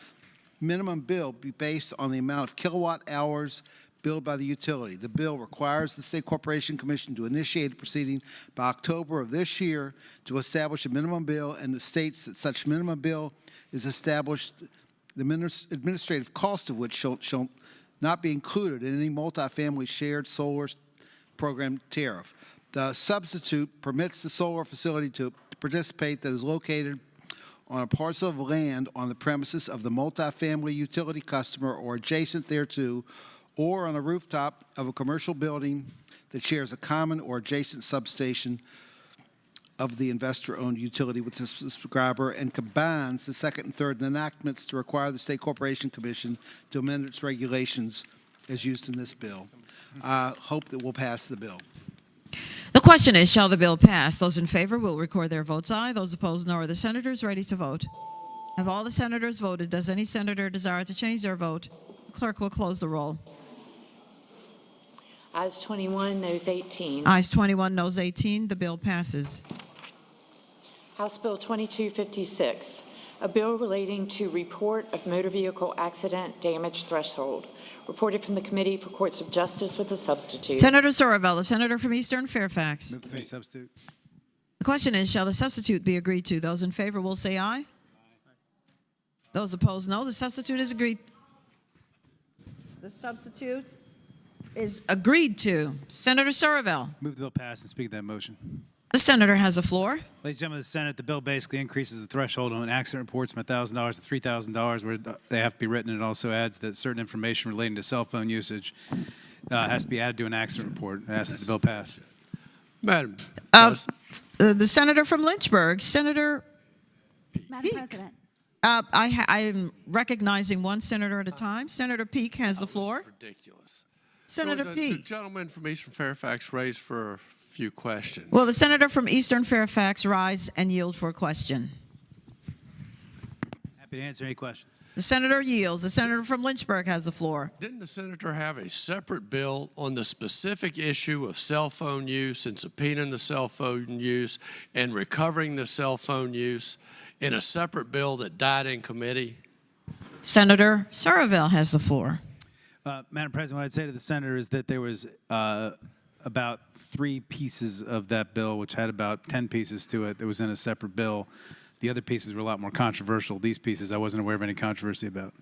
T: minimum bill be based on the amount of kilowatt hours billed by the utility. The bill requires the State Corporation Commission to initiate a proceeding by October of this year to establish a minimum bill, and it states that such minimum bill is established, the administrative cost of which shall not be included in any multifamily shared solar program tariff. The substitute permits the solar facility to participate that is located on a parcel of land on the premises of the multifamily utility customer or adjacent thereto, or on a rooftop of a commercial building that shares a common or adjacent substation of the investor-owned utility with the subscriber, and combines the second and third enactments to require the State Corporation Commission to amend its regulations as used in this bill. I hope that we'll pass the bill.
B: The question is, shall the bill pass? Those in favor will record their votes aye. Those opposed, no. Are the senators ready to vote? Have all the senators voted? Does any senator desire to change their vote? The clerk will close the roll.
F: Ayes 21, noes 18.
B: Ayes 21, noes 18. The bill passes.
F: House Bill 2256, a bill relating to report of motor vehicle accident damage threshold, reported from the Committee for Courts of Justice with a substitute.
B: Senator Sorrevell, the senator from Eastern Fairfax.
G: Move the committee substitute.
B: The question is, shall the substitute be agreed to? Those in favor will say aye. Those opposed, no. The substitute is agreed. The substitute is agreed to. Senator Sorrevell.
G: Move the bill pass and speak to that motion.
B: The senator has the floor.
G: Ladies and gentlemen of the Senate, the bill basically increases the threshold on accident reports from $1,000 to $3,000 where they have to be written. It also adds that certain information relating to cell phone usage has to be added to an accident report. I ask that the bill pass.
P: Madam
B: the senator from Lynchburg, Senator
E: Madam President.
B: I am recognizing one senator at a time. Senator Peake has the floor.
P: Ridiculous.
B: Senator Peake.
P: The gentleman from Eastern Fairfax raised for a few questions.
B: Will the senator from Eastern Fairfax rise and yield for a question?
G: Happy to answer any questions.
B: The senator yields. The senator from Lynchburg has the floor.
P: Didn't the senator have a separate bill on the specific issue of cell phone use and subpoenaing the cell phone use and recovering the cell phone use? in a separate bill that died in committee?
B: Senator Surville has the floor.
G: Madam President, what I'd say to the senator is that there was about 3 pieces of that bill, which had about 10 pieces to it, that was in a separate bill. The other pieces were a lot more controversial. These pieces I wasn't aware of any controversy about.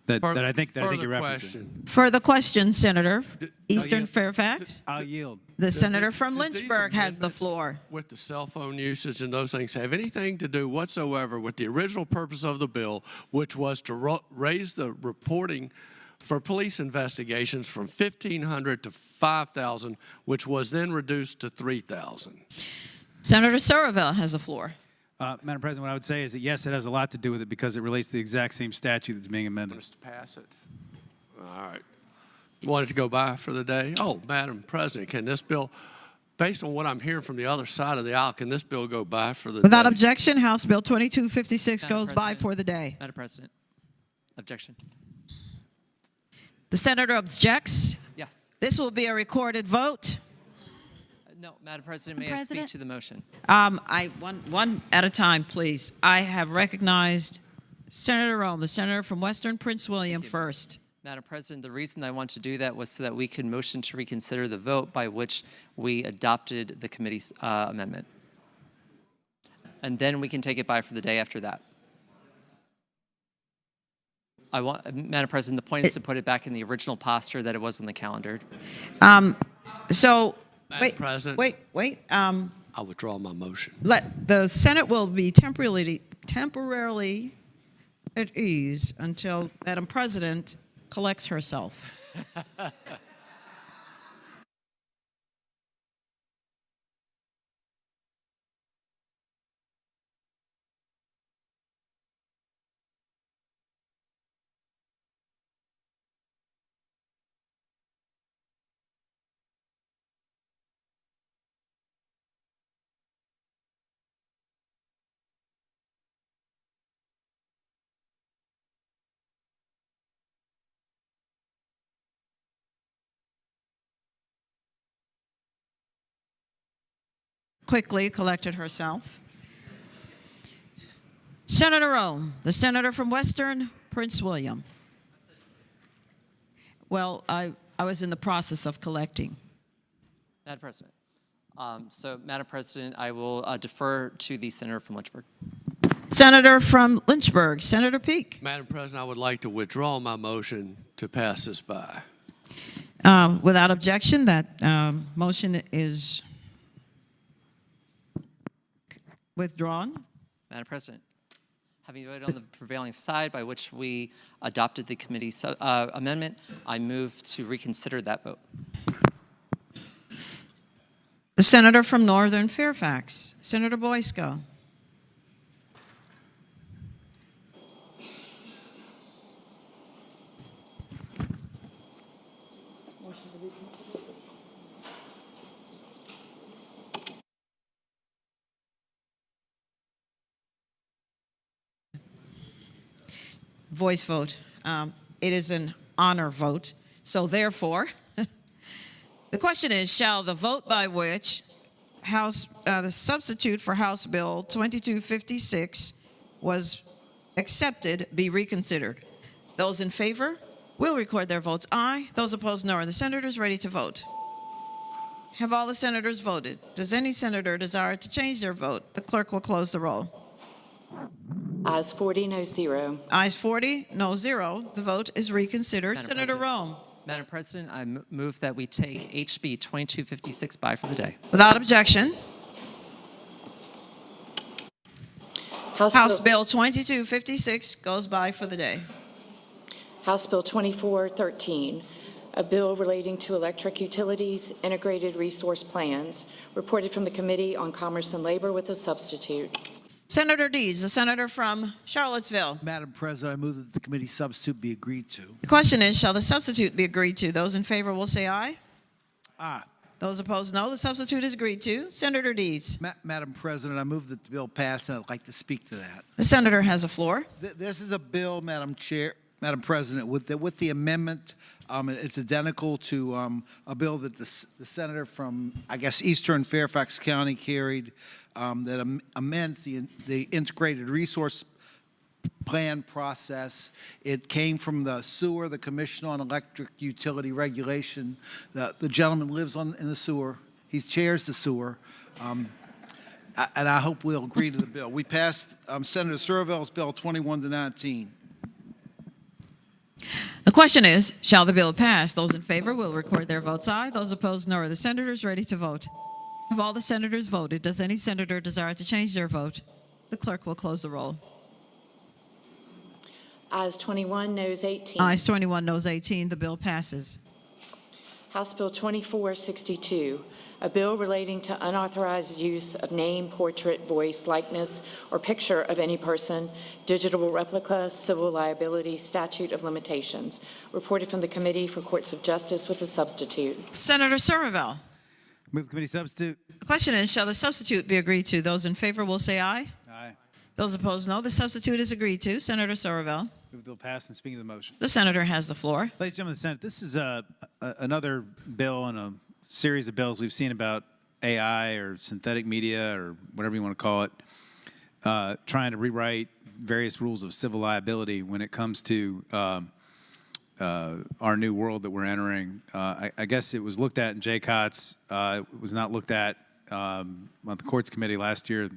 G: That I think you're referencing.
B: Further question, Senator. Eastern Fairfax.
G: I'll yield.
B: The senator from
P: Did these
B: Lynchburg has the
P: amendments
B: floor.
P: With the cell phone usage and those things have anything to do whatsoever with the original purpose of the bill, which was to raise the reporting for police investigations from 1,500 to 5,000, which was then reduced to 3,000.
B: Senator Surville has the floor.
G: Madam President, what I would say is that yes, it has a lot to do with it because it relates to the exact same statute that's being amended.
P: To pass it. All right. Want it to go by for the day? Oh, Madam President, can this bill, based on what I'm hearing from the other side of the aisle, can this bill go by for the
B: Without
P: day?
B: objection, House Bill 2256
I: Madam
B: goes by
I: President.
B: for the day.
I: Madam President. Objection.
B: The senator objects.
I: Yes.
B: This will be a recorded vote.
I: No, Madam President, may I speak to the motion?
B: One at a time, please. I have recognized Senator Rome, the senator from Western Prince William, first.
I: Madam President, the reason I want to do that was so that we could motion to reconsider the vote by which we adopted the committee's amendment. And then we can take it by for the day after that. Madam President, the point is to put it back in the original posture that it was on the calendar.
P: Madam President.
B: Wait.
P: I withdraw my motion.
B: The Senate will be temporarily at ease until Madam President collects herself. Quickly collected herself. Senator Rome, the senator from Western Prince William. Well, I was in the process of collecting.
I: Madam President. Madam President, I will defer to the senator from Lynchburg.
B: Senator from Lynchburg, Senator Peake.
P: Madam President, I would like to withdraw my motion to pass this by.
B: Without objection, that motion is withdrawn.
I: Madam President, having voted on the prevailing side by which we adopted the committee's amendment, I move to reconsider that vote.
B: The senator from Northern Fairfax, Senator Boysko. Voice vote. It is an honor vote. So therefore, the question is, shall the vote by which the substitute for House Bill 2256 was accepted be reconsidered? Those in favor will record their votes aye. Those opposed, no. Are the senators ready to vote? Have all the senators voted? Does any senator desire to change their vote? The clerk will close the roll.
F: Ayes 40, no 0.
B: Ayes 40, no 0. The vote is reconsidered.
I: Madam
B: Senator Rome.
I: Madam President, I move that we take HB 2256 by for the day.
B: Without objection. House Bill 2256 goes by for the day.
F: House Bill 2413, a bill relating to electric utilities integrated resource plans, reported from the Committee on Commerce and Labor with a substitute.
B: Senator Deeds, the senator from Charlottesville.
T: Madam President, I move that the committee substitute be agreed to.
B: The question is, shall the substitute be agreed to? Those in favor will say aye.
T: Aye.
B: Those opposed, no. The substitute is agreed to. Senator Deeds.
T: Madam President, I move that the bill pass, and I'd like to speak to that.
B: The senator has the floor.
T: This is a bill, Madam President, with the amendment It's identical to a bill that the senator from, I guess, Eastern Fairfax County carried that amends the integrated resource plan process. It came from the sewer, the Commission on Electric Utility Regulation. The gentleman lives in the sewer. He chairs the sewer. And I hope we'll agree to the bill. We passed Senator Surville's bill 21-19.
B: The question is, shall the bill pass? Those in favor will record their votes aye. Those opposed, no. Are the senators ready to vote? Have all the senators voted? Does any senator desire to change their vote? The clerk will close the roll.
F: Ayes 21, noes 18.
B: Ayes 21, noes 18. The bill passes.
F: House Bill 2462, a bill relating to unauthorized use of name, portrait, voice, likeness, or picture of any person, digital replica, civil liability, statute of limitations. Reported from the Committee for Courts of Justice with a substitute.
B: Senator Surville.
G: Move committee substitute.
B: The question is, shall the substitute be agreed to? Those in favor will say aye.
G: Aye.
B: Those opposed, no. The substitute is agreed to. Senator Surville.
G: Move the bill pass and speaking to the motion.
B: The senator has the floor.
G: Ladies and gentlemen of the Senate, this is another bill in a series of bills we've seen about AI or synthetic media or whatever you want to call it, trying to rewrite various rules of civil liability when it comes to our new world that we're entering. I guess it was looked at in JCOTS. It was not looked at on the Courts Committee last year.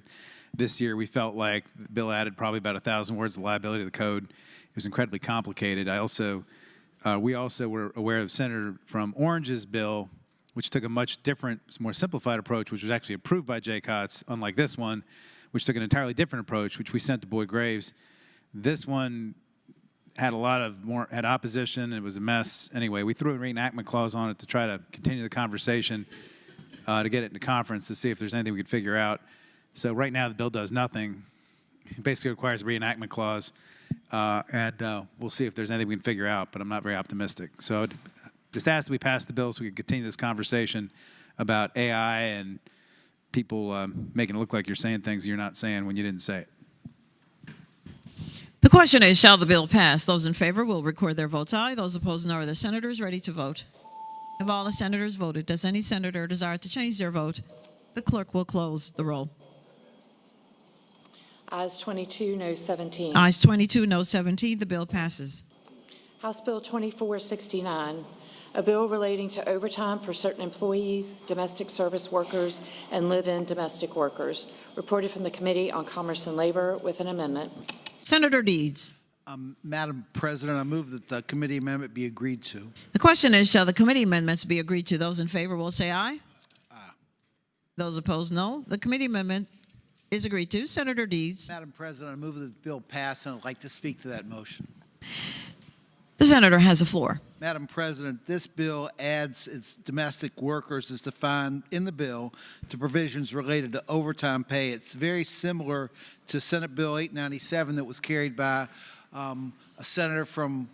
G: This year, we felt like the bill added probably about 1,000 words of liability to the code. It was incredibly complicated. We also were aware of Senator from Orange's bill, which took a much different, more simplified approach, which was actually approved by JCOTS, unlike this one, which took an entirely different approach, which we sent to Boyd Graves. This one had had opposition. It was a mess. Anyway, we threw a reenactment clause on it to try to continue the conversation, to get it into conference to see if there's anything we could figure out. So right now, the bill does nothing. It basically requires a reenactment clause. And we'll see if there's anything we can figure out, but I'm not very optimistic. So I'd just ask that we pass the bill so we can continue this conversation about AI and people making it look like you're saying things you're not saying when you didn't say it.
B: The question is, shall the bill pass? Those in favor will record their votes aye. Those opposed, no. Are the senators ready to vote? Have all the senators voted? Does any senator desire to change their vote? The clerk will close the roll.
F: Ayes 22, noes 17.
B: Ayes 22, no 17. The bill passes.
F: House Bill 2469, a bill relating to overtime for certain employees, domestic service workers, and live-in domestic workers. Reported from the Committee on Commerce and Labor with an amendment.
B: Senator Deeds.
T: Madam President, I move that the committee amendment be agreed to.
B: The question is, shall the committee amendments be agreed to? Those in favor will say aye.
T: Aye.
B: Those opposed, no. The committee amendment is agreed to. Senator Deeds.
T: Madam President, I move that the bill pass, and I'd like to speak to that motion.
B: The senator has the floor.
T: Madam President, this bill adds its domestic workers as defined in the bill to provisions related to overtime pay. It's very similar to Senate Bill 897 that was carried by a senator from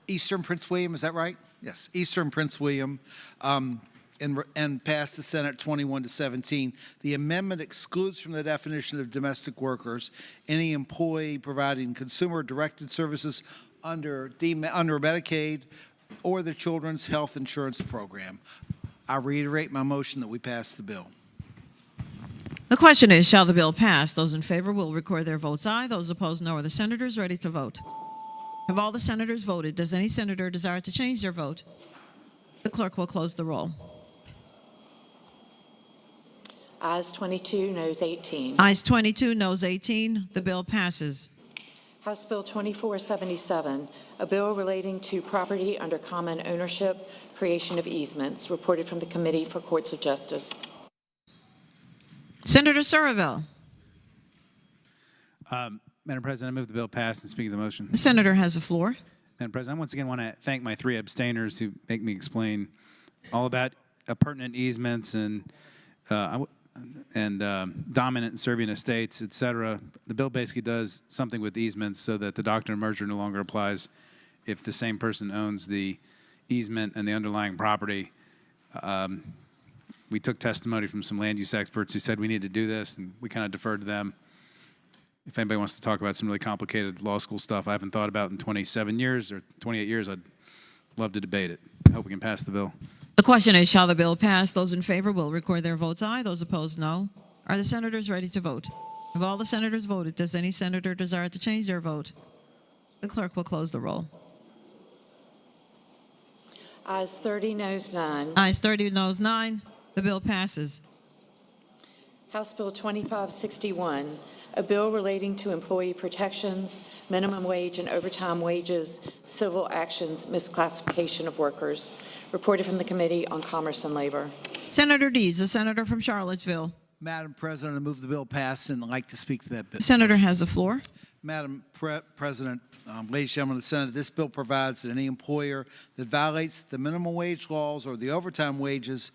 T: Eastern Prince William. Is that right? Yes, Eastern Prince William, and passed the Senate 21-17. The amendment excludes from the definition of domestic workers any employee providing consumer-directed services under Medicaid or the Children's Health Insurance Program. I reiterate my motion that we pass the bill.
B: The question is, shall the bill pass? Those in favor will record their votes aye. Those opposed, no. Are the senators ready to vote? Have all the senators voted? Does any senator desire to change their vote? The clerk will close the roll.
F: Ayes 22, noes 18.
B: Ayes 22, noes 18. The bill passes.
F: House Bill 2477, a bill relating to property under common ownership, creation of easements, reported from the Committee for Courts of Justice.
B: Senator Surville.
G: Madam President, I move the bill pass and speak to the motion.
B: The senator has the floor.
G: Madam President, I once again want to thank my three abstainers who make me explain all about appurtenant easements and dominant and servient estates, et cetera. The bill basically does something with easements so that the doctrine of merger no longer applies if the same person owns the easement and the underlying property. We took testimony from some land use experts who said we need to do this, and we kind of deferred to them. If anybody wants to talk about some really complicated law school stuff I haven't thought about in 27 years or 28 years, I'd Love to debate it. Hope we can pass the bill.
B: The question is, shall the bill pass? Those in favor will record their votes aye. Those opposed, no. Are the senators ready to vote? Have all the senators voted? Does any senator desire to change their vote? The clerk will close the roll.
F: Ayes 30, noes 9.
B: Ayes 30, noes 9. The bill passes.
F: House Bill 2561, a bill relating to employee protections, minimum wage and overtime wages, civil actions, misclassification of workers. Reported from the Committee on Commerce and Labor.
B: Senator Dees, the senator from Charlottesville.
T: Madam President, I move the bill pass and I'd like to speak to that bill.
B: The senator has the floor.
T: Madam President, ladies and gentlemen of the Senate, this bill provides that any employer that violates the minimum wage laws or the overtime wage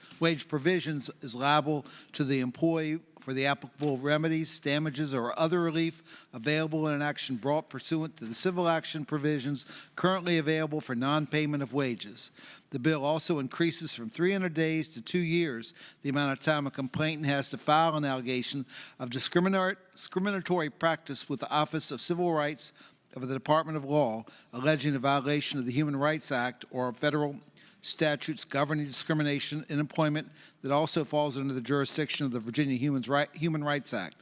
T: provisions is liable to the employee for the applicable remedies, damages, or other relief available in an action brought pursuant to the civil action provisions currently available for non-payment of wages. The bill also increases from 300 days to 2 years the amount of time a complainant has to file an allegation of discriminatory practice with the Office of Civil Rights of the Department of Law, alleging a violation of the Human Rights Act or federal statutes governing discrimination in employment that also falls under the jurisdiction of the Virginia Human Rights Act.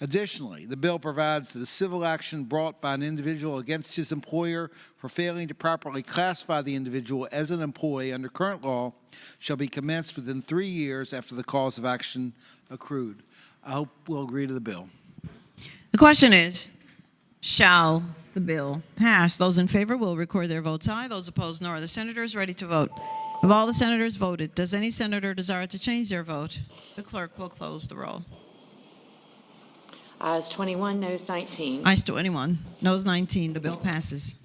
T: Additionally, the bill provides that a civil action brought by an individual against his employer for failing to properly classify the individual as an employee under current law shall be commenced within 3 years after the cause of action accrued. I hope we'll agree to the bill.
B: The question is, shall the bill pass? Those in favor will record their votes aye. Those opposed, no. Are the senators ready to vote? Have all the senators voted? Does any senator desire to change their vote? The clerk will close the roll.
F: Ayes 21, noes 19.
B: Ayes 21, noes 19. The bill passes.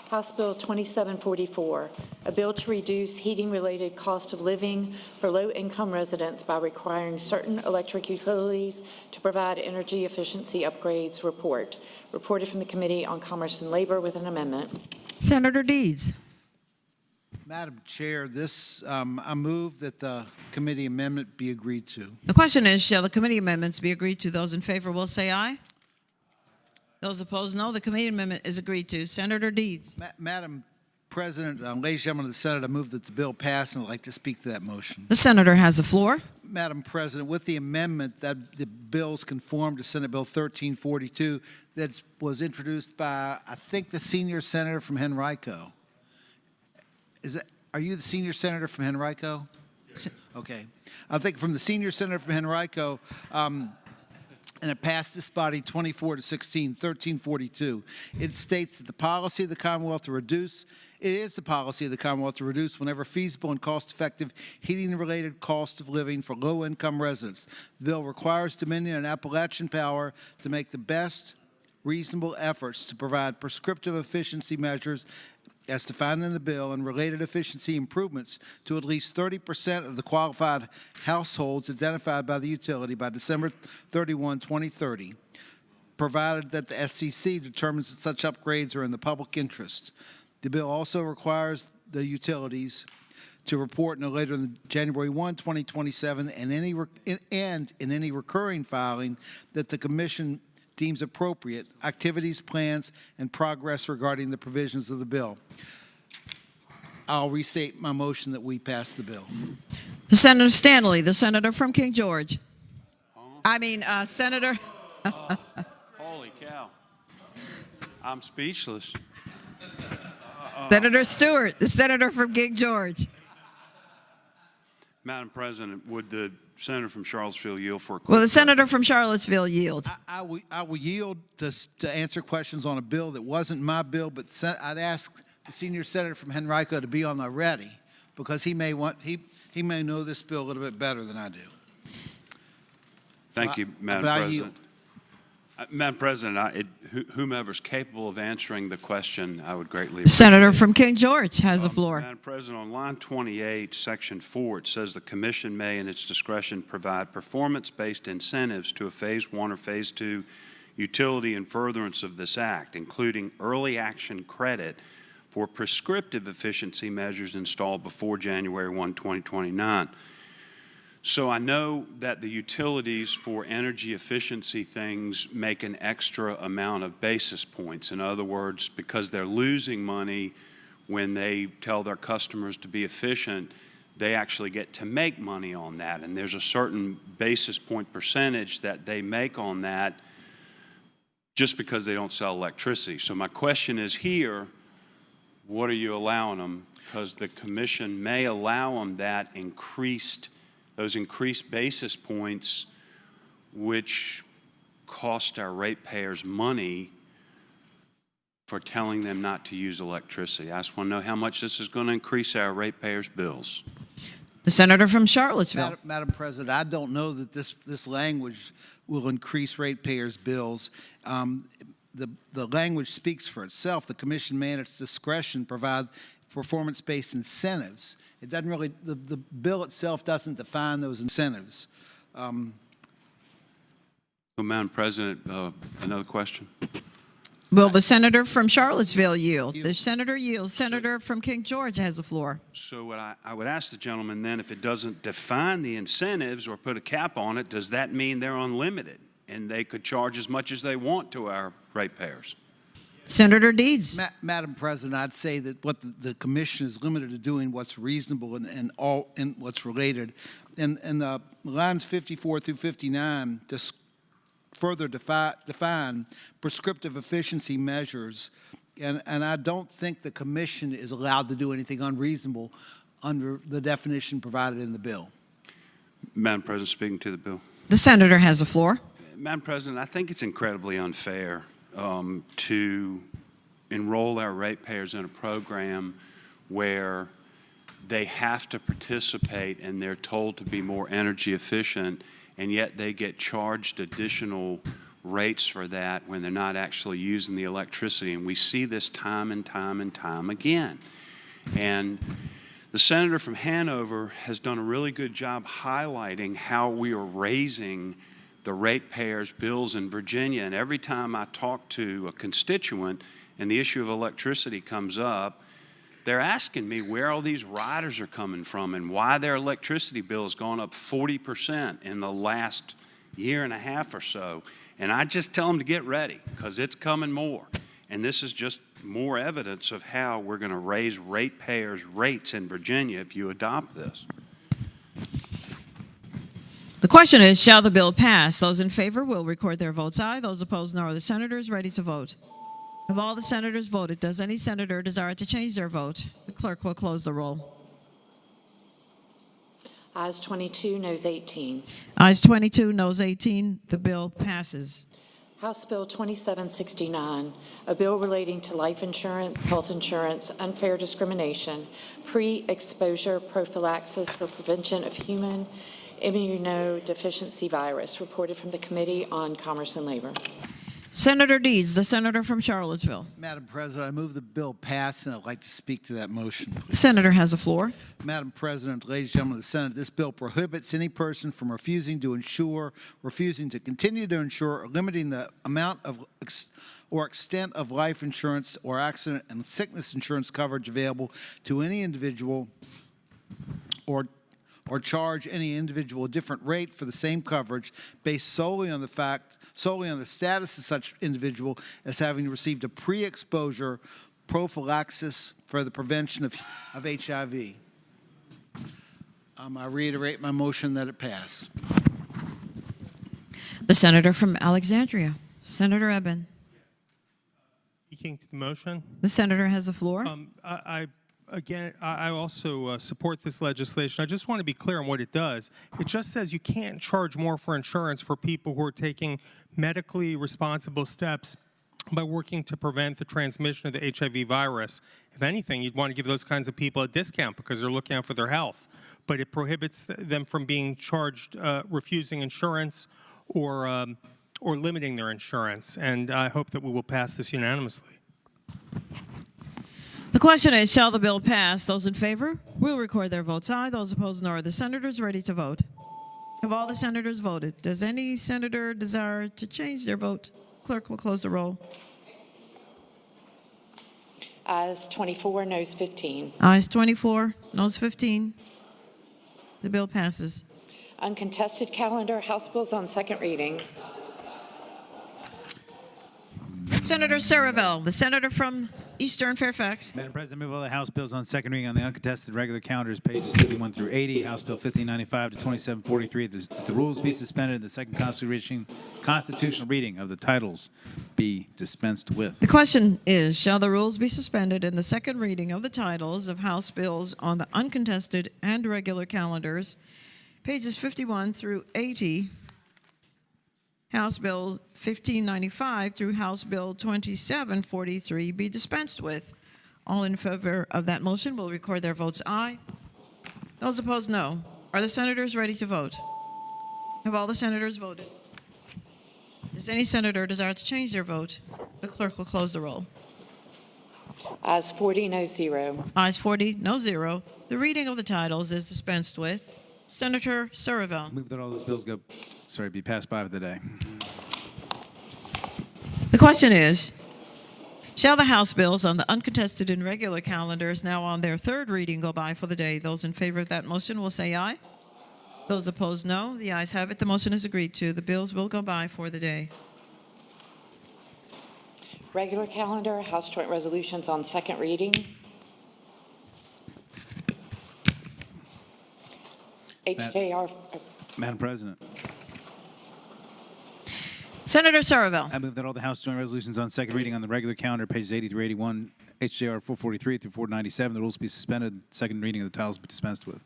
F: House Bill 2744, a bill to reduce heating-related cost of living for low-income residents by requiring certain electric utilities to provide energy efficiency upgrades. Reported from the Committee on Commerce and Labor with an amendment.
B: Senator Deeds.
T: Madam Chair, I move that the committee amendment be agreed to.
B: The question is, shall the committee amendments be agreed to? Those in favor will say aye. Those opposed, no. The committee amendment is agreed to. Senator Deeds.
T: Madam President, ladies and gentlemen of the Senate, I move that the bill pass, and I'd like to speak to that motion.
B: The senator has the floor.
T: Madam President, with the amendment that the bills conform to Senate Bill 1342 that was introduced by, I think, the senior senator from Henrico. Are you the senior senator from Henrico? Okay. I think from the senior senator from Henrico, and it passed this body 24 to 16, 1342. It states that the policy of the Commonwealth to reduce, it is the policy of the Commonwealth to reduce whenever feasible and cost-effective heating-related cost of living for low-income residents. The bill requires Dominion and Appalachian Power to make the best reasonable efforts to provide prescriptive efficiency measures as defined in the bill and related efficiency improvements to at least 30% of the qualified households identified by the utility by December 31, 2030, provided that the SCC determines that such upgrades are in the public interest. The bill also requires the utilities to report no later than January 1, 2027, and in any recurring filing that the Commission deems appropriate, activities, plans, and progress regarding the provisions of the bill. I'll restate my motion that we pass the bill.
B: Senator Stanley, the senator from King George. Senator.
A: Holy cow. I'm speechless.
B: Senator Stewart, the senator from King George.
A: Madam President, would the senator from Charlottesville yield for a quick
B: Will the senator from Charlottesville yield?
T: I will yield to answer questions on a bill that wasn't my bill, but I'd ask the senior senator from Henrico to be on the ready because he may know this bill a little bit better than I do.
A: Thank you, Madam President. Madam President, whomever's capable of answering the question, I would greatly appreciate.
B: Senator from King George has the floor.
A: Madam President, on line 28, section 4, it says the commission may, in its discretion, provide performance-based incentives to a phase 1 or phase 2 utility in furtherance of this act, including early action credit for prescriptive efficiency measures installed before January 1, 2029. So I know that the utilities for energy efficiency things make an extra amount of basis points. In other words, because they're losing money when they tell their customers to be efficient, they actually get to make money on that. And there's a certain basis point percentage that they make on that just because they don't sell electricity. So my question is here, what are you allowing them? Because the commission may allow them those increased basis points, which cost our ratepayers money for telling them not to use electricity. I just want to know how much this is going to increase our ratepayers' bills.
B: The senator from Charlottesville.
T: Madam President, I don't know that this language will increase ratepayers' bills. The language speaks for itself. The commission may at its discretion provide performance-based incentives. It doesn't really, the bill itself doesn't define those incentives.
A: So, Madam President, another question.
B: Will the senator from Charlottesville yield? The senator yields. Senator from King George has the floor.
A: So what I would ask the gentleman then, if it doesn't define the incentives or put a cap on it, does that mean they're unlimited and they could charge as much as they want to our ratepayers?
B: Senator Deeds.
T: Madam President, I'd say that what the commission is limited to doing what's reasonable and what's related. And the lines 54 through 59 further define prescriptive efficiency measures, and I don't think the commission is allowed to do anything unreasonable under the definition provided in the bill.
A: Madam President, speaking to the bill.
B: The senator has the floor.
A: Madam President, I think it's incredibly unfair to enroll our ratepayers in a program where they have to participate and they're told to be more energy efficient, and yet they get charged additional rates for that when they're not actually using the electricity. And we see this time and time and time again. And the senator from Hanover has done a really good job highlighting how we are raising the ratepayers' bills in Virginia. And every time I talk to a constituent and the issue of electricity comes up, they're asking me where all these riders are coming from and why their electricity bill has gone up 40% in the last year and a half or so. And I just tell them to get ready because it's coming more. And this is just more evidence of how we're going to raise ratepayers' rates in Virginia if you adopt this.
B: The question is, shall the bill pass? Those in favor will record their votes aye. Those opposed, no. Are the senators ready to vote? Have all the senators voted? Does any senator desire to change their vote? The clerk will close the roll.
F: Ayes 22, noes 18.
B: Ayes 22, noes 18. The bill passes.
F: House Bill 2769, a bill relating to life insurance, health insurance, unfair discrimination, pre-exposure prophylaxis for prevention of human immunodeficiency virus, reported from the Committee on Commerce and Labor.
B: Senator Deeds, the senator from Charlottesville.
T: Madam President, I move the bill pass, and I'd like to speak to that motion.
B: The senator has the floor.
T: Madam President, ladies and gentlemen of the Senate, this bill prohibits any person from refusing to insure, refusing to continue to insure, or limiting the amount of or extent of life insurance or accident and sickness insurance coverage available to any individual or charge any individual a different rate for the same coverage based solely on the status of such individual as having received a pre-exposure prophylaxis for the prevention of HIV. I reiterate my motion that it pass.
B: The senator from Alexandria, Senator Eben.
H: Speaking to the motion.
B: The senator has the floor.
H: I also support this legislation. I just want to be clear on what it does. It just says you can't charge more for insurance for people who are taking medically responsible steps by working to prevent the transmission of the HIV virus. If anything, you'd want to give those kinds of people a discount because they're looking out for their health. But it prohibits them from being charged refusing insurance or limiting their insurance. And I hope that we will pass this unanimously.
B: The question is, shall the bill pass? Those in favor will record their votes aye. Those opposed, no. Are the senators ready to vote? Have all the senators voted? Does any senator desire to change their vote? Clerk will close the roll.
F: Ayes 24, noes 15.
B: Ayes 24, noes 15. The bill passes.
F: Uncontested calendar, House bills on second reading.
B: Senator Ceravelle, the senator from Eastern Fairfax.
G: Madam President, move all the House bills on second reading on the uncontested regular calendars, pages 51 through 80. House Bill 1595 to 2743. That the rules be suspended and the second constitutional reading of the titles be dispensed with.
B: The question is, shall the rules be suspended and the second reading of the titles of House bills on the uncontested and regular calendars, pages 51 through 80, House Bill 1595 through House Bill 2743 be dispensed with? All in favor of that motion will record their votes aye. Those opposed, no. Are the senators ready to vote? Have all the senators voted? Does any senator desire to change their vote? The clerk will close the roll.
F: Ayes 40, no zero.
B: Ayes 40, no zero. The reading of the titles is dispensed with. Senator Surville.
G: Move that all those bills be passed by for the day.
B: The question is, shall the House bills on the uncontested and regular calendars now on their third reading go by for the day? Those in favor of that motion will say aye. Those opposed, no. The ayes have it. The motion is agreed to. The bills will go by for the day.
F: Regular calendar, House Joint Resolutions on second reading. HJR.
G: Madam President,
B: Senator Surville.
G: I move that all the House joint resolutions on second reading on the regular calendar, pages 80 through 81, HJR 443 through 497, the rules be suspended, second reading of the titles be dispensed with.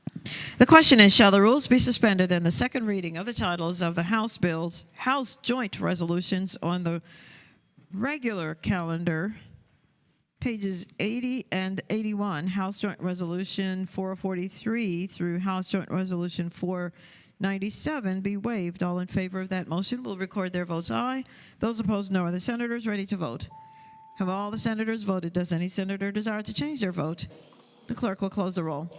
B: The question is, shall the rules be suspended and the second reading of the titles of the House bills, House joint resolutions on the regular calendar, pages 80 and 81, House Joint Resolution 443 through House Joint Resolution 497 be waived? All in favor of that motion will record their votes aye. Those opposed, no. Are the senators ready to vote? Have all the senators voted? Does any senator desire to change their vote? The clerk will close the roll.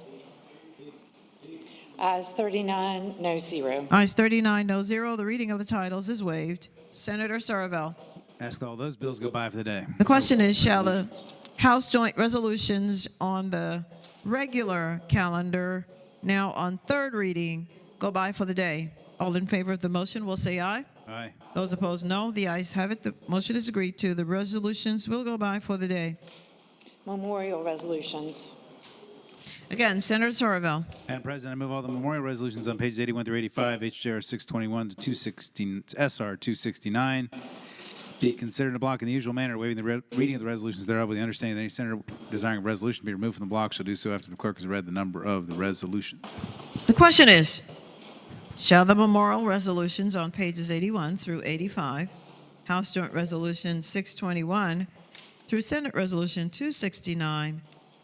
F: Ayes 39, no zero.
B: Ayes 39, no zero. The reading of the titles is waived. Senator Surville.
G: Ask that all those bills go by for the day.
B: The question is, shall the House joint resolutions on the regular calendar, now on third reading, go by for the day? All in favor of the motion will say aye.
G: Aye.
B: Those opposed, no. The ayes have it. The motion is agreed to. The resolutions will go by for the day.
F: Memorial resolutions.
B: Again, Senator Surville.
G: Madam President, I move all the memorial resolutions on pages 81 through 85, HJR 621 to 216, SR 269, be considered in a block in the usual manner, waiving the reading of the resolutions thereof with the understanding that any senator desiring a resolution to be removed from the block shall do so after the clerk has read the number of the resolution.
B: The question is, shall the memorial resolutions on pages 81 through 85, House Joint Resolution 621 through Senate Resolution 269,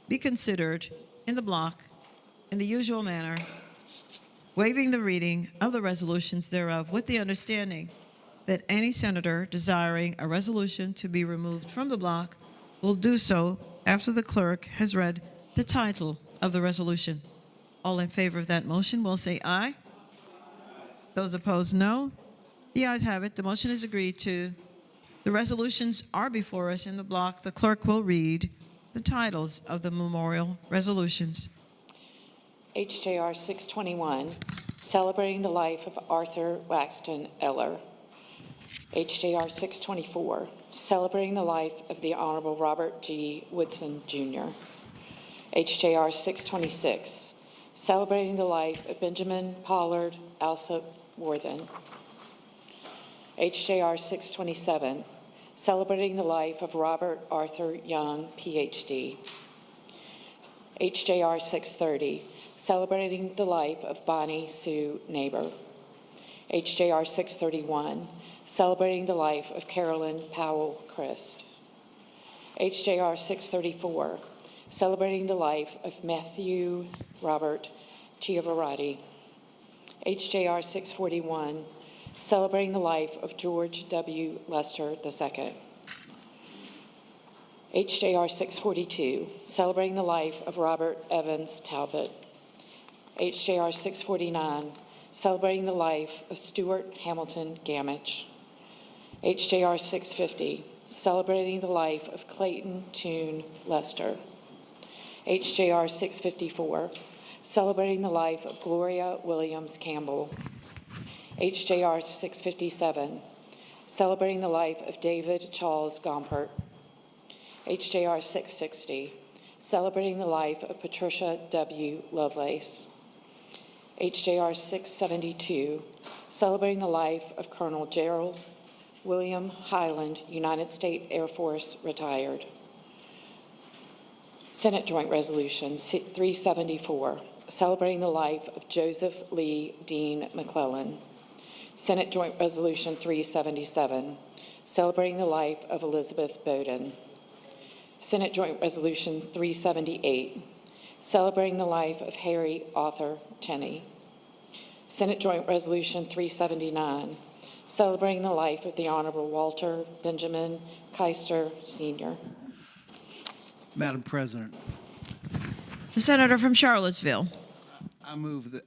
B: be considered in the block in the usual manner, waiving the reading of the resolutions thereof with the understanding that any senator desiring a resolution to be removed from the block will do so after the clerk has read the title of the resolution? All in favor of that motion will say aye. Those opposed, no. The ayes have it. The motion is agreed to. The resolutions are before us in the block. The clerk will read the titles of the memorial resolutions.
F: HJR 621, celebrating the life of Arthur Waxton Eller. HJR 624, celebrating the life of the Honorable Robert G. Woodson, Jr. HJR 626, celebrating the life of Benjamin Pollard Alsop Worthen. HJR 627, celebrating the life of Robert Arthur Young, Ph.D. HJR 630, celebrating the life of Bonnie Sue Neighbor. HJR 631, celebrating the life of Carolyn Powell Christ. HJR 634, celebrating the life of Matthew Robert Chiavarati. HJR 641, celebrating the life of George W. Lester II. HJR 642, celebrating the life of Robert Evans Talbot. HJR 649, celebrating the life of Stuart Hamilton Gamage. HJR 650, celebrating the life of Clayton Toon Lester. HJR 654, celebrating the life of Gloria Williams Campbell. HJR 657, celebrating the life of David Charles Gompert. HJR 660, celebrating the life of Patricia W. Lovelace. HJR 672, celebrating the life of Colonel Gerald William Highland, United States Air Force, retired. Senate Joint Resolution 374, celebrating the life of Joseph Lee Dean McClellan. Senate Joint Resolution 377, celebrating the life of Elizabeth Bowden. Senate Joint Resolution 378, celebrating the life of Harry Arthur Tenney. Senate Joint Resolution 379, celebrating the life of the Honorable Walter Benjamin Keister, Sr.
T: Madam President,
B: The senator from Charlottesville.
T: I move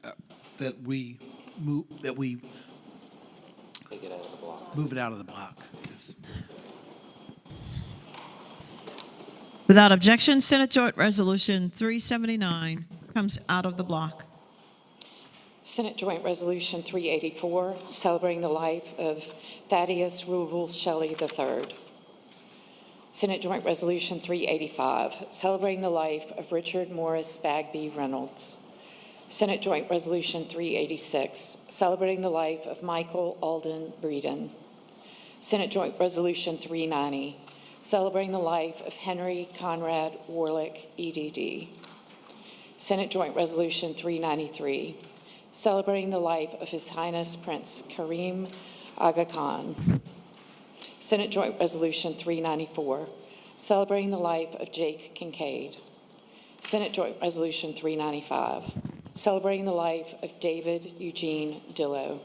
T: that we move
A: Take it out of the block.
T: move it out of the block. Yes.
B: Without objection, Senate Joint Resolution 379 comes out of the block.
F: Senate Joint Resolution 384, celebrating the life of Thaddeus Rubel Shelley III. Senate Joint Resolution 385, celebrating the life of Richard Morris Bagby Reynolds. Senate Joint Resolution 386, celebrating the life of Michael Alden Breeden. Senate Joint Resolution 390, celebrating the life of Henry Conrad Warlick, EDD. Senate Joint Resolution 393, celebrating the life of His Highness Prince Karim Aga Khan. Senate Joint Resolution 394, celebrating the life of Jake Kincaid. Senate Joint Resolution 395, celebrating the life of David Eugene Dillow.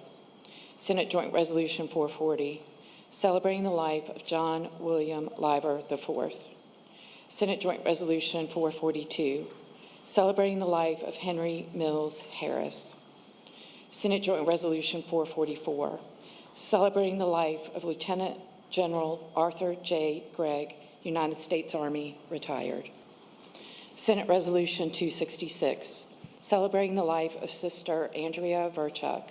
F: Senate Joint Resolution 440, celebrating the life of John William Liver IV. Senate Joint Resolution 442, celebrating the life of Henry Mills Harris. Senate Joint Resolution 444, celebrating the life of Lieutenant General Arthur J. Gregg, United States Army, retired. Senate Resolution 266, celebrating the life of Sister Andrea Verchuk.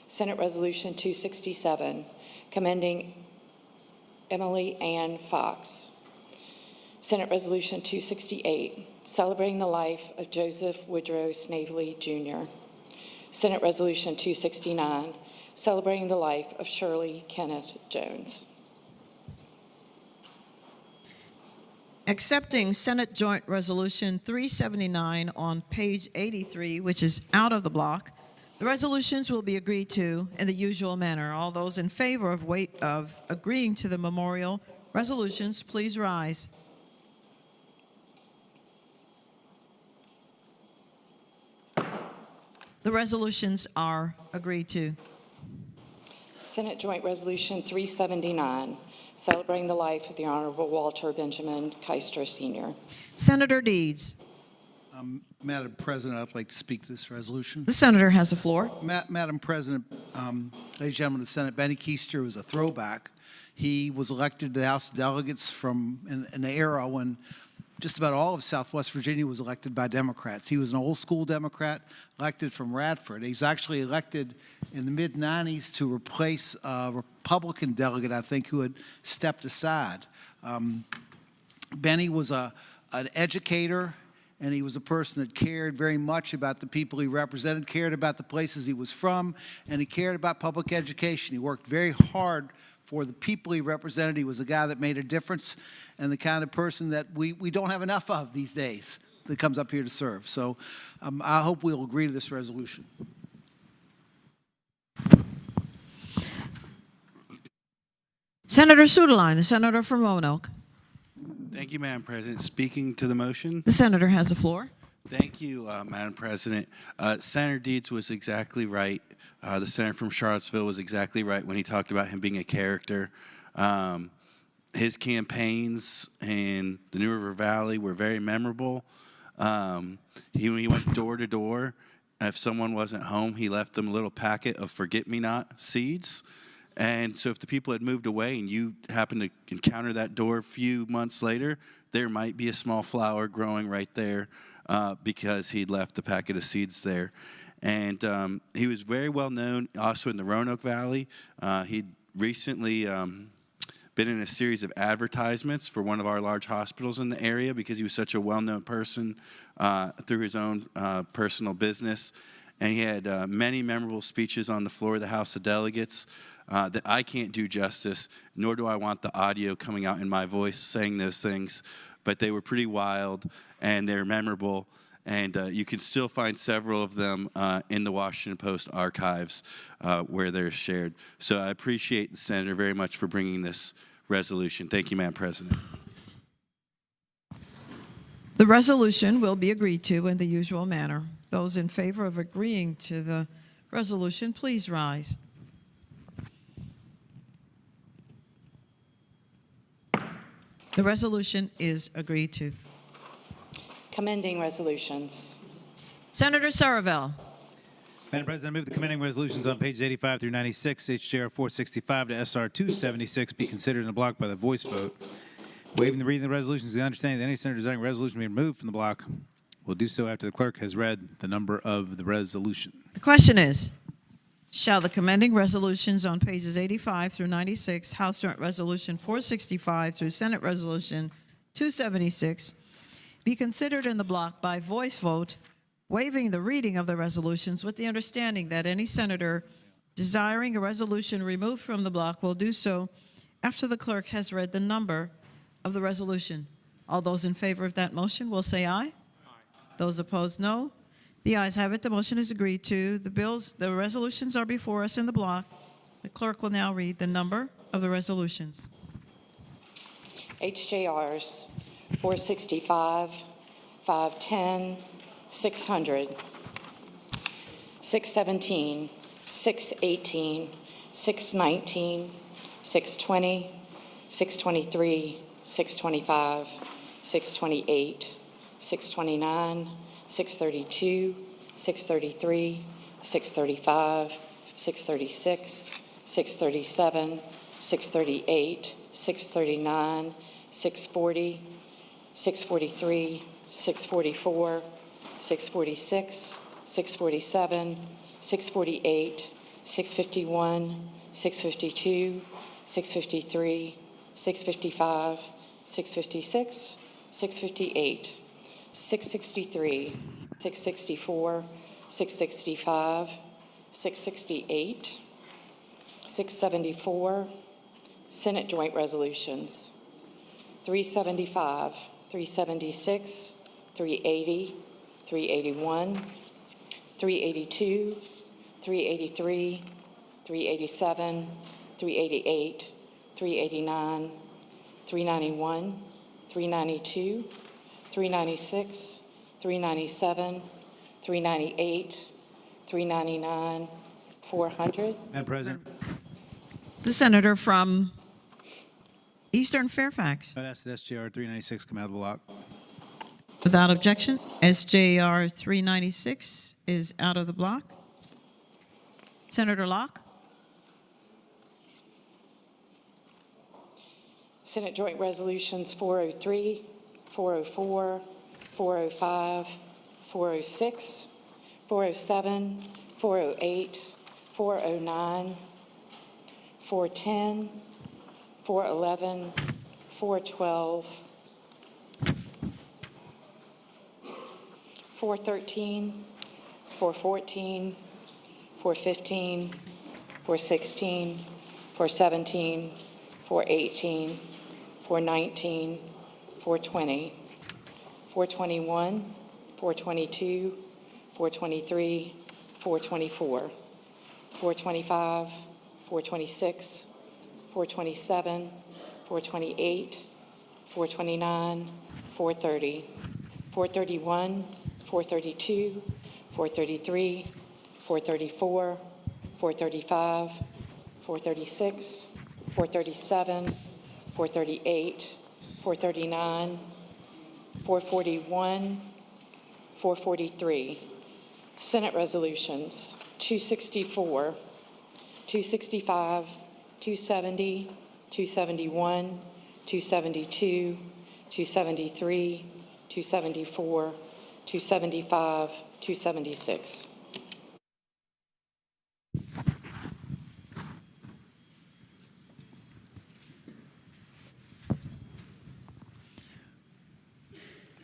F: Senate Resolution 267, commending Emily Ann Fox. Senate Resolution 268, celebrating the life of Joseph Woodrow Snavely, Jr. Senate Resolution 269, celebrating the life of Shirley Kenneth Jones.
B: Accepting Senate Joint Resolution 379 on page 83, which is out of the block, the resolutions will be agreed to in the usual manner. All those in favor of agreeing to the memorial resolutions, please rise. The resolutions are agreed to.
F: Senate Joint Resolution 379, celebrating the life of the Honorable Walter Benjamin Keister, Sr.
B: Senator Deeds.
T: Madam President, I'd like to speak to this resolution.
B: The senator has the floor.
T: Madam President, ladies and gentlemen of the Senate, Benny Keister was a throwback. He was elected to the House of Delegates from in the era when just about all of Southwest Virginia was elected by Democrats. He was an old school Democrat, elected from Radford. He was actually elected in the mid-90s to replace a Republican delegate, I think, who had stepped aside. Benny was an educator, and he was a person that cared very much about the people he represented, cared about the places he was from, and he cared about public education. He worked very hard for the people he represented. He was a guy that made a difference and the kind of person that we don't have enough of these days that comes up here to serve. So I hope we'll agree to this resolution.
B: Senator Sudeline, the senator from Roanoke.
K: Thank you, Madam President. Speaking to the motion.
B: The senator has the floor.
K: Thank you, Madam President. Senator Deeds was exactly right. The senator from Charlottesville was exactly right when he talked about him being a character. His campaigns in the New River Valley were very memorable. He went door to door. If someone wasn't home, he left them a little packet of forget-me-not seeds. And so if the people had moved away and you happened to encounter that door a few months later, there might be a small flower growing right there because he'd left a packet of seeds there. And he was very well known also in the Roanoke Valley. He'd recently been in a series of advertisements for one of our large hospitals in the area because he was such a well-known person through his own personal business. And he had many memorable speeches on the floor of the House of Delegates that I can't do justice, nor do I want the audio coming out in my voice saying those things. But they were pretty wild, and they're memorable. And you can still find several of them in the Washington Post archives where they're shared. So I appreciate the Senator very much for bringing this resolution. Thank you, Madam President.
B: The resolution will be agreed to in the usual manner. Those in favor of agreeing to the resolution, please rise. The resolution is agreed to.
F: Commending resolutions.
B: Senator Saravel.
G: Madam President, I move the commending resolutions on pages 85 through 96, HJR 465 to SR 276 be considered in a block by the voice vote. Waiving the reading of the resolutions, the understanding that any senator desiring a resolution be removed from the block will do so after the clerk has read the number of the resolution.
B: The question is, shall the commending resolutions on pages 85 through 96, House Joint Resolution 465 through Senate Resolution 276, be considered in the block by voice vote, waiving the reading of the resolutions with the understanding that any senator desiring a resolution removed from the block will do so after the clerk has read the number of the resolution? All those in favor of that motion will say aye. Those opposed, no. The ayes have it. The motion is agreed to. The resolutions are before us in the block. The clerk will now read the number of the resolutions.
F: HJRs 465, 510, 600, 617, 618, 619, 620, 623, 625, 628, 629, 632, 633, 635, 636, 637, 638, 639, 640, 643, 644, 646, 647, 648, 651, 652, 653, 655, 656, 658, 663, 664, 665, 668, 674, Senate Joint Resolutions, 375, 376, 380, 381, 382, 383, 387, 388, 389, 391, 392, 396, 397, 398, 399, 400.
G: Madam President.
B: The senator from Eastern Fairfax.
G: I'd ask that SJR 396 come out of the block.
B: Without objection, SJR 396 is out of the block. Senator Locke.
F: Senate Joint Resolutions 403, 404, 405, 406, 407, 408, 409, 410, 411, 412, 413, 414, 415, 416, 417, 418, 419, 420, 421, 422, 423, 424, 425, 426, 427, 428, 429, 430, 431, 432, 433, 434, 435, 436, 437, 438, 439, 441, 443. Senate Resolutions 264, 265, 270, 271, 272, 273, 274, 275, 276.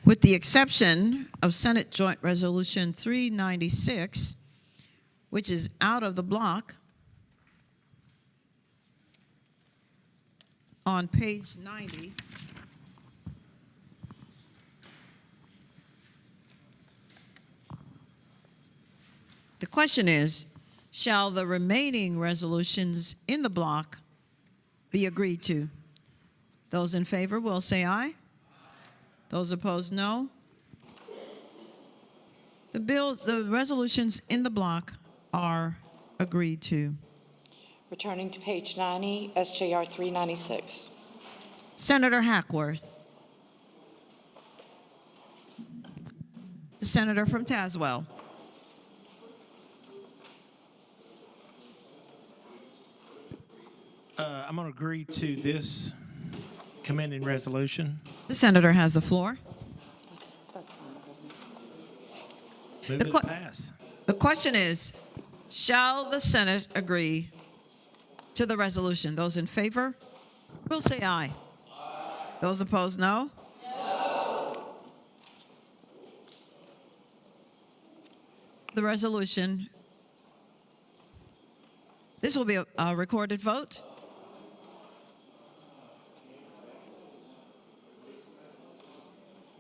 B: with the exception of Senate Joint Resolution 396, which is out of the block on page 90. The question is, shall the remaining resolutions in the block be agreed to? Those in favor will say aye. Those opposed, no. The resolutions in the block are agreed to.
F: Returning to page 90, SJR 396.
B: Senator Hackworth. The senator from Tazewell.
J: I'm going to agree to this commending resolution.
B: The senator has the floor.
J: Move it to pass.
B: The question is, shall the Senate agree to the resolution? Those in favor will say aye. Those opposed, no. The resolution, this will be a recorded vote.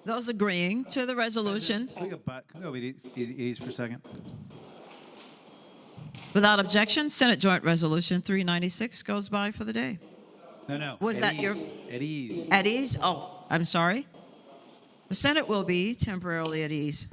B: Those agreeing to the resolution.
G: Can we go ease for a second?
B: Without objection, Senate Joint Resolution 396 goes by for the day.
G: No.
B: Was that your?
G: At ease.
B: At ease? Oh, I'm sorry. The Senate will be temporarily at ease.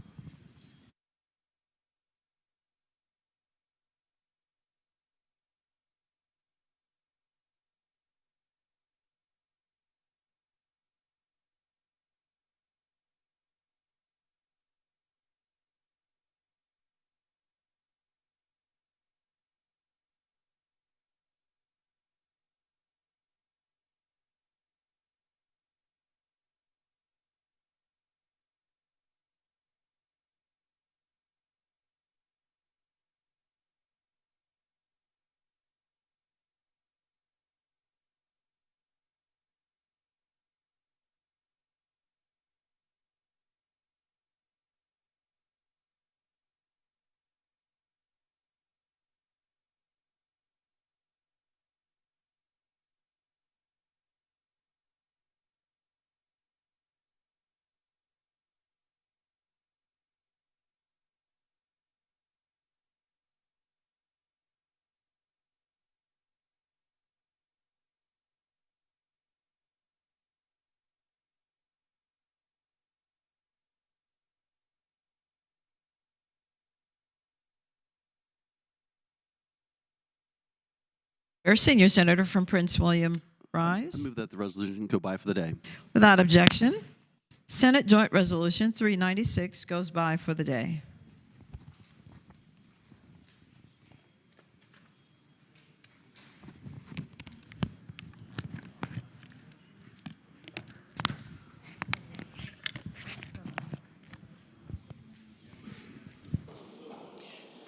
B: Our senior senator from Prince William, rise.
Q: I move that the resolution go by for the day.
B: Without objection, Senate Joint Resolution 396 goes by for the day.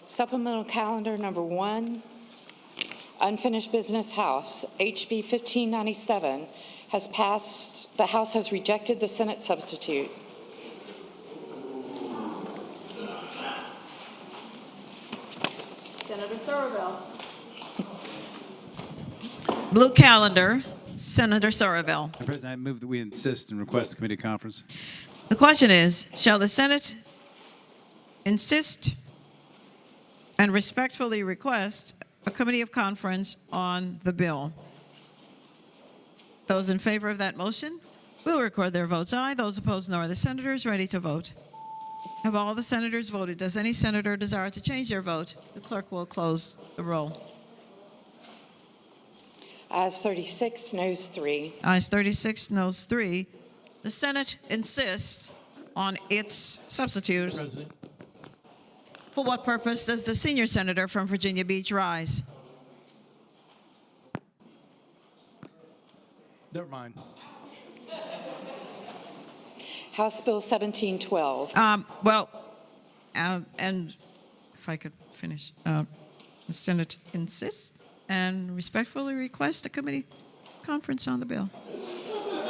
F: Supplemental calendar number 1. Unfinished business House, HB 1597, has passed. The House has rejected the Senate substitute.
B: Senator Soroville. Blue calendar, Senator Soroville.
G: Madam President, I move that we insist and request a committee conference.
B: The question is, shall the Senate insist and respectfully request a committee of conference on the bill? Those in favor of that motion will record their votes aye. Those opposed, no. Are the senators ready to vote? Have all the senators voted? Does any senator desire to change their vote? The clerk will close the roll.
F: Ayes 36, noes 3.
B: Ayes 36, noes 3. The Senate insists on its substitute.
J: President.
B: For what purpose does the senior senator from Virginia Beach rise?
J: Never mind.
F: House Bill 1712.
B: And if I could finish, the Senate insists and respectfully request a committee conference on the bill.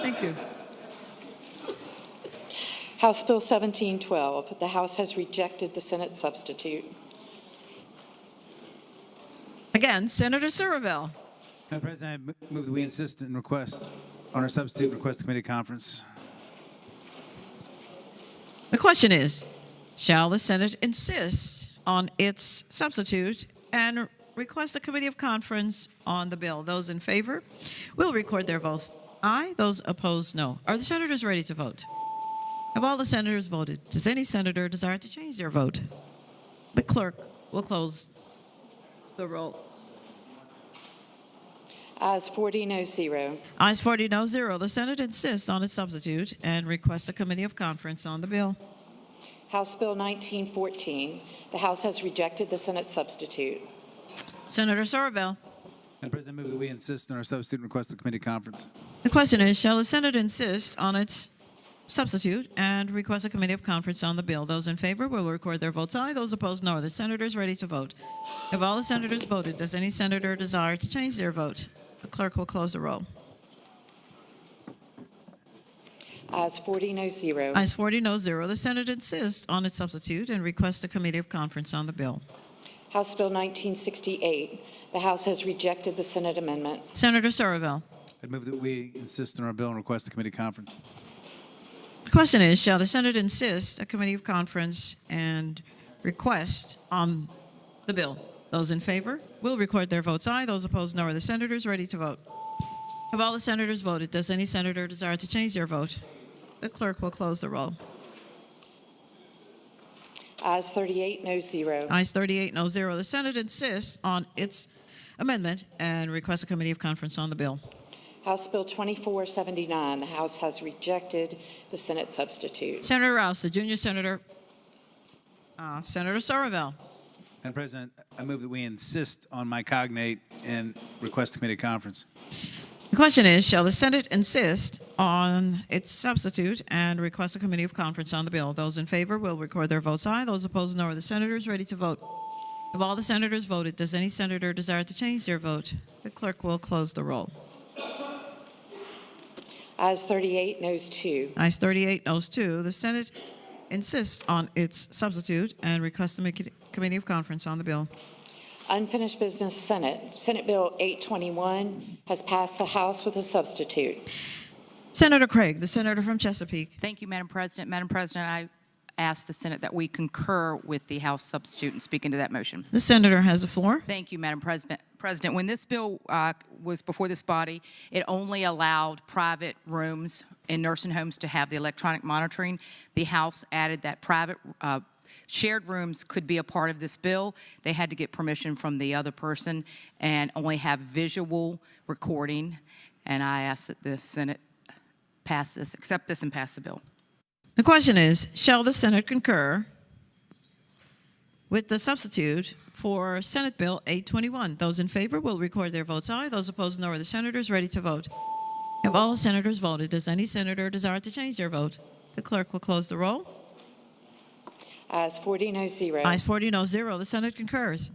B: Thank you.
F: House Bill 1712. The House has rejected the Senate substitute.
B: Again, Senator Surville.
G: Madam President, I move that we insist and request on our substitute and request a committee conference.
B: The question is, shall the Senate insist on its substitute and request a committee of conference on the bill? Those in favor will record their votes aye. Those opposed, no. Are the senators ready to vote? Have all the senators voted? Does any senator desire to change their vote? The clerk will close the roll.
F: Ayes 40, no 0.
B: Ayes 40, no 0. The Senate insists on its substitute and requests a committee of conference on the bill.
F: House Bill 1914. The House has rejected the Senate substitute.
B: Senator Surville.
G: Madam President, I move that we insist on our substitute and request a committee conference.
B: The question is, shall the Senate insist on its substitute and request a committee of conference on the bill? Those in favor will record their votes aye. Those opposed, no. Are the senators ready to vote? Have all the senators voted? Does any senator desire to change their vote? The clerk will close the roll.
F: Ayes 40, no 0.
B: Ayes 40, no 0. The Senate insists on its substitute and requests a committee of conference on the bill.
F: House Bill 1968. The House has rejected the Senate amendment.
B: Senator Surville.
G: I move that we insist on our bill and request a committee conference.
B: The question is, shall the Senate insist a committee of conference and request on the bill? Those in favor will record their votes aye. Those opposed, no. Are the senators ready to vote? Have all the senators voted? Does any senator desire to change their vote? The clerk will close the roll.
F: Ayes 38, no 0.
B: Ayes 38, no 0. The Senate insists on its amendment and requests a committee of conference on the bill.
F: House Bill 2479. The House has rejected the Senate substitute.
B: Senator Rouse, the junior senator. Senator Surville.
G: Madam President, I move that we insist on my cognate and request a committee conference.
B: The question is, shall the Senate insist on its substitute and request a committee of conference on the bill? Those in favor will record their votes aye. Those opposed, no. Are the senators ready to vote? Have all the senators voted? Does any senator desire to change their vote? The clerk will close the roll.
F: Ayes 38, noes 2.
B: Ayes 38, noes 2. The Senate insists on its substitute and requests a committee of conference on the bill.
F: Unfinished business, Senate. Senate Bill 821 has passed the House with a substitute.
B: Senator Craig, the senator from Chesapeake.
R: Thank you, Madam President. Madam President, I ask the Senate that we concur with the House substitute and speak into that motion.
B: The senator has the floor.
R: Thank you, Madam President. When this bill was before this body, it only allowed private rooms in nursing homes to have the electronic monitoring. The House added that private shared rooms could be a part of this bill. They had to get permission from the other person and only have visual recording. And I ask that the Senate pass this, accept this, and pass the bill.
B: The question is, shall the Senate concur with the substitute for Senate Bill 821? Those in favor will record their votes aye. Those opposed, no. Are the senators ready to vote? Have all the senators voted? Does any senator desire to change their vote? The clerk will close the roll.
F: Ayes 40, no 0.
B: Ayes 40, no 0. The Senate concurs.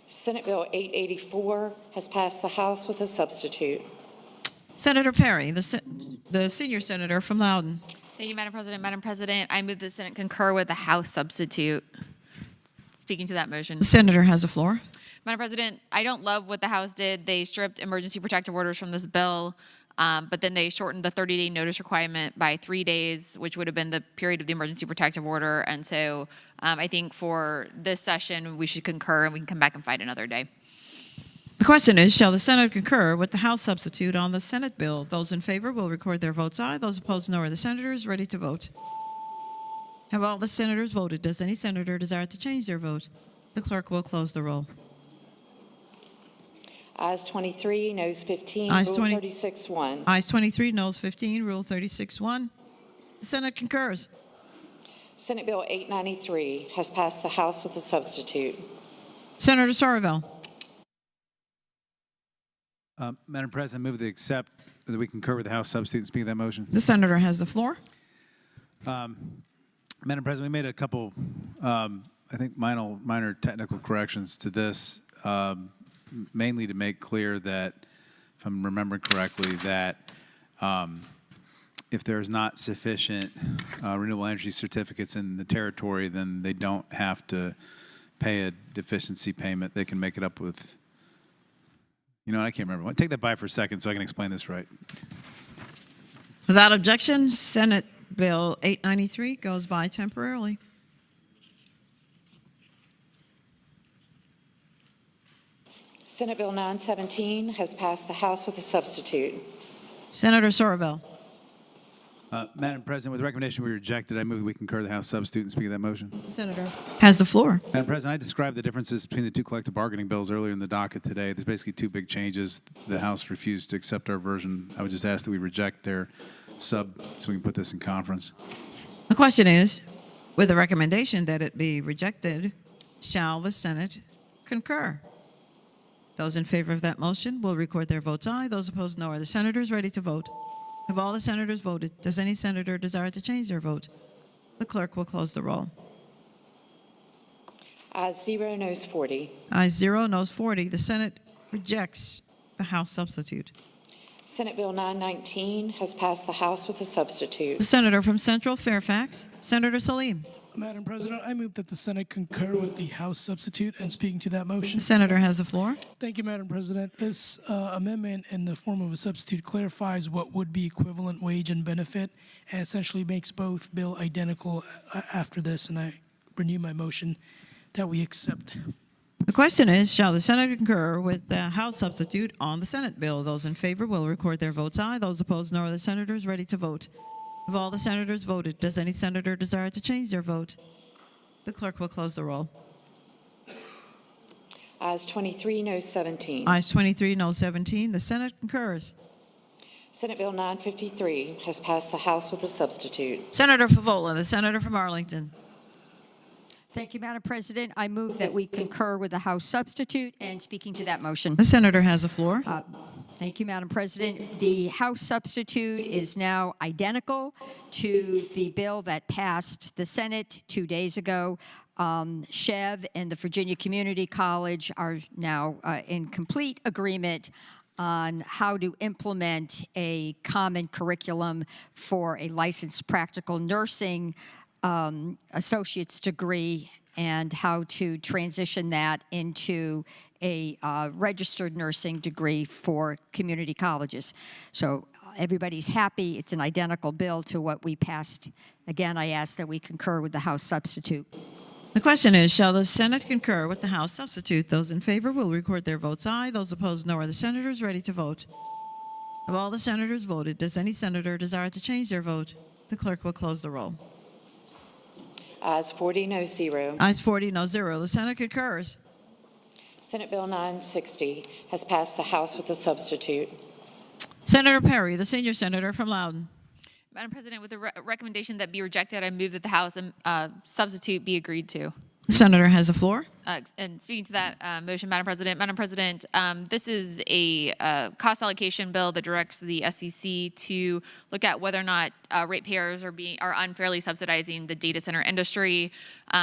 F: Senate Bill 884 has passed the House with a substitute.
B: Senator Perry, the senior senator from Loudoun.
N: Thank you, Madam President. Madam President, I move the Senate concur with the House substitute. Speaking to that motion.
B: The senator has the floor.
N: Madam President, I don't love what the House did. They stripped emergency protective orders from this bill, but then they shortened the 30-day notice requirement by 3 days, which would have been the period of the emergency protective order. And so I think for this session, we should concur and we can come back and fight another day.
B: The question is, shall the Senate concur with the House substitute on the Senate bill? Those in favor will record their votes aye. Those opposed, no. Are the senators ready to vote? Have all the senators voted? Does any senator desire to change their vote? The clerk will close the roll.
F: Ayes 23, noes 15,
B: Ayes
F: Rule
B: 20
F: 36-1.
B: Ayes 23, noes 15, Rule 36-1. The Senate concurs.
F: Senate Bill 893 has passed the House with a substitute.
B: Senator Surville.
G: Madam President, I move that we concur with the House substitute and speak to that motion.
B: The senator has the floor.
G: Madam President, we made a couple, I think, minor technical corrections to this, mainly to make clear that, if I'm remembering correctly, that if there's not sufficient renewable energy certificates in the territory, then they don't have to pay a deficiency payment. They can make it up with, I can't remember. Take that by for a second so I can explain this right.
B: Without objection, Senate Bill 893 goes by temporarily.
F: Senate Bill 917 has passed the House with a substitute.
B: Senator Sorovell.
G: Madam President, with the recommendation we rejected, I move that we concur the House substitute and speak of that motion.
B: Senator has the floor.
G: Madam President, I described the differences between the two collective bargaining bills earlier in the docket today. There's basically two big changes. The House refused to accept our version. I would just ask that we reject their sub so we can put this in conference.
B: The question is, with the recommendation that it be rejected, shall the Senate concur? Those in favor of that motion will record their votes aye. Those opposed, no. Are the senators ready to vote? Have all the senators voted? Does any senator desire to change their vote? The clerk will close the roll.
F: Ayes 0, noes 40.
B: Ayes 0, noes 40. The Senate rejects the House substitute.
F: Senate Bill 919 has passed the House with a substitute.
B: The senator from Central Fairfax, Senator Salim.
C: Madam President, I move that the Senate concur with the House substitute and speaking to that motion.
B: The senator has the floor.
C: Thank you, Madam President. This amendment in the form of a substitute clarifies what would be equivalent wage and benefit and essentially makes both bill identical after this, and I renew my motion that we accept.
B: The question is, shall the Senate concur with the House substitute on the Senate bill? Those in favor will record their votes aye. Those opposed, no. Are the senators ready to vote? Have all the senators voted? Does any senator desire to change their vote? The clerk will close the roll.
F: Ayes 23, noes 17.
B: Ayes 23, no 17. The Senate concurs.
F: Senate Bill 953 has passed the House with a substitute.
B: Senator Favola, the senator from Arlington.
U: Thank you, Madam President. I move that we concur with the House substitute and speaking to that motion.
B: The senator has the floor.
U: Thank you, Madam President. The House substitute is now identical to the bill that passed the Senate 2 days ago. Chev and the Virginia Community College are now in complete agreement on how to implement a common curriculum for a licensed practical nursing associate's degree and how to transition that into a registered nursing degree for community colleges. So everybody's happy. It's an identical bill to what we passed. Again, I ask that we concur with the House substitute.
B: The question is, shall the Senate concur with the House substitute? Those in favor will record their votes aye. Those opposed, no. Are the senators ready to vote? Have all the senators voted? Does any senator desire to change their vote? The clerk will close the roll.
F: Ayes 40, noes 0.
B: Ayes 40, no 0. The Senate concurs.
F: Senate Bill 960 has passed the House with a substitute.
B: Senator Perry, the senior senator from Loudoun.
N: Madam President, with the recommendation that be rejected, I move that the House substitute be agreed to.
B: The senator has the floor.
N: And speaking to that motion, Madam President, this is a cost allocation bill that directs the SEC to look at whether or not ratepayers are unfairly subsidizing the data center industry.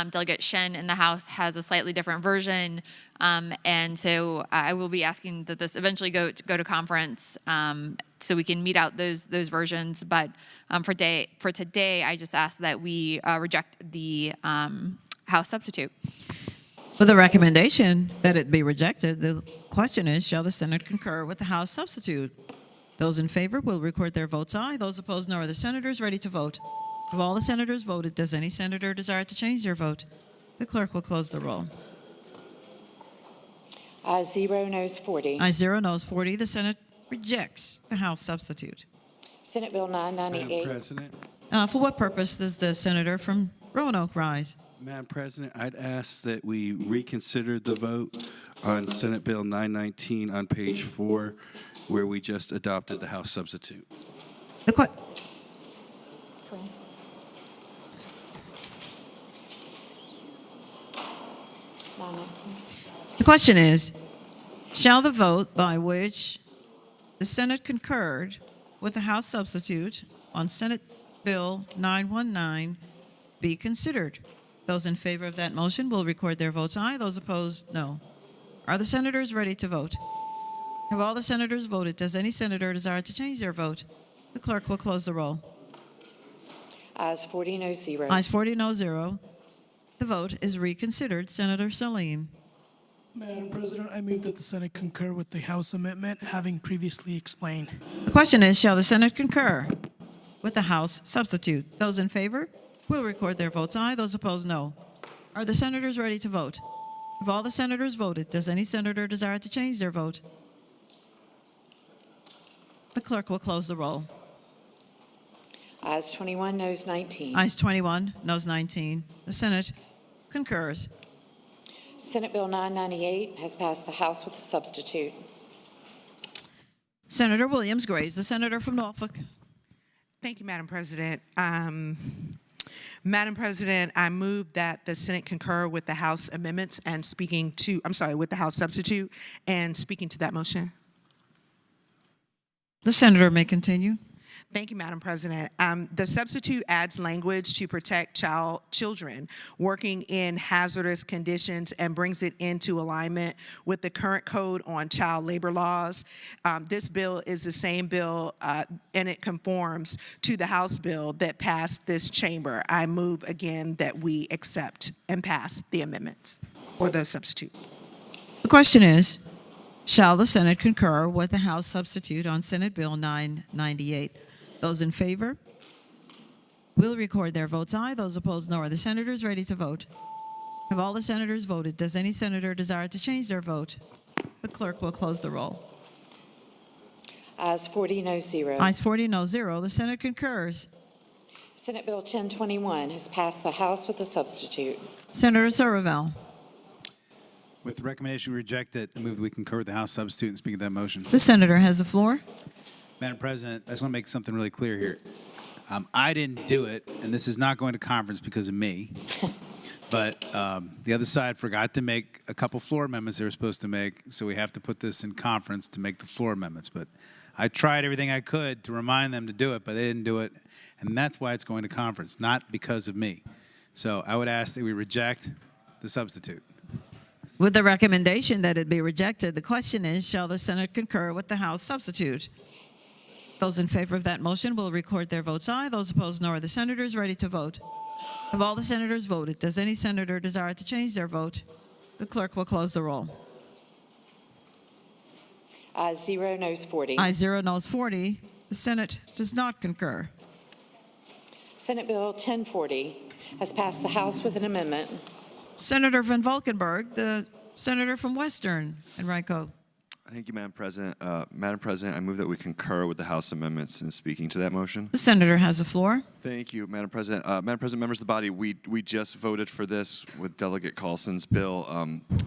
N: Delegate Shen in the House has a slightly different version, and so I will be asking that this eventually go to conference so we can meet out those versions. But for today, I just ask that we reject the House substitute.
B: With the recommendation that it be rejected, the question is, shall the Senate concur with the House substitute? Those in favor will record their votes aye. Those opposed, no. Are the senators ready to vote? Have all the senators voted? Does any senator desire to change their vote? The clerk will close the roll.
F: Ayes 0, noes 40.
B: Ayes 0, noes 40. The Senate rejects the House substitute.
F: Senate Bill 998.
K: Madam President.
B: For what purpose does the senator from Roanoke rise?
K: Madam President, I'd ask that we reconsider the vote on Senate Bill 919 on page 4, where we just adopted the House substitute.
B: The question is, shall the vote by which the Senate concurred with the House substitute on Senate Bill 919 be considered? Those in favor of that motion will record their votes aye. Those opposed, no. Are the senators ready to vote? Have all the senators voted? Does any senator desire to change their vote? The clerk will close the roll.
F: Ayes 40, no zero.
B: Ayes 40, no zero. The vote is reconsidered. Senator Salim.
C: Madam President, I move that the Senate concur with the House amendment, having previously explained.
B: The question is, shall the Senate concur with the House substitute? Those in favor will record their votes aye. Those opposed, no. Are the senators ready to vote? Have all the senators voted? Does any senator desire to change their vote? The clerk will close the roll.
F: Ayes 21, noes 19.
B: Ayes 21, noes 19. The Senate concurs.
F: Senate Bill 998 has passed the House with a substitute.
B: Senator Williams Graves, the senator from Norfolk.
S: Thank you, Madam President. Madam President, I move that the Senate concur with the House amendments and with the House substitute and speaking to that motion.
B: The senator may continue.
S: Thank you, Madam President. The substitute adds language to protect children working in hazardous conditions and brings it into alignment with the current code on child labor laws. This bill is the same bill and it conforms to the House bill that passed this chamber. I move again that we accept and pass the amendments or the substitute.
B: The question is, shall the Senate concur with the House substitute on Senate Bill 998? Those in favor will record their votes aye. Those opposed, no. Are the senators ready to vote? Have all the senators voted? Does any senator desire to change their vote? The clerk will close the roll.
F: Ayes 40, no zero.
B: Ayes 40, no zero. The Senate concurs.
F: Senate Bill 1021 has passed the House with a substitute.
B: Senator Saravel.
G: With the recommendation we reject it, I move that we concur with the House substitute and speak of that motion.
B: The senator has the floor.
G: Madam President, I just want to make something really clear here. I didn't do it, and this is not going to conference because of me. But the other side forgot to make a couple floor amendments they were supposed to make, so we have to put this in conference to make the floor amendments. But I tried everything I could to remind them to do it, but they didn't do it, and that's why it's going to conference, not because of me. So I would ask that we reject the substitute.
B: With the recommendation that it be rejected, the question is, shall the Senate concur with the House substitute? Those in favor of that motion will record their votes aye. Those opposed, no. Are the senators ready to vote? Have all the senators voted? Does any senator desire to change their vote? The clerk will close the roll.
F: Ayes 0, noes 40.
B: Ayes 0, noes 40. The Senate does not concur.
F: Senate Bill 1040 has passed the House with an amendment.
B: Senator Van Valkenburg, the senator from Western Henrico.
L: Thank you, Madam President. Madam President, I move that we concur with the House amendments in speaking to that motion.
B: The senator has the floor.
L: Thank you, Madam President. Madam President, members of the body, we just voted for this with Delegate Carlson's bill,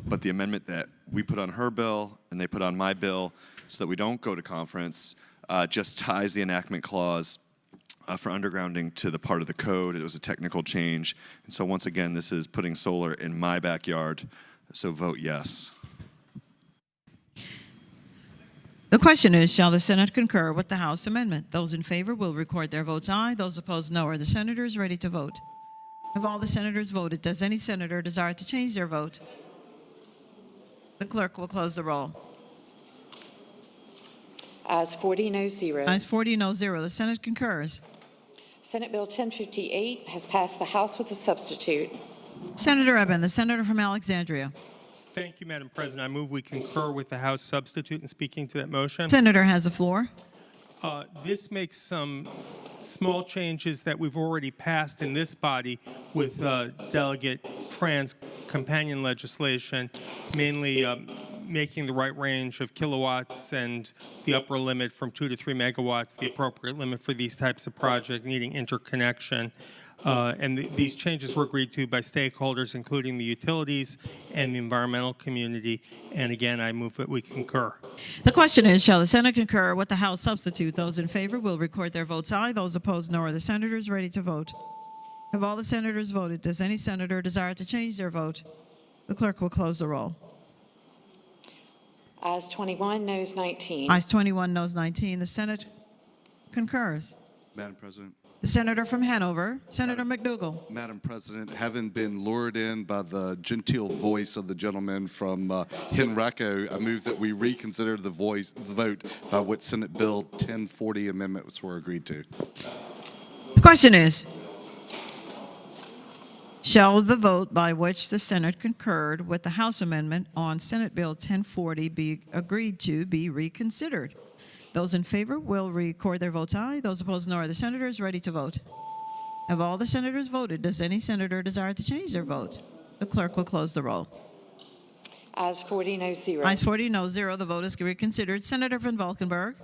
L: but the amendment that we put on her bill and they put on my bill so that we don't go to conference just ties the enactment clause for undergrounding to the part of the code. It was a technical change. And so once again, this is putting solar in my backyard. So vote yes.
B: The question is, shall the Senate concur with the House amendment? Those in favor will record their votes aye. Those opposed, no. Are the senators ready to vote? Have all the senators voted? Does any senator desire to change their vote? The clerk will close the roll.
F: Ayes 40, no zero.
B: Ayes 40, no zero. The Senate concurs.
F: Senate Bill 1058 has passed the House with a substitute.
B: Senator Eben, the senator from Alexandria.
H: Thank you, Madam President. I move we concur with the House substitute in speaking to that motion.
B: Senator has the floor.
H: This makes some small changes that we've already passed in this body with Delegate Tran's companion legislation, mainly making the right range of kilowatts and the upper limit from 2 to 3 megawatts, the appropriate limit for these types of projects needing interconnection. These changes were agreed to by stakeholders, including the utilities and the environmental community. And again, I move that we concur.
B: The question is, shall the Senate concur with the House substitute? Those in favor will record their votes aye. Those opposed, no. Are the senators ready to vote? Have all the senators voted? Does any senator desire to change their vote? The clerk will close the roll.
F: Ayes 21, noes 19.
B: Ayes 21, noes 19. The Senate concurs.
V: Madam President.
B: The senator from Hanover, Senator McDougall.
V: Madam President, having been lured in by the genteel voice of the gentleman from Henrico, I move that we reconsider the vote by which Senate Bill 1040 amendments were agreed to.
B: The question is, Shall the vote by which the Senate concurred with the House amendment on Senate Bill 1040 be agreed to be reconsidered? Those in favor will record their votes aye. Those opposed, no. Are the senators ready to vote? Have all the senators voted? Does any senator desire to change their vote? The clerk will close the roll.
F: Ayes 40, no 0.
B: Ayes 40, no 0. The vote is reconsidered. Senator von Valkenburg.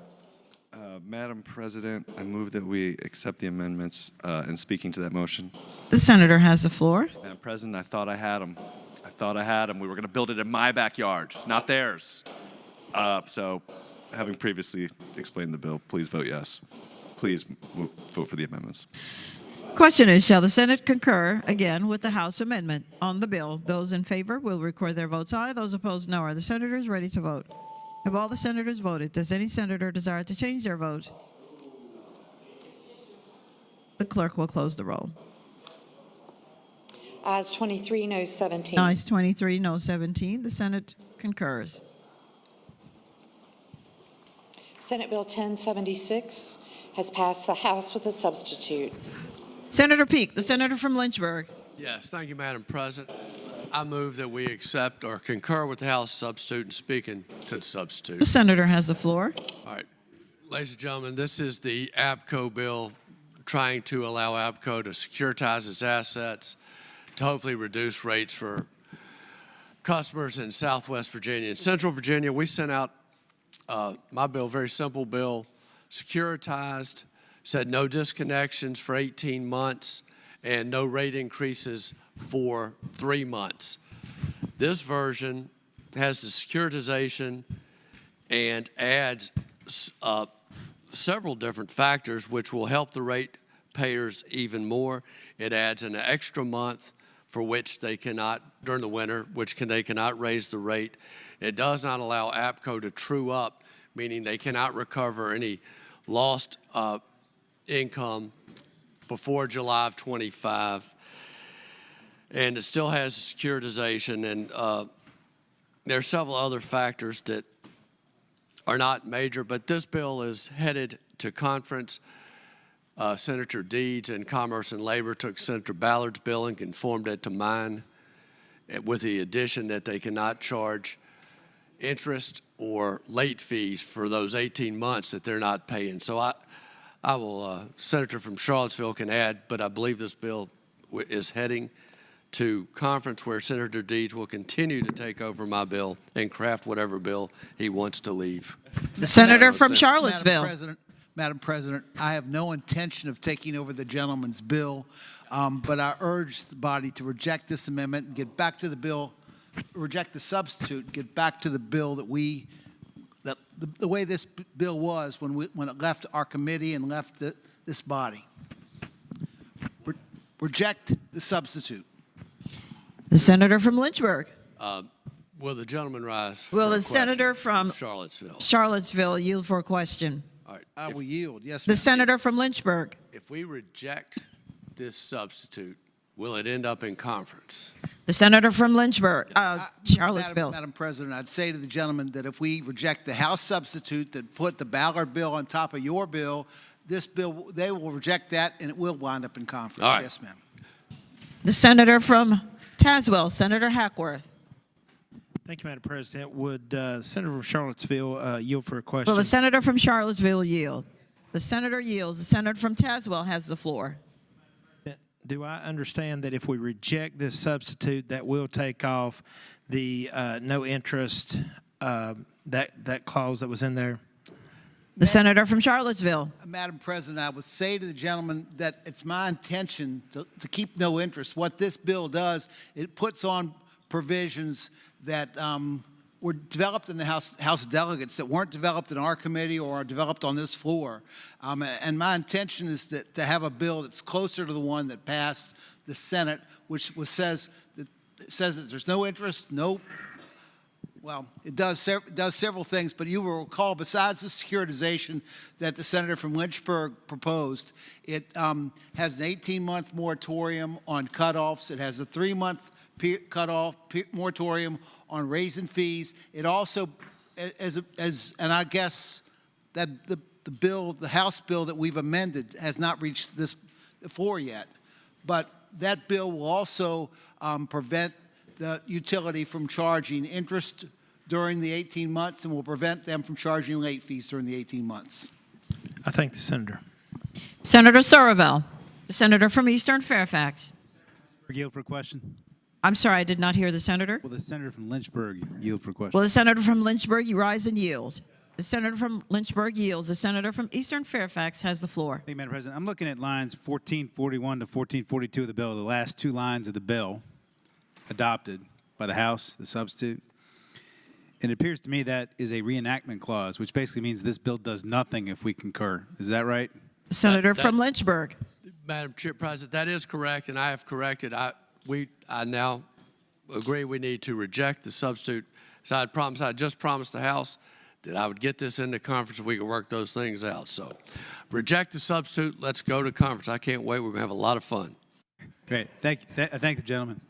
L: Madam President, I move that we accept the amendments and speaking to that motion.
B: The senator has the floor.
L: Madam President, I thought I had them. We were going to build it in my backyard, not theirs. So, having previously explained the bill, please vote yes. Please vote for the amendments.
B: Question is, shall the Senate concur again with the House amendment on the bill? Those in favor will record their votes aye. Those opposed, no. Are the senators ready to vote? Have all the senators voted? Does any senator desire to change their vote? The clerk will close the roll.
F: Ayes 23, no 17.
B: Ayes 23, no 17. The Senate concurs.
F: Senate Bill 1076 has passed the House with a substitute.
B: Senator Peake, the senator from Lynchburg.
P: Yes, thank you, Madam President. I move that we accept or concur with the House substitute and speaking to the substitute.
B: The senator has the floor.
P: All right. Ladies and gentlemen, this is the APCO bill trying to allow APCO to securitize its assets to hopefully reduce rates for customers in Southwest Virginia. In Central Virginia, we sent out my bill, very simple bill, securitized, said no disconnections for 18 months and no rate increases for 3 months. This version has the securitization and adds several different factors which will help the rate payers even more. It adds an extra month for which they cannot, during the winter, they cannot raise the rate. It does not allow APCO to true up, meaning they cannot recover any lost income before July of 25. And it still has securitization, and there are several other factors that are not major, but this bill is headed to conference. Senator Deeds in Commerce and Labor took Senator Ballard's bill and conformed it to mine with the addition that they cannot charge interest or late fees for those 18 months that they're not paying. So I will, Senator from Charlottesville can add, but I believe this bill is heading to conference where Senator Deeds will continue to take over my bill and craft whatever bill he wants to leave.
B: The senator from Charlottesville.
T: Madam President, I have no intention of taking over the gentleman's bill, but I urge the body to reject this amendment and get back to the bill, reject the substitute, get back to the bill that the way this bill was when it left our committee and left this body. Reject the substitute.
B: The senator from Lynchburg.
P: Will the gentleman rise?
B: Will the senator from
P: Charlottesville
B: yield for a question?
P: All right.
T: I will yield. Yes,
B: The
T: ma'am.
B: senator from Lynchburg.
P: If we reject this substitute, will it end up in conference?
B: The senator from Lynchburg, Charlottesville.
T: Madam President, I'd say to the gentleman that if we reject the House substitute that put the Ballard bill on top of your bill, this bill, they will reject that and it will wind up in conference.
P: All right.
T: Yes, ma'am.
B: The senator from Tazewell, Senator Hackworth.
J: Thank you, Madam President. Would Senator from Charlottesville yield for a question?
B: Will the senator from Charlottesville yield? The senator yields. The senator from Tazewell has the floor.
J: Do I understand that if we reject this substitute, that will take off the no interest, that clause that was in there?
B: The senator from Charlottesville.
T: Madam President, I would say to the gentleman that it's my intention to keep no interest. What this bill does, it puts on provisions that were developed in the House of Delegates that weren't developed in our committee or are developed on this floor. And my intention is to have a bill that's closer to the one that passed the Senate, which says that there's no interest, well, it does several things, but you will recall, besides the securitization that the senator from Lynchburg proposed, it has an 18-month moratorium on cutoffs. It has a 3-month cutoff moratorium on raising fees. It also, and I guess that the House bill that we've amended has not reached this floor yet, but that bill will also prevent the utility from charging interest during the 18 months and will prevent them from charging late fees during the 18 months.
J: I thank the senator.
B: Senator Sorovell, the senator from Eastern Fairfax.
G: Yield for question.
B: I'm sorry, I did not hear the senator.
G: Will the senator from Lynchburg yield for question?
B: Will the senator from Lynchburg rise and yield? The senator from Lynchburg yields. The senator from Eastern Fairfax has the floor.
G: Thank you, Madam President. I'm looking at lines 1441 to 1442 of the bill, the last two lines of the bill adopted by the House, the substitute. And it appears to me that is a reenactment clause, which basically means this bill does nothing if we concur. Is that right?
B: The senator from Lynchburg.
P: Madam Chair President, that is correct, and I have corrected. I now agree we need to reject the substitute. So I just promised the House that I would get this into conference and we could work those things out. So reject the substitute. Let's go to conference. I can't wait. We're going to have a lot of fun.
G: Great. Thank the gentleman.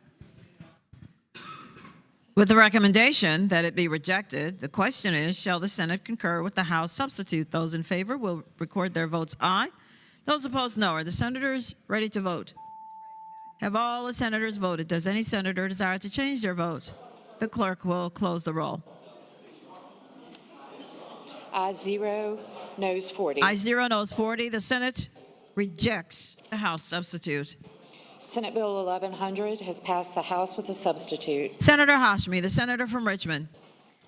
B: With the recommendation that it be rejected, the question is, shall the Senate concur with the House substitute? Those in favor will record their votes aye. Those opposed, no. Are the senators ready to vote? Have all the senators voted? Does any senator desire to change their vote? The clerk will close the roll.
F: Ayes 0, noes 40.
B: Ayes 0, noes 40. The Senate rejects the House substitute.
F: Senate Bill 1100 has passed the House with a substitute.
B: Senator Hashmi, the senator from Richmond.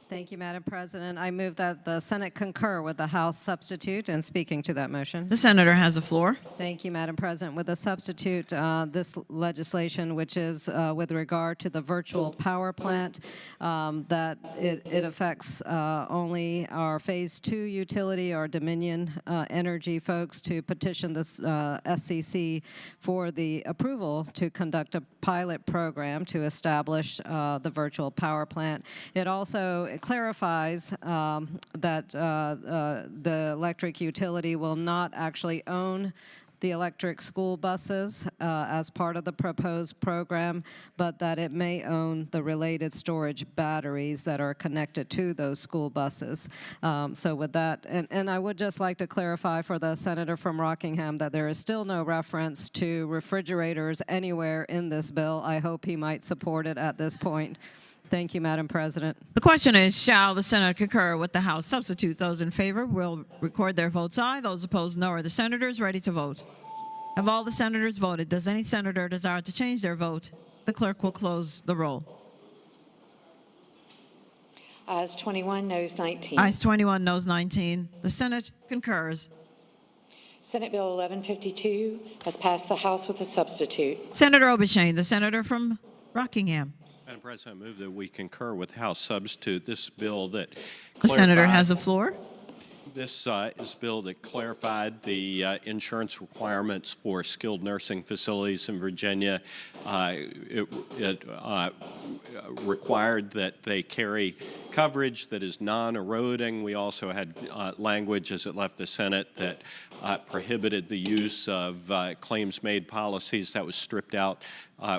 D: Thank you, Madam President. I move that the Senate concur with the House substitute, and speaking to that motion.
B: The senator has the floor.
D: Thank you, Madam President. With the substitute, this legislation, which is with regard to the virtual power plant, that it affects only our Phase 2 utility, our Dominion Energy folks, to petition this SCC for the approval to conduct a pilot program to establish the virtual power plant. It also clarifies that the electric utility will not actually own the electric school buses as part of the proposed program, but that it may own the related storage batteries that are connected to those school buses. So with that, and I would just like to clarify for the senator from Rockingham that there is still no reference to refrigerators anywhere in this bill. I hope he might support it at this point. Thank you, Madam President.
B: The question is, shall the Senate concur with the House substitute? Those in favor will record their votes aye. Those opposed, no. Are the senators ready to vote? Have all the senators voted? Does any senator desire to change their vote? The clerk will close the roll.
F: Ayes 21, noes 19.
B: Ayes 21, noes 19. The Senate concurs.
F: Senate Bill 1152 has passed the House with a substitute.
B: Senator Obenshain, the senator from Rockingham.
O: Madam President, I move that we concur with House substitute. This bill that
B: The senator has the floor.
O: This is a bill that clarified the insurance requirements for skilled nursing facilities in Virginia. It required that they carry coverage that is non-eroding. We also had language as it left the Senate that prohibited the use of claims-made policies. That was stripped out.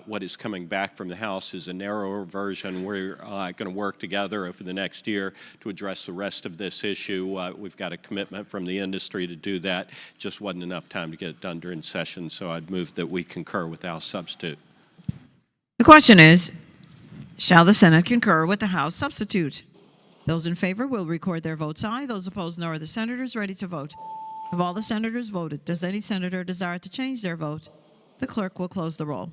O: What is coming back from the House is a narrower version. We're going to work together over the next year to address the rest of this issue. We've got a commitment from the industry to do that. Just wasn't enough time to get it done during session, so I'd move that we concur with House substitute.
B: The question is, shall the Senate concur with the House substitute? Those in favor will record their votes aye. Those opposed, no. Are the senators ready to vote? Have all the senators voted? Does any senator desire to change their vote? The clerk will close the roll.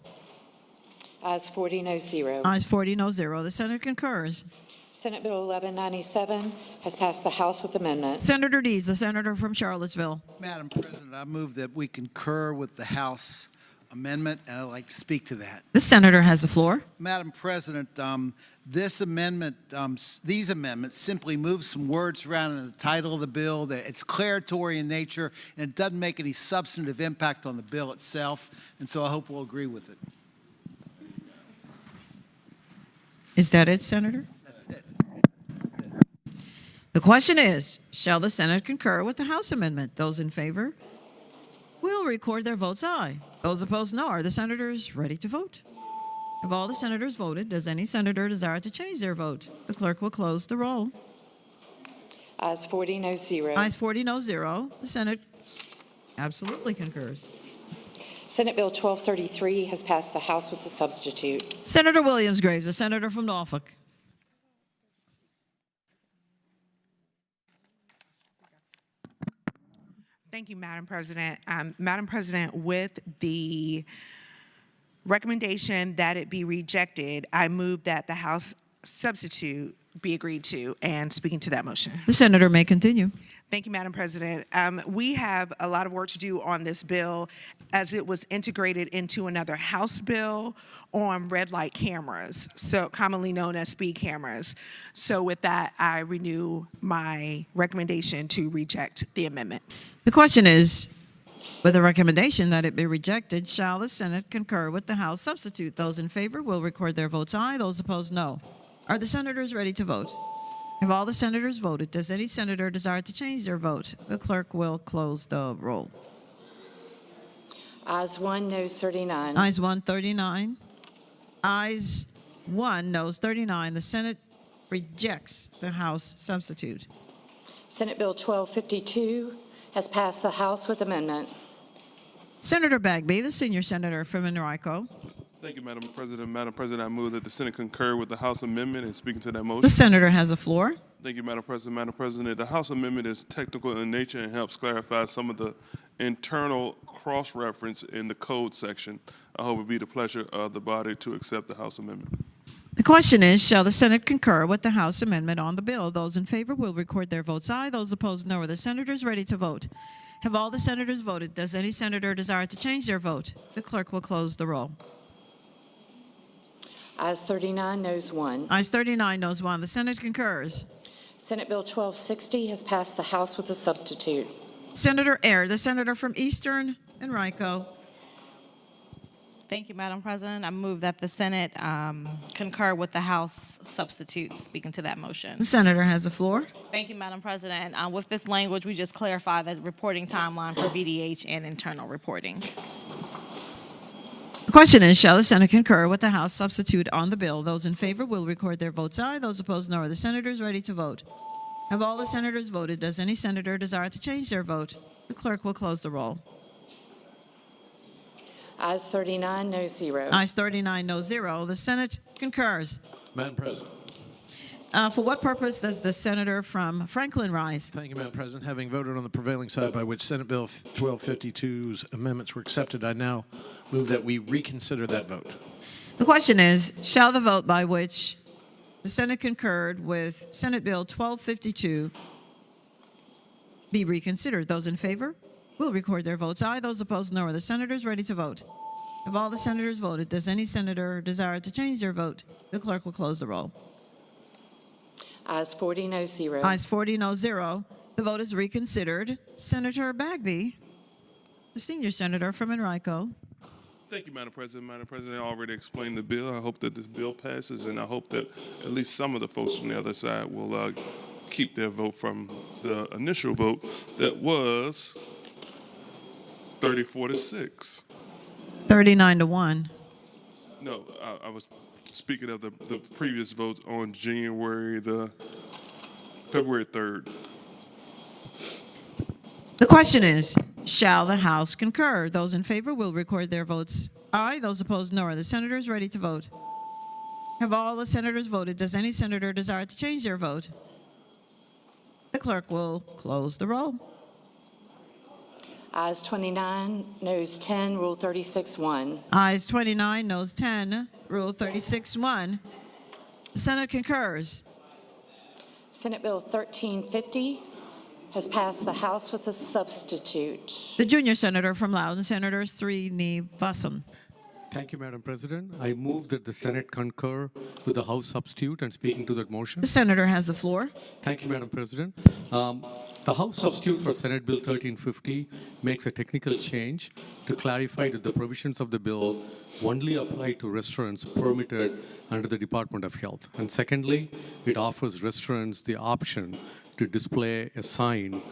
F: Ayes 40, noes 0.
B: Ayes 40, no 0. The Senate concurs.
F: Senate Bill 1197 has passed the House with amendments.
B: Senator Deeds, the senator from Charlottesville.
T: Madam President, I move that we concur with the House amendment, and I'd like to speak to that.
B: The senator has the floor.
T: Madam President, this amendment, these amendments simply move some words around in the title of the bill. It's declaratory in nature, and it doesn't make any substantive impact on the bill itself, and so I hope we'll agree with it.
B: Is that it, Senator?
T: That's it.
B: The question is, shall the Senate concur with the House amendment? Those in favor will record their votes aye. Those opposed, no. Are the senators ready to vote? Have all the senators voted? Does any senator desire to change their vote? The clerk will close the roll.
F: Ayes 40, noes 0.
B: Ayes 40, no 0. The Senate absolutely concurs.
F: Senate Bill 1233 has passed the House with a substitute.
B: Senator Williams Graves, the senator from Norfolk.
S: Thank you, Madam President. Madam President, with the recommendation that it be rejected, I move that the House substitute be agreed to, and speaking to that motion.
B: The senator may continue.
S: Thank you, Madam President. We have a lot of work to do on this bill as it was integrated into another House bill on red light cameras, so commonly known as speed cameras. So with that, I renew my recommendation to reject the amendment.
B: The question is, with the recommendation that it be rejected, shall the Senate concur with the House substitute? Those in favor will record their votes aye. Those opposed, no. Are the senators ready to vote? Have all the senators voted? Does any senator desire to change their vote? The clerk will close the roll.
F: Ayes 1, noes 39.
B: Ayes 139. Ayes 1, noes 39. The Senate rejects the House substitute.
F: Senate Bill 1252 has passed the House with amendment.
B: Senator Bagby, the senior senator from Enrico.
E: Thank you, Madam President. Madam President, I move that the Senate concur with the House amendment and speaking to that motion.
B: The senator has the floor.
E: Thank you, Madam President. Madam President, the House amendment is technical in nature and helps clarify some of the internal cross-reference in the code section. I hope it will be the pleasure of the body to accept the House amendment.
B: The question is, shall the Senate concur with the House amendment on the bill? Those in favor will record their votes aye. Those opposed, no. Are the senators ready to vote? Have all the senators voted? Does any senator desire to change their vote? The clerk will close the roll.
F: Ayes 39, noes 1.
B: Ayes 39, noes 1. The Senate concurs.
F: Senate Bill 1260 has passed the House with a substitute.
B: Senator Ayer, the senator from Eastern Enrico.
M: Thank you, Madam President. I move that the Senate concur with the House substitutes. Speaking to that motion.
B: The senator has the floor.
M: Thank you, Madam President. With this language, we just clarify the reporting timeline for VDH and internal reporting.
B: The question is, shall the Senate concur with the House substitute on the bill? Those in favor will record their votes aye. Those opposed, no. Are the senators ready to vote? Have all the senators voted? Does any senator desire to change their vote? The clerk will close the roll.
F: Ayes 39, noes 0.
B: Ayes 39, no 0. The Senate concurs.
P: Madam President.
B: For what purpose does the senator from Franklin rise?
J: Thank you, Madam President. Having voted on the prevailing side by which Senate Bill 1252's amendments were accepted, I now move that we reconsider that vote.
B: The question is, shall the vote by which the Senate concurred with Senate Bill 1252 be reconsidered? Those in favor will record their votes aye. Those opposed, no. Are the senators ready to vote? Have all the senators voted? Does any senator desire to change their vote? The clerk will close the roll.
F: Ayes 40, noes 0.
B: Ayes 40, no 0. The vote is reconsidered. Senator Bagby, the senior senator from Enrico.
E: Thank you, Madam President. Madam President, I already explained the bill. I hope that this bill passes, and I hope that at least some of the folks from the other side will keep their vote from the initial vote that was 34-6.
B: 39 to 1.
E: No, I was speaking of the previous votes on February 3rd.
B: The question is, shall the House concur? Those in favor will record their votes aye. Those opposed, no. Are the senators ready to vote? Have all the senators voted? Does any senator desire to change their vote? The clerk will close the roll.
F: Ayes 29, noes 10, Rule 36-1.
B: Ayes 29, noes 10, Rule 36-1. The Senate concurs.
F: Senate Bill 1350 has passed the House with a substitute.
B: The junior senator from Loudoun, Senator Srinivasan.
W: Thank you, Madam President. I move that the Senate concur with the House substitute and speaking to that motion.
B: The senator has the floor.
W: Thank you, Madam President. The House substitute for Senate Bill 1350 makes a technical change to clarify that the provisions of the bill only apply to restaurants permitted under the Department of Health. And secondly, it offers restaurants the option to display a sign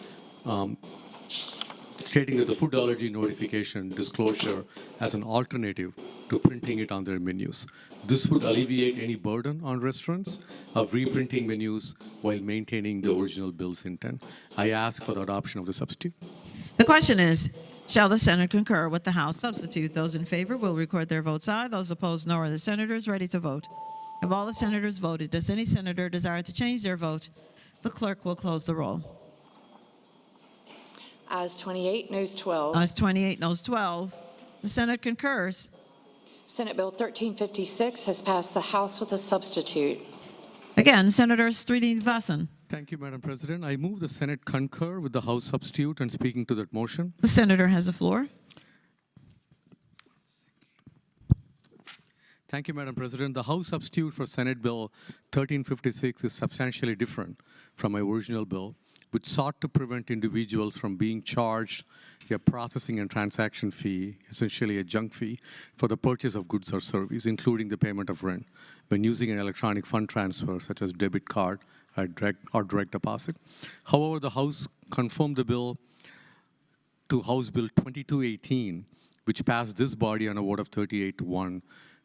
W: stating that the food allergy notification disclosure as an alternative to printing it on their menus. This would alleviate any burden on restaurants of reprinting menus while maintaining the original bill's intent. I ask for the adoption of the substitute.
B: The question is, Shall the Senate concur with the House substitute? Those in favor will record their votes aye. Those opposed, no. Are the senators ready to vote? Have all the senators voted? Does any senator desire to change their vote? The clerk will close the roll.
F: Ayes 28, noes 12.
B: Ayes 28, noes 12. The Senate concurs.
F: Senate Bill 1356 has passed the House with a substitute.
B: Again, Senator Srinivasan.
W: Thank you, Madam President. I move the Senate concur with the House substitute and speaking to that motion.
B: The senator has the floor.
W: Thank you, Madam President. The House substitute for Senate Bill 1356 is substantially different from my original bill, which sought to prevent individuals from being charged a processing and transaction fee, essentially a junk fee, for the purchase of goods or service, including the payment of rent, when using an electronic fund transfer, such as debit card or direct deposit. However, the House confirmed the bill to House Bill 2218, which passed this body on a vote of 38-1,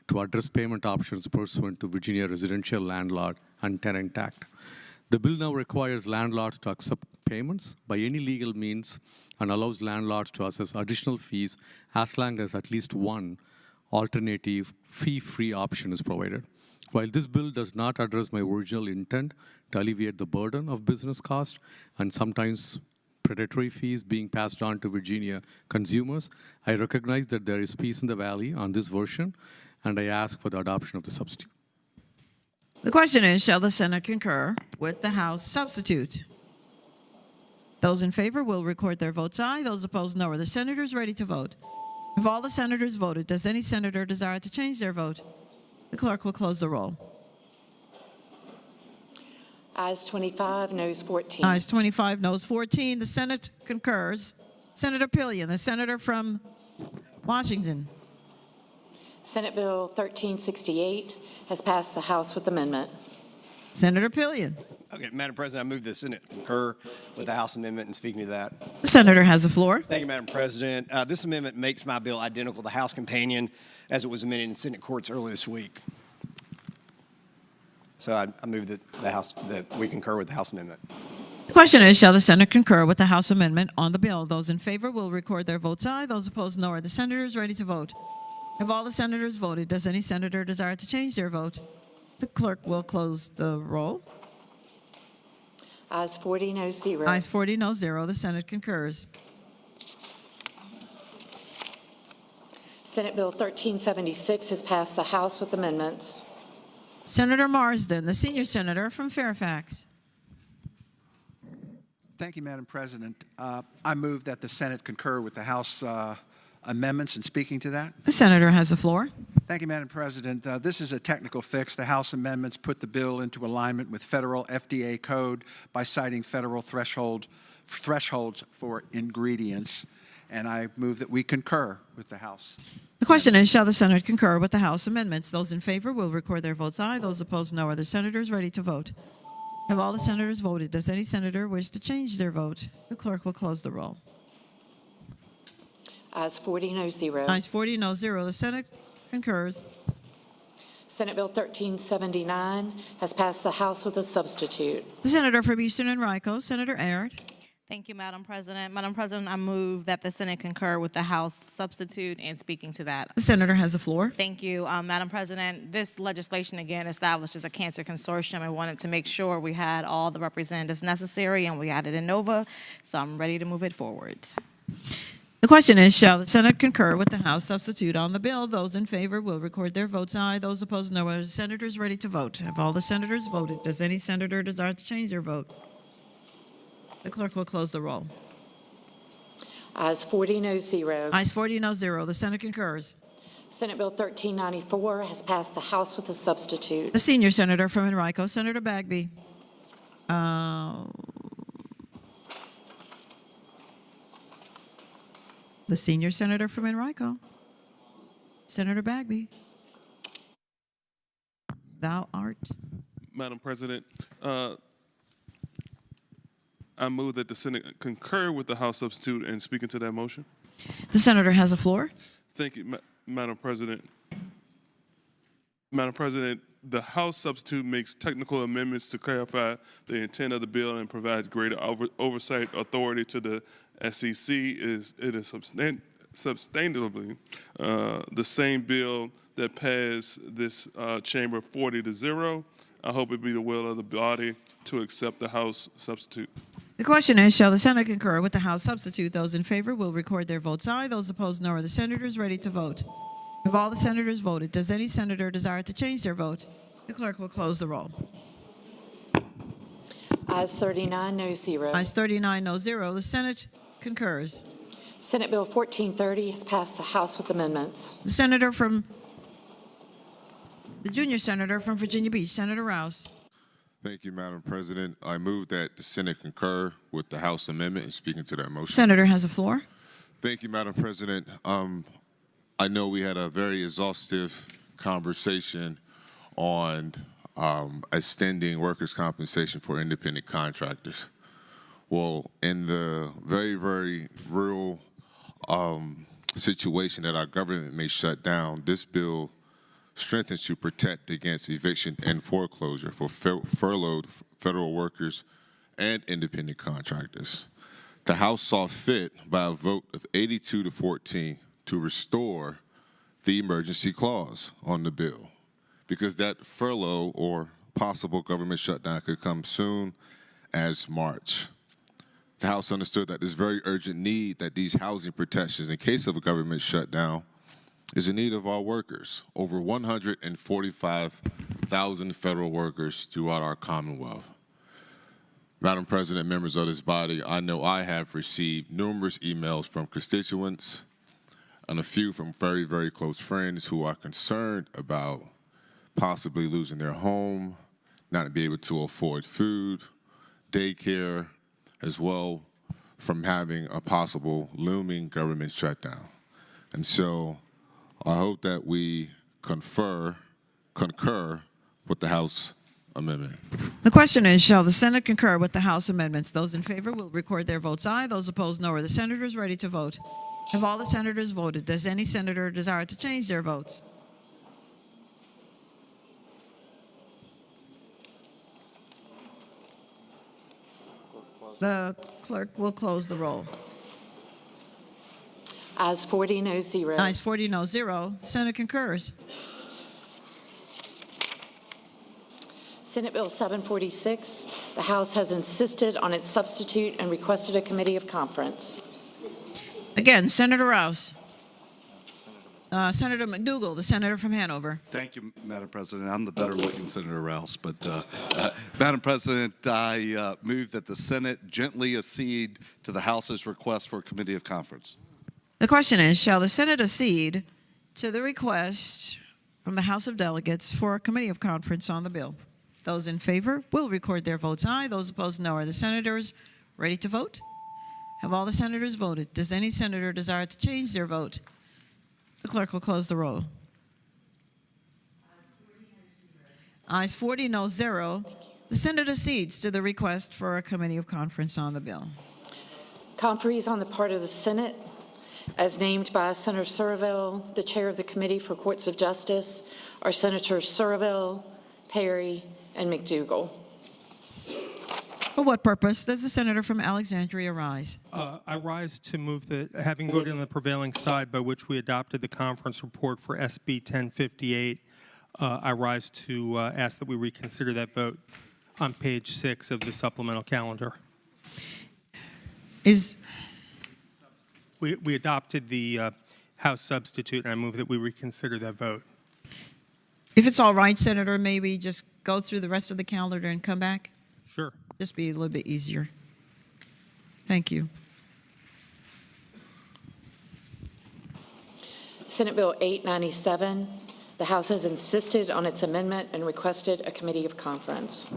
W: to address payment options pursuant to Virginia Residential Landlord and Tenant Act. The bill now requires landlords to accept payments by any legal means and allows landlords to assess additional fees as long as at least one alternative fee-free option is provided. While this bill does not address my original intent to alleviate the burden of business costs and sometimes predatory fees being passed on to Virginia consumers, I recognize that there is peace in the valley on this version, and I ask for the adoption of the substitute.
B: The question is, shall the Senate concur with the House substitute? Those in favor will record their votes aye. Those opposed, no. Are the senators ready to vote? Have all the senators voted? Does any senator desire to change their vote? The clerk will close the roll.
F: Ayes 25, noes 14.
B: Ayes 25, noes 14. The Senate concurs. Senator Pillion, the senator from Washington.
F: Senate Bill 1368 has passed the House with amendment.
B: Senator Pillion.
A: Okay, Madam President, I move the Senate concur with the House amendment and speaking to that.
B: The senator has the floor.
A: Thank you, Madam President. This amendment makes my bill identical to House companion as it was amended in Senate courts earlier this week. So I move that we concur with the House amendment.
B: The question is, shall the Senate concur with the House amendment on the bill? Those in favor will record their votes aye. Those opposed, no. Are the senators ready to vote? Have all the senators voted? Does any senator desire to change their vote? The clerk will close the roll.
F: Ayes 40, noes 0.
B: Ayes 40, no 0. The Senate concurs.
F: Senate Bill 1376 has passed the House with amendments.
B: Senator Marsden, the senior senator from Fairfax.
I: Thank you, Madam President. I move that the Senate concur with the House amendments and speaking to that.
B: The senator has the floor.
I: Thank you, Madam President. This is a technical fix. The House amendments put the bill into alignment with federal FDA code by citing federal thresholds for ingredients, and I move that we concur with the House.
B: The question is, shall the Senate concur with the House amendments? Those in favor will record their votes aye. Those opposed, no. Are the senators ready to vote? Have all the senators voted? Does any senator wish to change their vote? The clerk will close the roll.
F: Ayes 40, noes 0.
B: Ayes 40, no 0. The Senate concurs.
F: Senate Bill 1379 has passed the House with a substitute.
B: The senator from Eastern Enrico, Senator Aird.
M: Thank you, Madam President. Madam President, I move that the Senate concur with the House substitute and speaking to that.
B: The senator has the floor.
M: Thank you, Madam President. This legislation, again, establishes a cancer consortium. I wanted to make sure we had all the representatives necessary, and we added Innova, so I'm ready to move it forward.
B: The question is, shall the Senate concur with the House substitute on the bill? Those in favor will record their votes aye. Those opposed, no. Are the senators ready to vote? Have all the senators voted? Does any senator desire to change their vote? The clerk will close the roll.
F: Ayes 40, noes 0.
B: Ayes 40, no 0. The Senate concurs.
F: Senate Bill 1394 has passed the House with a substitute.
B: The senior senator from Enrico, Senator Bagby. The senior senator from Enrico, Senator Bagby. Thou art.
E: Madam President, I move that the Senate concur with the House substitute and speaking to that motion.
B: The senator has the floor.
E: Thank you, Madam President. Madam President, the House substitute makes technical amendments to clarify the intent of the bill and provides greater oversight authority to the SEC. It is substantively the same bill that passed this chamber 40-0. I hope it be the will of the body to accept the House substitute.
B: The question is, shall the Senate concur with the House substitute? Those in favor will record their votes aye. Those opposed, no. Are the senators ready to vote? Have all the senators voted? Does any senator desire to change their vote? The clerk will close the roll.
F: Ayes 39, no 0.
B: Ayes 39, no 0. The Senate concurs.
F: Senate Bill 1430 has passed the House with amendments.
B: The junior senator from Virginia Beach, Senator Rouse.
Q: Thank you, Madam President. I move that the Senate concur with the House amendment and speaking to that motion.
B: Senator has the floor.
Q: Thank you, Madam President. I know we had a very exhaustive conversation on extending workers' compensation for independent contractors. Well, in the very, very real situation that our government may shut down, this bill strengthens to protect against eviction and foreclosure for furloughed federal workers and independent contractors. The House saw fit by a vote of 82-14 to restore the emergency clause on the bill, because that furlough or possible government shutdown could come soon as March. The House understood that this very urgent need that these housing protections in case of a government shutdown is a need of our workers, over 145,000 federal workers throughout our Commonwealth. Madam President, members of this body, I know I have received numerous emails from constituents and a few from very, very close friends who are concerned about possibly losing their home, not being able to afford food, daycare, as well from having a possible looming government shutdown. And so I hope that we concur with the House amendment.
B: The question is, shall the Senate concur with the House amendments? Those in favor will record their votes aye. Those opposed, no. Are the senators ready to vote? Have all the senators voted? Does any senator desire to change their votes? The clerk will close the roll.
F: Ayes 40, no 0.
B: Ayes 40, no 0. The Senate concurs.
F: Senate Bill 746, the House has insisted on its substitute and requested a committee of conference.
B: Again, Senator Rouse. Senator McDougal, the senator from Hanover.
V: Thank you, Madam President. I'm the better-looking Senator Rouse, but Madam President, I move that the Senate gently accede to the House's request for a committee of conference.
B: The question is, shall the Senate accede to the request from the House of Delegates for a committee of conference on the bill? Those in favor will record their votes aye. Those opposed, no. Are the senators ready to vote? Have all the senators voted? Does any senator desire to change their vote? The clerk will close the roll. Ayes 40, no 0. The Senate accedes to the request for a committee of conference on the bill.
F: Conferees on the part of the Senate, as named by Senator Surville, the chair of the Committee for Courts of Justice, are Senators Surville, Perry, and McDougal.
B: For what purpose does the senator from Alexandria rise?
H: I rise to move that, having voted on the prevailing side by which we adopted the conference report for SB 1058, I rise to ask that we reconsider that vote on page 6 of the supplemental calendar. We adopted the House substitute, and I move that we reconsider that vote.
B: If it's all right, Senator, maybe just go through the rest of the calendar and come back?
H: Sure.
B: Just be a little bit easier. Thank you.
F: Senate Bill 897, the House has insisted on its amendment and requested a committee of conference.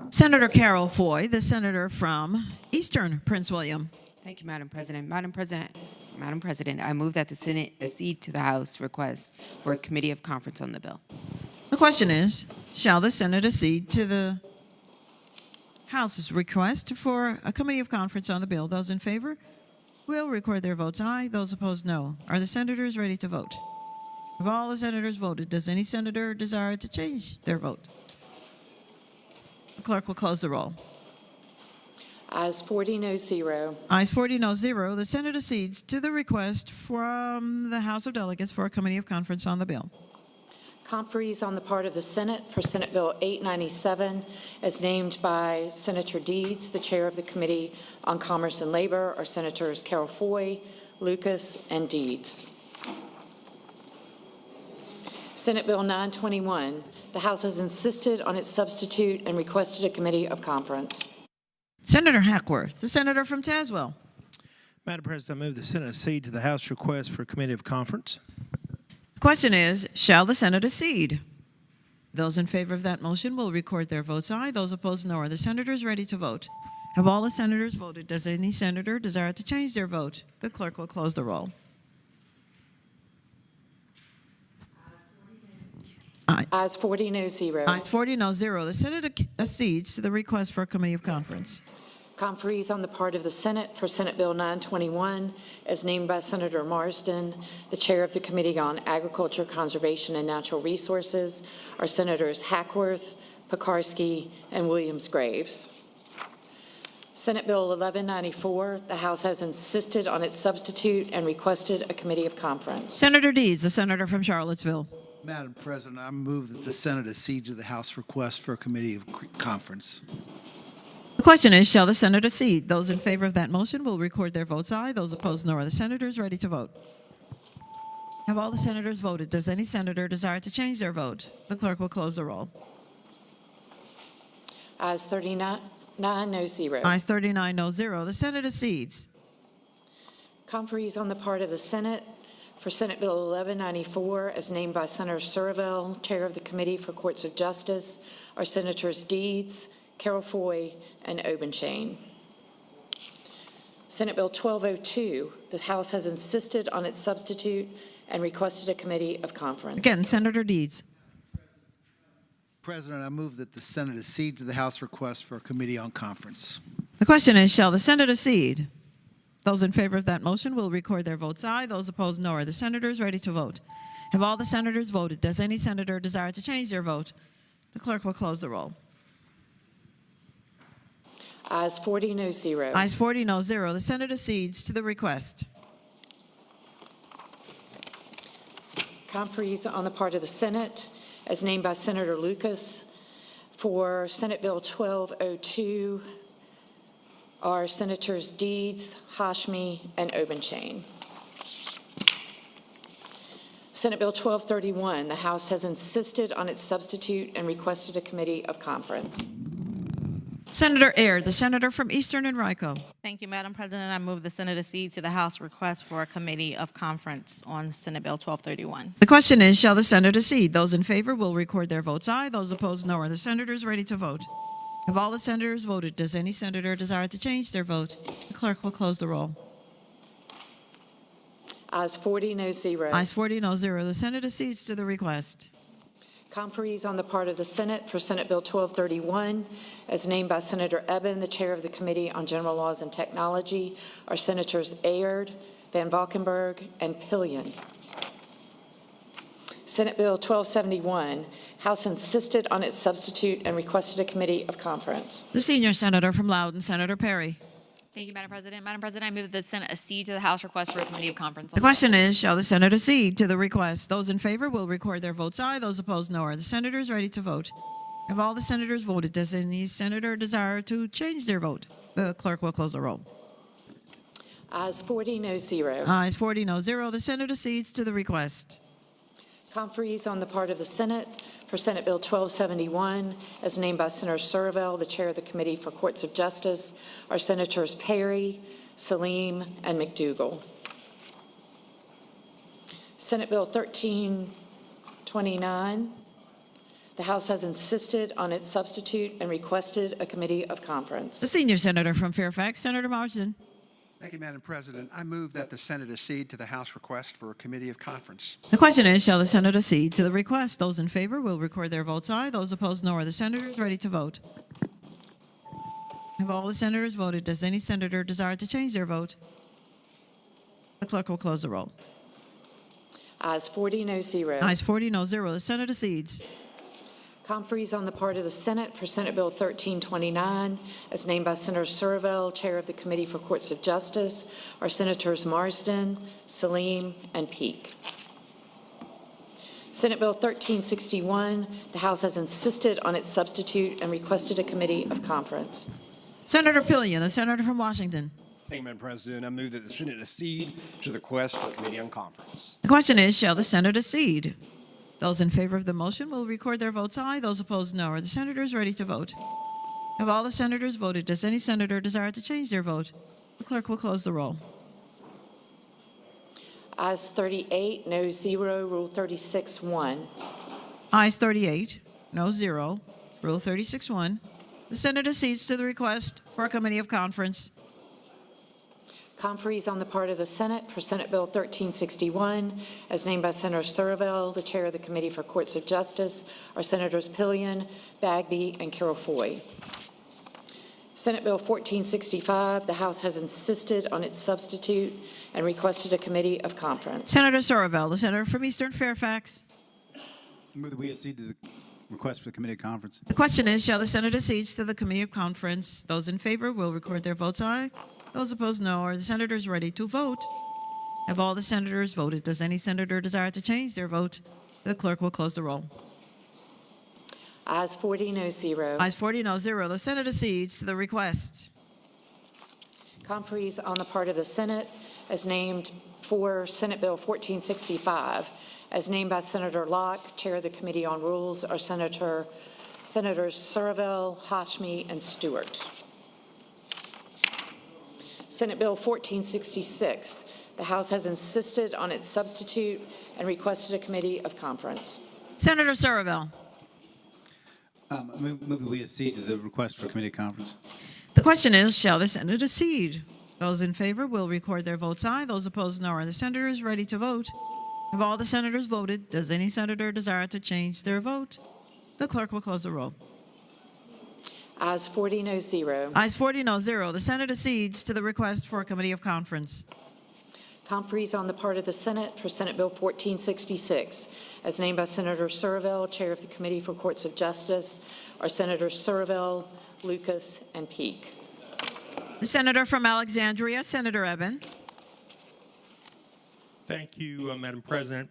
B: Senator Carol Foy, the senator from Eastern Prince William.
R: Thank you, Madam President. Madam President, I move that the Senate accede to the House request for a committee of conference on the bill.
B: The question is, shall the Senate accede to the House's request for a committee of conference on the bill? Those in favor will record their votes aye. Those opposed, no. Are the senators ready to vote? Have all the senators voted? Does any senator desire to change their vote? The clerk will close the roll.
F: Ayes 40, no zero.
B: Ayes 40, no zero. The Senate accedes to the request from the House of Delegates for a committee of conference on the bill.
F: Conferees on the part of the Senate for Senate Bill 897, as named by Senator Deeds, the chair of the Committee on Commerce and Labor, are Senators Carol Foy, Lucas, and Deeds. Senate Bill 921, the House has insisted on its substitute and requested a committee of conference.
B: Senator Hackworth, the senator from Tazewell.
J: Madam President, I move the Senate accede to the House request for a committee of conference.
B: The question is, shall the Senate accede? Those in favor of that motion will record their votes aye. Those opposed, no. Are the senators ready to vote? Have all the senators voted? Does any senator desire to change their vote? The clerk will close the roll.
F: Ayes 40, no zero.
B: Ayes 40, no zero. The Senate accedes to the request for a committee of conference.
F: Conferees on the part of the Senate for Senate Bill 921, as named by Senator Marsden, the chair of the Committee on Agriculture, Conservation, and Natural Resources, are Senators Hackworth, Pekarsky, and Williams-Graves. Senate Bill 1194, the House has insisted on its substitute and requested a committee of conference.
B: Senator Deeds, the senator from Charlottesville.
T: Madam President, I move that the Senate accede to the House request for a committee of conference.
B: The question is, shall the Senate accede? Those in favor of that motion will record their votes aye. Those opposed, no. Are the senators ready to vote? Have all the senators voted? Does any senator desire to change their vote? The clerk will close the roll.
F: Ayes 39, no zero.
B: Ayes 39, no zero. The Senate accedes.
F: Conferees on the part of the Senate for Senate Bill 1194, as named by Senator Surville, chair of the Committee for Courts of Justice, are Senators Deeds, Carol Foy, and Obenshain. Senate Bill 1202, the House has insisted on its substitute and requested a committee of conference.
B: Again, Senator Deeds.
T: President, I move that the Senate accede to the House request for a committee on conference.
B: The question is, shall the Senate accede? Those in favor of that motion will record their votes aye. Those opposed, no. Are the senators ready to vote? Have all the senators voted? Does any senator desire to change their vote? The clerk will close the roll.
F: Ayes 40, no zero.
B: Ayes 40, no zero. The Senate accedes to the request.
F: Conferees on the part of the Senate, as named by Senator Lucas, for Senate Bill 1202, are Senators Deeds, Hashmi, and Obenshain. Senate Bill 1231, the House has insisted on its substitute and requested a committee of conference.
B: Senator Aird, the senator from Eastern Enrico.
M: Thank you, Madam President. I move the Senate accede to the House request for a committee of conference on Senate Bill 1231.
B: The question is, shall the Senate accede? Those in favor will record their votes aye. Those opposed, no. Are the senators ready to vote? Have all the senators voted? Does any senator desire to change their vote? The clerk will close the roll.
F: Ayes 40, no zero.
B: Ayes 40, no zero. The Senate accedes to the request.
F: Conferees on the part of the Senate for Senate Bill 1231, as named by Senator Eben, the chair of the Committee on General Laws and Technology, are Senators Aird, Van Valkenburg, and Pillion. Senate Bill 1271, House insisted on its substitute and requested a committee of conference.
B: The senior senator from Loudoun, Senator Perry.
K: Thank you, Madam President. Madam President, I move that the Senate accede to the House request for a committee of conference.
B: The question is, shall the Senate accede to the request? Those in favor will record their votes aye. Those opposed, no. Are the senators ready to vote? Have all the senators voted? Does any senator desire to change their vote? The clerk will close the roll.
F: Ayes 40, no zero.
B: Ayes 40, no zero. The Senate accedes to the request.
F: Conferees on the part of the Senate for Senate Bill 1271, as named by Senator Surville, the chair of the Committee for Courts of Justice, are Senators Perry, Salim, and McDougall. Senate Bill 1329, the House has insisted on its substitute and requested a committee of conference.
B: The senior senator from Fairfax, Senator Marsden.
I: Thank you, Madam President. I move that the Senate accede to the House request for a committee of conference.
B: The question is, shall the Senate accede to the request? Those in favor will record their votes aye. Those opposed, no. Are the senators ready to vote? Have all the senators voted? Does any senator desire to change their vote? The clerk will close the roll.
F: Ayes 40, no zero.
B: Ayes 40, no zero. The Senate accedes.
F: Conferees on the part of the Senate for Senate Bill 1329, as named by Senator Surville, Chair of the Committee for Courts of Justice, are Senators Marsden, Salim, and Peake. Senate Bill 1361, the House has insisted on its substitute and requested a committee of conference.
B: Senator Pillion, a senator from Washington.
A: Thank you, Madam President. I move that the Senate accede to the request for a committee on conference.
B: The question is, shall the Senate accede? Those in favor of the motion will record their votes aye. Those opposed, no. Are the senators ready to vote? Have all the senators voted? Does any senator desire to change their vote? The clerk will close the roll.
F: Ayes 38, no 0, Rule 36-1.
B: Ayes 38, no 0. Rule 36-1. The Senate accedes to the request for a committee of conference.
F: Conferees on the part of the Senate for Senate Bill 1361, as named by Senator Surville, the Chair of the Committee for Courts of Justice, are Senators Pillion, Bagby, and Carol Foy. Senate Bill 1465, the House has insisted on its substitute and requested a committee of conference.
B: Senator Surville, the senator from Eastern Fairfax.
G: I move that we accede to the request for the committee of conference.
B: The question is, shall the Senate accede to the committee of conference? Those in favor will record their votes aye. Those opposed, no. Are the senators ready to vote? Have all the senators voted? Does any senator desire to change their vote? The clerk will close the roll.
F: Ayes 40, no 0.
B: Ayes 40, no 0. The Senate accedes to the request.
F: Conferees on the part of the Senate, as named for Senate Bill 1465, as named by Senator Locke, Chair of the Committee on Rules, are Senators Surville, Hashmi, and Stewart. Senate Bill 1466, the House has insisted on its substitute and requested a committee of conference.
B: Senator Surville.
G: Move that we accede to the request for committee of conference.
B: The question is, shall the Senate accede? Those in favor will record their votes aye. Those opposed, no. Are the senators ready to vote? Have all the senators voted? Does any senator desire to change their vote? The clerk will close the roll.
F: Ayes 40, no 0.
B: Ayes 40, no 0. The Senate accedes to the request for a committee of conference.
F: Conferees on the part of the Senate for Senate Bill 1466, as named by Senator Surville, Chair of the Committee for Courts of Justice, are Senators Surville, Lucas, and Peake.
B: The senator from Alexandria, Senator Eben.
H: Thank you, Madam President.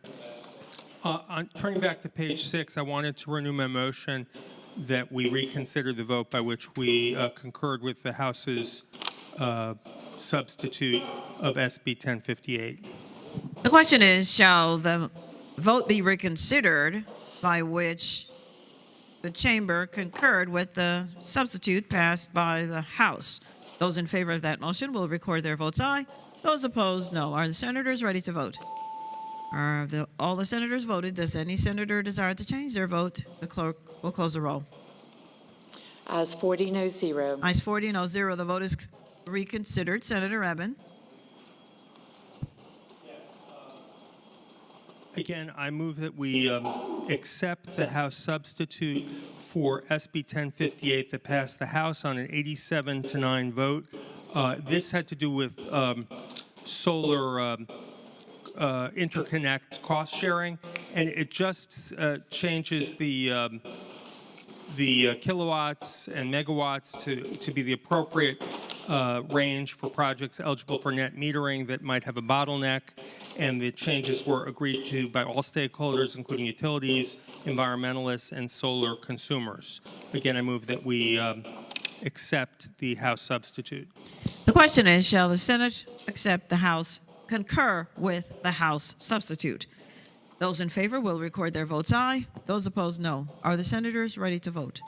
H: Turning back to page 6, I wanted to renew my motion that we reconsider the vote by which we concurred with the House's substitute of SB 1058.
B: The question is, shall the vote be reconsidered by which the chamber concurred with the substitute passed by the House? Those in favor of that motion will record their votes aye. Those opposed, no. Are the senators ready to vote? Are all the senators voted? Does any senator desire to change their vote? The clerk will close the roll.
F: Ayes 40, no 0.
B: Ayes 40, no 0. The vote is reconsidered. Senator Eben.
H: Again, I move that we accept the House substitute for SB 1058 that passed the House on an 87-9 vote. This had to do with solar interconnect cost sharing, and it just changes the kilowatts and megawatts to be the appropriate range for projects eligible for net metering that might have a bottleneck, and the changes were agreed to by all stakeholders, including utilities, environmentalists, and solar consumers. Again, I move that we accept the House substitute.
B: The question is, shall the Senate accept the House, concur with the House substitute? Those in favor will record their votes aye. Those opposed, no. Are the senators ready to vote?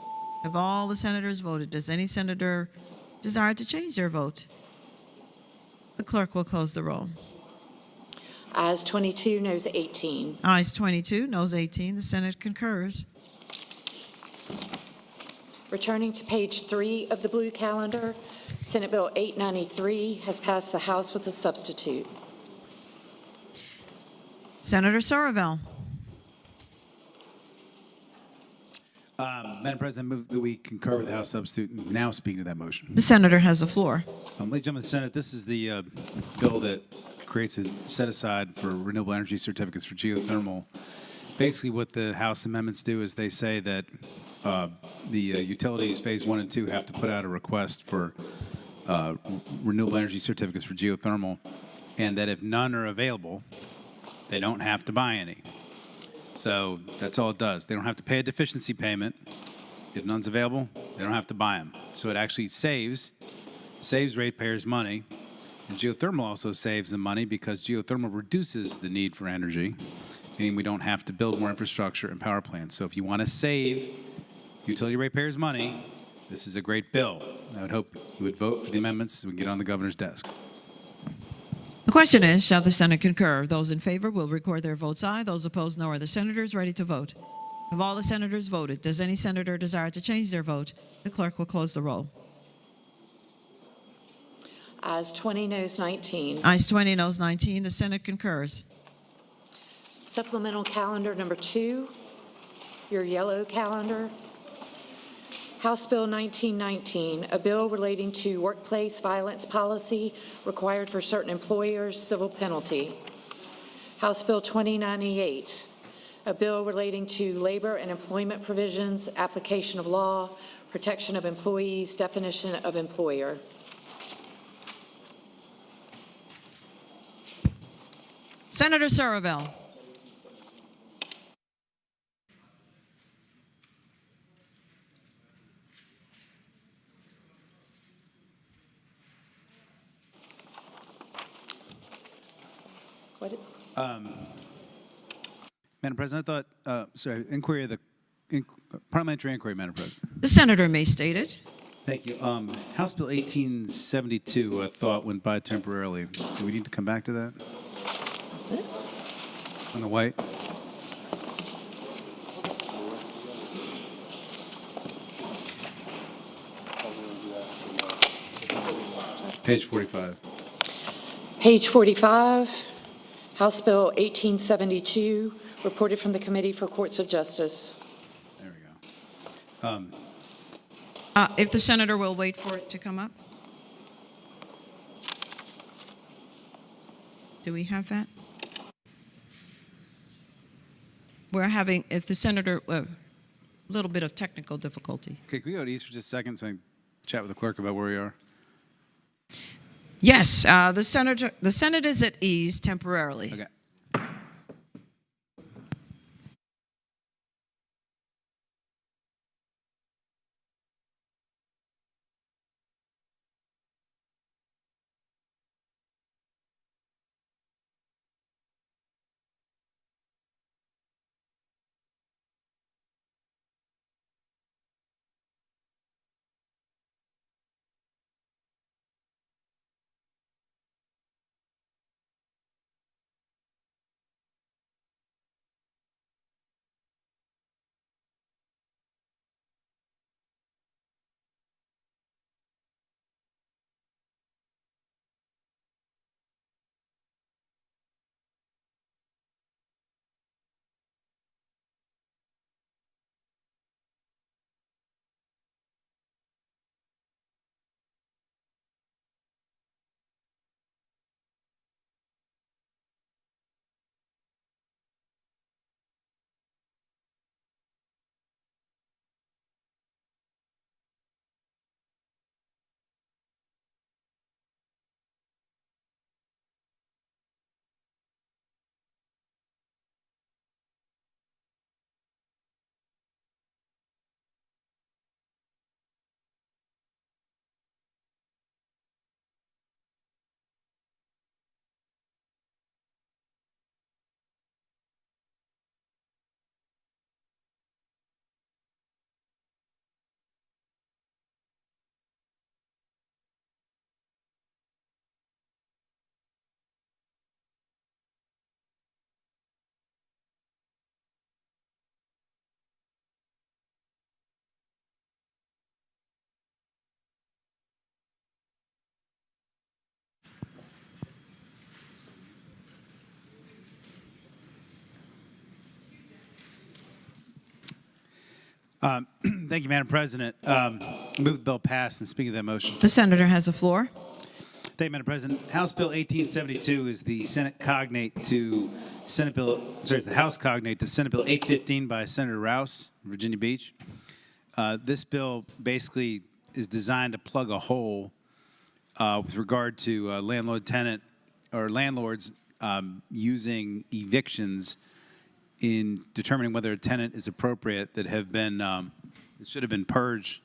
B: Have all the senators voted? Does any senator desire to change their vote? The clerk will close the roll.
F: Ayes 22, noes 18.
B: Ayes 22, noes 18. The Senate concurs.
F: Returning to page 3 of the blue calendar, Senate Bill 893 has passed the House with a substitute.
B: Senator Surville.
G: Madam President, I move that we concur with the House substitute and now speak to that motion.
B: The senator has the floor.
G: Ladies and gentlemen of the Senate, this is the bill that creates a set aside for renewable energy certificates for geothermal. Basically, what the House amendments do is they say that the utilities phase 1 and 2 have to put out a request for renewable energy certificates for geothermal, and that if none are available, they don't have to buy any. So that's all it does. They don't have to pay a deficiency payment. If none's available, they don't have to buy them. So it actually saves ratepayers money. And geothermal also saves them money because geothermal reduces the need for energy, meaning we don't have to build more infrastructure and power plants. So if you want to save utility ratepayers money, this is a great bill. I would hope you would vote for the amendments so we can get on the governor's desk.
B: The question is, shall the Senate concur? Those in favor will record their votes aye. Those opposed, no. Are the senators ready to vote? Have all the senators voted? Does any senator desire to change their vote? The clerk will close the roll.
F: Ayes 20, noes 19.
B: Ayes 20, noes 19. The Senate concurs.
F: Supplemental calendar number 2, your yellow calendar. House Bill 1919, a bill relating to workplace violence policy required for certain employers, civil penalty. House Bill 2098, a bill relating to labor and employment provisions, application of law, protection of employees, definition of employer.
B: Senator Saravel.
G: Madam President, I thought, parliamentary inquiry, Madam President.
B: The senator may state it.
G: Thank you. House Bill 1872, I thought, went by temporarily. Do we need to come back to that?
F: This?
G: On the white? Page 45.
F: Page 45, House Bill 1872, reported from the Committee for Courts of Justice.
G: There we go.
B: If the senator will wait for it to come up. Do we have that? We're having, if the senator, a little bit of technical difficulty.
G: Okay, can we go to East for just a second so I can chat with the clerk about where we are?
B: Yes, the Senate is at ease temporarily.
G: Okay. Thank you, Madam President. Move the bill pass, and speaking of that motion.
B: The senator has the floor.
G: Thank you, Madam President. House Bill 1872 is the Senate cognate to the House cognate to Senate Bill 815 by Senator Rouse, Virginia Beach. This bill basically is designed to plug a hole with regard to landlord-tenant or landlords using evictions in determining whether a tenant is appropriate that have been that should have been purged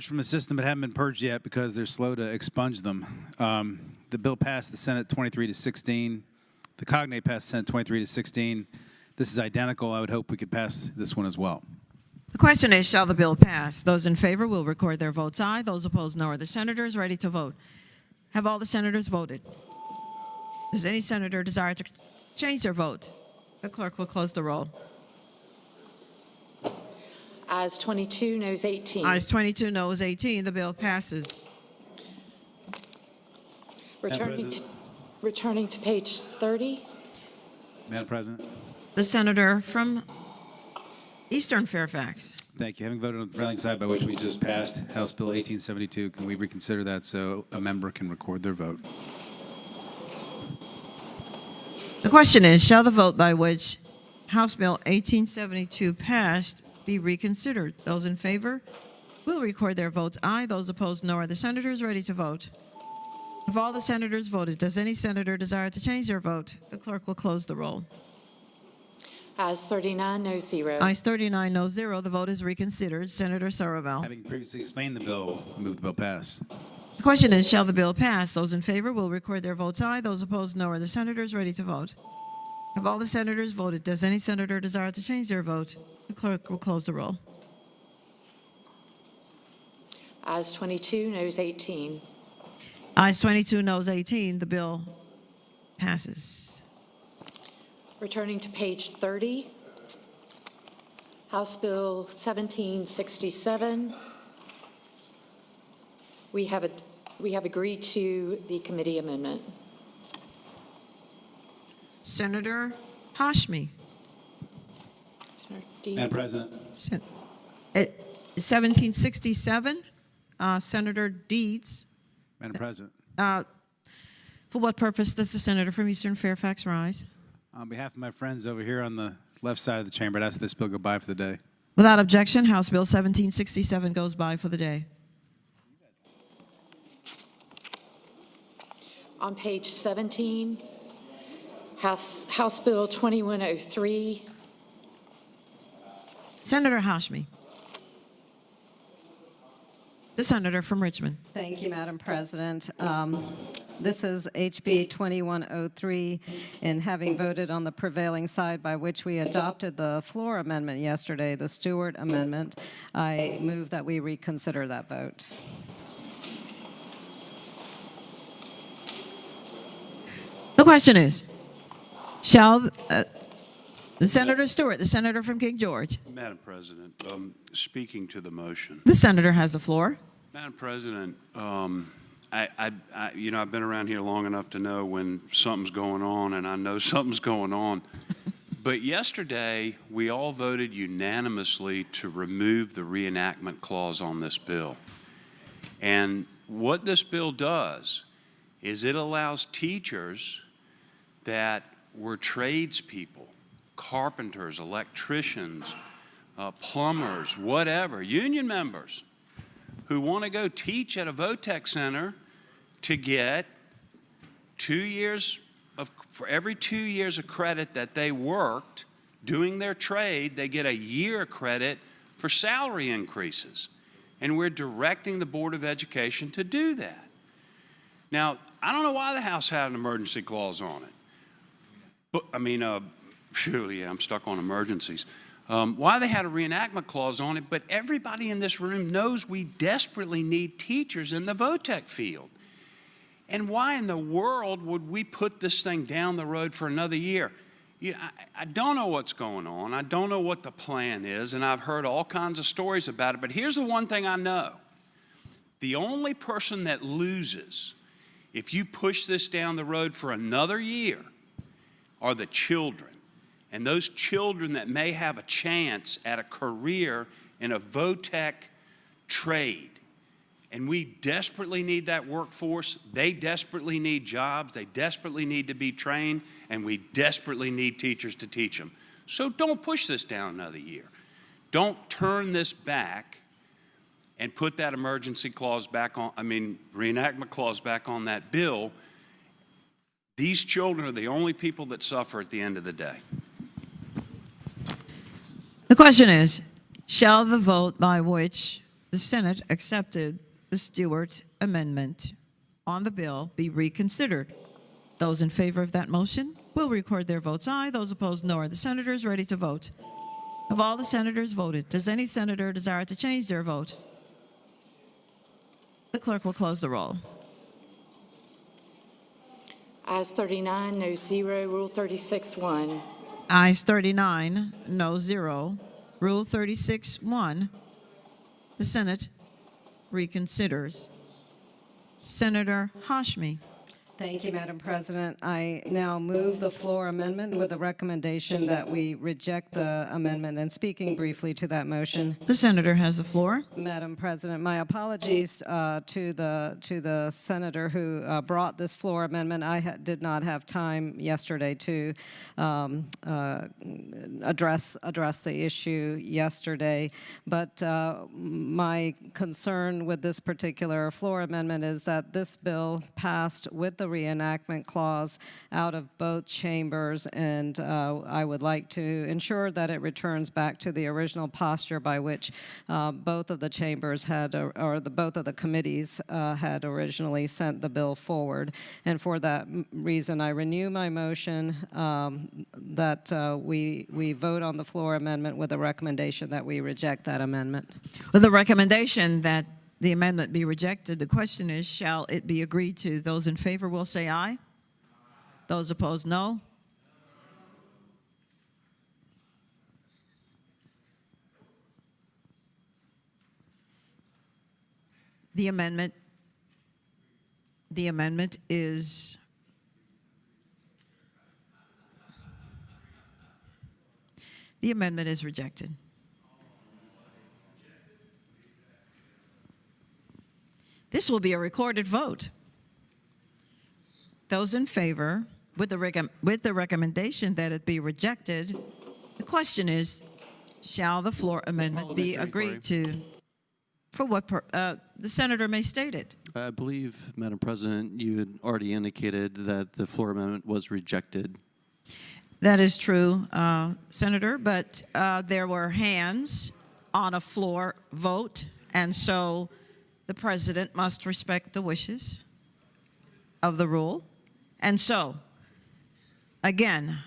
G: from the system but haven't been purged yet because they're slow to expunge them. The bill passed the Senate 23-16. The cognate passed the Senate 23-16. This is identical. I would hope we could pass this one as well.
B: The question is, shall the bill pass? Those in favor will record their votes aye. Those opposed, no. Are the senators ready to vote? Have all the senators voted? Does any senator desire to change their vote? The clerk will close the roll.
F: Ayes 22, noes 18.
B: Ayes 22, noes 18. The bill passes.
F: Returning to page 30.
G: Madam President.
B: The senator from Eastern Fairfax.
G: Thank you. Having voted on the prevailing side by which we just passed House Bill 1872, can we reconsider that so a member can record their vote?
B: The question is, shall the vote by which House Bill 1872 passed be reconsidered? Those in favor will record their votes aye. Those opposed, no. Are the senators ready to vote? Have all the senators voted? Does any senator desire to change their vote? The clerk will close the roll.
F: Ayes 39, noes 0.
B: Ayes 39, no 0. The vote is reconsidered. Senator Sorovel.
G: Having previously explained the bill, I move the bill pass.
B: The question is, shall the bill pass? Those in favor will record their votes aye. Those opposed, no. Are the senators ready to vote? Have all the senators voted? Does any senator desire to change their vote? The clerk will close the roll.
F: Ayes 22, noes 18.
B: Ayes 22, noes 18. The bill passes.
F: Returning to page 30. House Bill 1767. We have agreed to the committee amendment.
B: Senator Hashmi.
F: Senator Deeds.
G: Madam President.
B: 1767, Senator Deeds.
G: Madam President.
B: For what purpose does the senator from Eastern Fairfax rise?
G: On behalf of my friends over here on the left side of the chamber, I'd ask this bill go by for the day.
B: Without objection, House Bill 1767 goes by for the day.
F: On page 17, House Bill 2103.
B: Senator Hashmi. The senator from Richmond.
D: Thank you, Madam President. This is HB 2103, and having voted on the prevailing side by which we adopted the floor amendment yesterday, the Stewart Amendment, I move that we reconsider that vote.
B: The question is, shall the Senator Stewart, the senator from King George.
C: Madam President, speaking to the motion.
B: The senator has the floor.
C: Madam President, I've been around here long enough to know when something's going on, and I know something's going on. But yesterday, we all voted unanimously to remove the reenactment clause on this bill. And what this bill does is it allows teachers that were tradespeople, carpenters, electricians, plumbers, whatever, union members who want to go teach at a VOTEC center to get 2 years for every 2 years of credit that they worked doing their trade, they get a year credit for salary increases. And we're directing the Board of Education to do that. Now, I don't know why the House had an emergency clause on it. But, surely I'm stuck on emergencies. Why they had a reenactment clause on it, but everybody in this room knows we desperately need teachers in the VOTEC field. And why in the world would we put this thing down the road for another year? I don't know what's going on. I don't know what the plan is, and I've heard all kinds of stories about it. But here's the one thing I know. The only person that loses if you push this down the road for another year are the children. And those children that may have a chance at a career in a VOTEC trade. And we desperately need that workforce. They desperately need jobs. They desperately need to be trained. And we desperately need teachers to teach them. So don't push this down another year. Don't turn this back and put that emergency clause back on, reenactment clause back on that bill. These children are the only people that suffer at the end of the day.
B: The question is, shall the vote by which the Senate accepted the Stewart amendment on the bill be reconsidered? Those in favor of that motion will record their votes aye. Those opposed, no. Are the senators ready to vote? Have all the senators voted? Does any senator desire to change their vote? The clerk will close the roll.
F: Ayes 39, no 0, Rule 36-1.
B: Ayes 39, no 0. Rule 36-1. The Senate reconsiders. Senator Hashmi.
D: Thank you, Madam President. I now move the floor amendment with the recommendation that we reject the amendment. And speaking briefly to that motion.
B: The senator has the floor.
D: Madam President, my apologies to the senator who brought this floor amendment. I did not have time yesterday to address the issue yesterday. But my concern with this particular floor amendment is that this bill passed with the reenactment clause out of both chambers, and I would like to ensure that it returns back to the original posture by which both of the chambers had, both of the committees had originally sent the bill forward. And for that reason, I renew my motion that we vote on the floor amendment with a recommendation that we reject that amendment.
B: With a recommendation that the amendment be rejected, the question is, shall it be agreed to? Those in favor will say aye. Those opposed, no. The amendment is rejected. This will be a recorded vote. Those in favor, with the recommendation that it be rejected, the question is, shall the floor amendment be agreed to? For what the senator may state it.
L: I believe, Madam President, you had already indicated that the floor amendment was rejected.
B: That is true, Senator, but there were hands on a floor vote, and so the president must respect the wishes of the rule. And so, again,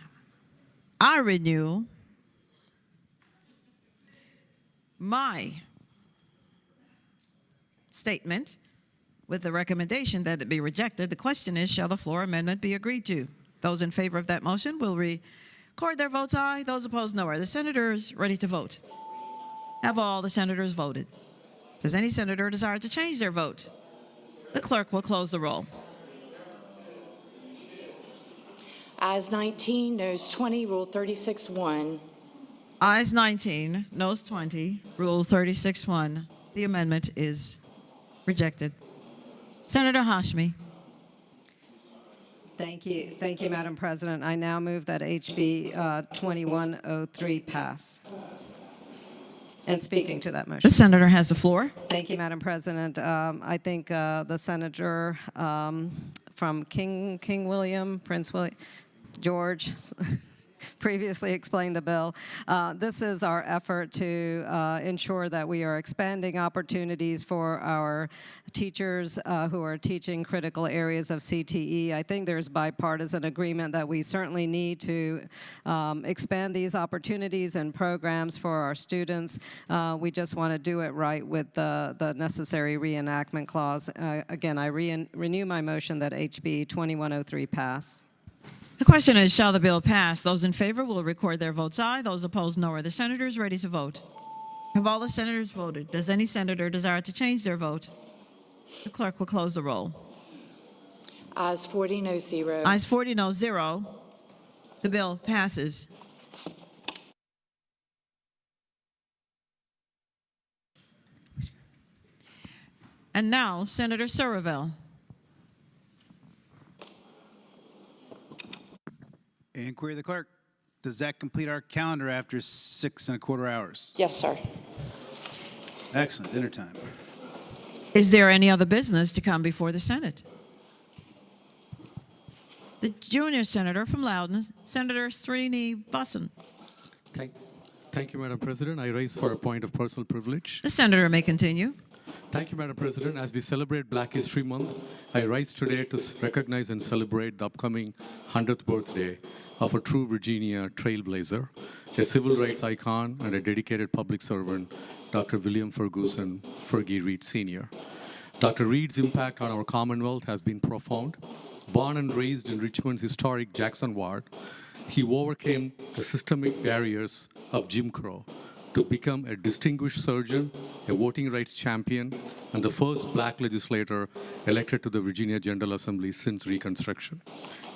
B: I renew my statement with the recommendation that it be rejected. The question is, shall the floor amendment be agreed to? Those in favor of that motion will record their votes aye. Those opposed, no. Are the senators ready to vote? Have all the senators voted? Does any senator desire to change their vote? The clerk will close the roll.
F: Ayes 19, noes 20, Rule 36-1.
B: Ayes 19, noes 20, Rule 36-1. The amendment is rejected. Senator Hashmi.
D: Thank you, Madam President. I now move that HB 2103 pass. And speaking to that motion.
B: The senator has the floor.
D: Thank you, Madam President. I think the senator from King William, Prince William, George, previously explained the bill. This is our effort to ensure that we are expanding opportunities for our teachers who are teaching critical areas of CTE. I think there's bipartisan agreement that we certainly need to expand these opportunities and programs for our students. We just want to do it right with the necessary reenactment clause. Again, I renew my motion that HB 2103 pass.
B: The question is, shall the bill pass? Those in favor will record their votes aye. Those opposed, no. Are the senators ready to vote? Have all the senators voted? Does any senator desire to change their vote? The clerk will close the roll.
F: Ayes 40, no 0.
B: Ayes 40, no 0. The bill passes. And now, Senator Surreville.
G: Inquiry of the clerk. Does that complete our calendar after 6¼ hours?
F: Yes, sir.
G: Excellent. Dinner time.
B: Is there any other business to come before the Senate? The junior senator from Loudoun, Senator Srinivasan.
W: Thank you, Madam President. I rise for a point of personal privilege.
B: The senator may continue.
W: Thank you, Madam President. As we celebrate Black History Month, I rise today to recognize and celebrate the upcoming 100th birthday of a true Virginia trailblazer, a civil rights icon, and a dedicated public servant, Dr. William Ferguson Fergie Reed Sr. Dr. Reed's impact on our Commonwealth has been profound. Born and raised in Richmond's historic Jackson Ward, he overcame the systemic barriers of Jim Crow to become a distinguished surgeon, a voting rights champion, and the first black legislator elected to the Virginia General Assembly since Reconstruction.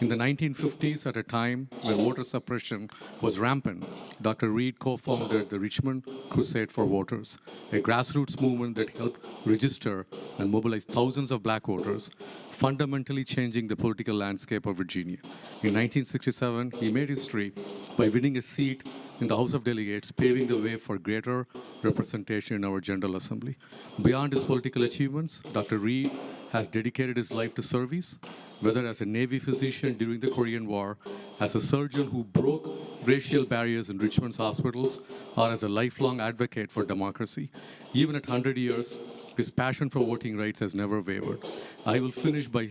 W: In the 1950s, at a time when voter suppression was rampant, Dr. Reed co-founded the Richmond Crusade for Voters, a grassroots movement that helped register and mobilize thousands of black voters, fundamentally changing the political landscape of Virginia. In 1967, he made history by winning a seat in the House of Delegates, paving the way for greater representation in our General Assembly. Beyond his political achievements, Dr. Reed has dedicated his life to service, whether as a Navy physician during the Korean War, as a surgeon who broke racial barriers in Richmond's hospitals, or as a lifelong advocate for democracy. Even at 100 years, his passion for voting rights has never wavered. I will finish by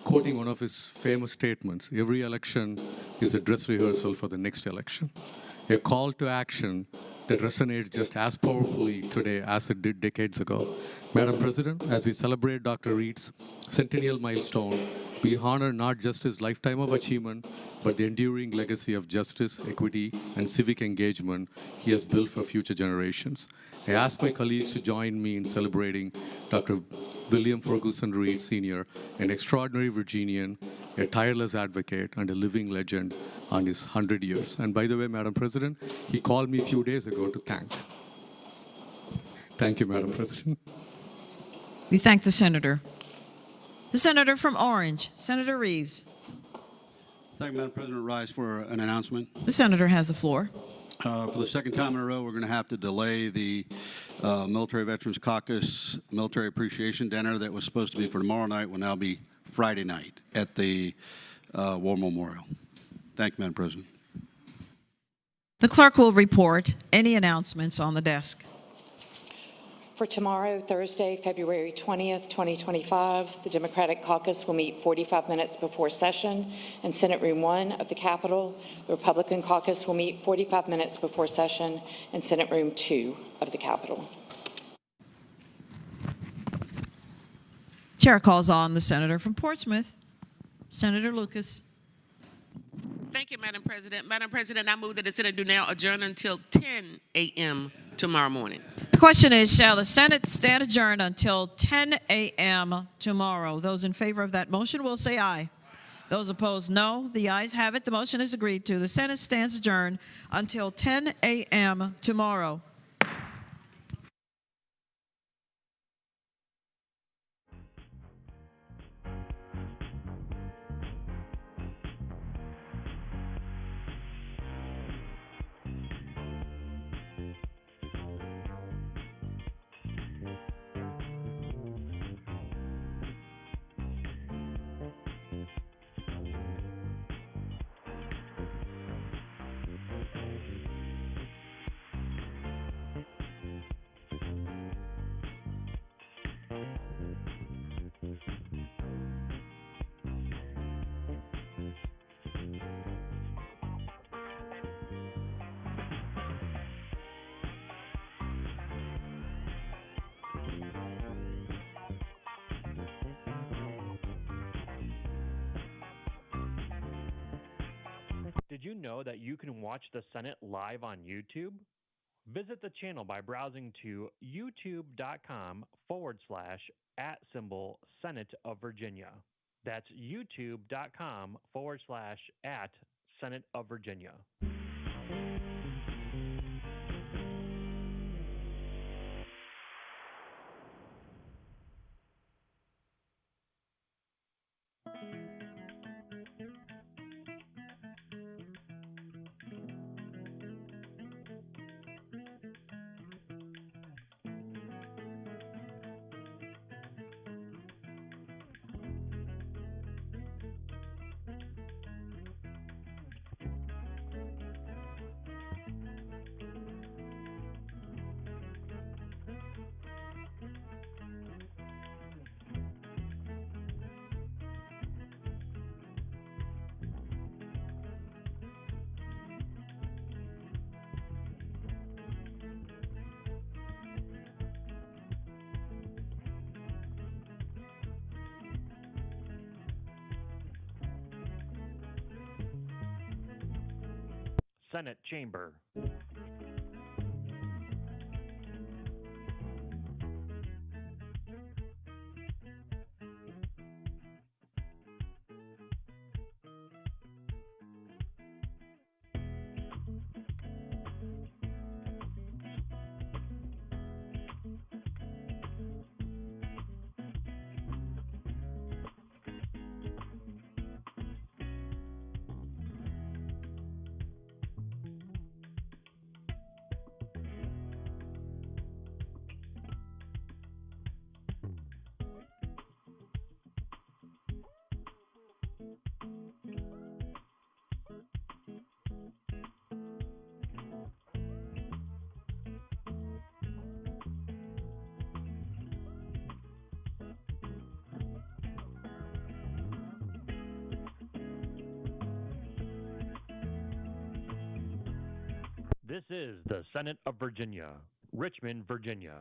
W: quoting one of his famous statements: "Every election is a dress rehearsal for the next election." A call to action that resonates just as powerfully today as it did decades ago. Madam President, as we celebrate Dr. Reed's centennial milestone, we honor not just his lifetime of achievement, but the enduring legacy of justice, equity, and civic engagement he has built for future generations. I ask my colleagues to join me in celebrating Dr. William Ferguson Reed Sr., an extraordinary Virginian, a tireless advocate, and a living legend on his 100 years. And by the way, Madam President, he called me a few days ago to thank. Thank you, Madam President.
B: We thank the senator. The senator from Orange, Senator Reeves.
N: Thank you, Madam President. Rise for an announcement.
B: The senator has the floor.
N: For the second time in a row, we're going to have to delay the Military Veterans Caucus Military Appreciation Dinner that was supposed to be for tomorrow night will now be Friday night at the War Memorial. Thank you, Madam President.
B: The clerk will report any announcements on the desk.
F: For tomorrow, Thursday, February 20th, 2025, the Democratic Caucus will meet 45 minutes before session in Senate Room 1 of the Capitol. The Republican Caucus will meet 45 minutes before session in Senate Room 2 of the Capitol.
B: Chair calls on the senator from Portsmouth, Senator Lucas.
O: Thank you, Madam President. Madam President, I move that the Senate do now adjourn until 10 a.m. tomorrow morning.
B: The question is, shall the Senate stand adjourned until 10 a.m. tomorrow? Those in favor of that motion will say aye. Those opposed, no. The ayes have it. The motion is agreed to. The Senate stands adjourned until 10 a.m. tomorrow.
U: Did you know that you can watch the Senate live on YouTube? Visit the channel by browsing to youtube.com/@Senate of Virginia. That's youtube.com/@Senate of Virginia. Senate chamber. This is the Senate of Virginia, Richmond, Virginia.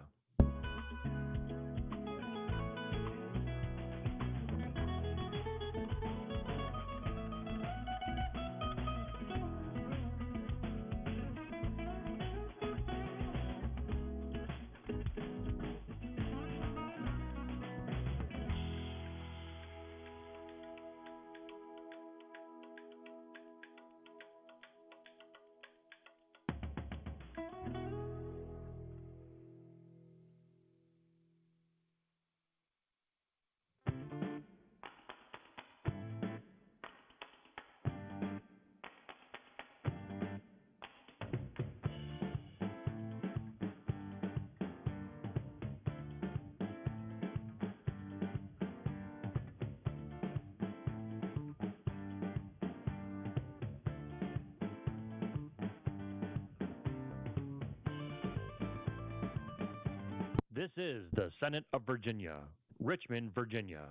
U: This is the Senate of Virginia, Richmond, Virginia.